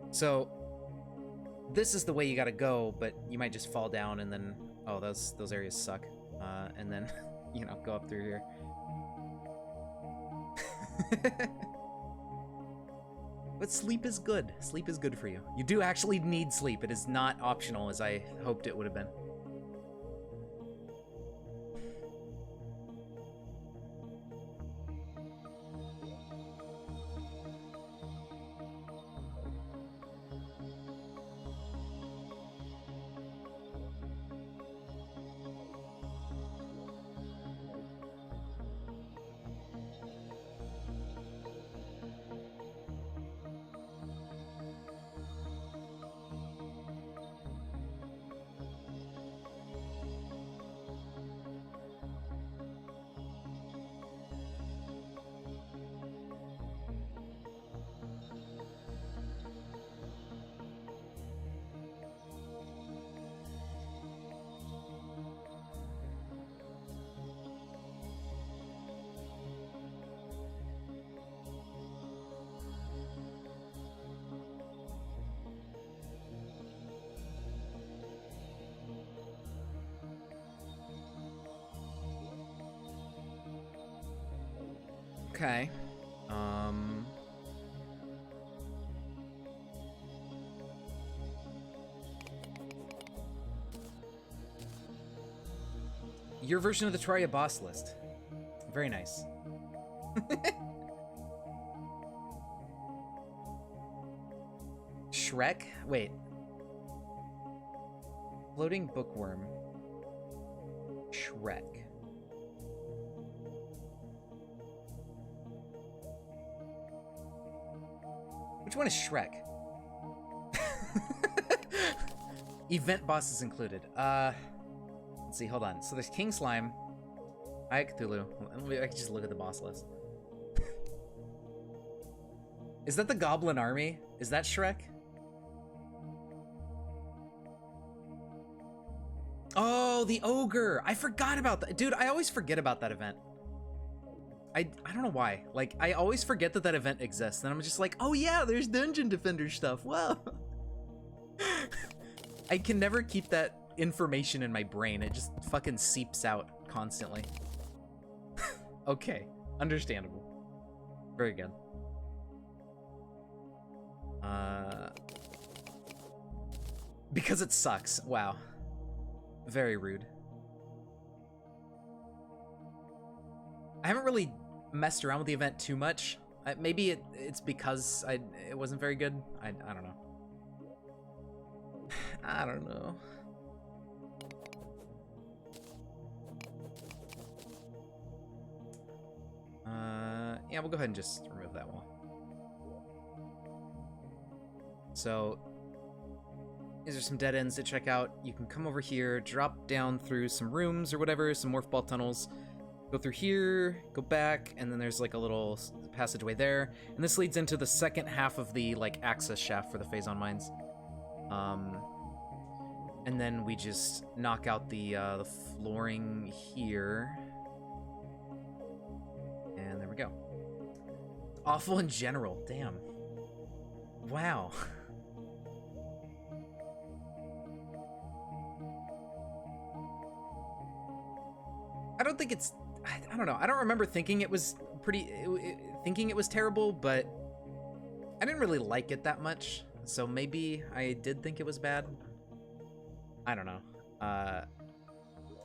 So, this is the way you gotta go, but you might just fall down and then, oh, those areas suck. And then, you know, go up through here. But sleep is good. Sleep is good for you. You do actually need sleep. It is not optional as I hoped it would have been. Okay. Your version of the Terraria boss list. Very nice. Shrek? Wait. Floating bookworm. Shrek. Which one is Shrek? Event bosses included. Let's see, hold on. So there's King Slime. I Cthulhu. I can just look at the boss list. Is that the Goblin Army? Is that Shrek? Oh, the ogre. I forgot about that. Dude, I always forget about that event. I don't know why. Like, I always forget that that event exists. And I'm just like, oh yeah, there's Dungeon Defender stuff. Wow. I can never keep that information in my brain. It just fucking seeps out constantly. Okay, understandable. Very good. Because it sucks. Wow. Very rude. I haven't really messed around with the event too much. Maybe it's because it wasn't very good. I don't know. I don't know. Yeah, we'll go ahead and just remove that wall. So, these are some dead ends to check out. You can come over here, drop down through some rooms or whatever, some morph ball tunnels. Go through here, go back, and then there's like a little passageway there. And this leads into the second half of the like access shaft for the Phazon mines. And then we just knock out the flooring here. And there we go. Awful in general, damn. Wow. I don't think it's, I don't know. I don't remember thinking it was thinking it was terrible, but I didn't really like it that much. So maybe I did think it was bad. I don't know.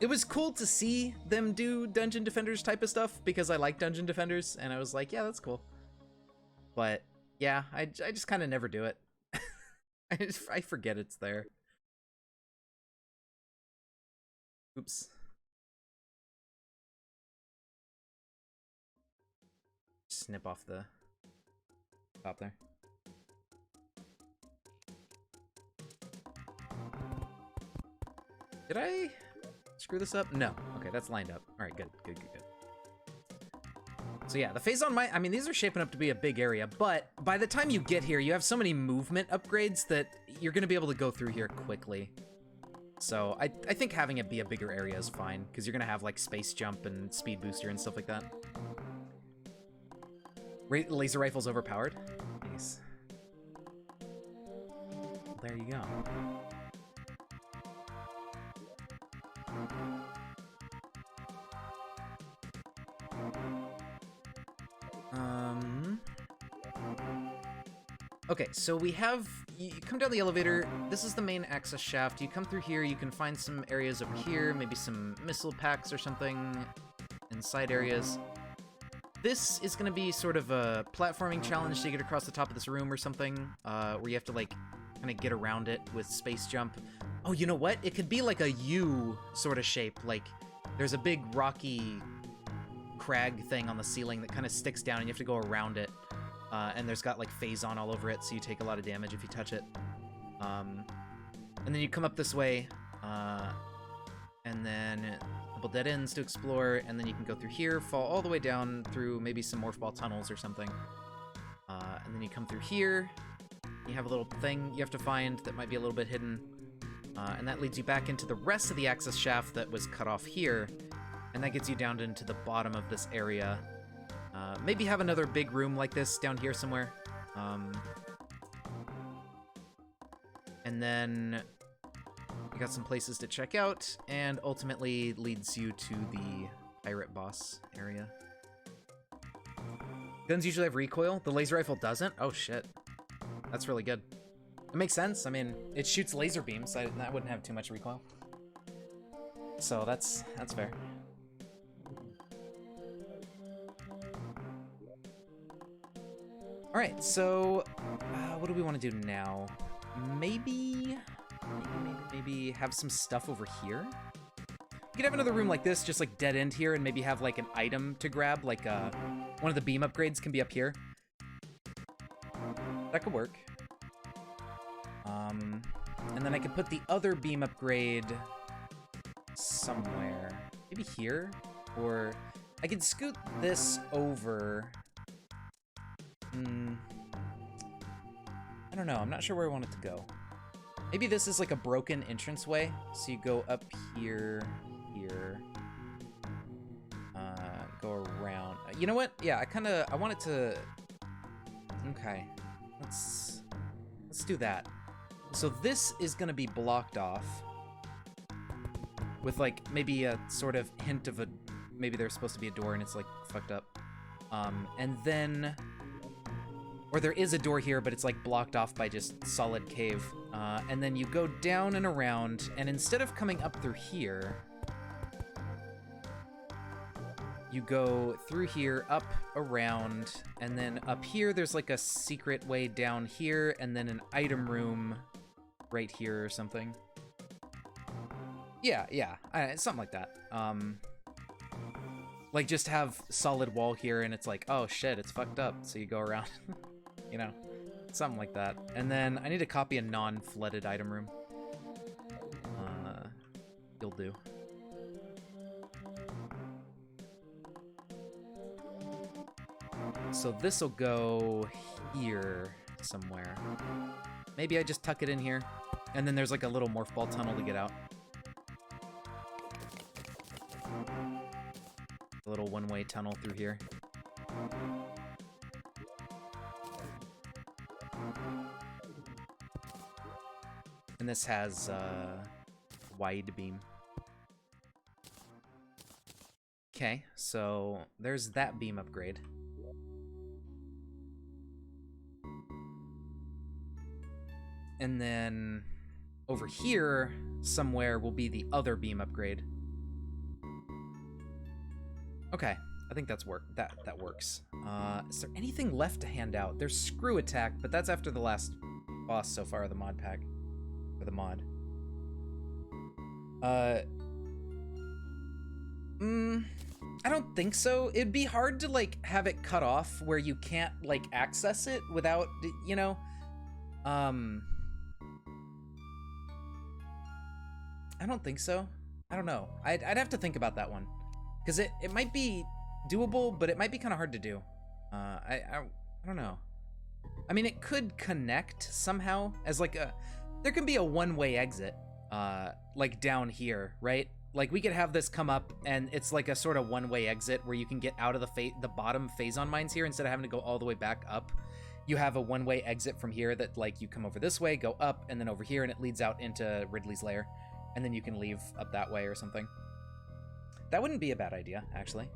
It was cool to see them do Dungeon Defenders type of stuff because I like Dungeon Defenders, and I was like, yeah, that's cool. But yeah, I just kind of never do it. I forget it's there. Oops. Snip off the top there. Did I screw this up? No. Okay, that's lined up. All right, good. So yeah, the Phazon mine, I mean, these are shaping up to be a big area, but by the time you get here, you have so many movement upgrades that you're going to be able to go through here quickly. So I think having it be a bigger area is fine, because you're going to have like space jump and speed booster and stuff like that. Laser rifle's overpowered. Nice. There you go. Okay, so we have, you come down the elevator, this is the main access shaft, you come through here, you can find some areas over here, maybe some missile packs or something in side areas. This is going to be sort of a platforming challenge to get across the top of this room or something, where you have to like kind of get around it with space jump. Oh, you know what? It could be like a U sort of shape, like there's a big rocky crag thing on the ceiling that kind of sticks down and you have to go around it. And there's got like Phazon all over it, so you take a lot of damage if you touch it. And then you come up this way, and then a couple dead ends to explore, and then you can go through here, fall all the way down through maybe some morph ball tunnels or something. And then you come through here, you have a little thing you have to find that might be a little bit hidden, and that leads you back into the rest of the access shaft that was cut off here, and that gets you down into the bottom of this area. Maybe have another big room like this down here somewhere. And then you got some places to check out, and ultimately leads you to the pirate boss area. Guns usually have recoil. The laser rifle doesn't? Oh shit. That's really good. It makes sense. I mean, it shoots laser beams. That wouldn't have too much recoil. So that's fair. Alright, so what do we want to do now? Maybe have some stuff over here? We could have another room like this, just like dead end here, and maybe have like an item to grab, like one of the beam upgrades can be up here. That could work. And then I could put the other beam upgrade somewhere. Maybe here? Or I could scoot this over. I don't know. I'm not sure where I want it to go. Maybe this is like a broken entranceway. So you go up here, here, go around. You know what? Yeah, I want it to. Okay, let's do that. So this is gonna be blocked off with like maybe a sort of hint of maybe there's supposed to be a door and it's like fucked up. And then, or there is a door here, but it's like blocked off by just solid cave. And then you go down and around, and instead of coming up through here, you go through here, up, around, and then up here there's like a secret way down here, and then an item room right here or something. Yeah, something like that. Like just have solid wall here, and it's like, oh shit, it's fucked up, so you go around. You know, something like that. And then I need to copy a non-flooded item room. You'll do. So this'll go here somewhere. Maybe I just tuck it in here. And then there's like a little morph ball tunnel to get out. A little one-way tunnel through here. And this has wide beam. Okay, so there's that beam upgrade. And then over here somewhere will be the other beam upgrade. Okay, I think that works. Is there anything left to hand out? There's screw attack, but that's after the last boss so far of the mod pack. Or the mod. I don't think so. It'd be hard to like have it cut off where you can't like access it without, you know, I don't think so. I don't know. I'd have to think about that one. Because it might be doable, but it might be kind of hard to do. I don't know. I mean, it could connect somehow as like a... There can be a one-way exit, like down here, right? Like we could have this come up and it's like a sort of one-way exit where you can get out of the bottom Phazon mines here instead of having to go all the way back up. You have a one-way exit from here that like you come over this way, go up, and then over here, and it leads out into Ridley's lair. And then you can leave up that way or something. That wouldn't be a bad idea, actually.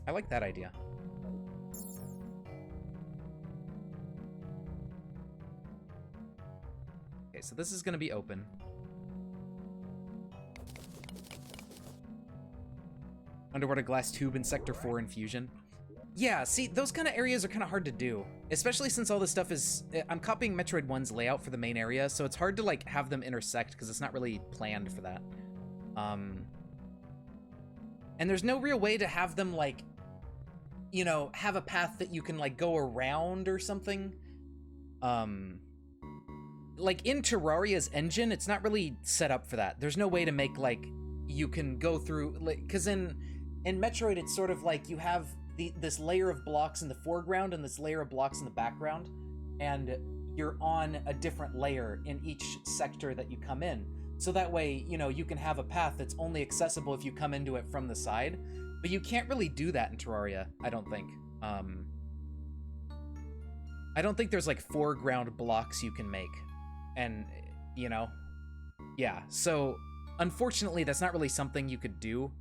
I like that idea. Okay, so this is going to be open. Underwater glass tube in Sector 4 infusion. Yeah, see, those kind of areas are kind of hard to do, especially since all this stuff is... I'm copying Metroid 1's layout for the main area, so it's hard to, like, have them intersect because it's not really planned for that. And there's no real way to have them, like, you know, have a path that you can, like, go around or something. Like, in Terraria's engine, it's not really set up for that. There's no way to make, like, you can go through... like, because in Metroid, it's sort of like you have... this layer of blocks in the foreground and this layer of blocks in the background, and you're on a different layer in each sector that you come in. So that way, you know, you can have a path that's only accessible if you come into it from the side, but you can't really do that in Terraria, I don't think. I don't think there's like foreground blocks you can make, and, you know, yeah. So, unfortunately, that's not really something you could do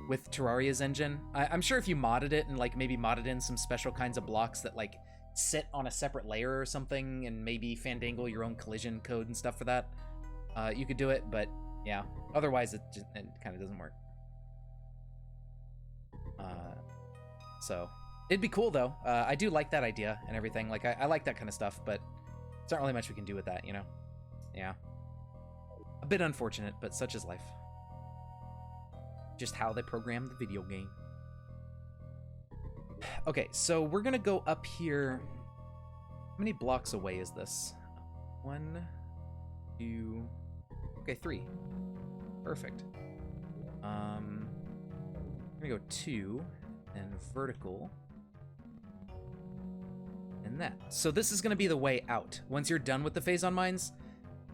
with Terraria's engine. I'm sure if you modded it and like maybe modded in some special kinds of blocks that like sit on a separate layer or something, and maybe fandangle your own collision code and stuff for that, you could do it, but yeah, otherwise it kind of doesn't work. So it'd be cool though. I do like that idea and everything. Like I like that kind of stuff, but there's not really much we can do with that, you know? Yeah. A bit unfortunate, but such is life. Just how they programmed the video game. Okay, so we're gonna go up here. How many blocks away is this? 1, 2... Okay, 3. Perfect. I'm gonna go 2, and vertical. And that. So this is gonna be the way out. Once you're done with the Phazon Mines,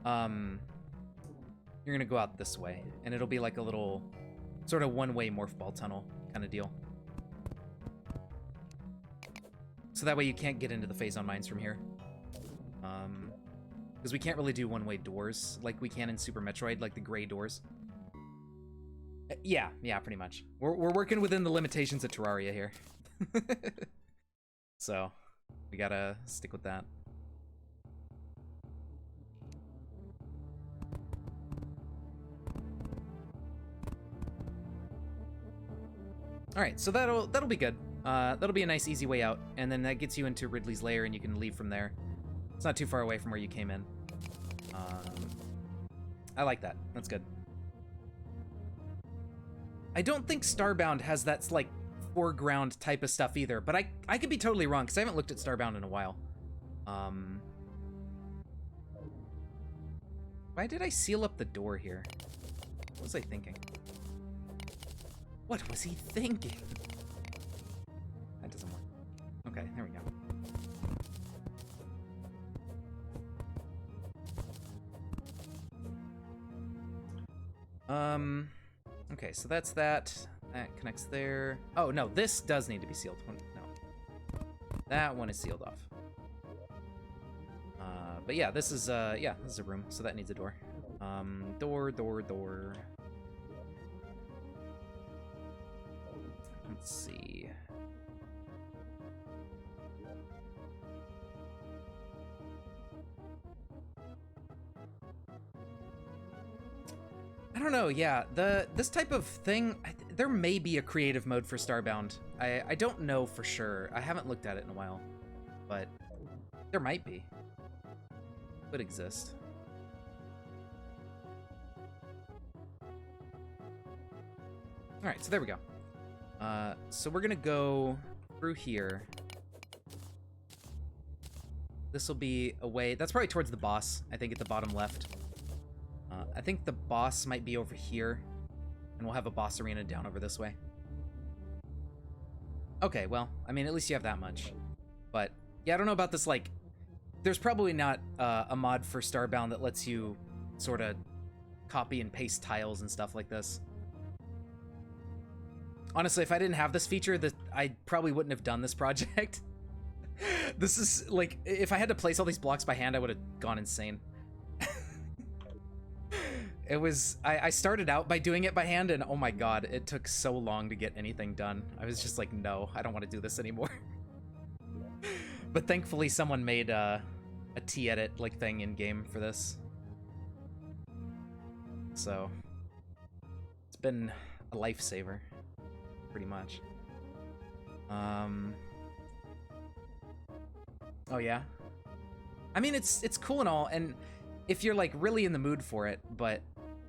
you're gonna go out this way, and it'll be like a little sort of one-way morph ball tunnel kind of deal. So that way you can't get into the Phazon Mines from here. Because we can't really do one-way doors like we can in Super Metroid, like the gray doors. Yeah, pretty much. We're working within the limitations of Terraria here. So, we gotta stick with that. Alright, so that'll be good. That'll be a nice easy way out, and then that gets you into Ridley's lair and you can leave from there. It's not too far away from where you came in. I like that. That's good. I don't think Starbound has that, like, foreground type of stuff either, but I could be totally wrong, because I haven't looked at Starbound in a while. Why did I seal up the door here? What was I thinking? What was he thinking? That doesn't work. Okay, there we go. Okay, so that's that. That connects there. Oh, no, this does need to be sealed. No. That one is sealed off. But yeah, this is a room, so that needs a door. Door. Let's see. I don't know, yeah, this type of thing, there may be a creative mode for Starbound. I don't know for sure. I haven't looked at it in a while, but there might be. Could exist. Alright, so there we go. So we're gonna go through here. This will be a way, that's probably towards the boss, I think at the bottom left. I think the boss might be over here, and we'll have a boss arena down over this way. Okay, well, I mean, at least you have that much. But, yeah, I don't know about this, like, there's probably not a mod for Starbound that lets you sort of copy and paste tiles and stuff like this. Honestly, if I didn't have this feature, I probably wouldn't have done this project. This is, like, if I had to place all these blocks by hand, I would have gone insane. It was, I started out by doing it by hand, and oh my god, it took so long to get anything done. I was just like, no, I don't want to do this anymore. But thankfully someone made a T-edit like thing in game for this. So, it's been a lifesaver, pretty much. Oh yeah? I mean, it's cool and all, and if you're like really in the mood for it, but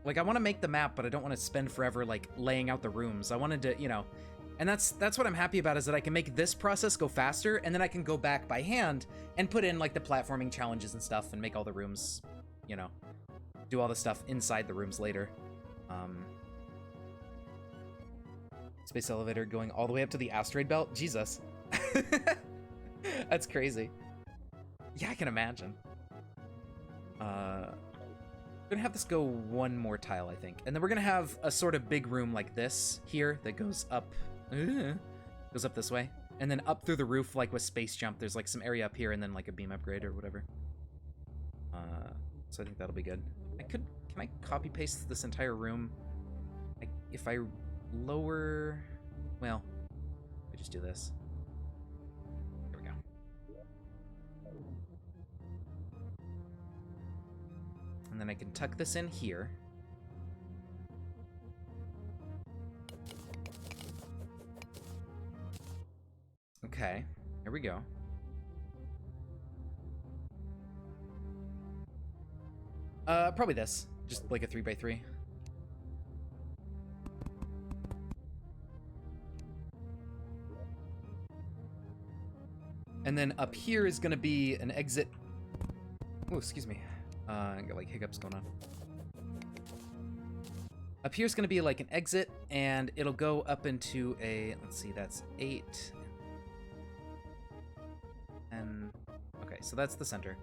like I want to make the map, but I don't want to spend forever like laying out the rooms. I wanted to, you know, and that's what I'm happy about, is that I can make this process go faster, and then I can go back by hand and put in like the platforming challenges and stuff and make all the rooms, you know, do all the stuff inside the rooms later. Space elevator going all the way up to the asteroid belt? Jesus. That's crazy. Yeah, I can imagine. We're gonna have this go one more tile, I think. And then we're gonna have a sort of big room like this here that goes up this way. And then up through the roof, like with Space Jump, there's like some area up here and then like a beam upgrade or whatever. So I think that'll be good. Can I copy paste this entire room? If I lower, well, I just do this. There we go. And then I can tuck this in here. Okay, here we go. Probably this. Just like a 3x3. And then up here is gonna be an exit. Oh, excuse me. I got like hiccups going on. Up here's gonna be like an exit, and it'll go up into a, let's see, that's 8. And so that's the center.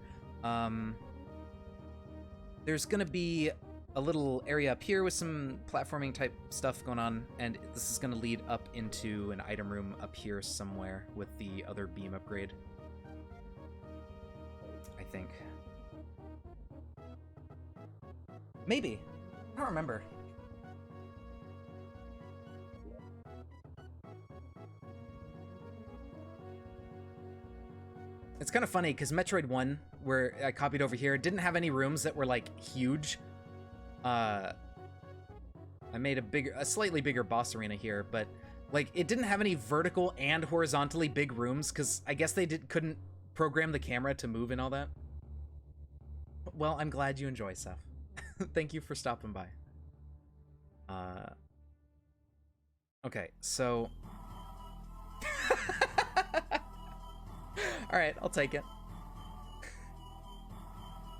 There's gonna be a little area up here with some platforming type stuff going on, and this is gonna lead up into an item room up here somewhere with the other beam upgrade. I think. Maybe. I don't remember. It's kind of funny because Metroid 1, where I copied over here, didn't have any rooms that were like huge. I made a slightly bigger boss arena here, but like it didn't have any vertical and horizontally big rooms because I guess they couldn't program the camera to move and all that. Well, I'm glad you enjoy, Seth. Thank you for stopping by. Okay, so all right, I'll take it.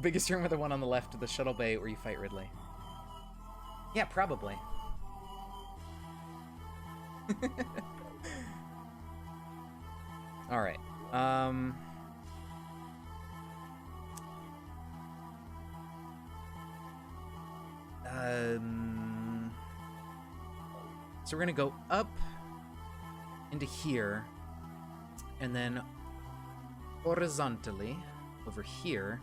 Biggest room with the one on the left of the shuttle bay where you fight Ridley. Yeah, probably. All right. So we're gonna go up into here, and then horizontally over here,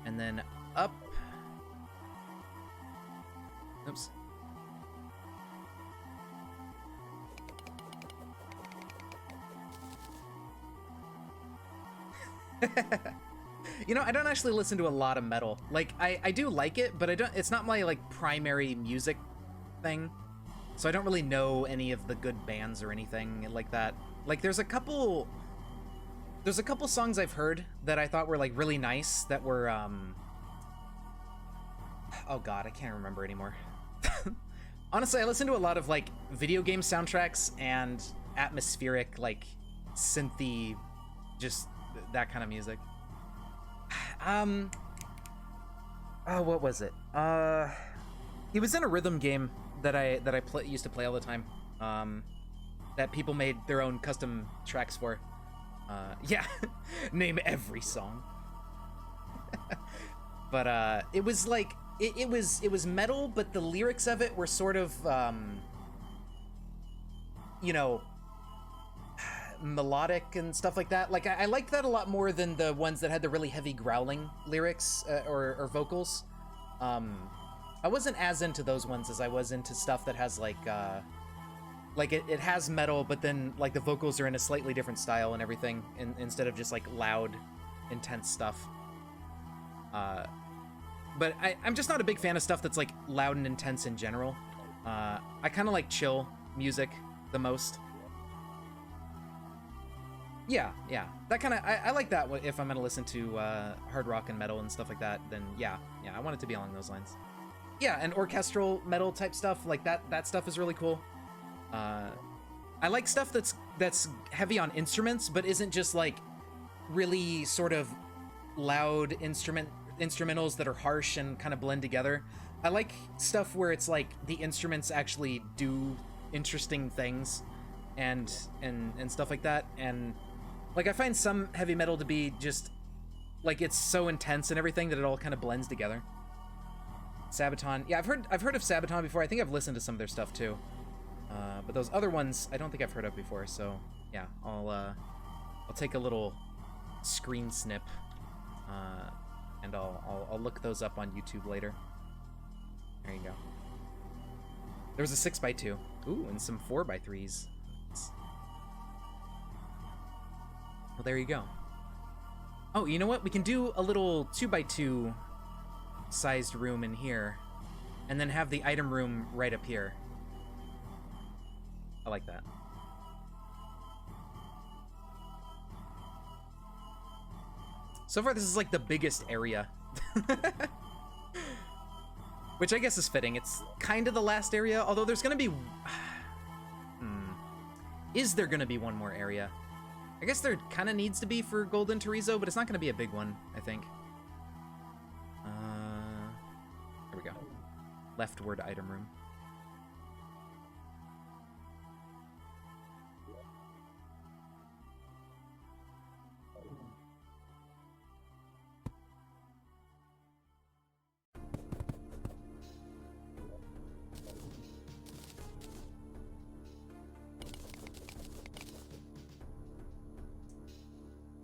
and then up. Oops. You know, I don't actually listen to a lot of metal. Like, I do like it, but it's not my, like, primary music thing. So I don't really know any of the good bands or anything like that. Like, there's a couple songs I've heard that I thought were, like, really nice that were, oh god, I can't remember anymore. Honestly, I listen to a lot of, like, video game soundtracks and atmospheric, like, synthy, just that kind of music. Oh, what was it? He was in a rhythm game that I used to play all the time. That people made their own custom tracks for. Yeah, name every song. But it was like it was metal, but the lyrics of it were sort of you know, melodic and stuff like that. Like I liked that a lot more than the ones that had the really heavy growling lyrics or vocals. I wasn't as into those ones as I was into stuff that has like it has metal, but then like the vocals are in a slightly different style and everything, instead of just like loud, intense stuff. But I'm just not a big fan of stuff that's like loud and intense in general. I kind of like chill music the most. Yeah, that kind of I like that. If I'm gonna listen to hard rock and metal and stuff like that, then yeah, I want it to be along those lines. Yeah, and orchestral metal type stuff like that stuff is really cool. I like stuff that's heavy on instruments, but isn't just like really sort of loud instrumentals that are harsh and kind of blend together. I like stuff where it's like the instruments actually do interesting things and stuff like that. And like I find some heavy metal to be just like it's so intense and everything that it all kind of blends together. Sabaton, yeah, I've heard of Sabaton before. I think I've listened to some of their stuff too. But those other ones I don't think I've heard of before. So yeah, I'll take a little screen snip, and I'll look those up on YouTube later. There you go. There was a 6x2. Ooh, and some 4x3s. Well, there you go. Oh, you know what? We can do a little 2x2 sized room in here, and then have the item room right up here. I like that. So far, this is like the biggest area. Which I guess is fitting. It's kind of the last area, although there's gonna be... Is there gonna be one more area? I guess there kind of needs to be for Golden Terrizzo, but it's not gonna be a big one, I think. Here we go. Leftward item room.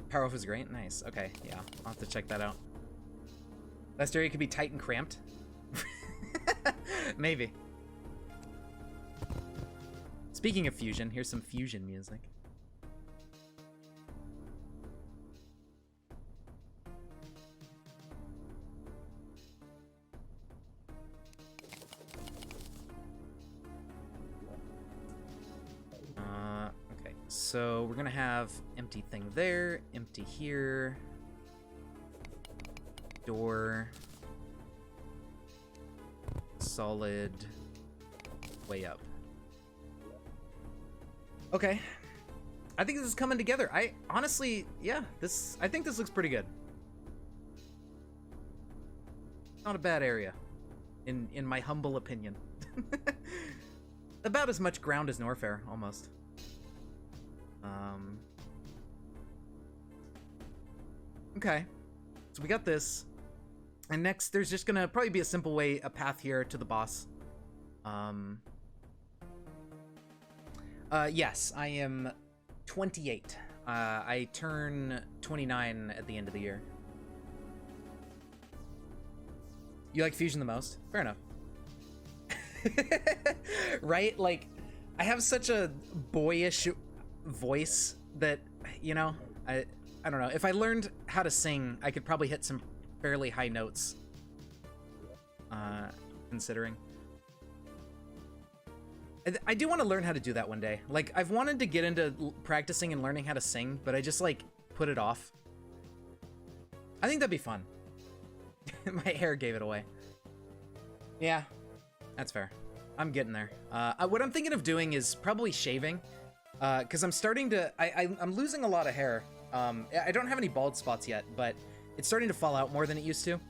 Powerwolf is great. Nice. Okay, yeah, I'll have to check that out. Last area could be tight and cramped. Maybe. Speaking of fusion, here's some fusion music. Okay, so we're gonna have empty thing there, empty here, door, solid, way up. Okay, I think this is coming together. I honestly, yeah, I think this looks pretty good. Not a bad area, in my humble opinion. About as much ground as Norfair, almost. Okay, so we got this, and next there's just gonna probably be a path here to the boss. Yes, I am 28. I turn 29 at the end of the year. You like fusion the most? Fair enough. Right? Like, I have such a boyish voice that, you know, I don't know. If I learned how to sing, I could probably hit some fairly high notes. Considering. I do want to learn how to do that one day. Like, I've wanted to get into practicing and learning how to sing, but I just, like, put it off. I think that'd be fun. My hair gave it away. Yeah, that's fair. I'm getting there. What I'm thinking of doing is probably shaving, because I'm starting to... I'm losing a lot of hair. I don't have any bald spots yet, but it's starting to fall out more than it used to.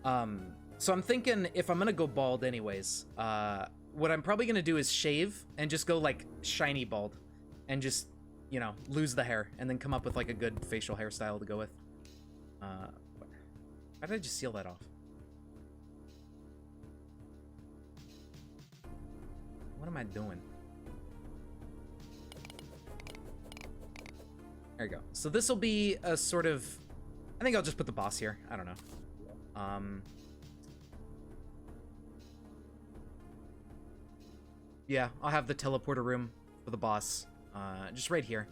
So I'm thinking if I'm gonna go bald anyways, what I'm probably gonna do is shave and just go like shiny bald and just, you know, lose the hair and then come up with like a good facial hairstyle to go with. How did I just seal that off? What am I doing? There you go. So this will be a sort of... I think I'll just put the boss here. I don't know. Yeah, I'll have the teleporter room for the boss. Just right here.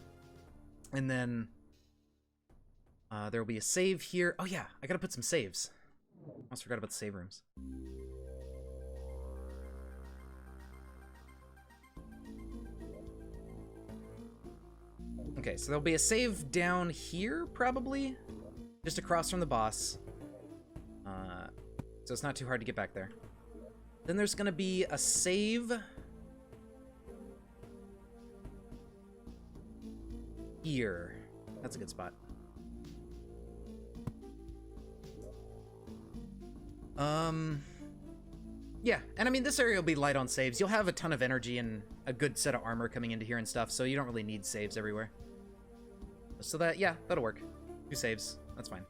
And then... there will be a save here. Oh yeah, I gotta put some saves. Almost forgot about the save rooms. Okay, so there'll be a save down here, probably? Just across from the boss. So it's not too hard to get back there. Then there's gonna be a save... here. That's a good spot. Yeah, and I mean, this area will be light on saves. You'll have a ton of energy and a good set of armor coming into here and stuff, so you don't really need saves everywhere. So that, yeah, that'll work. 2 saves, that's fine.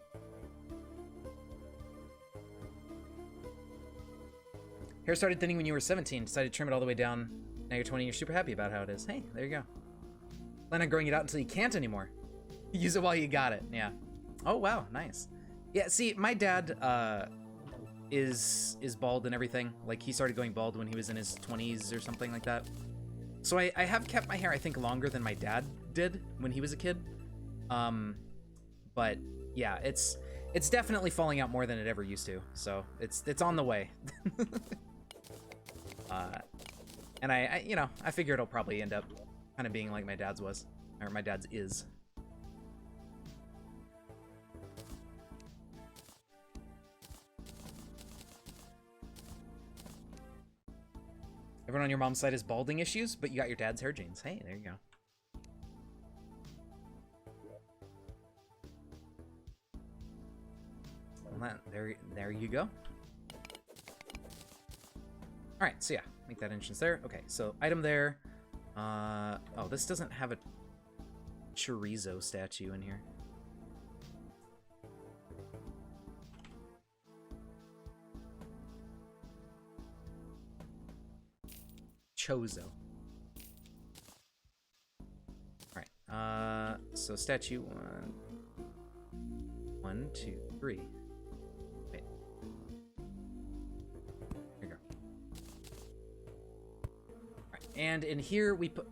Hair started thinning when you were 17, decided to trim it all the way down. Now you're 20, you're super happy about how it is. Hey, there you go. Plan on growing it out until you can't anymore. Use it while you got it, yeah. Oh, wow, nice. Yeah, see, my dad, is bald and everything. Like, he started going bald when he was in his 20s or something like that. So I have kept my hair, I think, longer than my dad did when he was a kid. But yeah, it's definitely falling out more than it ever used to. So it's on the way. And I you know, I figure it'll probably end up kind of being like my dad's was, or my dad's is. Everyone on your mom's side has balding issues, but you got your dad's hair genes. Hey, there you go. Well, there you go. All right, so yeah, make that entrance there. Okay, so item there. Oh, this doesn't have a chorizo statue in here. Chozo. Alright, so statue 1, 2, 3. Wait. Here we go. Alright, and in here we put...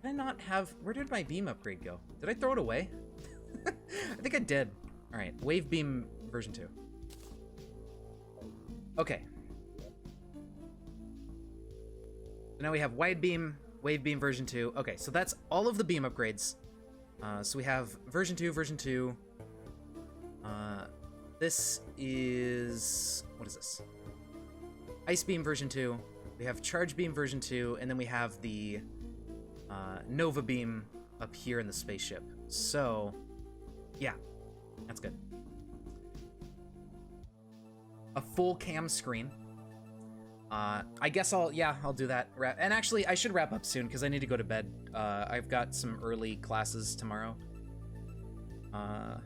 Did I not have... Where did my beam upgrade go? Did I throw it away? I think I did. Alright, Wave Beam version 2. Okay. So now we have Wide Beam, Wave Beam version 2. Okay, so that's all of the beam upgrades. So we have version 2, version 2. This is... What is this? Ice Beam version 2. We have Charge Beam version 2, and then we have the Nova Beam up here in the spaceship. So, yeah, that's good. A full cam screen. I guess I'll do that. And actually, I should wrap up soon because I need to go to bed. I've got some early classes tomorrow. I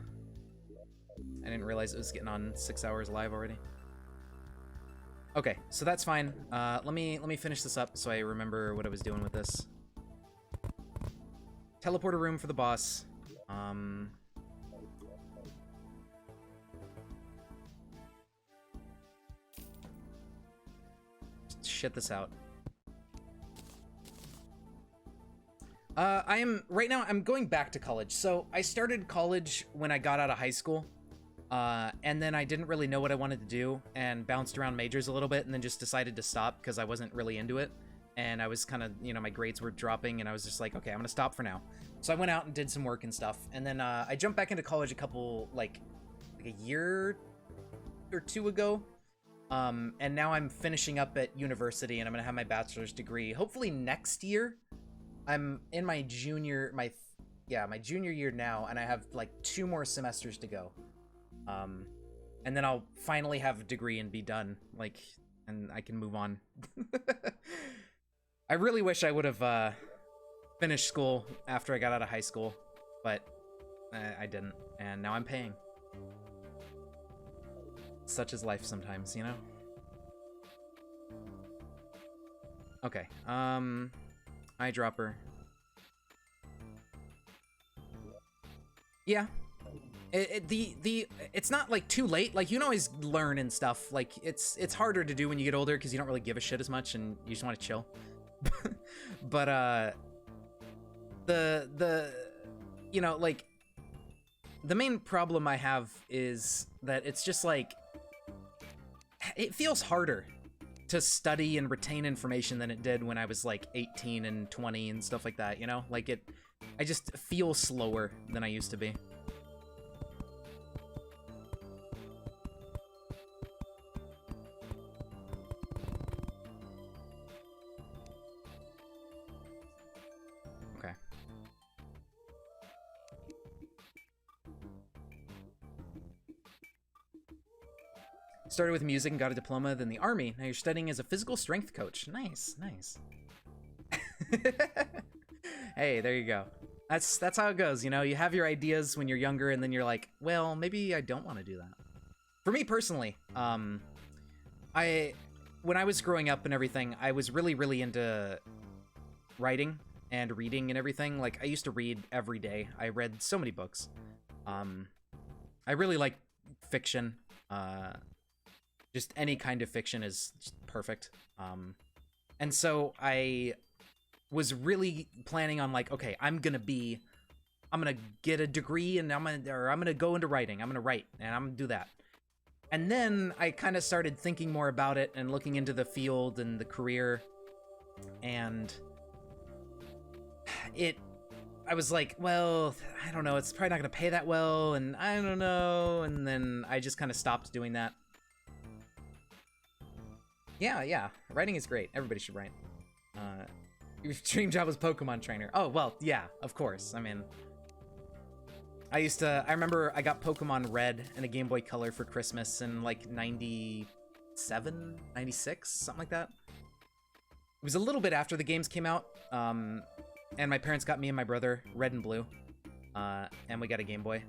didn't realize it was getting on 6 hours live already. Okay, so that's fine. Let me finish this up so I remember what I was doing with this. Teleporter room for the boss. Shit this out. Right now I'm going back to college. So I started college when I got out of high school. And then I didn't really know what I wanted to do and bounced around majors a little bit and then just decided to stop because I wasn't really into it. And I was kind of, you know, my grades were dropping and I was just like, okay, I'm gonna stop for now. So I went out and did some work and stuff. And then I jumped back into college a couple, like a year or two ago. And now I'm finishing up at university and I'm gonna have my bachelor's degree hopefully next year. I'm in my junior year now, and I have like 2 more semesters to go. And then I'll finally have a degree and be done, like, and I can move on. I really wish I would have finished school after I got out of high school, but I didn't, and now I'm paying. Such is life sometimes, you know? Okay, eyedropper. Yeah. It's not like too late. Like, you can always learn and stuff. Like, it's harder to do when you get older because you don't really give a shit as much and you just want to chill. But you know, like, the main problem I have is that it's just like, it feels harder to study and retain information than it did when I was like 18 and 20 and stuff like that, you know? Like, I just feel slower than I used to be. Okay. Started with music and got a diploma, then the army. Now you're studying as a physical strength coach. Nice, nice. Hey, there you go. That's how it goes, you know? You have your ideas when you're younger, and then you're like, well, maybe I don't want to do that. For me personally, when I was growing up and everything, I was really, really into writing and reading and everything. Like, I used to read every day. I read so many books. I really like fiction. Just any kind of fiction is just perfect. And so I was really planning on, like, okay, I'm gonna get a degree and I'm gonna go into writing. I'm gonna write and I'm gonna do that. And then I kind of started thinking more about it and looking into the field and the career, and I was like, well, I don't know, it's probably not gonna pay that well, and I don't know, and then I just kind of stopped doing that. Yeah, writing is great. Everybody should write. Your dream job was Pokemon trainer. Oh, well, yeah, of course. I mean, I remember I got Pokemon Red and a Game Boy Color for Christmas in like 97, 96, something like that. It was a little bit after the games came out, and my parents got me and my brother Red and Blue, and we got a Game Boy.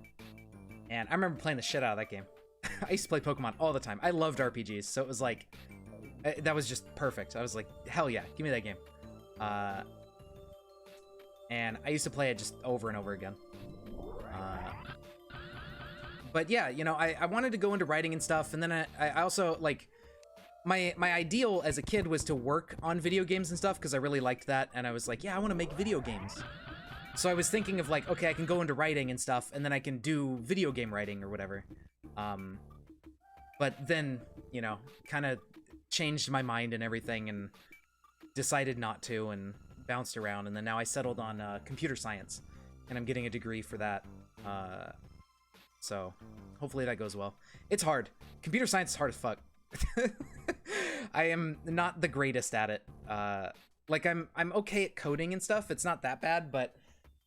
And I remember playing the shit out of that game. I used to play Pokemon all the time. I loved RPGs, so it was like, that was just perfect. I was like, hell yeah, give me that game. And I used to play it just over and over again. But yeah, you know, I wanted to go into writing and stuff, and then I also, like, my ideal as a kid was to work on video games and stuff, because I really liked that, and I was like, yeah, I want to make video games. So I was thinking of, like, okay, I can go into writing and stuff, and then I can do video game writing or whatever. But then, you know, kind of changed my mind and everything, and decided not to, and bounced around, and then now I settled on computer science, and I'm getting a degree for that. So hopefully that goes well. It's hard. Computer science is hard as fuck. I am not the greatest at it. Like I'm okay at coding and stuff. It's not that bad, but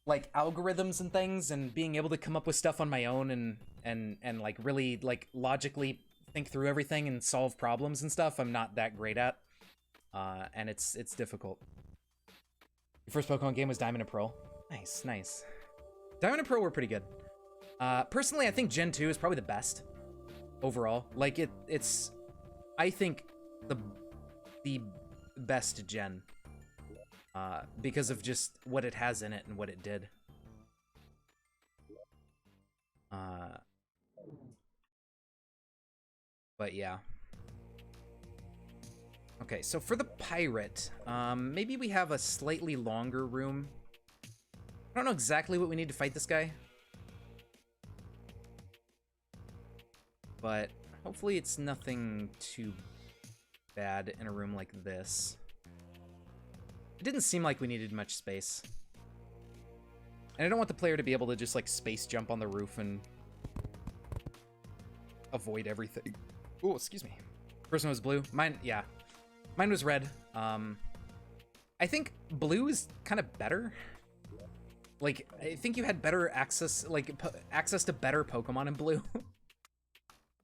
like algorithms and things and being able to come up with stuff on my own and like really like logically think through everything and solve problems and stuff, I'm not that great at. And it's difficult. Your first Pokemon game was Diamond and Pearl. Nice, nice. Diamond and Pearl were pretty good. Personally, I think Gen 2 is probably the best overall. Like it's I think the best gen because of just what it has in it and what it did. But yeah. Okay, so for the pirate, maybe we have a slightly longer room. I don't know exactly what we need to fight this guy, but hopefully it's nothing too bad in a room like this. It didn't seem like we needed much space. And I don't want the player to be able to just like space jump on the roof and avoid everything. Oh, excuse me. First one was blue. Mine, yeah. Mine was red. I think blue is kind of better. Like, I think you had better access, like, access to better Pokemon in blue.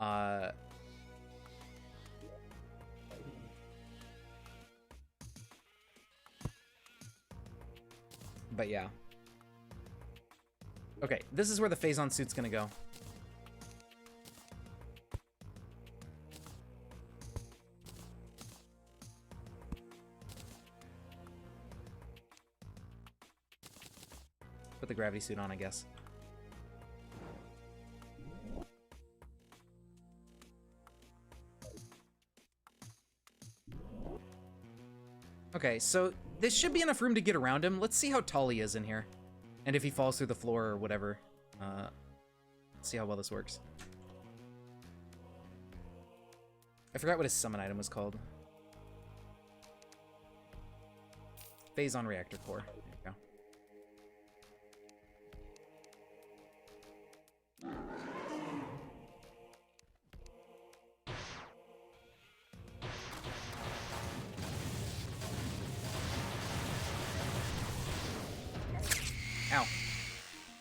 But yeah. Okay, this is where the Phazon suit's gonna go. Put the gravity suit on, I guess. Okay, so this should be enough room to get around him. Let's see how tall he is in here. And if he falls through the floor or whatever. Let's see how well this works. I forgot what his summon item was called. Phazon Reactor Core. There you go. Ow.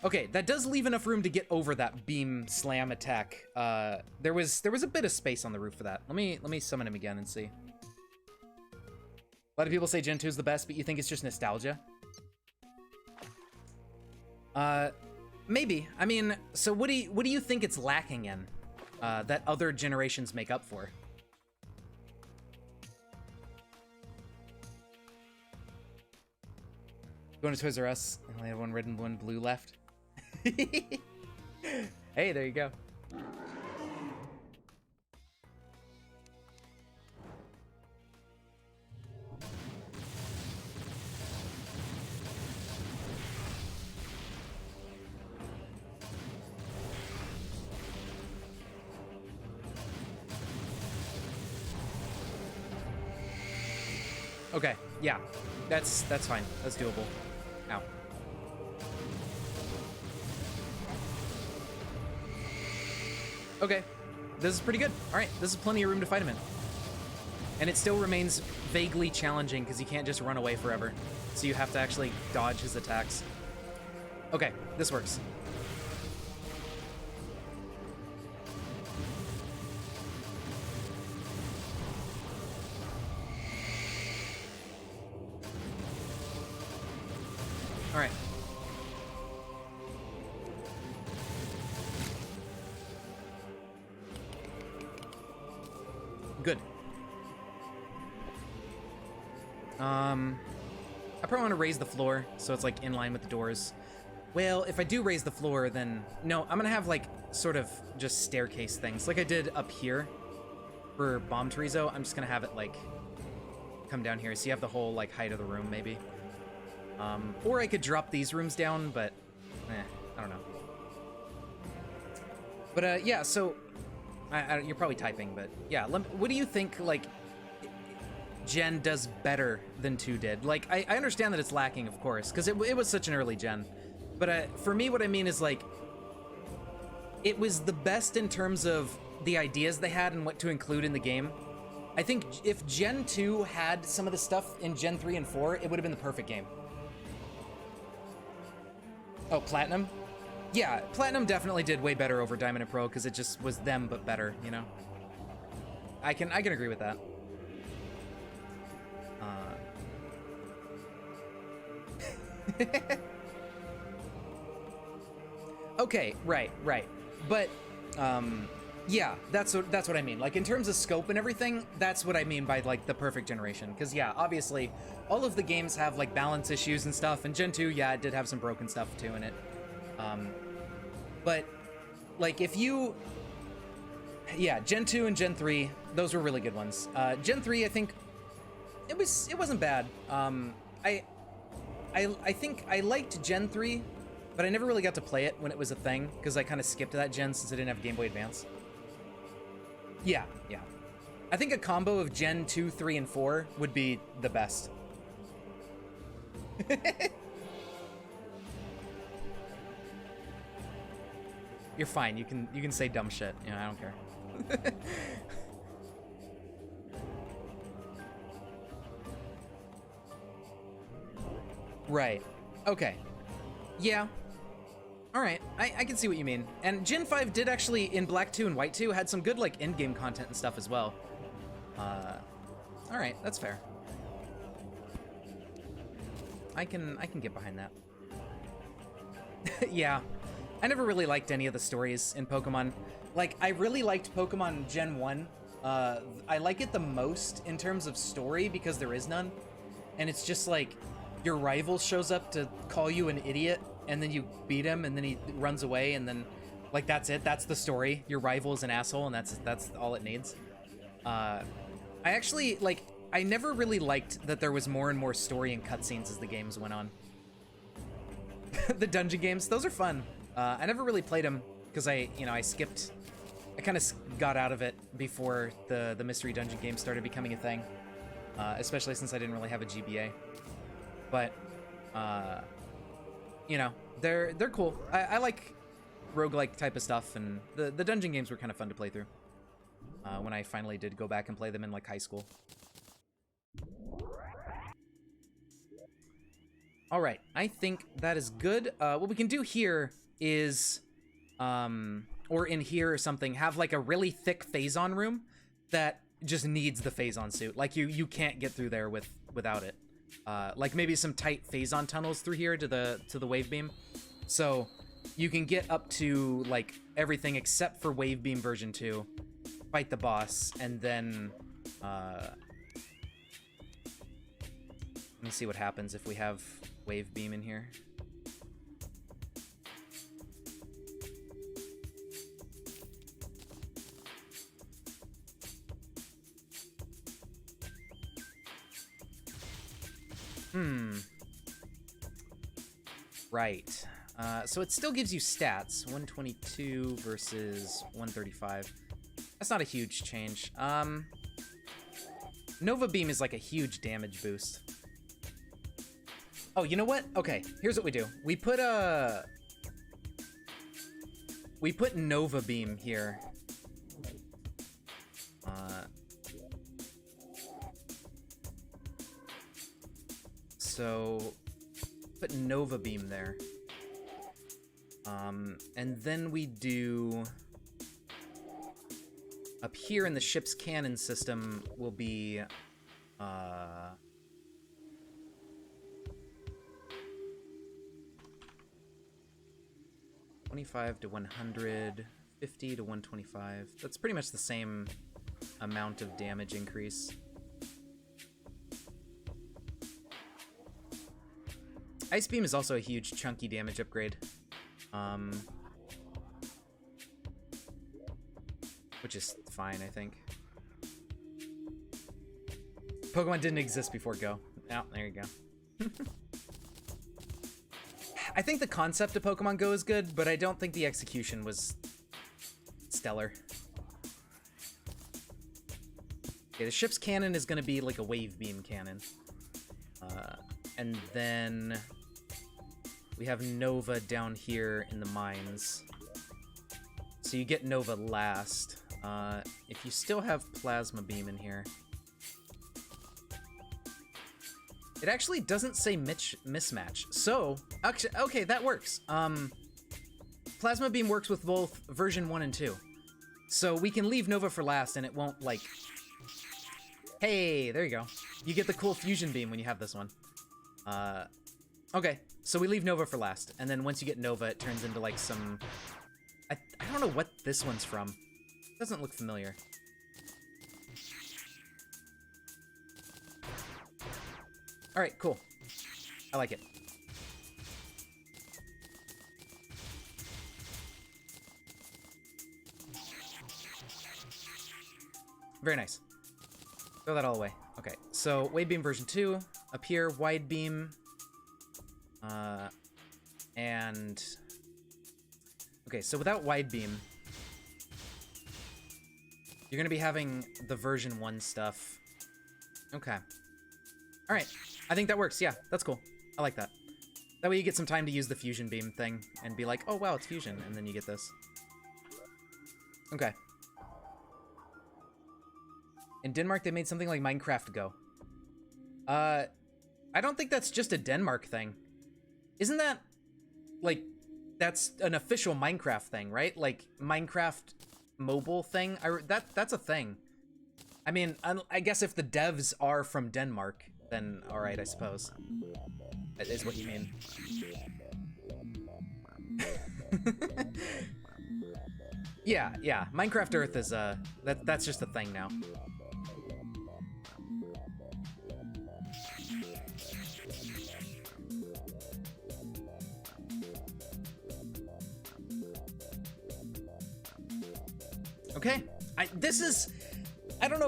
Okay, that does leave enough room to get over that beam slam attack. There was a bit of space on the roof for that. Let me summon him again and see. A lot of people say Gen 2 is the best, but you think it's just nostalgia? Maybe. I mean, so what do you think it's lacking in that other generations make up for? Going to Toys R Us. I only had one red and one blue left. Hey, there you go. Okay, yeah, that's fine. That's doable. Ow. Okay, this is pretty good. All right, this is plenty of room to fight him in. And it still remains vaguely challenging because you can't just run away forever. So you have to actually dodge his attacks. Okay, this works. All right. Good. I probably want to raise the floor so it's like in line with the doors. Well, if I do raise the floor, then no, I'm gonna have like sort of just staircase things like I did up here for Bomb Chorizo. I'm just gonna have it like come down here so you have the whole like height of the room maybe. Or I could drop these rooms down, but I don't know. But yeah, so you're probably typing, but yeah, what do you think like Gen does better than 2 did? Like, I understand that it's lacking, of course, because it was such an early gen. But for me, what I mean is, like, it was the best in terms of the ideas they had and what to include in the game. I think if Gen 2 had some of the stuff in Gen 3 and 4, it would have been the perfect game. Oh, Platinum? Yeah, Platinum definitely did way better over Diamond and Pearl because it just was them but better, you know? I can agree with that. Okay, right. But, yeah, that's what I mean. Like, in terms of scope and everything, that's what I mean by, like, the perfect generation. Because, yeah, obviously, all of the games have, like, balance issues and stuff. And Gen 2, yeah, it did have some broken stuff, too, in it. But, like, if you... Yeah, Gen 2 and Gen 3, those were really good ones. Gen 3, I think, it wasn't bad. I think I liked Gen 3, but I never really got to play it when it was a thing, because I kind of skipped that gen since I didn't have Game Boy Advance. Yeah. I think a combo of Gen 2, 3, and 4 would be the best. You're fine. You can say dumb shit. You know, I don't care. Right. Okay. Yeah. Alright, I can see what you mean. And Gen 5 did actually, in Black 2 and White 2, had some good, like, in-game content and stuff as well. Alright, that's fair. I can get behind that. Yeah. I never really liked any of the stories in Pokemon. Like, I really liked Pokemon Gen 1. I like it the most in terms of story because there is none. And it's just like, your rival shows up to call you an idiot, and then you beat him, and then he runs away, and then, like, that's it. That's the story. Your rival is an asshole, and that's all it needs. I actually, like, I never really liked that there was more and more story and cutscenes as the games went on. The dungeon games, those are fun. I never really played them because I skipped. I kind of got out of it before the mystery dungeon game started becoming a thing, especially since I didn't really have a GBA. But, you know, they're cool. I like roguelike type of stuff, and the dungeon games were kind of fun to play through when I finally did go back and play them in, like, high school. All right, I think that is good. What we can do here is, or in here or something, have, like, a really thick Phazon room that just needs the Phazon suit. Like, you can't get through there without it. Like maybe some tight Phazon tunnels through here to the Wave Beam, so you can get up to like everything except for Wave Beam version 2, fight the boss, and then let me see what happens if we have Wave Beam in here. Right. So it still gives you stats. 122 versus 135. That's not a huge change. Nova Beam is like a huge damage boost. Oh, you know what? Okay, here's what we do. We put Nova Beam here. So put Nova Beam there. And then we do up here in the ship's cannon system will be 25 to 100, 50 to 125. That's pretty much the same amount of damage increase. Ice Beam is also a huge chunky damage upgrade. Which is fine, I think. Pokemon didn't exist before Go. Oh, there you go. I think the concept of Pokemon Go is good, but I don't think the execution was stellar. Okay, the ship's cannon is going to be like a wave beam cannon. And then we have Nova down here in the mines. So you get Nova last. If you still have Plasma Beam in here. It actually doesn't say mismatch. So, actually, okay, that works. Plasma Beam works with both version 1 and 2. So we can leave Nova for last and it won't, like... Hey, there you go. You get the cool Fusion Beam when you have this one. Okay, so we leave Nova for last. And then once you get Nova, it turns into, like, some... I don't know what this one's from. It doesn't look familiar. Alright, cool. I like it. Very nice. Throw that all away. Okay, so Wave Beam version 2. Up here, Wide Beam. And... Okay, so without Wide Beam, you're gonna be having the version 1 stuff. Okay. Alright. I think that works. Yeah, that's cool. I like that. That way you get some time to use the Fusion Beam thing and be like, oh wow, it's Fusion, and then you get this. Okay. In Denmark, they made something like Minecraft Go. I don't think that's just a Denmark thing. Isn't that, like, that's an official Minecraft thing, right? Like, Minecraft mobile thing? That's a thing. I mean, I guess if the devs are from Denmark, then alright, I suppose. That is what you mean. Yeah. Minecraft Earth is, that's just a thing now. Okay, I don't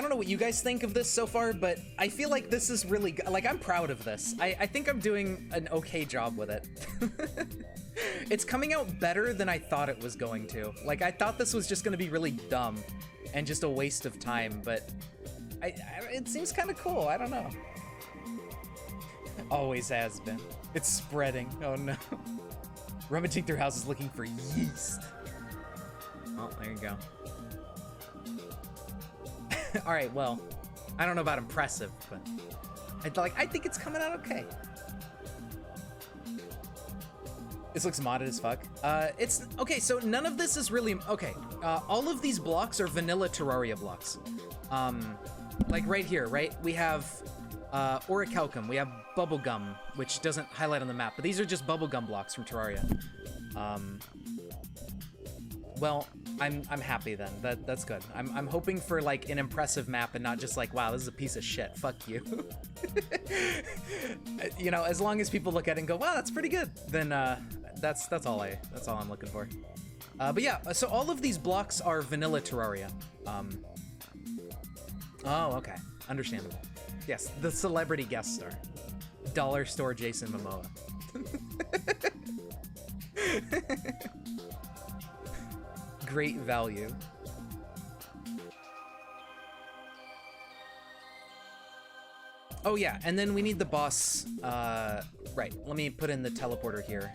know what you guys think of this so far, but I feel like this is really good. Like, I'm proud of this. I think I'm doing an okay job with it. It's coming out better than I thought it was going to. Like, I thought this was just gonna be really dumb and just a waste of time, but it seems kind of cool. I don't know. Always has been. It's spreading. Oh no. Rummaging through houses looking for yeast. Oh, there you go. All right, well, I don't know about impressive, but I think it's coming out okay. This looks modded as fuck. It's okay. So none of this is really okay. All of these blocks are vanilla Terraria blocks. Like right here, right? We have Orichalcum. We have Bubblegum, which doesn't highlight on the map, but these are just Bubblegum blocks from Terraria. Well, I'm happy then. That's good. I'm hoping for like an impressive map and not just like, wow, this is a piece of shit. Fuck you. You know, as long as people look at it and go, wow, that's pretty good, then that's all I'm looking for. But yeah, so all of these blocks are vanilla Terraria. Oh, okay, understandable. Yes, the celebrity guest star, dollar store Jason Momoa. Great value. Oh yeah, and then we need the boss, right, let me put in the teleporter here.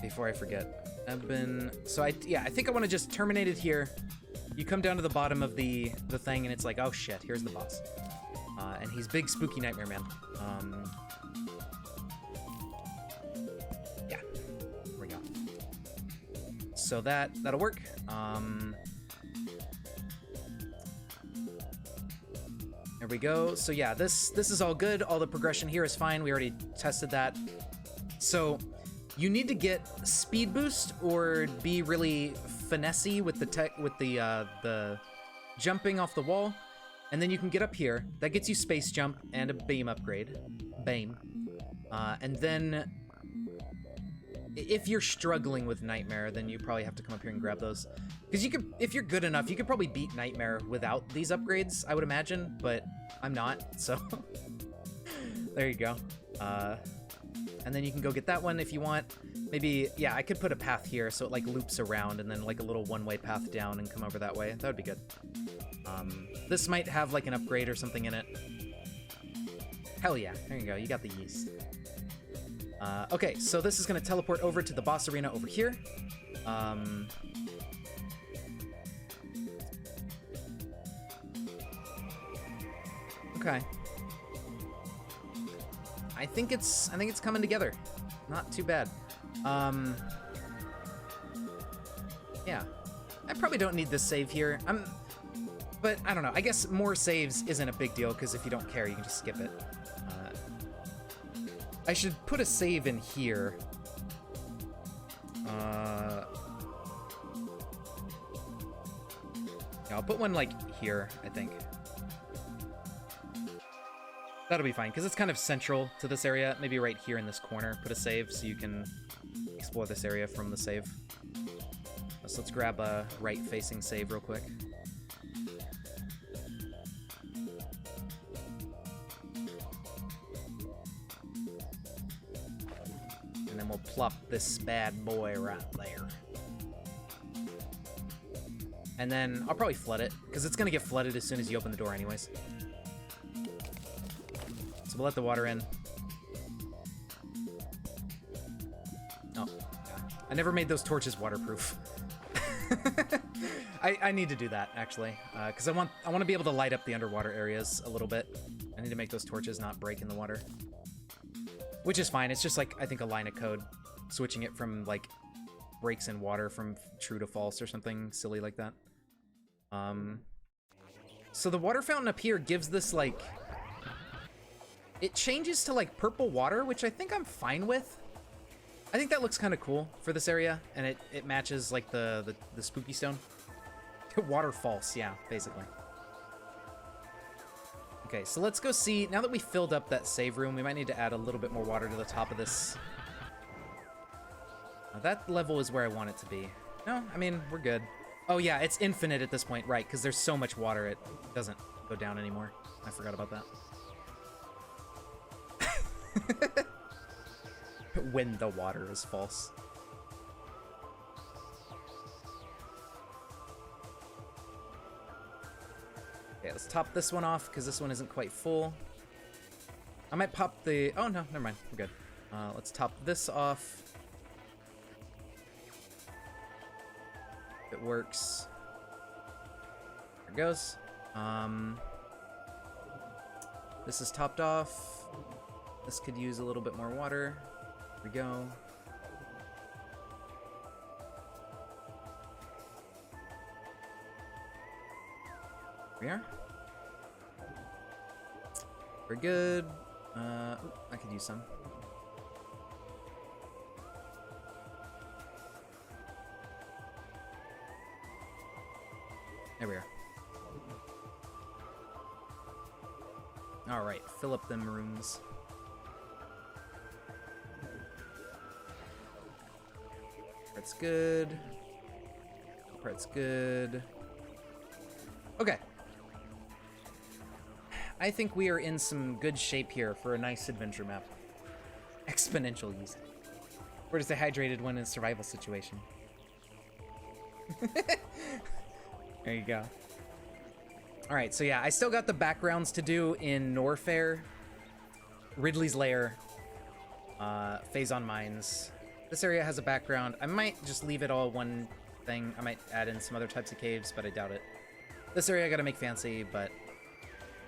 Before I forget. So I think I want to just terminate it here. You come down to the bottom of the thing and it's like, oh shit, here's the boss. And he's big spooky nightmare man. Yeah, here we go. So that'll work. There we go. So yeah, this is all good. All the progression here is fine. We already tested that. So you need to get speed boost or be really finessey with the jumping off the wall. And then you can get up here. That gets you space jump and a beam upgrade. Beam. And then if you're struggling with Nightmare, then you probably have to come up here and grab those. Because you could, if you're good enough, you could probably beat Nightmare without these upgrades, I would imagine, but I'm not, so there you go. And then you can go get that one if you want. Maybe, yeah, I could put a path here so it like loops around and then like a little one-way path down and come over that way. That would be good. This might have like an upgrade or something in it. Hell yeah, there you go, you got the yeast. Okay, so this is gonna teleport over to the boss arena over here. Okay. I think it's coming together. Not too bad. Yeah. I probably don't need this save here. But I don't know. I guess more saves isn't a big deal because if you don't care, you can just skip it. I should put a save in here. Yeah, I'll put one like here, I think. That'll be fine, because it's kind of central to this area. Maybe right here in this corner, put a save so you can explore this area from the save. So let's grab a right-facing save real quick. And then we'll plop this bad boy right there. And then I'll probably flood it, because it's going to get flooded as soon as you open the door anyways. So we'll let the water in. Oh, yeah. I never made those torches waterproof. I need to do that, actually, because I want to be able to light up the underwater areas a little bit. I need to make those torches not break in the water. Which is fine, it's just like, I think a line of code. Switching it from, like, breaks in water from true to false or something silly like that. So the water fountain up here gives this, like... It changes to, like, purple water, which I think I'm fine with. I think that looks kind of cool for this area, and it matches, like, the spooky stone. Water false, yeah, basically. Okay, so let's go see... Now that we filled up that save room, we might need to add a little bit more water to the top of this. That level is where I want it to be. No, I mean, we're good. Oh, yeah, it's infinite at this point, right, because there's so much water, it doesn't go down anymore. I forgot about that. When the water is false. Okay, let's top this one off, because this one isn't quite full. I might pop the... Oh, no, never mind. We're good. Let's top this off. If it works. There it goes. This is topped off. This could use a little bit more water. Here we go. Here we are. We're good. Ooh, I could use some. There we are. All right, fill up them rooms. Part's good. Part's good. Okay. I think we are in some good shape here for a nice adventure map. Exponential use. Where to stay hydrated when in a survival situation. There you go. Alright, so yeah, I still got the backgrounds to do in Norfair, Ridley's Lair, Phazon Mines. This area has a background. I might just leave it all one thing. I might add in some other types of caves, but I doubt it. This area I gotta make fancy, but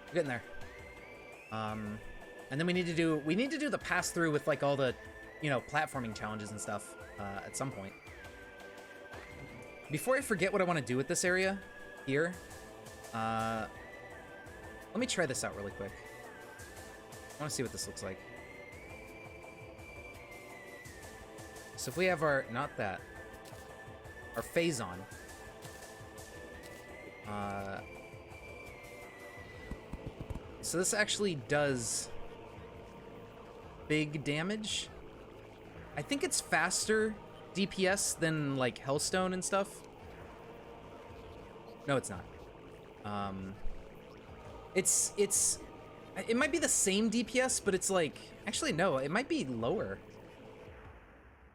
we're getting there. And then we need to do the pass through with like all the, you know, platforming challenges and stuff at some point. Before I forget what I want to do with this area here, let me try this out really quick. I want to see what this looks like. So if we have our, not that, our Phazon. So this actually does big damage. I think it's faster DPS than like Hellstone and stuff. No, it's not. It might be the same DPS, but it's like, actually no, it might be lower.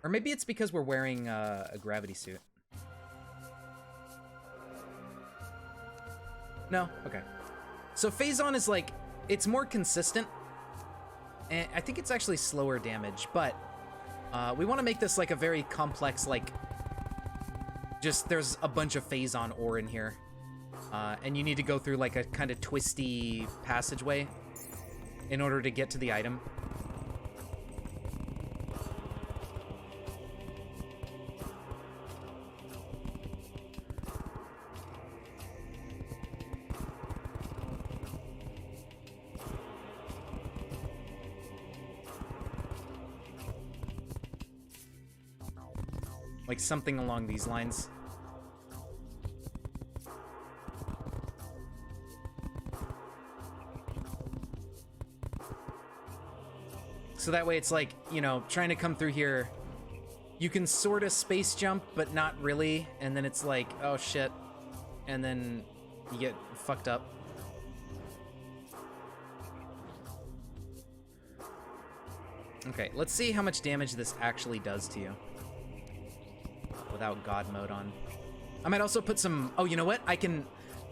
Or maybe it's because we're wearing a gravity suit. No? Okay. So Phazon is like, it's more consistent. And I think it's actually slower damage, but we want to make this like a very complex, like, just there's a bunch of Phazon ore in here. And you need to go through like a kind of twisty passageway in order to get to the item. Like something along these lines. So that way it's like, you know, trying to come through here, you can sort of space jump, but not really. And then it's like, oh shit. And then you get fucked up. Okay, let's see how much damage this actually does to you. Without God mode on. I might also put some, oh, you know what? I can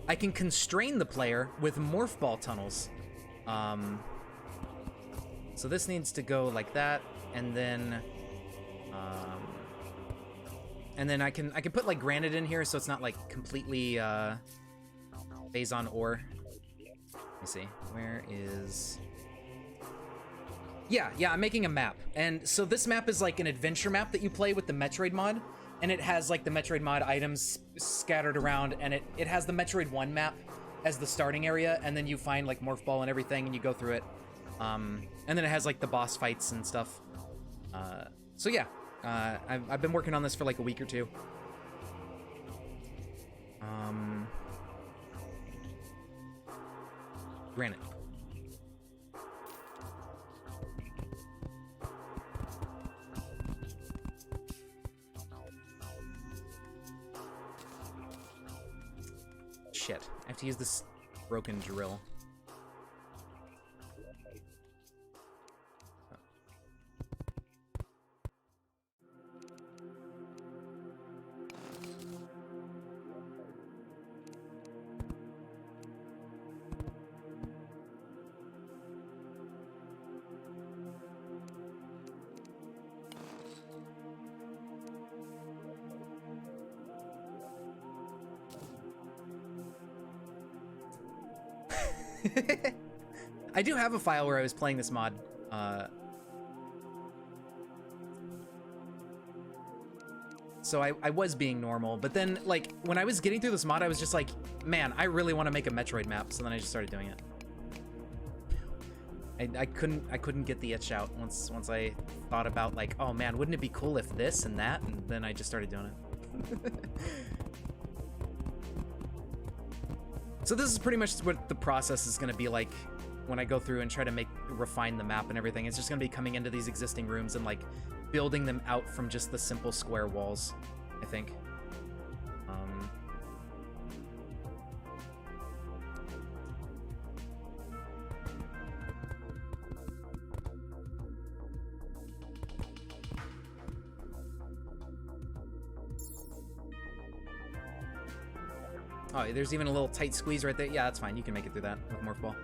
constrain the player with morph ball tunnels. So this needs to go like that, and then I can put like granite in here, so it's not like completely Phazon ore. Let me see, where is? Yeah, I'm making a map, and so this map is like an adventure map that you play with the Metroid mod, and it has like the Metroid mod items scattered around, and it has the Metroid 1 map as the starting area, and then you find like morph ball and everything, and you go through it. And then it has like the boss fights and stuff. So yeah, I've been working on this for like a week or two. Granite. Shit, I have to use this broken drill. I do have a file where I was playing this mod. So I was being normal, but then like when I was getting through this mod, I was just like, man, I really want to make a Metroid map. So then I just started doing it. I couldn't get the itch out once I thought about like, oh man, wouldn't it be cool if this and that, and then I just started doing it. So this is pretty much what the process is going to be like when I go through and try to refine the map and everything. It's just going to be coming into these existing rooms and like building them out from just the simple square walls, I think. Oh, there's even a little tight squeeze right there. Yeah, that's fine. You can make it through that with Morph Ball.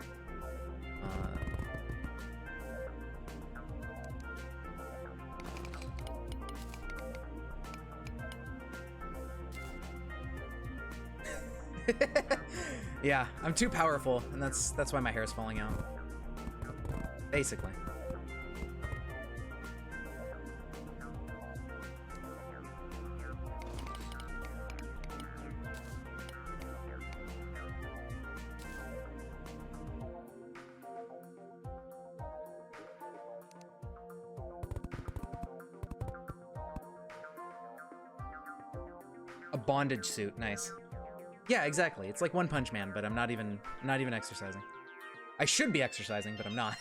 Yeah, I'm too powerful, and that's why my hair is falling out. Basically. A bondage suit, nice. Yeah, exactly. It's like One Punch Man, but I'm not even exercising. I should be exercising, but I'm not.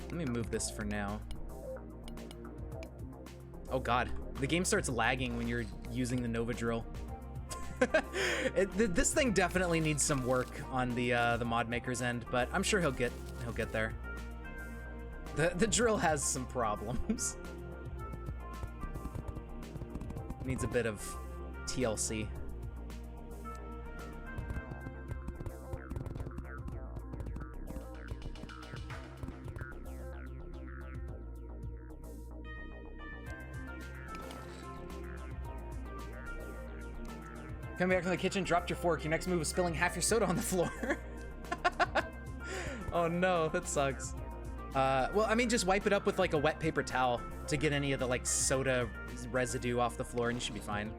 Let me move this for now. Oh god, the game starts lagging when you're using the Nova drill. This thing definitely needs some work on the mod maker's end, but I'm sure he'll get there. The drill has some problems. Needs a bit of TLC. Come back from the kitchen, dropped your fork. Your next move was spilling half your soda on the floor. Oh no, that sucks. Well, I mean, just wipe it up with like a wet paper towel to get any of the like soda residue off the floor and you should be fine.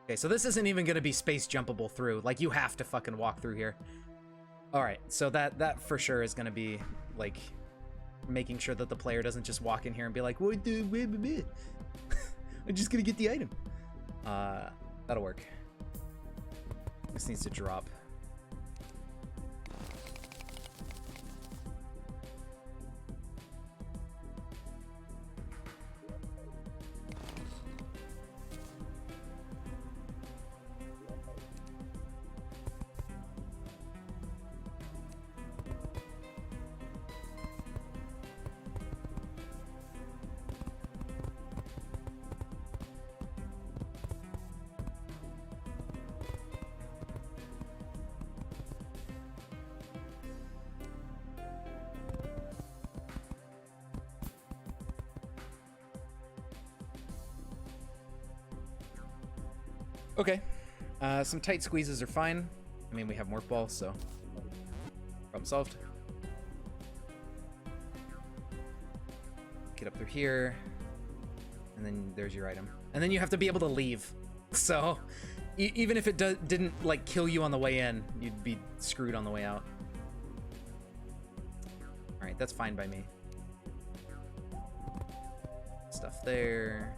Okay, so this isn't even gonna be space jumpable through. Like, you have to fucking walk through here. Alright, so that for sure is gonna be, like, making sure that the player doesn't just walk in here and be like, what the... I'm just gonna get the item. That'll work. This needs to drop. Okay, some tight squeezes are fine. I mean, we have Morph Ball, so problem solved. Get up through here, and then there's your item. And then you have to be able to leave. So even if it didn't like kill you on the way in, you'd be screwed on the way out. All right, that's fine by me. Stuff there.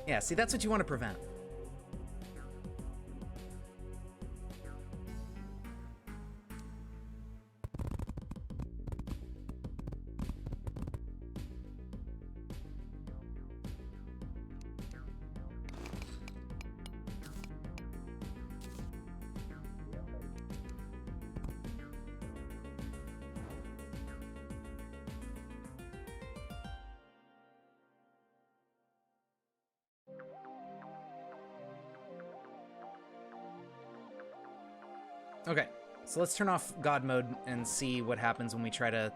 Yeah, see, that's what you want to prevent. Okay, so let's turn off God mode and see what happens when we try to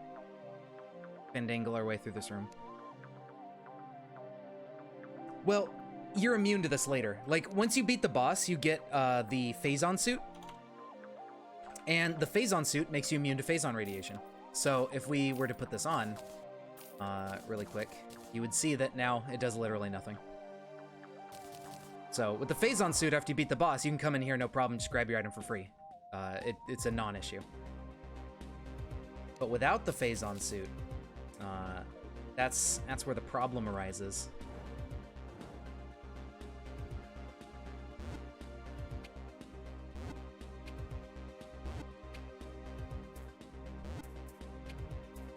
fandangle our way through this room. Well, you're immune to this later. Like, once you beat the boss, you get the Phazon suit. And the Phazon suit makes you immune to Phazon radiation. So if we were to put this on really quick, you would see that now it does literally nothing. So with the Phazon suit, after you beat the boss, you can come in here no problem, just grab your item for free. It's a non-issue. But without the Phazon suit, that's where the problem arises.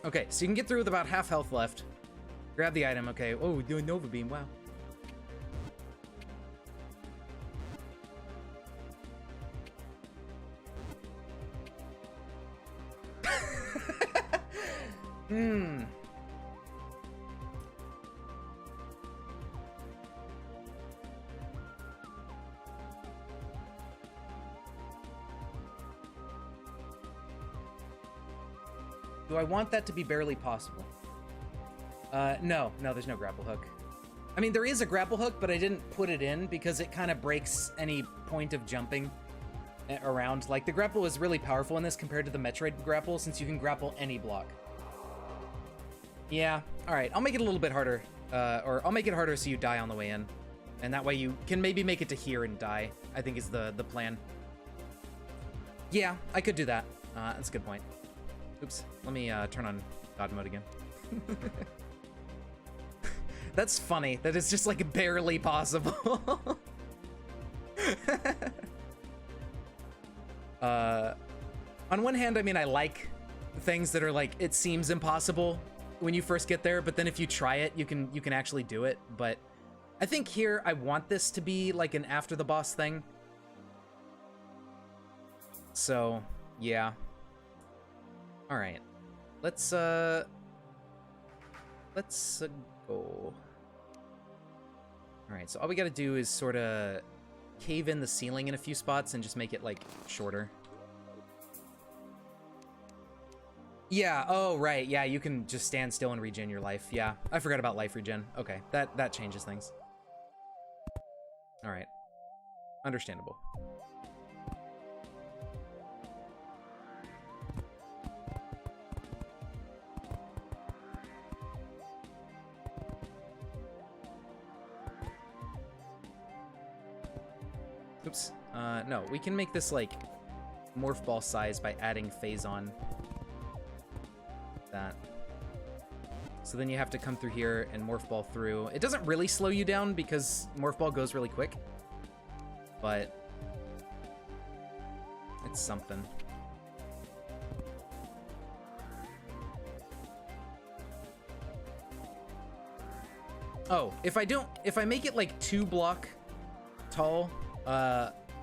Okay, so you can get through with about half health left. Grab the item, okay. Oh, doing Nova Beam, wow. Hmm. Do I want that to be barely possible? No, there's no grapple hook. I mean, there is a grapple hook, but I didn't put it in because it kind of breaks any point of jumping around. Like, the grapple is really powerful in this compared to the Metroid grapple, since you can grapple any block. Yeah, alright, I'll make it a little bit harder. Or I'll make it harder so you die on the way in. And that way you can maybe make it to here and die, I think is the plan. Yeah, I could do that. That's a good point. Oops, let me turn on God mode again. That's funny, that it's just like barely possible. On one hand, I mean, I like things that are like, it seems impossible when you first get there, but then if you try it, you can actually do it. But I think here, I want this to be like an after the boss thing. So, yeah. All right, let's go. All right, so all we gotta do is sort of cave in the ceiling in a few spots and just make it like shorter. Yeah, oh, right, yeah, you can just stand still and regen your life. Yeah, I forgot about life regen. Okay, that changes things. All right, understandable. Oops. No, we can make this, like, morph ball size by adding Phazon. That. So then you have to come through here and morph ball through. It doesn't really slow you down because morph ball goes really quick. But it's something. Oh, if I make it like 2 block tall,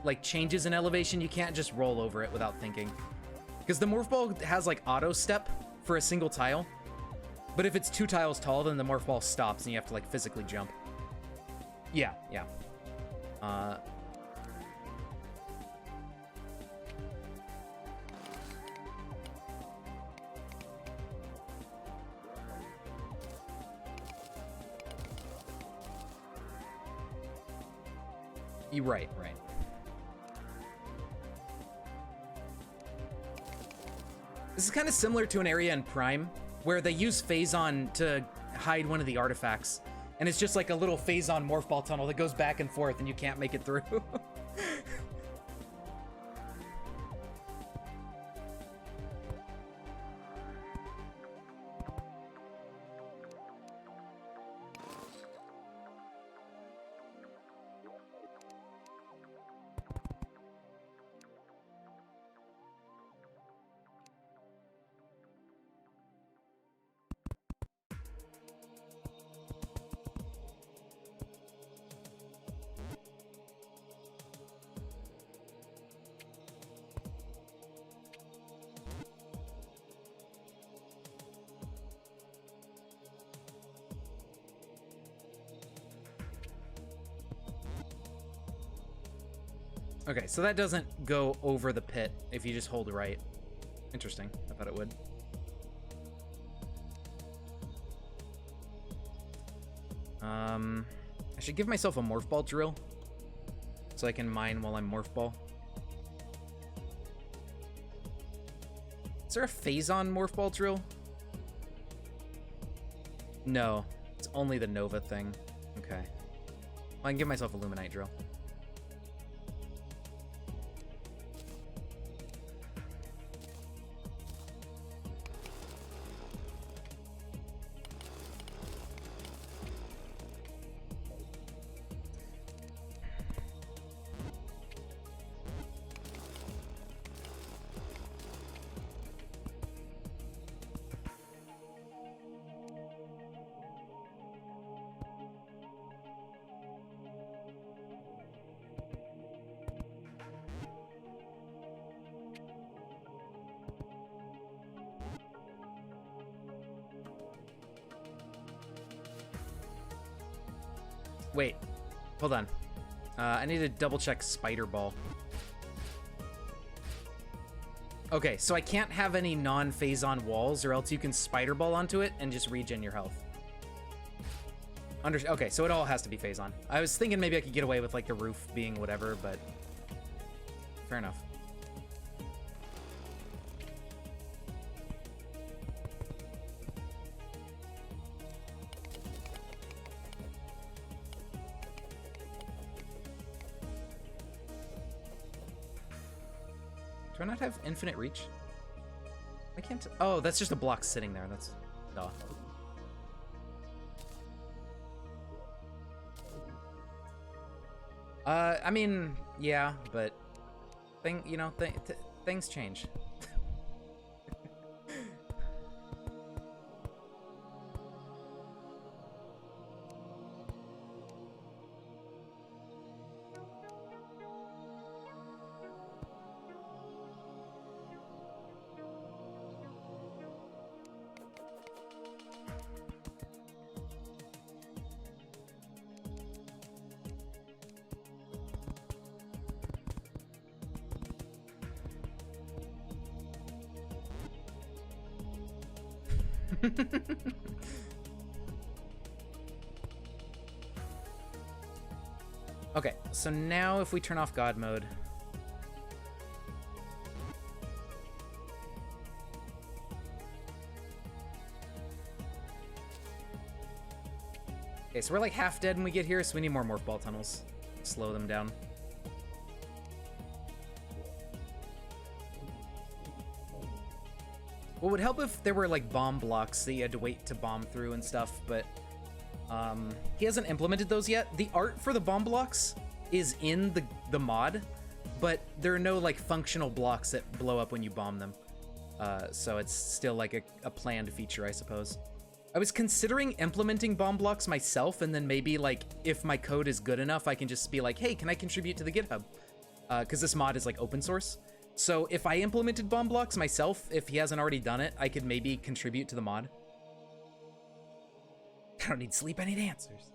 like changes in elevation, you can't just roll over it without thinking. Because the morph ball has like auto step for a single tile. But if it's 2 tiles tall, then the morph ball stops and you have to like physically jump. Yeah. You're right. This is kind of similar to an area in Prime, where they use Phazon to hide one of the artifacts. And it's just like a little Phazon morph ball tunnel that goes back and forth and you can't make it through. Okay, so that doesn't go over the pit if you just hold right. Interesting. I thought it would. I should give myself a morph ball drill so I can mine while I'm morph ball. Is there a Phazon morph ball drill? No, it's only the Nova thing. Okay. Well, I can give myself a Luminite drill. Wait, hold on. I need to double check Spider Ball. Okay, so I can't have any non-phase-on walls, or else you can Spider Ball onto it and just regen your health. Okay, so it all has to be phase-on. I was thinking maybe I could get away with, like, the roof being whatever, but fair enough. Do I not have infinite reach? I can't. Oh, that's just a block sitting there. That's duh. I mean, yeah, but things change. Okay, so now if we turn off God mode. Okay, so we're like half dead when we get here, so we need more Morph Ball tunnels. Slow them down. What would help if there were like bomb blocks that you had to wait to bomb through and stuff, but he hasn't implemented those yet. The art for the bomb blocks is in the mod, but there are no like functional blocks that blow up when you bomb them. So it's still like a planned feature, I suppose. I was considering implementing bomb blocks myself, and then maybe like if my code is good enough, I can just be like, hey, can I contribute to the GitHub? Because this mod is like open source. So if I implemented bomb blocks myself, if he hasn't already done it, I could maybe contribute to the mod. I don't need sleep, I need answers.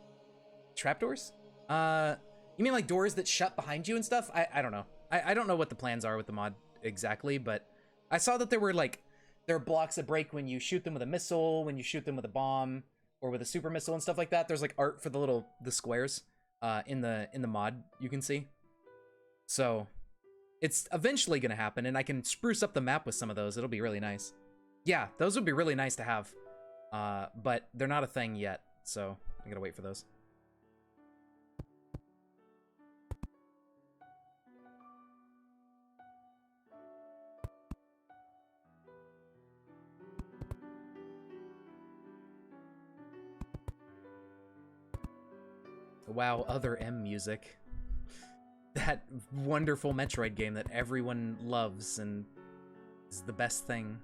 Trapdoors? You mean like doors that shut behind you and stuff? I don't know. I don't know what the plans are with the mod exactly, but I saw that there are blocks that break when you shoot them with a missile, when you shoot them with a bomb, or with a super missile and stuff like that. There's like art for the squares in the mod you can see. So it's eventually gonna happen, and I can spruce up the map with some of those. It'll be really nice. Yeah, those would be really nice to have. But they're not a thing yet, so I gotta wait for those. Wow, other M music. That wonderful Metroid game that everyone loves and is the best thing.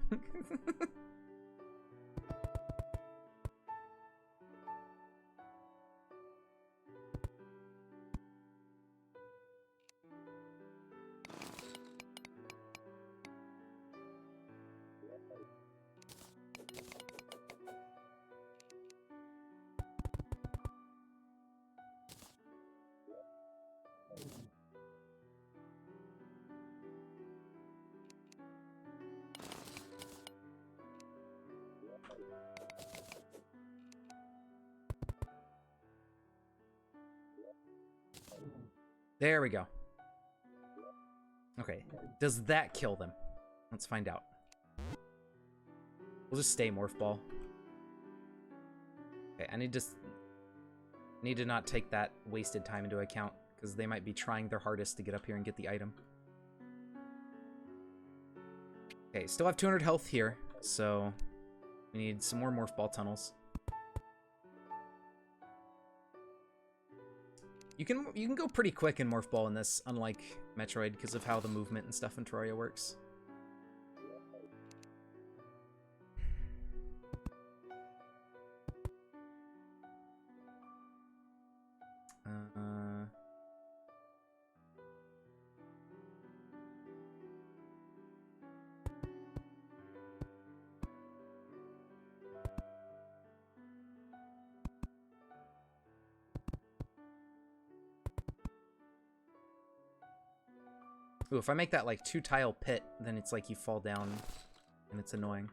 There we go. Okay, does that kill them? Let's find out. We'll just stay Morph Ball. Okay, I need to not take that wasted time into account, because they might be trying their hardest to get up here and get the item. Okay, still have 200 health here, so we need some more Morph Ball tunnels. You can go pretty quick in Morph Ball in this, unlike Metroid, because of how the movement and stuff in Terraria works. Ooh, if I make that like 2-tile pit, then it's like you fall down and it's annoying.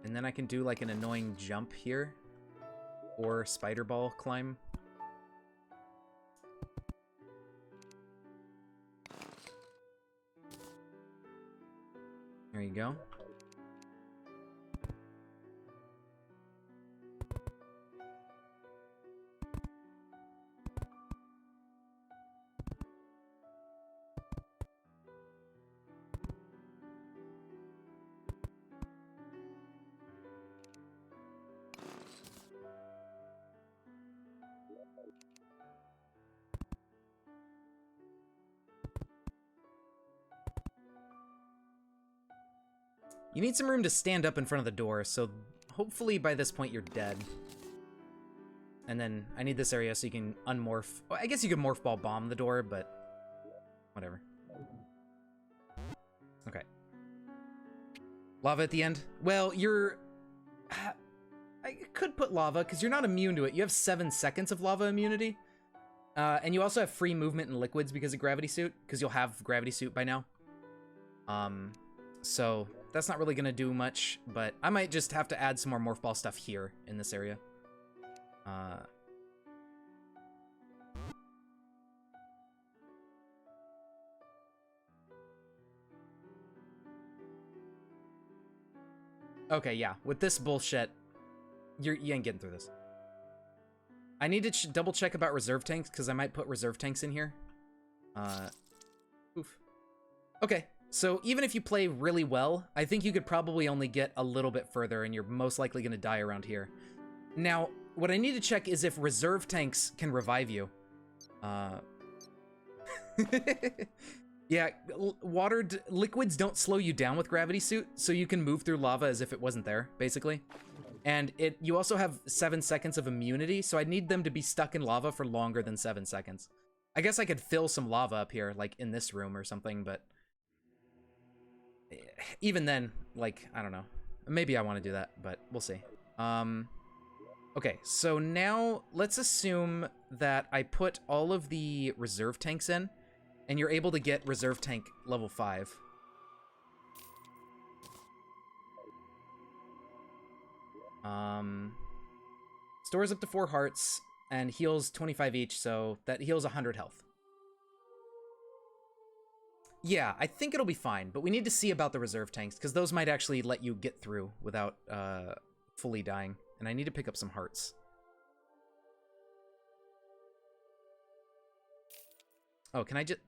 And then I can do like an annoying jump here. Or spider ball climb. There you go. You need some room to stand up in front of the door, so hopefully by this point you're dead. And then I need this area so you can unmorph. Well, I guess you could morph ball bomb the door, but whatever. Okay. Lava at the end? Well, you're... I could put lava, because you're not immune to it. You have 7 seconds of lava immunity. And you also have free movement in liquids because of Gravity Suit, because you'll have Gravity Suit by now. So that's not really going to do much, but I might just have to add some more Morph Ball stuff here in this area. Okay, yeah, with this bullshit, you ain't getting through this. I need to double check about reserve tanks, because I might put reserve tanks in here. Oof. Okay, so even if you play really well, I think you could probably only get a little bit further, and you're most likely going to die around here. Now, what I need to check is if reserve tanks can revive you. Yeah, liquids don't slow you down with Gravity Suit, so you can move through lava as if it wasn't there, basically. And you also have 7 seconds of immunity, so I need them to be stuck in lava for longer than 7 seconds. I guess I could fill some lava up here, like in this room or something, but even then, like, I don't know. Maybe I want to do that, but we'll see. Okay, so now let's assume that I put all of the reserve tanks in, and you're able to get reserve tank level 5. Stores up to 4 hearts and heals 25 each, so that heals 100 health. Yeah, I think it'll be fine, but we need to see about the reserve tanks, because those might actually let you get through without fully dying. And I need to pick up some hearts. Oh, can I just...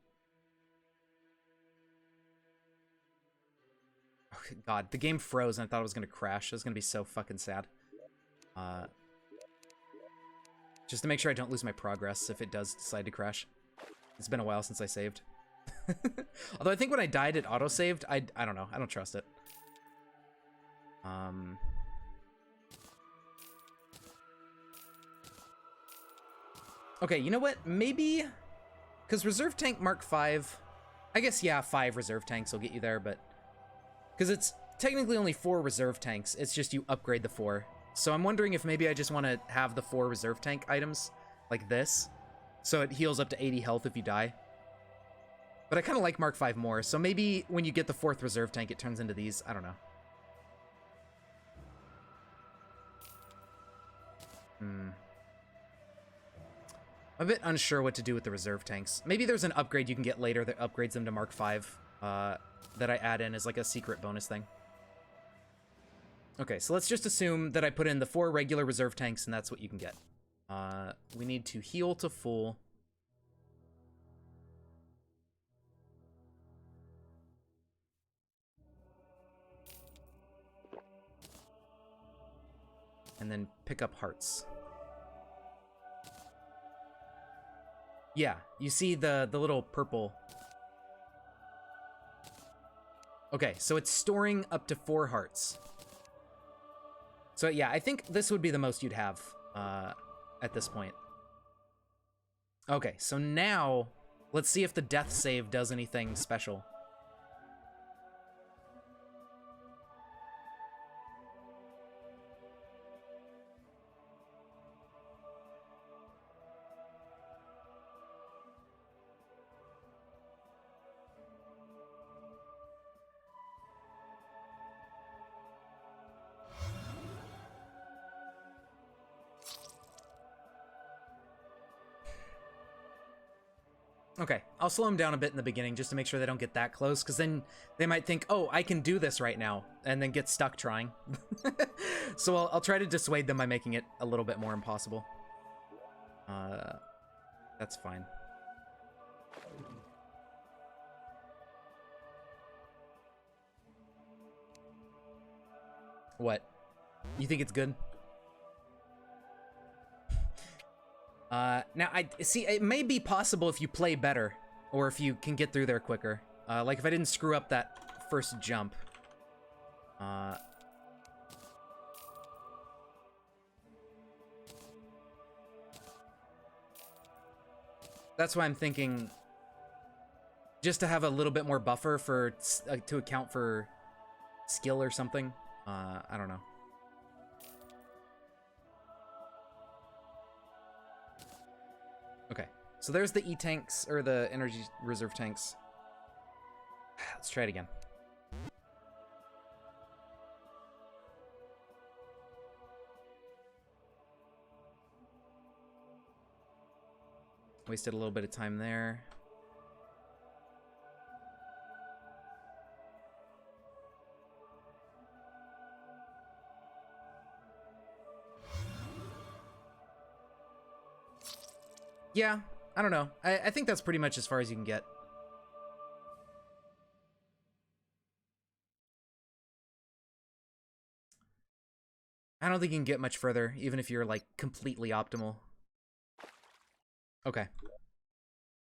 Oh, God, the game froze and I thought it was going to crash. It was going to be so fucking sad. Just to make sure I don't lose my progress if it does decide to crash. It's been a while since I saved. Although I think when I died it auto-saved. I don't know. I don't trust it. Okay, you know what? Maybe... Because Reserve Tank Mark 5... I guess, yeah, 5 Reserve Tanks will get you there, but... Because it's technically only 4 Reserve Tanks. It's just you upgrade the 4. So I'm wondering if maybe I just want to have the 4 Reserve Tank items, like this. So it heals up to 80 health if you die. But I kind of like Mark 5 more, so maybe when you get the 4th Reserve Tank, it turns into these. I don't know. I'm a bit unsure what to do with the Reserve Tanks. Maybe there's an upgrade you can get later that upgrades them to Mark 5 that I add in as like a secret bonus thing. Okay, so let's just assume that I put in the 4 regular Reserve Tanks and that's what you can get. We need to heal to full. And then pick up hearts. Yeah, you see the little purple. Okay, so it's storing up to 4 hearts. So yeah, I think this would be the most you'd have at this point. Okay, so now let's see if the death save does anything special. Okay, I'll slow them down a bit in the beginning just to make sure they don't get that close, because then they might think, oh, I can do this right now, and then get stuck trying. So I'll try to dissuade them by making it a little bit more impossible. That's fine. What? You think it's good? Now, I see, it may be possible if you play better, or if you can get through there quicker. Like if I didn't screw up that first jump. That's why I'm thinking, just to have a little bit more buffer for, to account for skill or something. I don't know. Okay, so there's the E-tanks, or the energy reserve tanks. Let's try it again. Wasted a little bit of time there. Yeah, I don't know. I think that's pretty much as far as you can get. I don't think you can get much further, even if you're, like, completely optimal. Okay.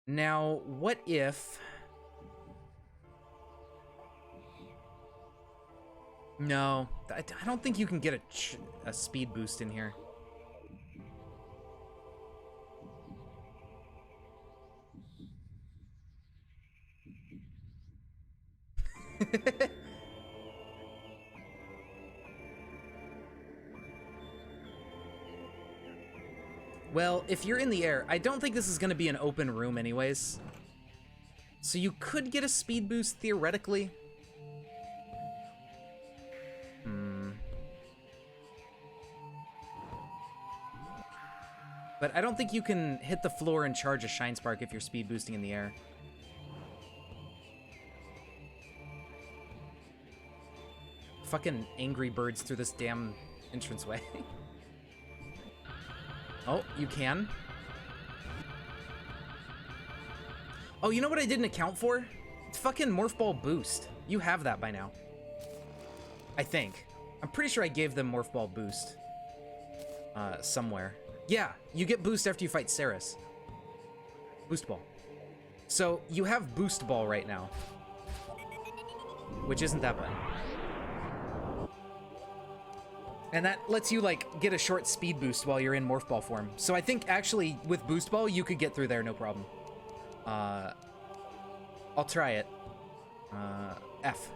Now, what if... No, I don't think you can get a speed boost in here. Well, if you're in the air, I don't think this is going to be an open room anyways. So you could get a speed boost theoretically. But I don't think you can hit the floor and charge a Shine Spark if you're speed boosting in the air. Fucking Angry Birds through this damn entranceway. Oh, you can. Oh, you know what I didn't account for? It's fucking Morph Ball Boost. You have that by now. I think. I'm pretty sure I gave them Morph Ball Boost. Somewhere. Yeah, you get boost after you fight Ceres. Boost Ball. So, you have Boost Ball right now. Which isn't that button. And that lets you, like, get a short speed boost while you're in Morph Ball form. So I think, actually, with Boost Ball, you could get through there, no problem. I'll try it. F.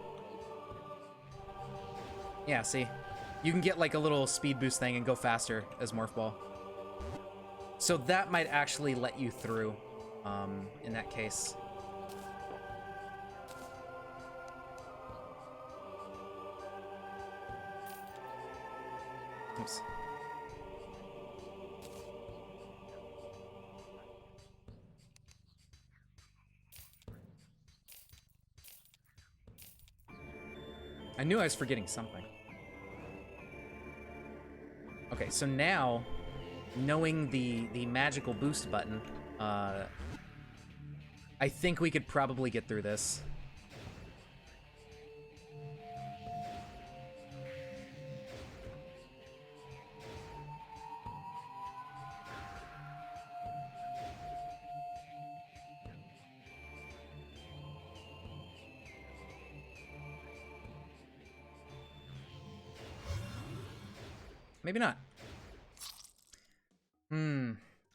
Yeah, see? You can get, like, a little speed boost thing and go faster as Morph Ball. So that might actually let you through, in that case. Oops. I knew I was forgetting something. Okay, so now, knowing the magical boost button, I think we could probably get through this. Maybe not.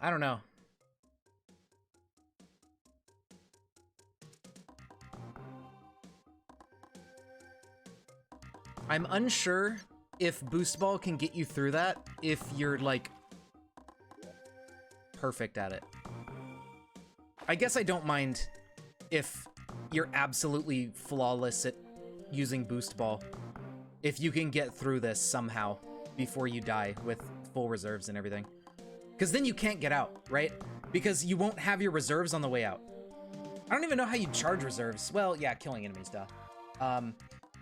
I don't know. I'm unsure if Boost Ball can get you through that if you're, like, perfect at it. I guess I don't mind if you're absolutely flawless at using Boost Ball. If you can get through this somehow before you die with full reserves and everything. Because then you can't get out, right? Because you won't have your reserves on the way out. I don't even know how you charge reserves. Well, yeah, killing enemies, duh.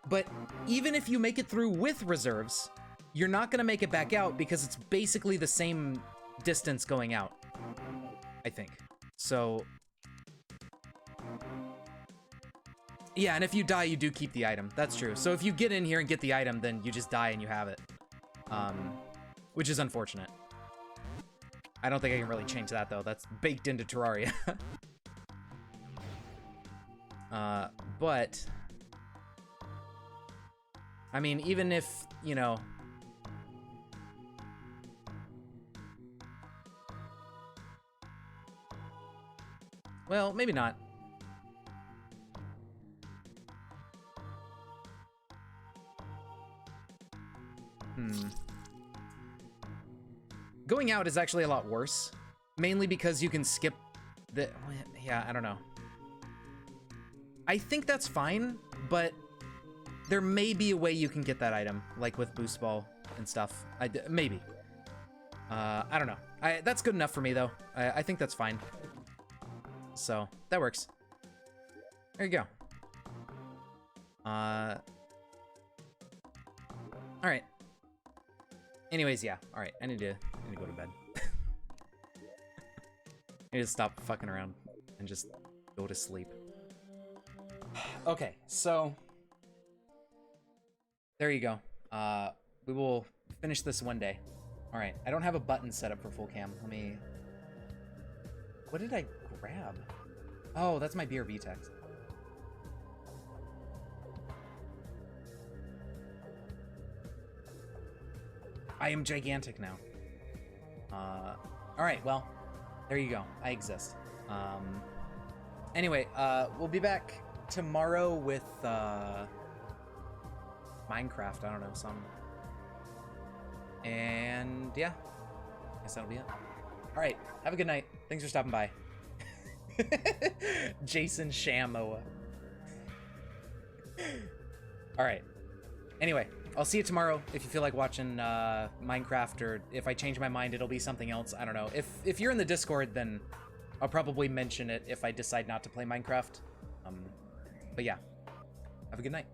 But even if you make it through with reserves, you're not gonna make it back out because it's basically the same distance going out, I think. So, yeah, and if you die, you do keep the item. That's true. So if you get in here and get the item, then you just die and you have it. Which is unfortunate. I don't think I can really change that, though. That's baked into Terraria. But I mean, even if, you know, well, maybe not. Going out is actually a lot worse, mainly because you can skip the, yeah, I don't know. I think that's fine, but there may be a way you can get that item, like with Boost Ball and stuff. Maybe. I don't know. That's good enough for me, though. I think that's fine. So, that works. There you go. Alright. Anyways, yeah. Alright, I need to go to bed. I need to stop fucking around and just go to sleep. Okay, so there you go. We will finish this one day. All right, I don't have a button set up for full cam. Let me... What did I grab? Oh, that's my BRB text. I am gigantic now. All right, well, there you go. I exist. Anyway, we'll be back tomorrow with Minecraft. I don't know, some. And yeah, I guess that'll be it. All right, have a good night. Thanks for stopping by. Jason Shamoa. All right. Anyway, I'll see you tomorrow. If you feel like watching Minecraft, or if I change my mind, it'll be something else. I don't know. If you're in the Discord, then I'll probably mention it if I decide not to play Minecraft. But yeah, have a good night.